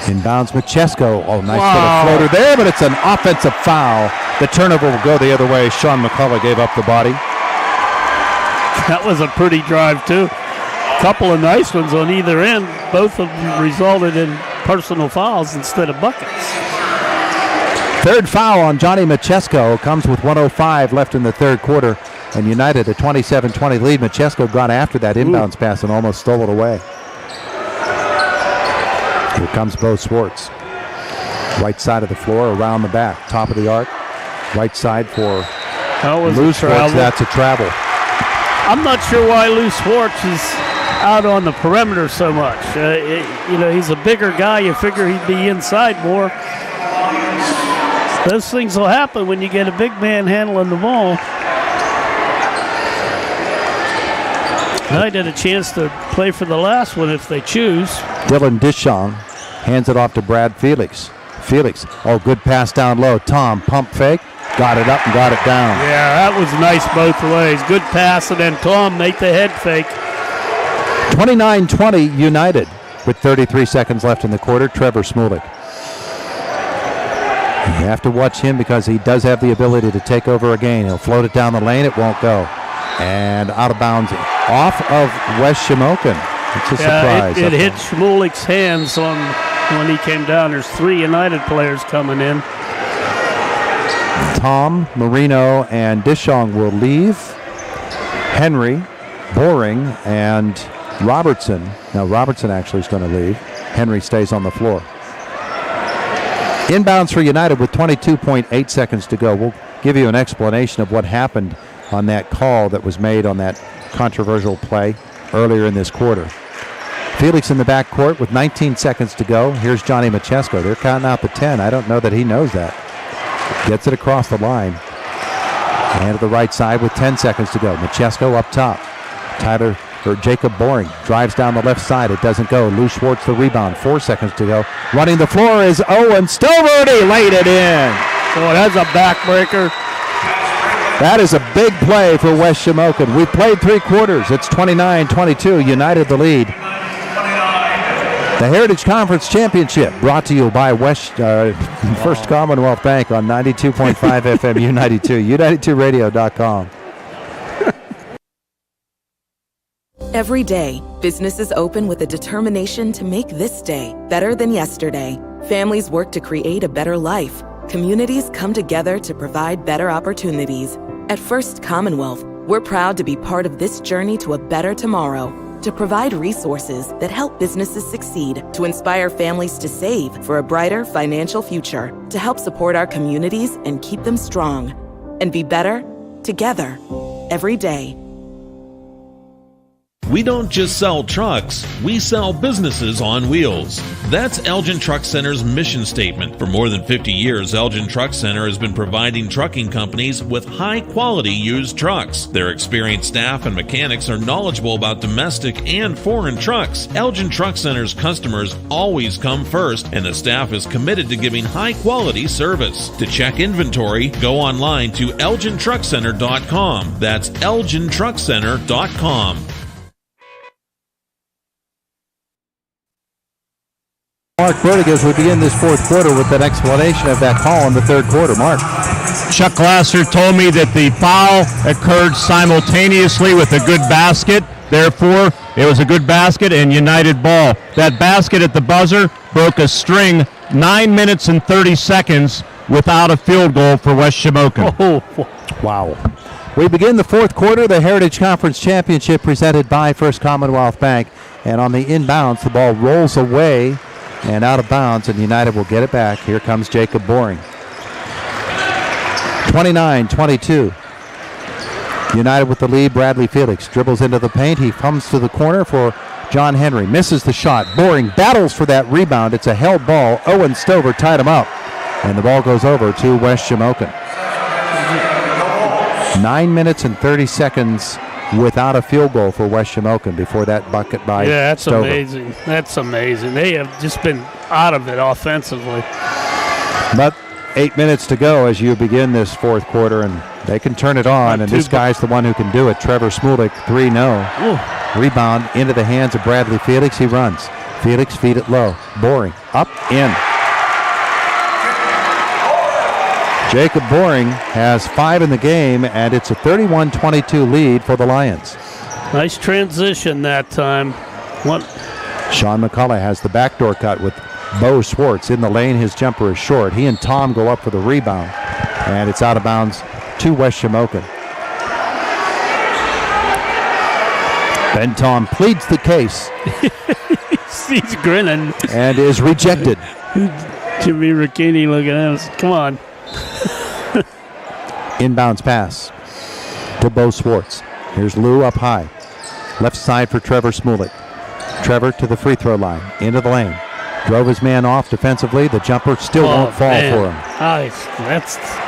Inbounds Machesko. Oh, nice little floater there, but it's an offensive foul. The turnover will go the other way. Sean McCullough gave up the body. That was a pretty drive, too. Couple of nice ones on either end. Both of them resulted in personal fouls instead of buckets. Third foul on Johnny Machesko comes with 1:05 left in the third quarter, and United a 27-20 lead. Machesko got after that inbounds pass and almost stole it away. Here comes Bo Swartz. Right side of the floor, around the back, top of the arc. Right side for Lou Swartz. That's a travel. I'm not sure why Lou Swartz is out on the perimeter so much. He's a bigger guy. You figure he'd be inside more. Those things will happen when you get a big man handling the ball. I had a chance to play for the last one if they choose. Dylan Dishong hands it off to Brad Felix. Felix, good pass down low. Tom, pump fake, got it up and got it down. Yeah, that was nice both ways. Good pass, and then Tom made the head fake. 29-20 United with 33 seconds left in the quarter. Trevor Smulik. You have to watch him because he does have the ability to take over again. He'll float it down the lane. It won't go. And out of bounds off of West Shamokin. It's a surprise. It hit Shmulik's hands when he came down. There's 3 United players coming in. Tom, Marino, and Dishong will leave. Henry, Boring, and Robertson. Now Robertson actually is going to leave. Henry stays on the floor. Inbounds for United with 22.8 seconds to go. We'll give you an explanation of what happened on that call that was made on that controversial play earlier in this quarter. Felix in the backcourt with 19 seconds to go. Here's Johnny Machesko. They're counting out the 10. I don't know that he knows that. Gets it across the line. And to the right side with 10 seconds to go. Machesko up top. Jacob Boring drives down the left side. It doesn't go. Lou Schwartz the rebound. 4 seconds to go. Running the floor is Owen Stover. He laid it in. Oh, that's a backbreaker. That is a big play for West Shamokin. We've played 3 quarters. It's 29-22. United the lead. The Heritage Conference Championship brought to you by First Commonwealth Bank on 92.5 FM U92, U92radio.com. Every day, businesses open with a determination to make this day better than yesterday. Families work to create a better life. Communities come together to provide better opportunities. At First Commonwealth, we're proud to be part of this journey to a better tomorrow, to provide resources that help businesses succeed, to inspire families to save for a brighter financial future, to help support our communities and keep them strong, and be better together every day. We don't just sell trucks, we sell businesses on wheels. That's Elgin Truck Center's mission statement. For more than 50 years, Elgin Truck Center has been providing trucking companies with high-quality used trucks. Their experienced staff and mechanics are knowledgeable about domestic and foreign trucks. Elgin Truck Center's customers always come first, and the staff is committed to giving high-quality service. To check inventory, go online to elgintruckcenter.com. That's elgintruckcenter.com. Mark Burdick, as we begin this fourth quarter with an explanation of that call in the third quarter. Mark. Chuck Glasser told me that the foul occurred simultaneously with a good basket. Therefore, it was a good basket and United ball. That basket at the buzzer broke a string 9 minutes and 30 seconds without a field goal for West Shamokin. Oh, wow. We begin the fourth quarter, the Heritage Conference Championship presented by First Commonwealth Bank. And on the inbounds, the ball rolls away and out of bounds, and United will get it back. Here comes Jacob Boring. 29-22. United with the lead. Bradley Felix dribbles into the paint. He comes to the corner for John Henry. Misses the shot. Boring battles for that rebound. It's a held ball. Owen Stover tied him up. And the ball goes over to West Shamokin. 9 minutes and 30 seconds without a field goal for West Shamokin before that bucket by Stover. Amazing. That's amazing. They have just been out of it offensively. But 8 minutes to go as you begin this fourth quarter, and they can turn it on, and this guy's the one who can do it. Trevor Smulik, 3-0. Rebound into the hands of Bradley Felix. He runs. Felix feed it low. Boring. Up, in. Jacob Boring has 5 in the game, and it's a 31-22 lead for the Lions. Nice transition that time. Sean McCullough has the backdoor cut with Bo Schwartz in the lane. His jumper is short. He and Tom go up for the rebound, and it's out of bounds to West Shamokin. Ben Tom pleads the case. He's grinning. And is rejected. Jimmy Ricchini looking at us. Come on. Inbounds pass to Bo Schwartz. Here's Lou up high. Left side for Trevor Smulik. Trevor to the free throw line. Into the lane. Drove his man off defensively. The jumper still won't fall for him.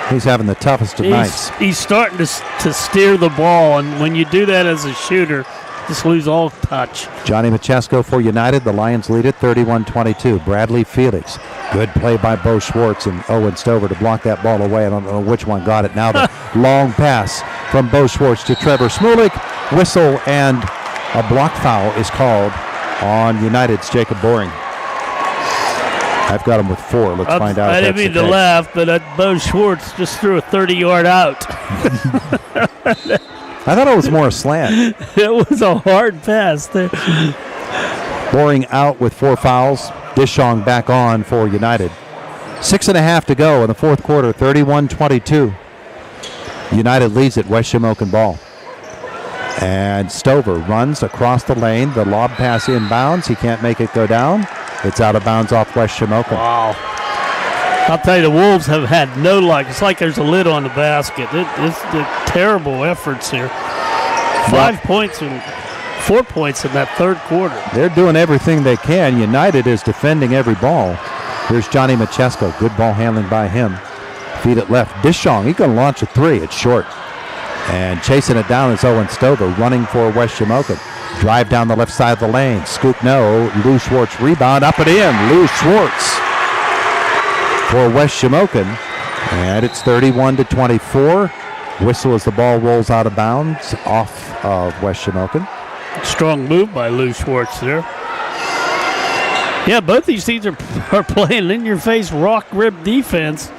He's having the toughest of nights. He's starting to steer the ball, and when you do that as a shooter, just lose all touch. Johnny Machesko for United. The Lions lead it 31-22. Bradley Felix. Good play by Bo Schwartz and Owen Stover to block that ball away. I don't know which one got it. Now the long pass from Bo Schwartz to Trevor Smulik. Whistle, and a block foul is called on United's Jacob Boring. I've got him with 4. Let's find out. I didn't mean to laugh, but Bo Schwartz just threw a 30-yard out. I thought it was more a slant. It was a hard pass there. Boring out with 4 fouls. Dishong back on for United. 6.5 to go in the fourth quarter, 31-22. United leads it, West Shamokin ball. And Stover runs across the lane. The lob pass inbounds. He can't make it go down. It's out of bounds off West Shamokin. Wow. I'll tell you, the Wolves have had no luck. It's like there's a lid on the basket. It's terrible efforts here. 5 points and 4 points in that third quarter. They're doing everything they can. United is defending every ball. Here's Johnny Machesko. Good ball handling by him. Feed it left. Dishong, he's going to launch a 3. It's short. And chasing it down is Owen Stover, running for West Shamokin. Drive down the left side of the lane. Scoop no. Lou Schwartz rebound. Up and in. Lou Schwartz for West Shamokin. And it's 31-24. Whistle as the ball rolls out of bounds off of West Shamokin. Strong move by Lou Schwartz there. Yeah, both these teams are playing in-your-face rock-rib defense.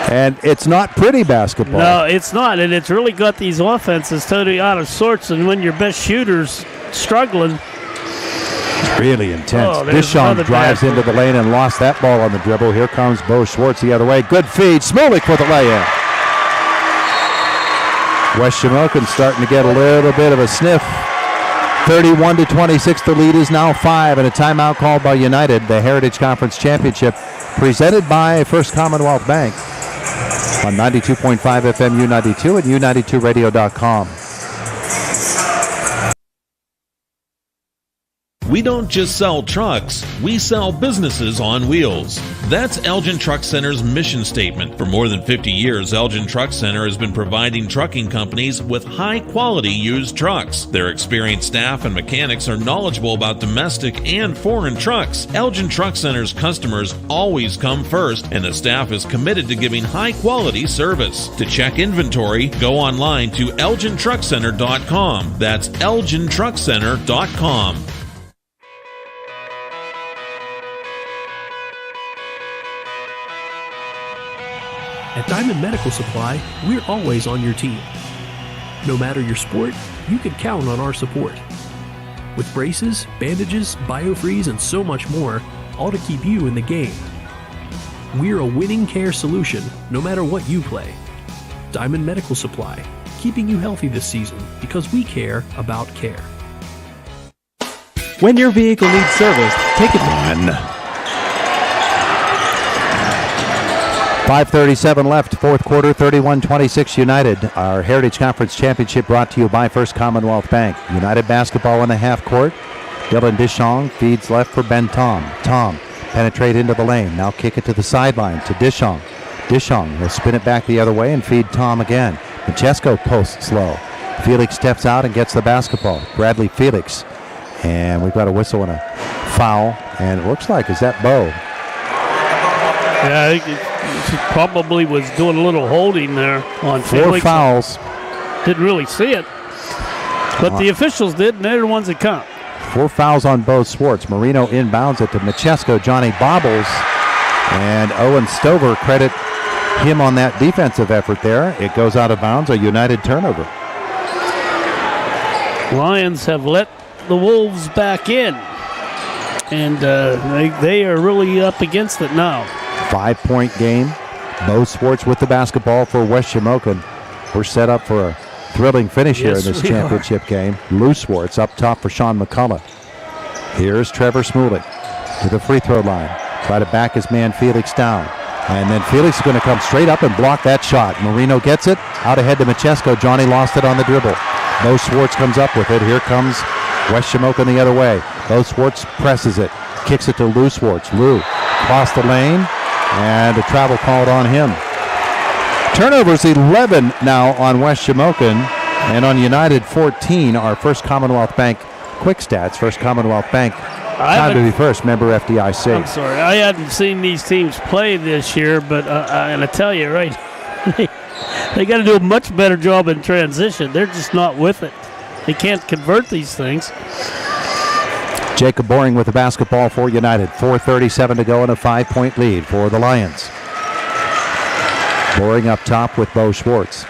And it's not pretty basketball. No, it's not, and it's really got these offenses totally out of sorts, and when your best shooter's struggling. It's really intense. Oh, Dishon drives into the lane and lost that ball on the dribble. Here comes Bo Schwartz the other way. Good feed. Smulik for the lay-in. West Shamokin starting to get a little bit of a sniff. 31-26, the lead is now 5, and a timeout called by United. The Heritage Conference Championship presented by First Commonwealth Bank on 92.5 FM U92 and U92Radio.com. We don't just sell trucks, we sell businesses on wheels. That's Elgin Truck Center's mission statement. For more than 50 years, Elgin Truck Center has been providing trucking companies with high-quality used trucks. Their experienced staff and mechanics are knowledgeable about domestic and foreign trucks. Elgin Truck Center's customers always come first, and the staff is committed to giving high-quality service. To check inventory, go online to elgintruckcenter.com. That's elgintruckcenter.com. At Diamond Medical Supply, we're always on your team. No matter your sport, you can count on our support. With braces, bandages, biofreeze, and so much more, all to keep you in the game. We're a winning care solution, no matter what you play. Diamond Medical Supply, keeping you healthy this season because we care about care. When your vehicle needs service, take it. 5:37 left, fourth quarter, 31-26 United. Our Heritage Conference Championship brought to you by First Commonwealth Bank. United basketball in the half court. Dylan Dishong feeds left for Ben Tom. Tom penetrate into the lane. Now kick it to the sideline to Dishong. Dishong will spin it back the other way and feed Tom again. Machesko posts low. Felix steps out and gets the basketball. Bradley Felix. And we've got a whistle and a foul. And it looks like, is that Bo? Yeah, I think he probably was doing a little holding there on Felix. 4 fouls. Didn't really see it. But the officials did, and they're the ones that count. 4 fouls on Bo Swartz. Marino inbounds it to Machesko. Johnny bobbles. And Owen Stover, credit him on that defensive effort there. It goes out of bounds, a United turnover. Lions have let the Wolves back in. And they are really up against it now. 5-point game. Bo Swartz with the basketball for West Shamokin. We're set up for a thrilling finish here in this championship game. Lou Swartz up top for Sean McCullough. Here's Trevor Smolik to the free throw line. Try to back his man Felix down. And then Felix is going to come straight up and block that shot. Marino gets it. Out ahead to Machesko. Johnny lost it on the dribble. Bo Swartz comes up with it. Here comes West Shamokin the other way. Bo Swartz presses it. Kicks it to Lou Swartz. Lou across the lane. And a travel called on him. Turnovers 11 now on West Shamokin. And on United 14, our First Commonwealth Bank quick stats. First Commonwealth Bank. Time to be first, member FDIC. I'm sorry, I hadn't seen these teams play this year, but I'm going to tell you, right, they got to do a much better job in transition. They're just not with it. They can't convert these things. Jacob Boring with the basketball for United. 4:37 to go and a 5-point lead for the Lions. Boring up top with Bo Swartz.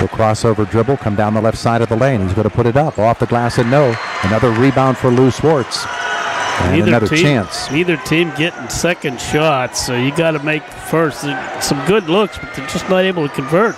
The crossover dribble, come down the left side of the lane. He's going to put it up off the glass and no. Another rebound for Lou Swartz. And another chance. Neither team getting second shots, so you got to make first. Some good looks, but they're just not able to convert.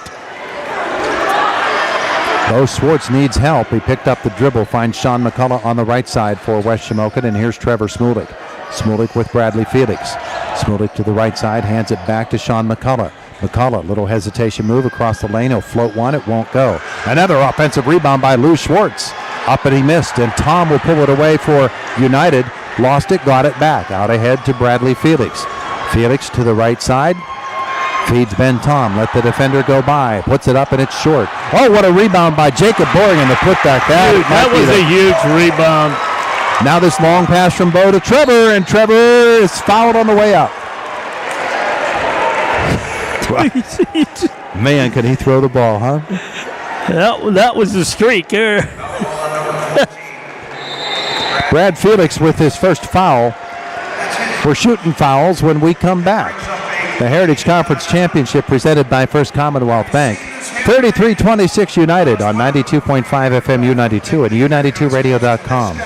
Bo Swartz needs help. He picked up the dribble, finds Sean McCullough on the right side for West Shamokin, and here's Trevor Smolik. Smolik with Bradley Felix. Smolik to the right side, hands it back to Sean McCullough. McCullough, little hesitation move across the lane. He'll float one. It won't go. Another offensive rebound by Lou Swartz. Up and he missed, and Tom will pull it away for United. Lost it, got it back. Out ahead to Bradley Felix. Felix to the right side. Feeds Ben Tom. Let the defender go by. Puts it up, and it's short. Oh, what a rebound by Jacob Boring in the putback. That was a huge rebound. Now this long pass from Bo to Trevor, and Trevor is fouled on the way out. Man, can he throw the ball, huh? That was the streak there. Brad Felix with his first foul. We're shooting fouls when we come back. The Heritage Conference Championship presented by First Commonwealth Bank. 33-26 United on 92.5 FM U92 and U92radio.com.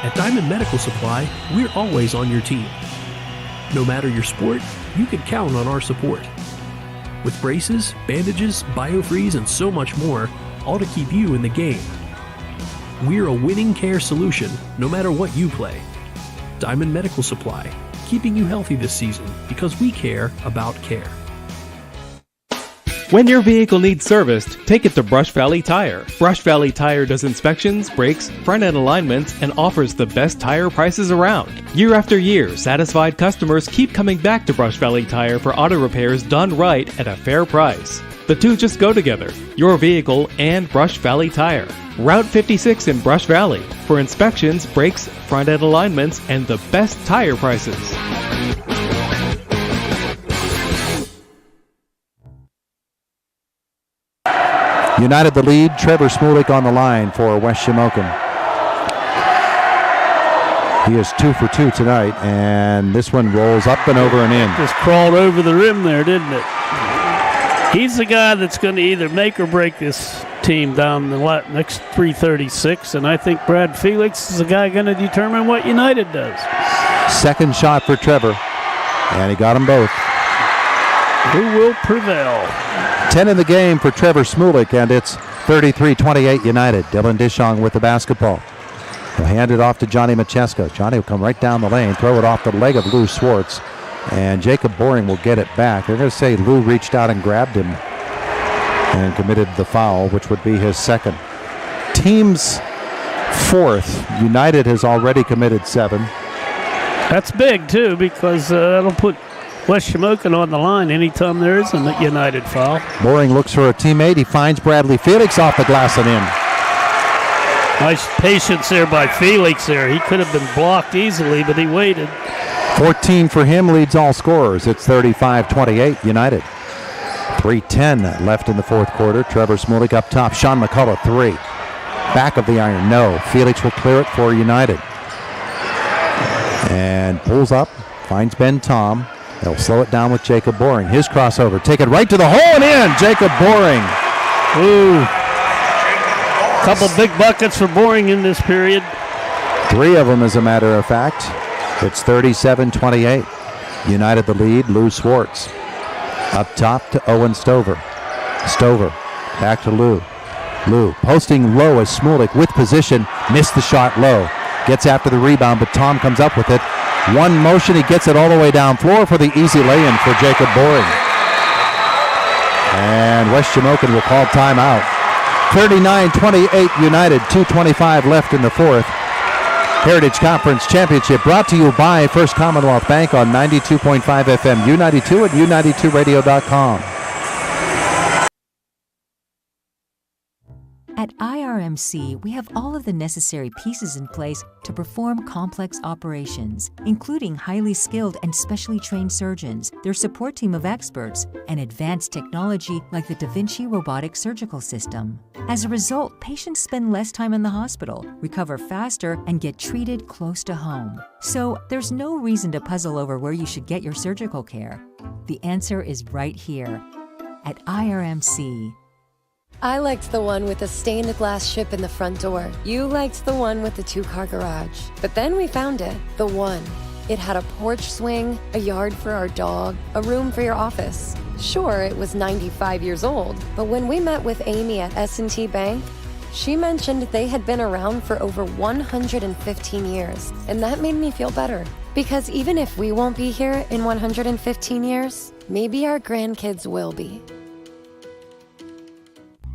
At Diamond Medical Supply, we're always on your team. No matter your sport, you can count on our support. With braces, bandages, biofreeze, and so much more, all to keep you in the game. We're a winning care solution, no matter what you play. Diamond Medical Supply, keeping you healthy this season because we care about care. When your vehicle needs serviced, take it to Brush Valley Tire. Brush Valley Tire does inspections, brakes, front-end alignments, and offers the best tire prices around. Year after year, satisfied customers keep coming back to Brush Valley Tire for auto repairs done right at a fair price. The two just go together, your vehicle and Brush Valley Tire. Route 56 in Brush Valley for inspections, brakes, front-end alignments, and the best tire prices. United the lead. Trevor Smolik on the line for West Shamokin. He is 2 for 2 tonight, and this one rolls up and over and in. Just crawled over the rim there, didn't it? He's the guy that's going to either make or break this team down the next 3:36, and I think Brad Felix is the guy going to determine what United does. Second shot for Trevor, and he got them both. Who will prevail? 10 in the game for Trevor Smulik, and it's 33-28 United. Dylan Dishong with the basketball. He'll hand it off to Johnny Machesko. Johnny will come right down the lane, throw it off the leg of Lou Swartz, and Jacob Boring will get it back. They're going to say Lou reached out and grabbed him and committed the foul, which would be his second. Team's fourth. United has already committed 7. That's big, too, because that'll put West Shamokin on the line anytime there is a United foul. Boring looks for a teammate. He finds Bradley Felix off the glass and in. Nice patience there by Felix there. He could have been blocked easily, but he waited. 14 for him, leads all scorers. It's 35-28 United. 3:10 left in the fourth quarter. Trevor Smulik up top. Sean McCullough, 3. Back of the iron, no. Felix will clear it for United. And pulls up, finds Ben Tom. They'll slow it down with Jacob Boring. His crossover, take it right to the hole and in. Jacob Boring. Ooh. Couple big buckets for Boring in this period. 3 of them, as a matter of fact. It's 37-28. United the lead. Lou Swartz. Up top to Owen Stover. Stover back to Lou. Lou posting low as Smulik with position. Missed the shot low. Gets after the rebound, but Tom comes up with it. One motion, he gets it all the way down floor for the easy lay-in for Jacob Boring. And West Shamokin will call timeout. 39-28 United, 2:25 left in the fourth. Heritage Conference Championship brought to you by First Commonwealth Bank on 92.5 FM, U92 at U92radio.com. At IRMC, we have all of the necessary pieces in place to perform complex operations, including highly skilled and specially trained surgeons, their support team of experts, and advanced technology like the Da Vinci robotic surgical system. As a result, patients spend less time in the hospital, recover faster, and get treated close to home. So there's no reason to puzzle over where you should get your surgical care. The answer is right here at IRMC. I liked the one with the stained glass ship in the front door. You liked the one with the 2-car garage. But then we found it, the one. It had a porch swing, a yard for our dog, a room for your office. Sure, it was 95 years old, but when we met with Amy at S&T Bank, she mentioned they had been around for over 115 years, and that made me feel better. Because even if we won't be here in 115 years, maybe our grandkids will be.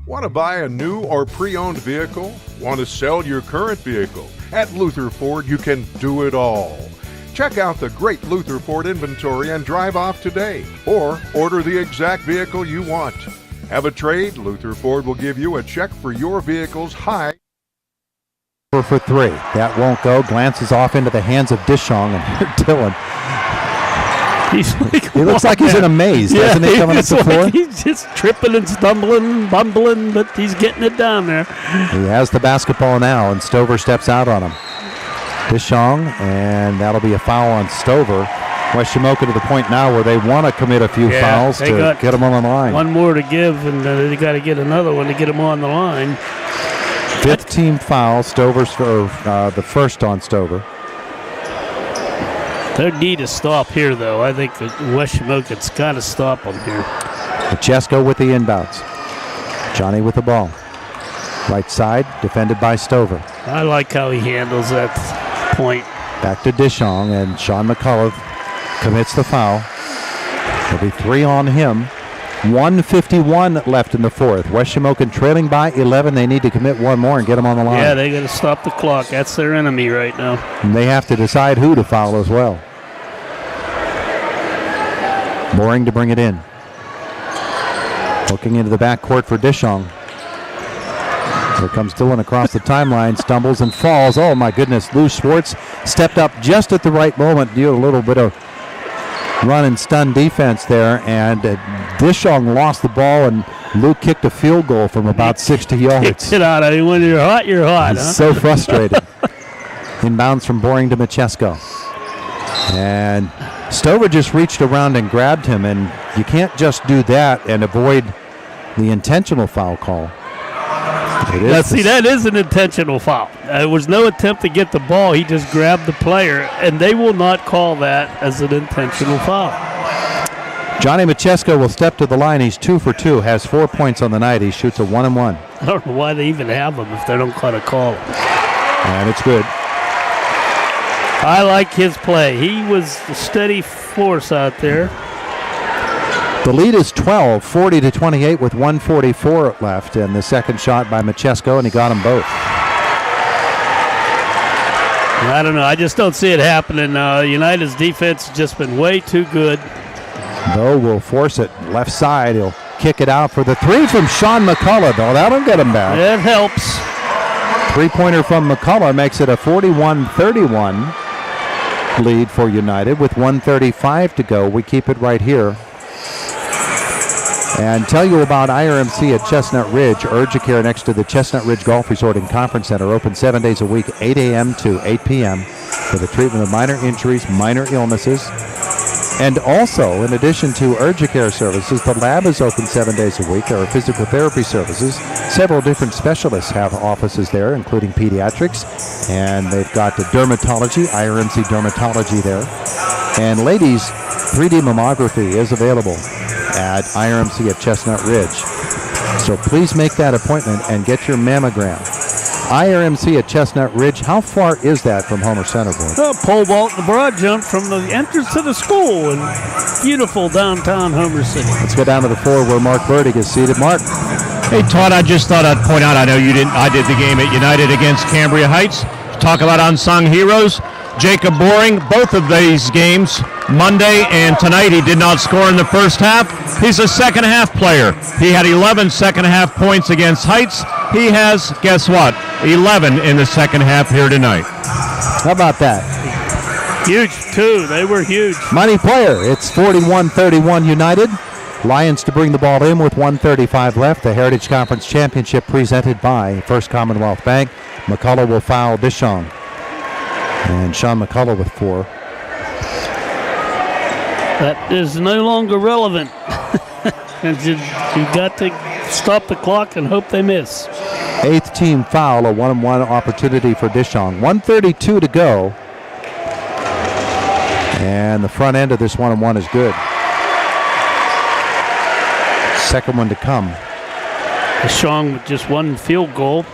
Want to buy a new or pre-owned vehicle? Want to sell your current vehicle? At Luther Ford, you can do it all. Check out the great Luther Ford inventory and drive off today. Or order the exact vehicle you want. Have a trade? Luther Ford will give you a check for your vehicle's high. For 3. That won't go. Glances off into the hands of Dishong and Dylan. He looks like he's in a maze, doesn't he, coming up the floor? Like he's just tripping and stumbling, bumbling, but he's getting it down there. He has the basketball now, and Stover steps out on him. Dishong, and that'll be a foul on Stover. West Shamokin to the point now where they want to commit a few fouls to get them on the line. One more to give, and they got to get another one to get them on the line. 5th team foul. Stover's the first on Stover. They need to stop here, though. I think that West Shamokin's got to stop them here. Machesko with the inbounds. Johnny with the ball. Right side, defended by Stover. I like how he handles that point. Back to Dishong, and Sean McCullough commits the foul. There'll be 3 on him. 1:51 left in the fourth. West Shamokin trailing by 11. They need to commit one more and get them on the line. Yeah, they got to stop the clock. That's their enemy right now. And they have to decide who to foul as well. Boring to bring it in. Looking into the backcourt for Dishong. Here comes Dylan across the timeline, stumbles and falls. Oh my goodness, Lou Swartz stepped up just at the right moment, did a little bit of run and stun defense there, and Dishong lost the ball, and Lou kicked a field goal from about 60 yards. Kicks it out. I mean, when you're hot, you're hot. He's so frustrated. Inbounds from Boring to Machesko. And Stover just reached around and grabbed him, and you can't just do that and avoid the intentional foul call. Now, see, that is an intentional foul. There was no attempt to get the ball. He just grabbed the player, and they will not call that as an intentional foul. Johnny Machesko will step to the line. He's 2 for 2, has 4 points on the night. He shoots a 1-and-1. I don't know why they even have him if they don't got to call him. And it's good. I like his play. He was a steady force out there. The lead is 12, 40-28 with 1:44 left. And the second shot by Machesko, and he got them both. I don't know. I just don't see it happening. United's defense has just been way too good. Bo will force it left side. He'll kick it out for the three from Sean McCullough, though. That'll get him back. It helps. Three-pointer from McCullough makes it a 41-31 lead for United with 1:35 to go. We keep it right here. And tell you about IRMC at Chestnut Ridge. Urgicare next to the Chestnut Ridge Golf Resort and Conference Center. Open 7 days a week, 8 a.m. to 8 p.m. for the treatment of minor injuries, minor illnesses. And also, in addition to Urgicare services, the lab is open 7 days a week. There are physical therapy services. Several different specialists have offices there, including pediatrics. And they've got the dermatology, IRMC dermatology there. And ladies, 3D mammography is available at IRMC at Chestnut Ridge. So please make that appointment and get your mammogram. IRMC at Chestnut Ridge, how far is that from Homer Center, boy? Pole vault and the broad jump from the entrance to the school in beautiful downtown Homer City. Let's go down to the floor where Mark Burdick is seated. Mark. Hey, Todd, I just thought I'd point out, I know you didn't, I did the game at United against Cambria Heights. Talk about unsung heroes. Jacob Boring, both of these games, Monday and tonight, he did not score in the first half. He's a second half player. He had 11 second half points against Heights. He has, guess what, 11 in the second half here tonight. How about that? Huge, too. They were huge. Money player. It's 41-31 United. Lions to bring the ball in with 1:35 left. The Heritage Conference Championship presented by First Commonwealth Bank. McCullough will foul Dishong. And Sean McCullough with 4. That is no longer relevant. And you've got to stop the clock and hope they miss. 8th team foul, a 1-on-1 opportunity for Dishong. 1:32 to go. And the front end of this 1-on-1 is good. Second one to come. Dishong with just one field goal.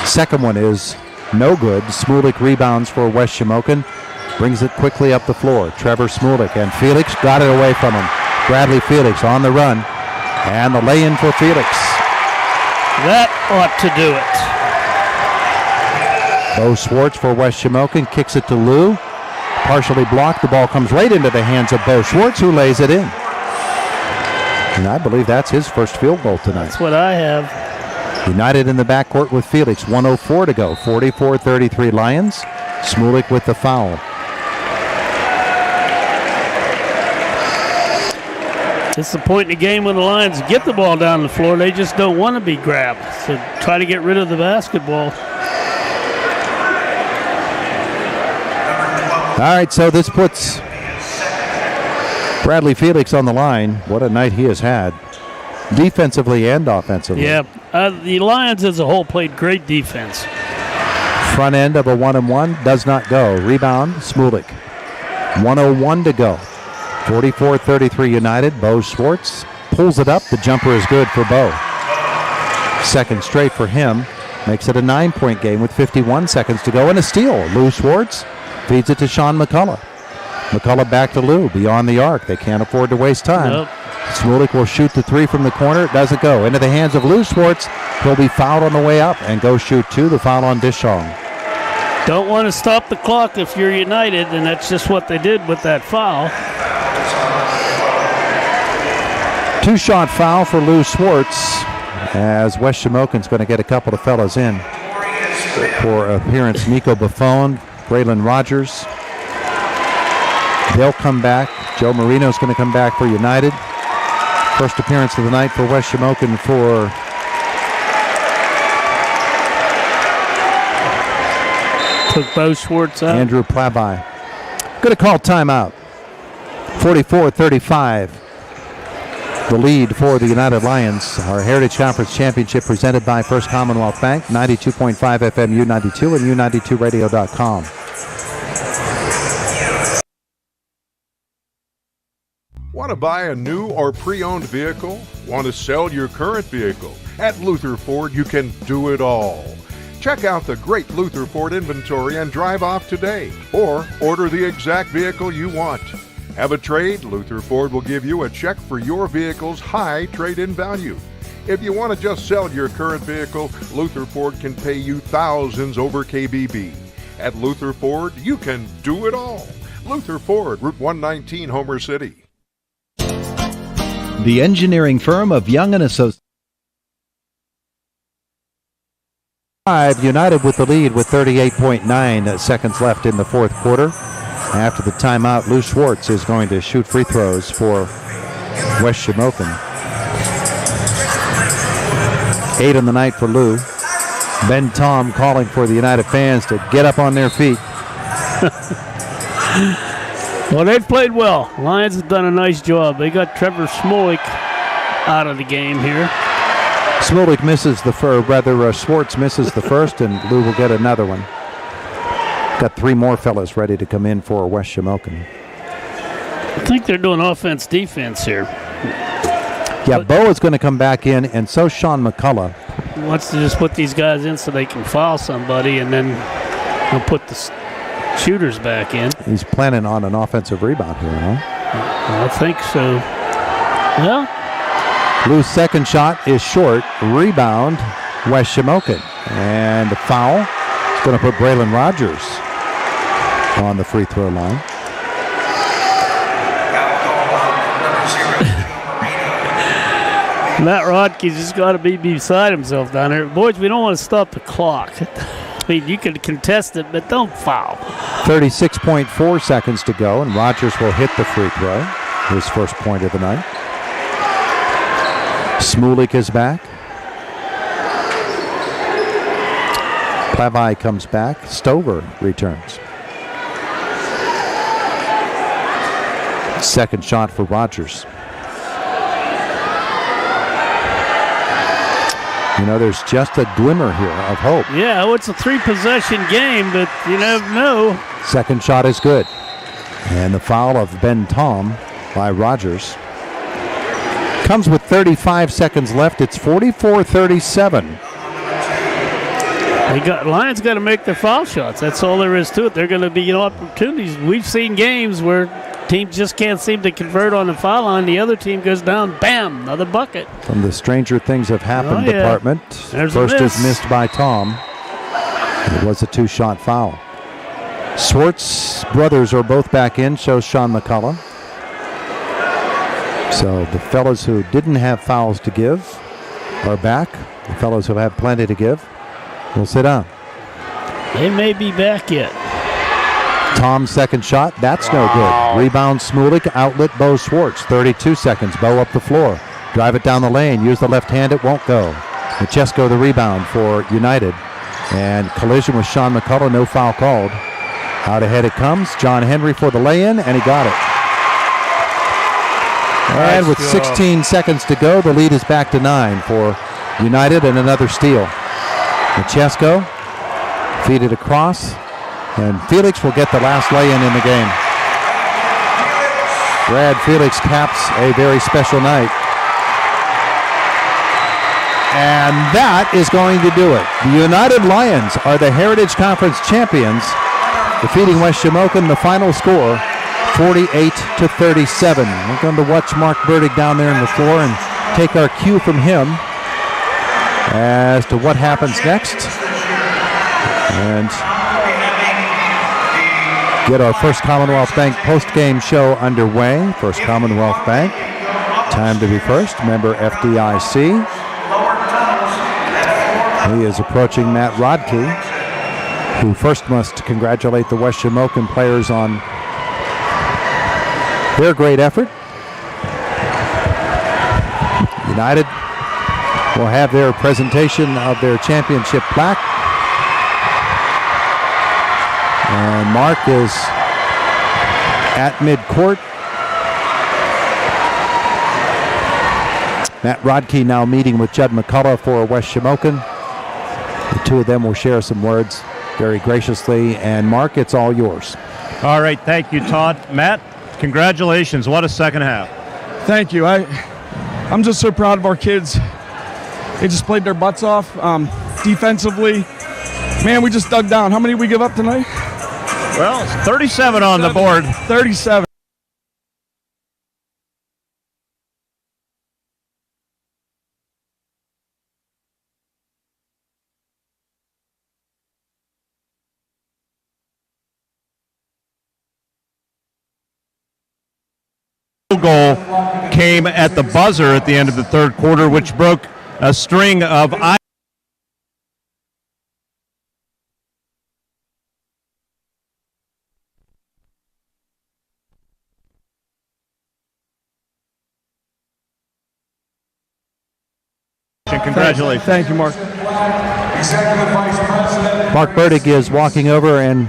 Second one is no good. Smulik rebounds for West Shamokin. Brings it quickly up the floor. Trevor Smulik and Felix got it away from him. Bradley Felix on the run. And the lay-in for Felix. That ought to do it. Bo Schwartz for West Shamokin kicks it to Lou. Partially blocked. The ball comes right into the hands of Bo Schwartz, who lays it in. And I believe that's his first field goal tonight. That's what I have. United in the backcourt with Felix. 1:04 to go. 44-33 Lions. Smulik with the foul. It's the point in the game when the Lions get the ball down the floor. They just don't want to be grabbed. So try to get rid of the basketball. All right, so this puts Bradley Felix on the line. What a night he has had, defensively and offensively. Yeah, the Lions as a whole played great defense. Front end of a 1-on-1 does not go. Rebound, Smulik. 1:01 to go. 44-33 United. Bo Schwartz pulls it up. The jumper is good for Bo. Second straight for him. Makes it a 9-point game with 51 seconds to go and a steal. Lou Schwartz feeds it to Sean McCullough. McCullough back to Lou, beyond the arc. They can't afford to waste time. Nope. Smulik will shoot the three from the corner. It doesn't go. Into the hands of Lou Schwartz. He'll be fouled on the way up and go shoot two. The foul on Dishong. Don't want to stop the clock if you're United, and that's just what they did with that foul. 2-shot foul for Lou Schwartz, as West Shamokin's going to get a couple of fellas in for appearance. Nico Buffon, Braylon Rogers. They'll come back. Joe Marino's going to come back for United. First appearance of the night for West Shamokin for took Bo Schwartz out. Andrew Plabai. Going to call timeout. 44-35. the lead for the United Lions. Our Heritage Conference Championship presented by First Commonwealth Bank, 92.5 FM U92 and U92radio.com. Want to buy a new or pre-owned vehicle? Want to sell your current vehicle? At Luther Ford, you can do it all. Check out the great Luther Ford inventory and drive off today, or order the exact vehicle you want. Have a trade? Luther Ford will give you a check for your vehicle's high trade-in value. If you want to just sell your current vehicle, Luther Ford can pay you thousands over KBB. At Luther Ford, you can do it all. Luther Ford, Route 119, Homer City. The engineering firm of Young & Associates. United with the lead with 38.9 seconds left in the fourth quarter. After the timeout, Lou Schwartz is going to shoot free throws for West Shamokin. 8 on the night for Lou. Ben Tom calling for the United fans to get up on their feet. Well, they've played well. Lions have done a nice job. They got Trevor Smolik out of the game here. Smolik misses the first, Schwartz misses the first, and Lou will get another one. Got 3 more fellas ready to come in for West Shamokin. I think they're doing offense-defense here. Yeah, Bo is going to come back in, and so Sean McCullough. He wants to just put these guys in so they can foul somebody, and then he'll put the shooters back in. He's planning on an offensive rebound here, huh? I think so. Well, Lou's second shot is short. Rebound, West Shamokin. And the foul is going to put Braylon Rogers on the free throw line. Matt Rodke's just got to be beside himself down there. Boys, we don't want to stop the clock. I mean, you can contest it, but don't foul. 36.4 seconds to go, and Rogers will hit the free throw. His first point of the night. Smolik is back. Plavai comes back. Stover returns. Second shot for Rogers. You know, there's just a glimmer here of hope. Yeah, well, it's a 3-possession game, but you never know. Second shot is good. And the foul of Ben Tom by Rogers. Comes with 35 seconds left. It's 44-37. Lions got to make their foul shots. That's all there is to it. They're going to be opportunities. We've seen games where teams just can't seem to convert on the foul line. The other team goes down, bam, another bucket. From the Stranger Things Have Happened department. There's first is missed by Tom. It was a 2-shot foul. Schwartz brothers are both back in, shows Sean McCullough. So the fellows who didn't have fouls to give are back. The fellows who have plenty to give will sit down. They may be back yet. Tom's second shot, that's no good. Rebound Smolik, outlet Bo Schwartz. 32 seconds, Bo up the floor. Drive it down the lane, use the left hand, it won't go. Machesko the rebound for United. And collision with Sean McCullough, no foul called. Out ahead it comes, John Henry for the lay-in, and he got it. And with 16 seconds to go, the lead is back to 9 for United, and another steal. Machesko feed it across, and Felix will get the last lay-in in the game. Brad Felix caps a very special night. And that is going to do it. The United Lions are the Heritage Conference champions, defeating West Shamokin. The final score, 48-37. We're going to watch Mark Burdick down there on the floor and take our cue from him as to what happens next. And get our First Commonwealth Bank post-game show underway. First Commonwealth Bank, time to be first, member FDIC. He is approaching Matt Rodke, who first must congratulate the West Shamokin players on their great effort. United will have their presentation of their championship plaque. And Mark is at midcourt. Matt Rodkey now meeting with Judd McCullough for West Shamokin. The two of them will share some words very graciously. And Mark, it's all yours. All right, thank you, Todd. Matt, congratulations. What a second half. Thank you. I'm just so proud of our kids. They just played their butts off. Defensively, man, we just dug down. How many did we give up tonight? Well, it's 37 on the board. 37. Goal came at the buzzer at the end of the third quarter, which broke a string of Congratulations. Thank you, Mark. Mark Burdick is walking over and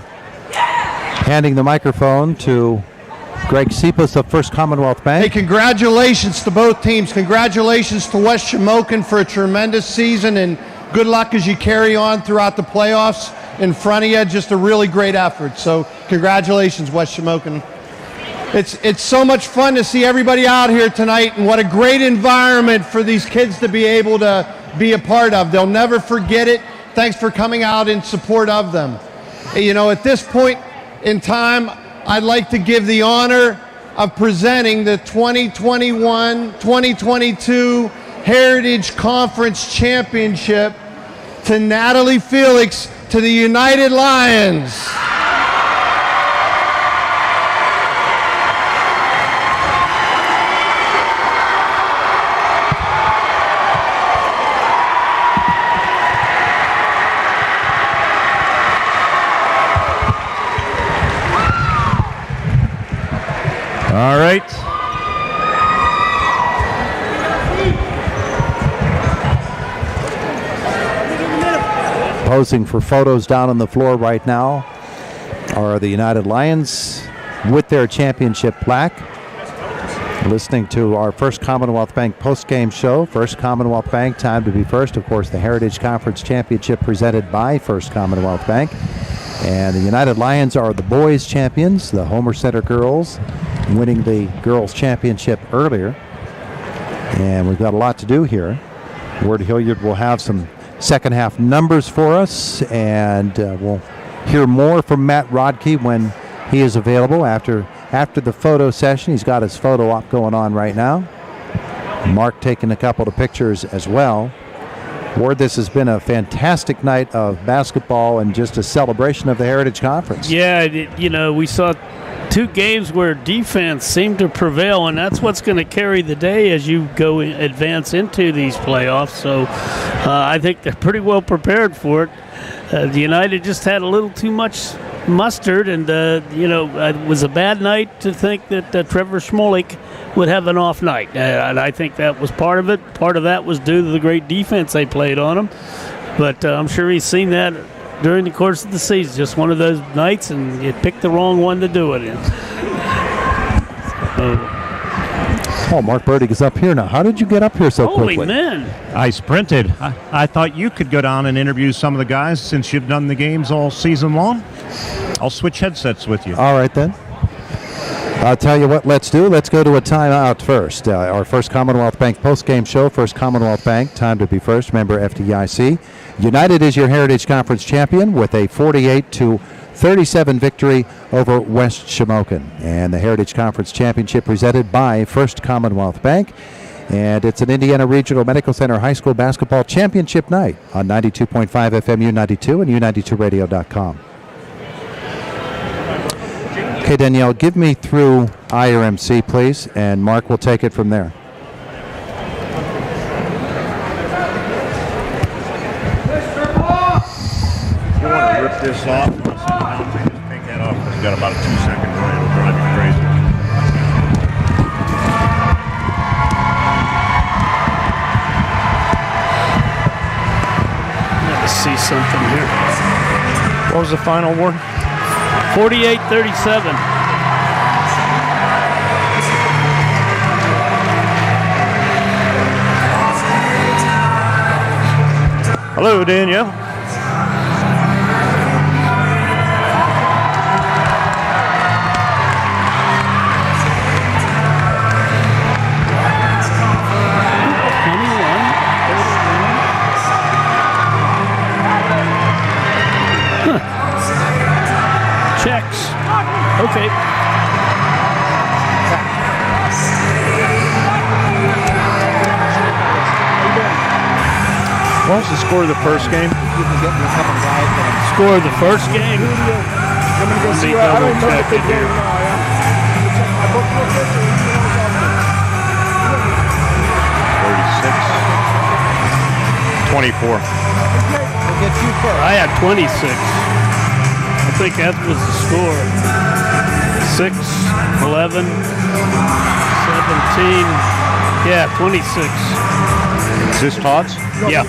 handing the microphone to Greg Cepas of First Commonwealth Bank. Hey, congratulations to both teams. Congratulations to West Shamokin for a tremendous season, and good luck as you carry on throughout the playoffs in front of you. Just a really great effort. So congratulations, West Shamokin. It's so much fun to see everybody out here tonight, and what a great environment for these kids to be able to be a part of. They'll never forget it. Thanks for coming out in support of them. You know, at this point in time, I'd like to give the honor of presenting the 2021-2022 Heritage Conference Championship to Natalie Felix to the United Lions. All right. Posing for photos down on the floor right now are the United Lions with their championship plaque. Listening to our First Commonwealth Bank post-game show. First Commonwealth Bank, time to be first. Of course, the Heritage Conference Championship presented by First Commonwealth Bank. And the United Lions are the boys' champions, the Homer Center girls winning the girls' championship earlier. And we've got a lot to do here. Ward Hilliard will have some second half numbers for us, and we'll hear more from Matt Rodkey when he is available after the photo session. He's got his photo op going on right now. Mark taking a couple of pictures as well. Ward, this has been a fantastic night of basketball and just a celebration of the Heritage Conference. Yeah, we saw two games where defense seemed to prevail, and that's what's going to carry the day as you advance into these playoffs. So I think they're pretty well prepared for it. The United just had a little too much mustard, and it was a bad night to think that Trevor Smolik would have an off night, and I think that was part of it. Part of that was due to the great defense they played on him, but I'm sure he's seen that during the course of the season. Just one of those nights, and you picked the wrong one to do it in. Mark Burdick is up here now. How did you get up here so quickly? Holy man. I sprinted. I thought you could go down and interview some of the guys since you've done the games all season long. I'll switch headsets with you. All right, then. I'll tell you what, let's do. Let's go to a timeout first. Our First Commonwealth Bank post-game show. First Commonwealth Bank, time to be first. Member FDIC. United is your Heritage Conference champion with a 48-37 victory over West Shamokin. And the Heritage Conference Championship presented by First Commonwealth Bank. And it's an Indiana Regional Medical Center High School Basketball Championship night on 92.5 FM U92 and U92radio.com. Okay, Danielle, give me through IRMC, please, and Mark will take it from there. You want to rip this off? Just take that off. It's got about a 2-second delay. It'll drive you crazy. Let's see something here. What was the final word? 48-37. blue, didn't you? Checks. Okay. What was the score of the first game? Score of the first game? I'm going to go see. I don't know if they did. 24. I had 26. I think that was the score. 6, 11, 17. Yeah, 26. Is this Todd's? Yeah.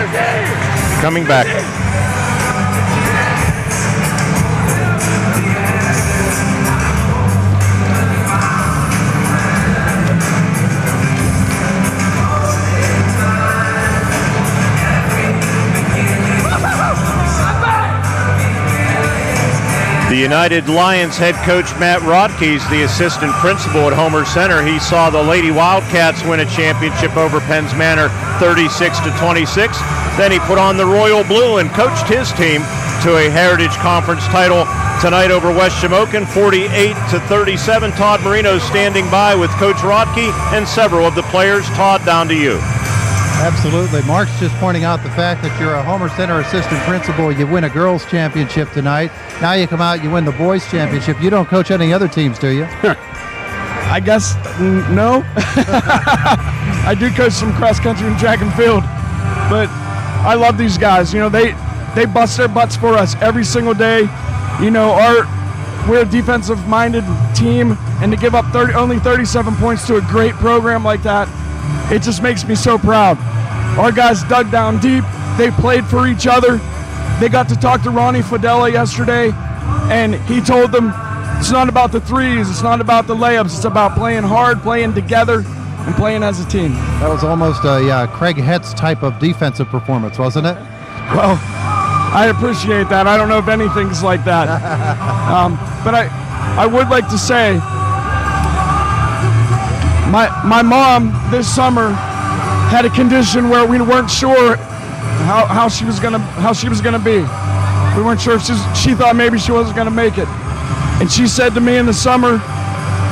Okay. Coming back. The United Lions head coach Matt Rodkey's the assistant principal at Homer Center. He saw the Lady Wildcats win a championship over Penns Manor 36-26. Then he put on the royal blue and coached his team to a Heritage Conference title tonight over West Shamokin 48-37. Todd Marino standing by with Coach Rodkey and several of the players. Todd, down to you. Absolutely. Mark's just pointing out the fact that you're a Homer Center assistant principal. You win a girls' championship tonight. Now you come out, you win the boys' championship. You don't coach any other teams, do you? I guess no. I do coach some cross country and track and field, but I love these guys. You know, they bust their butts for us every single day. You know, we're a defensive-minded team, and to give up only 37 points to a great program like that, it just makes me so proud. Our guys dug down deep. They played for each other. They got to talk to Ronnie Fidella yesterday, and he told them it's not about the threes, it's not about the layups, it's about playing hard, playing together, and playing as a team. That was almost a Craig Hetz type of defensive performance, wasn't it? Well, I appreciate that. I don't know if anything's like that. But I would like to say, my mom this summer had a condition where we weren't sure how she was gonna be. We weren't sure if she thought maybe she wasn't gonna make it. And she said to me in the summer,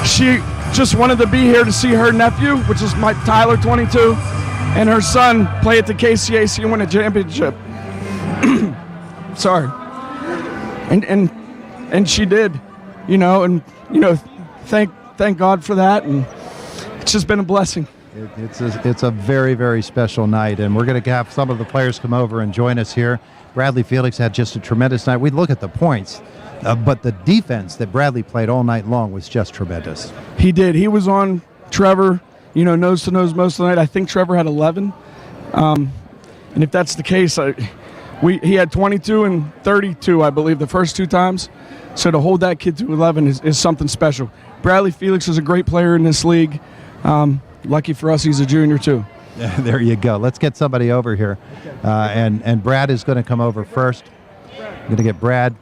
she just wanted to be here to see her nephew, which is my Tyler, 22, and her son play at the KCAC and win a championship. Sorry. And she did, thank God for that, and it's just been a blessing. It's a very, very special night, and we're going to have some of the players come over and join us here. Bradley Felix had just a tremendous night. We look at the points, but the defense that Bradley played all night long was just tremendous. He did. He was on Trevor, nose to nose most of the night. I think Trevor had 11. And if that's the case, he had 22 and 32, I believe, the first two times. So to hold that kid to 11 is something special. Bradley Felix is a great player in this league. Lucky for us, he's a junior too. There you go. Let's get somebody over here. And Brad is going to come over first. I'm going to get Brad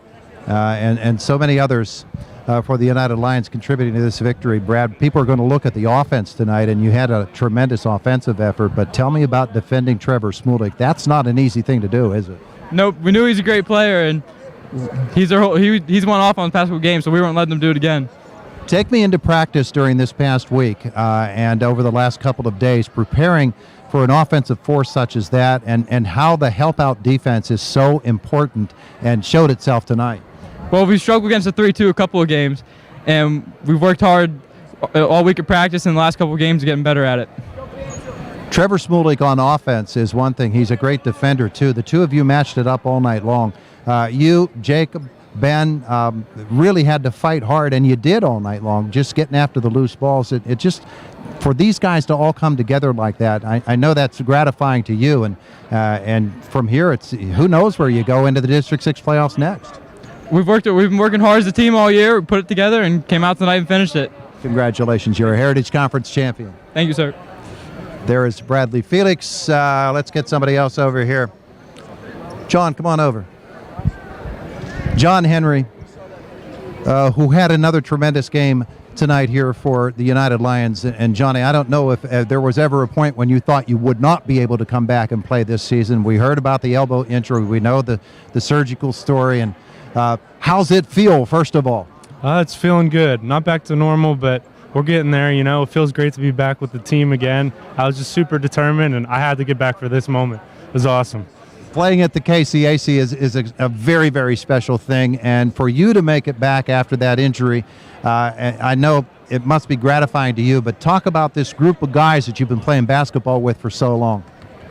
and so many others for the United Lions contributing to this victory. Brad, people are going to look at the offense tonight, and you had a tremendous offensive effort, but tell me about defending Trevor Smulik. That's not an easy thing to do, is it? Nope. We knew he's a great player, and he's won off on the past couple games, so we weren't letting him do it again. Take me into practice during this past week and over the last couple of days, preparing for an offensive force such as that, and how the help-out defense is so important and showed itself tonight. Well, we struggled against the 3-2 a couple of games, and we've worked hard all week at practice and the last couple of games getting better at it. Trevor Smulik on offense is one thing. He's a great defender, too. The two of you matched it up all night long. You, Jacob, Ben, really had to fight hard, and you did all night long, just getting after the loose balls. It just, for these guys to all come together like that, I know that's gratifying to you, and from here, it's who knows where you go into the District 6 playoffs next. we've been working hard as a team all year. We put it together and came out tonight and finished it. Congratulations. You're a Heritage Conference champion. Thank you, sir. There is Bradley Felix. Let's get somebody else over here. John, come on over. John Henry, who had another tremendous game tonight here for the United Lions. And Johnny, I don't know if there was ever a point when you thought you would not be able to come back and play this season. We heard about the elbow injury. We know the surgical story. And how's it feel, first of all? It's feeling good. Not back to normal, but we're getting there. It feels great to be back with the team again. I was just super determined, and I had to get back for this moment. It was awesome. Playing at the KCAC is a very, very special thing, and for you to make it back after that injury, I know it must be gratifying to you, but talk about this group of guys that you've been playing basketball with for so long.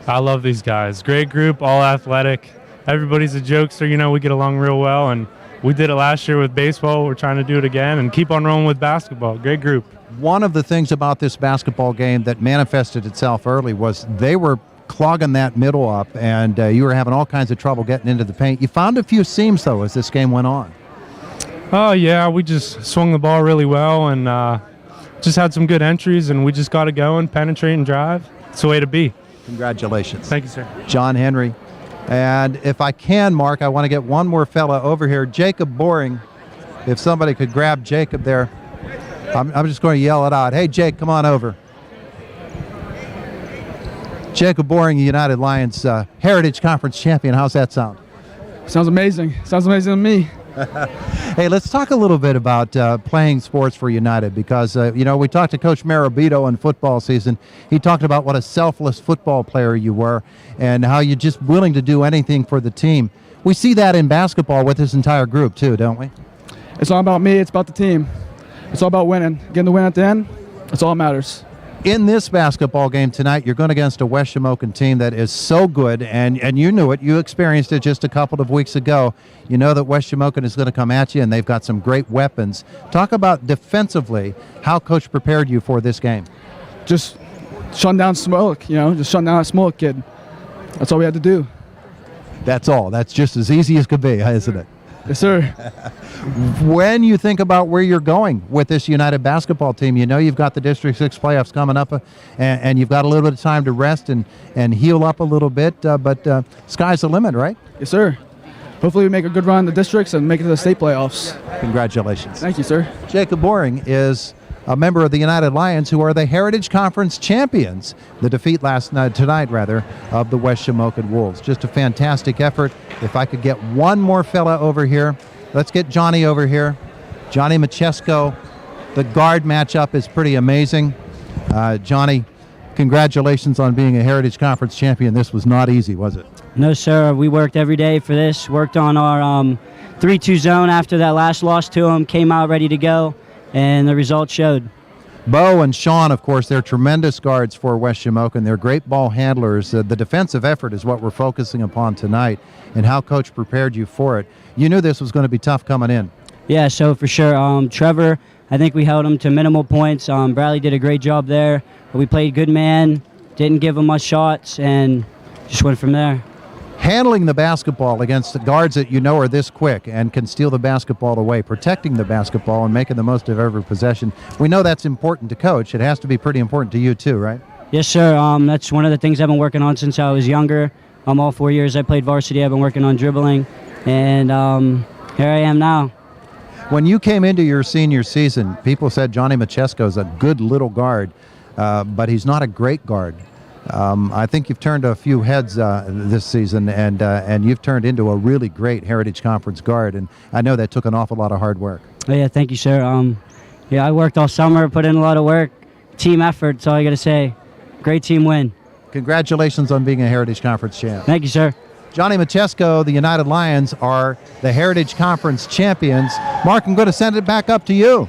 I love these guys. Great group, all athletic. Everybody's a jokester. We get along real well, and we did it last year with baseball. We're trying to do it again and keep on rolling with basketball. Great group. One of the things about this basketball game that manifested itself early was they were clogging that middle up, and you were having all kinds of trouble getting into the paint. You found a few seams, though, as this game went on. Oh, yeah. We just swung the ball really well and just had some good entries, and we just got it going, penetrate and drive. It's the way to be. Congratulations. Thank you, sir. John Henry. And if I can, Mark, I want to get one more fella over here. Jacob Boring. If somebody could grab Jacob there. I'm just going to yell it out. Hey, Jake, come on over. Jacob Boring, United Lions Heritage Conference champion. How's that sound? Sounds amazing. Sounds amazing to me. Hey, let's talk a little bit about playing sports for United because, we talked to Coach Marabito in football season. He talked about what a selfless football player you were and how you're just willing to do anything for the team. We see that in basketball with this entire group too, don't we? It's not about me. It's about the team. It's all about winning. Getting the win at the end, that's all that matters. In this basketball game tonight, you're going against a West Shamokin team that is so good, and you knew it. You experienced it just a couple of weeks ago. You know that West Shamokin is going to come at you, and they've got some great weapons. Talk about defensively how Coach prepared you for this game. Just shutting down Smoke, just shutting down that Smoke kid. That's all we had to do. That's all. That's just as easy as could be, isn't it? Yes, sir. When you think about where you're going with this United basketball team, you've got the District 6 playoffs coming up, and you've got a little bit of time to rest and heal up a little bit, but sky's the limit, right? Yes, sir. Hopefully we make a good run in the districts and make it to the state playoffs. Congratulations. Thank you, sir. Jacob Boring is a member of the United Lions, who are the Heritage Conference champions. The defeat tonight, of the West Shamokin Wolves. Just a fantastic effort. If I could get one more fella over here. Let's get Johnny over here. Johnny Machesko. The guard matchup is pretty amazing. Johnny, congratulations on being a Heritage Conference champion. This was not easy, was it? No, sir. We worked every day for this. Worked on our 3-2 zone after that last loss to them. Came out ready to go. And the results showed. Bo and Sean, of course, they're tremendous guards for West Shamokin. They're great ball handlers. The defensive effort is what we're focusing upon tonight and how Coach prepared you for it. You knew this was going to be tough coming in. Yeah, so for sure. Trevor, I think we held him to minimal points. Bradley did a great job there. But we played good man, didn't give him much shots, and just went from there. Handling the basketball against the guards that are this quick and can steal the basketball away, protecting the basketball and making the most of every possession. We know that's important to Coach. It has to be pretty important to you too, right? Yes, sir. That's one of the things I've been working on since I was younger. All 4 years I played varsity, I've been working on dribbling, and here I am now. When you came into your senior season, people said Johnny Machesko is a good little guard, but he's not a great guard. I think you've turned a few heads this season, and you've turned into a really great Heritage Conference guard, and I know that took an awful lot of hard work. Oh, yeah, thank you, sir. I worked all summer, put in a lot of work. Team effort, that's all I got to say. Great team win. Congratulations on being a Heritage Conference champ. Thank you, sir. Johnny Machesko, the United Lions, are the Heritage Conference champions. Mark, I'm going to send it back up to you.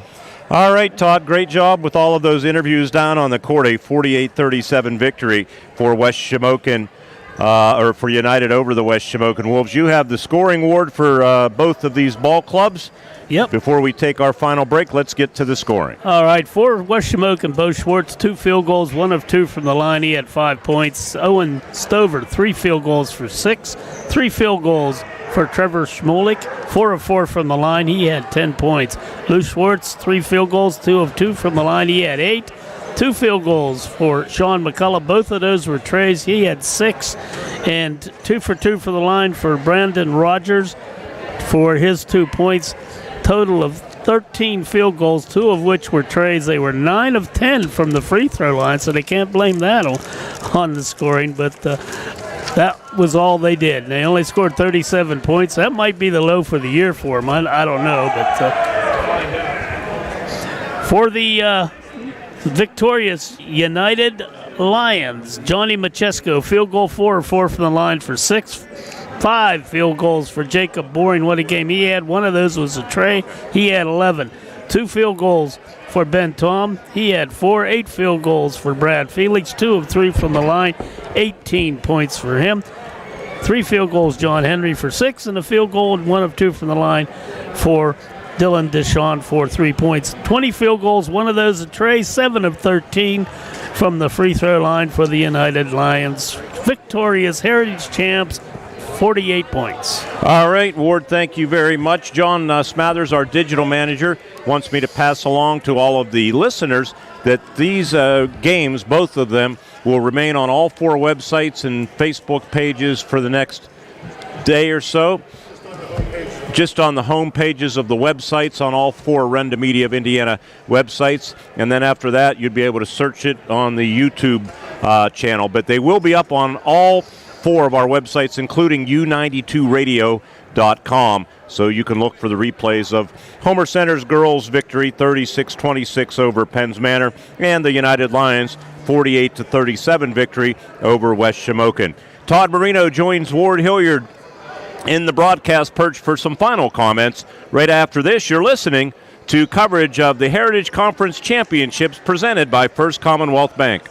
All right, Todd, great job with all of those interviews down on the court. A 48-37 victory for West Shamokin or for United over the West Shamokin Wolves. You have the scoring award for both of these ball clubs. Yep. Before we take our final break, let's get to the scoring. All right, for West Shamokin, Bo Schwartz, 2 field goals, 1 of 2 from the line. He had 5 points. Owen Stover, 3 field goals for 6. 3 field goals for Trevor Schmolik, 4 of 4 from the line. He had 10 points. Lou Schwartz, 3 field goals, 2 of 2 from the line. He had 8. 2 field goals for Sean McCullough. Both of those were trays. He had 6. And 2 for 2 for the line for Brandon Rogers for his 2 points. Total of 13 field goals, 2 of which were trays. They were 9 of 10 from the free throw line, so they can't blame that on the scoring. But that was all they did. They only scored 37 points. That might be the low for the year for them. I don't know. But for the victorious United Lions, Johnny Machesko, field goal 4 of 4 from the line for 6. 5 field goals for Jacob Boring. What a game he had. 1 of those was a tray. He had 11. 2 field goals for Ben Tom. He had 4. 8 field goals for Brad Felix. 2 of 3 from the line. 18 points for him. 3 field goals, John Henry for 6, and a field goal and 1 of 2 from the line for Dylan Deshawn for 3 points. 20 field goals, 1 of those a tray. 7 of 13 from the free throw line for the United Lions. Victorious Heritage champs, 48 points. All right, Ward, thank you very much. John Smathers, our digital manager, wants me to pass along to all of the listeners that these games, both of them, will remain on all 4 websites and Facebook pages for the next day or so. Just on the home pages of the websites on all 4 Renda Media of Indiana websites. And then after that, you'd be able to search it on the YouTube channel. But they will be up on all 4 of our websites, including u92radio.com. So you can look for the replays of Homer Center's girls' victory, 36-26 over Penns Manor, and the United Lions' 48-37 victory over West Shamokin. Todd Marino joins Ward Hilliard in the broadcast perch for some final comments. Right after this, you're listening to coverage of the Heritage Conference Championships presented by First Commonwealth Bank.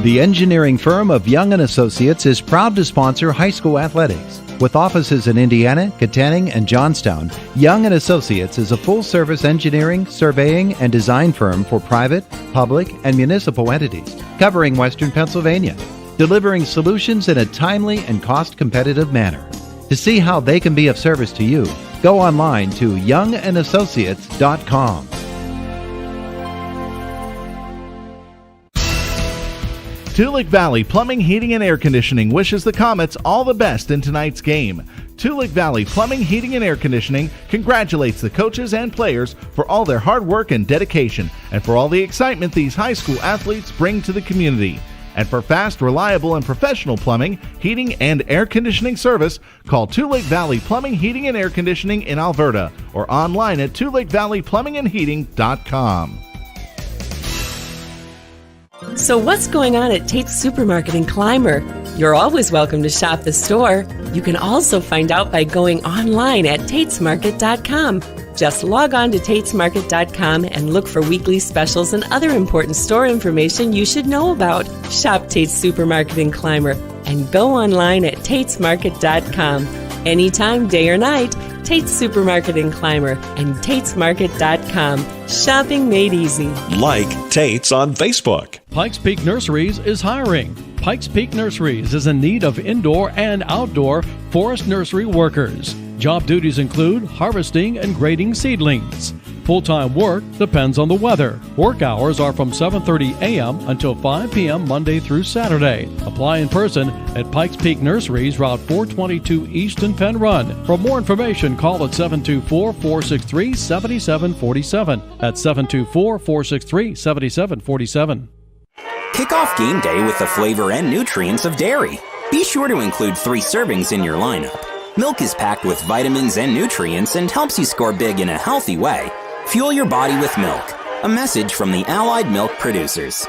The engineering firm of Young & Associates is proud to sponsor high school athletics. With offices in Indiana, Katanning, and Johnstown, Young & Associates is a full-service engineering, surveying, and design firm for private, public, and municipal entities, covering Western Pennsylvania, delivering solutions in a timely and cost-competitive manner. To see how they can be of service to you, go online to youngandassociates.com. Tulick Valley Plumbing, Heating, and Air Conditioning wishes the Comets all the best in tonight's game. Tulick Valley Plumbing, Heating, and Air Conditioning congratulates the coaches and players for all their hard work and dedication, and for all the excitement these high school athletes bring to the community. And for fast, reliable, and professional plumbing, heating, and air conditioning service, call Tulick Valley Plumbing, Heating, and Air Conditioning in Alberta, or online at tulickvalleyplumbingandheating.com. So what's going on at Tate's Supermarket in Clymer? You're always welcome to shop the store. You can also find out by going online at tatesmarket.com. Just log on to tatesmarket.com and look for weekly specials and other important store information you should know about. Shop Tate's Supermarket in Clymer and go online at tatesmarket.com. Anytime, day or night, Tate's Supermarket in Clymer and tatesmarket.com. Shopping made easy. Like Tate's on Facebook. Pikes Peak Nurseries is hiring. Pikes Peak Nurseries is in need of indoor and outdoor forest nursery workers. Job duties include harvesting and grading seedlings. Full-time work depends on the weather. Work hours are from 7:30 a.m. until 5 p.m. Monday through Saturday. Apply in person at Pikes Peak Nurseries, Route 422 East in Penn Run. For more information, call at 724-463-7747. That's 724-463-7747. Kick off game day with the flavor and nutrients of dairy. Be sure to include 3 servings in your lineup. Milk is packed with vitamins and nutrients and helps you score big in a healthy way. Fuel your body with milk. A message from the Allied Milk Producers.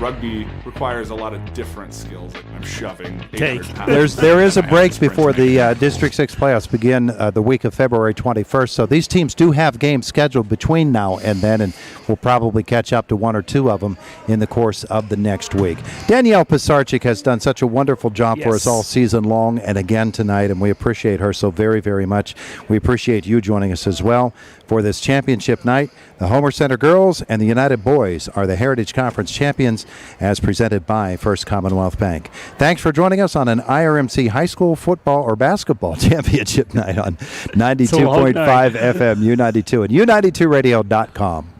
rugby requires a lot of different skills. Like I'm shoving. Okay. There is a break before the District 6 playoffs begin the week of February 21st. So these teams do have games scheduled between now and then, and we'll probably catch up to one or two of them in the course of the next week. Danielle Pisarcik has done such a wonderful job for us all season long and again tonight, and we appreciate her so very, very much. We appreciate you joining us as well for this championship night. The Homer Center girls and the United boys are the Heritage Conference champions as presented by First Commonwealth Bank. Thanks for joining us on an IRMC high school football or basketball championship night on 92.5 FM U92 and U92radio.com.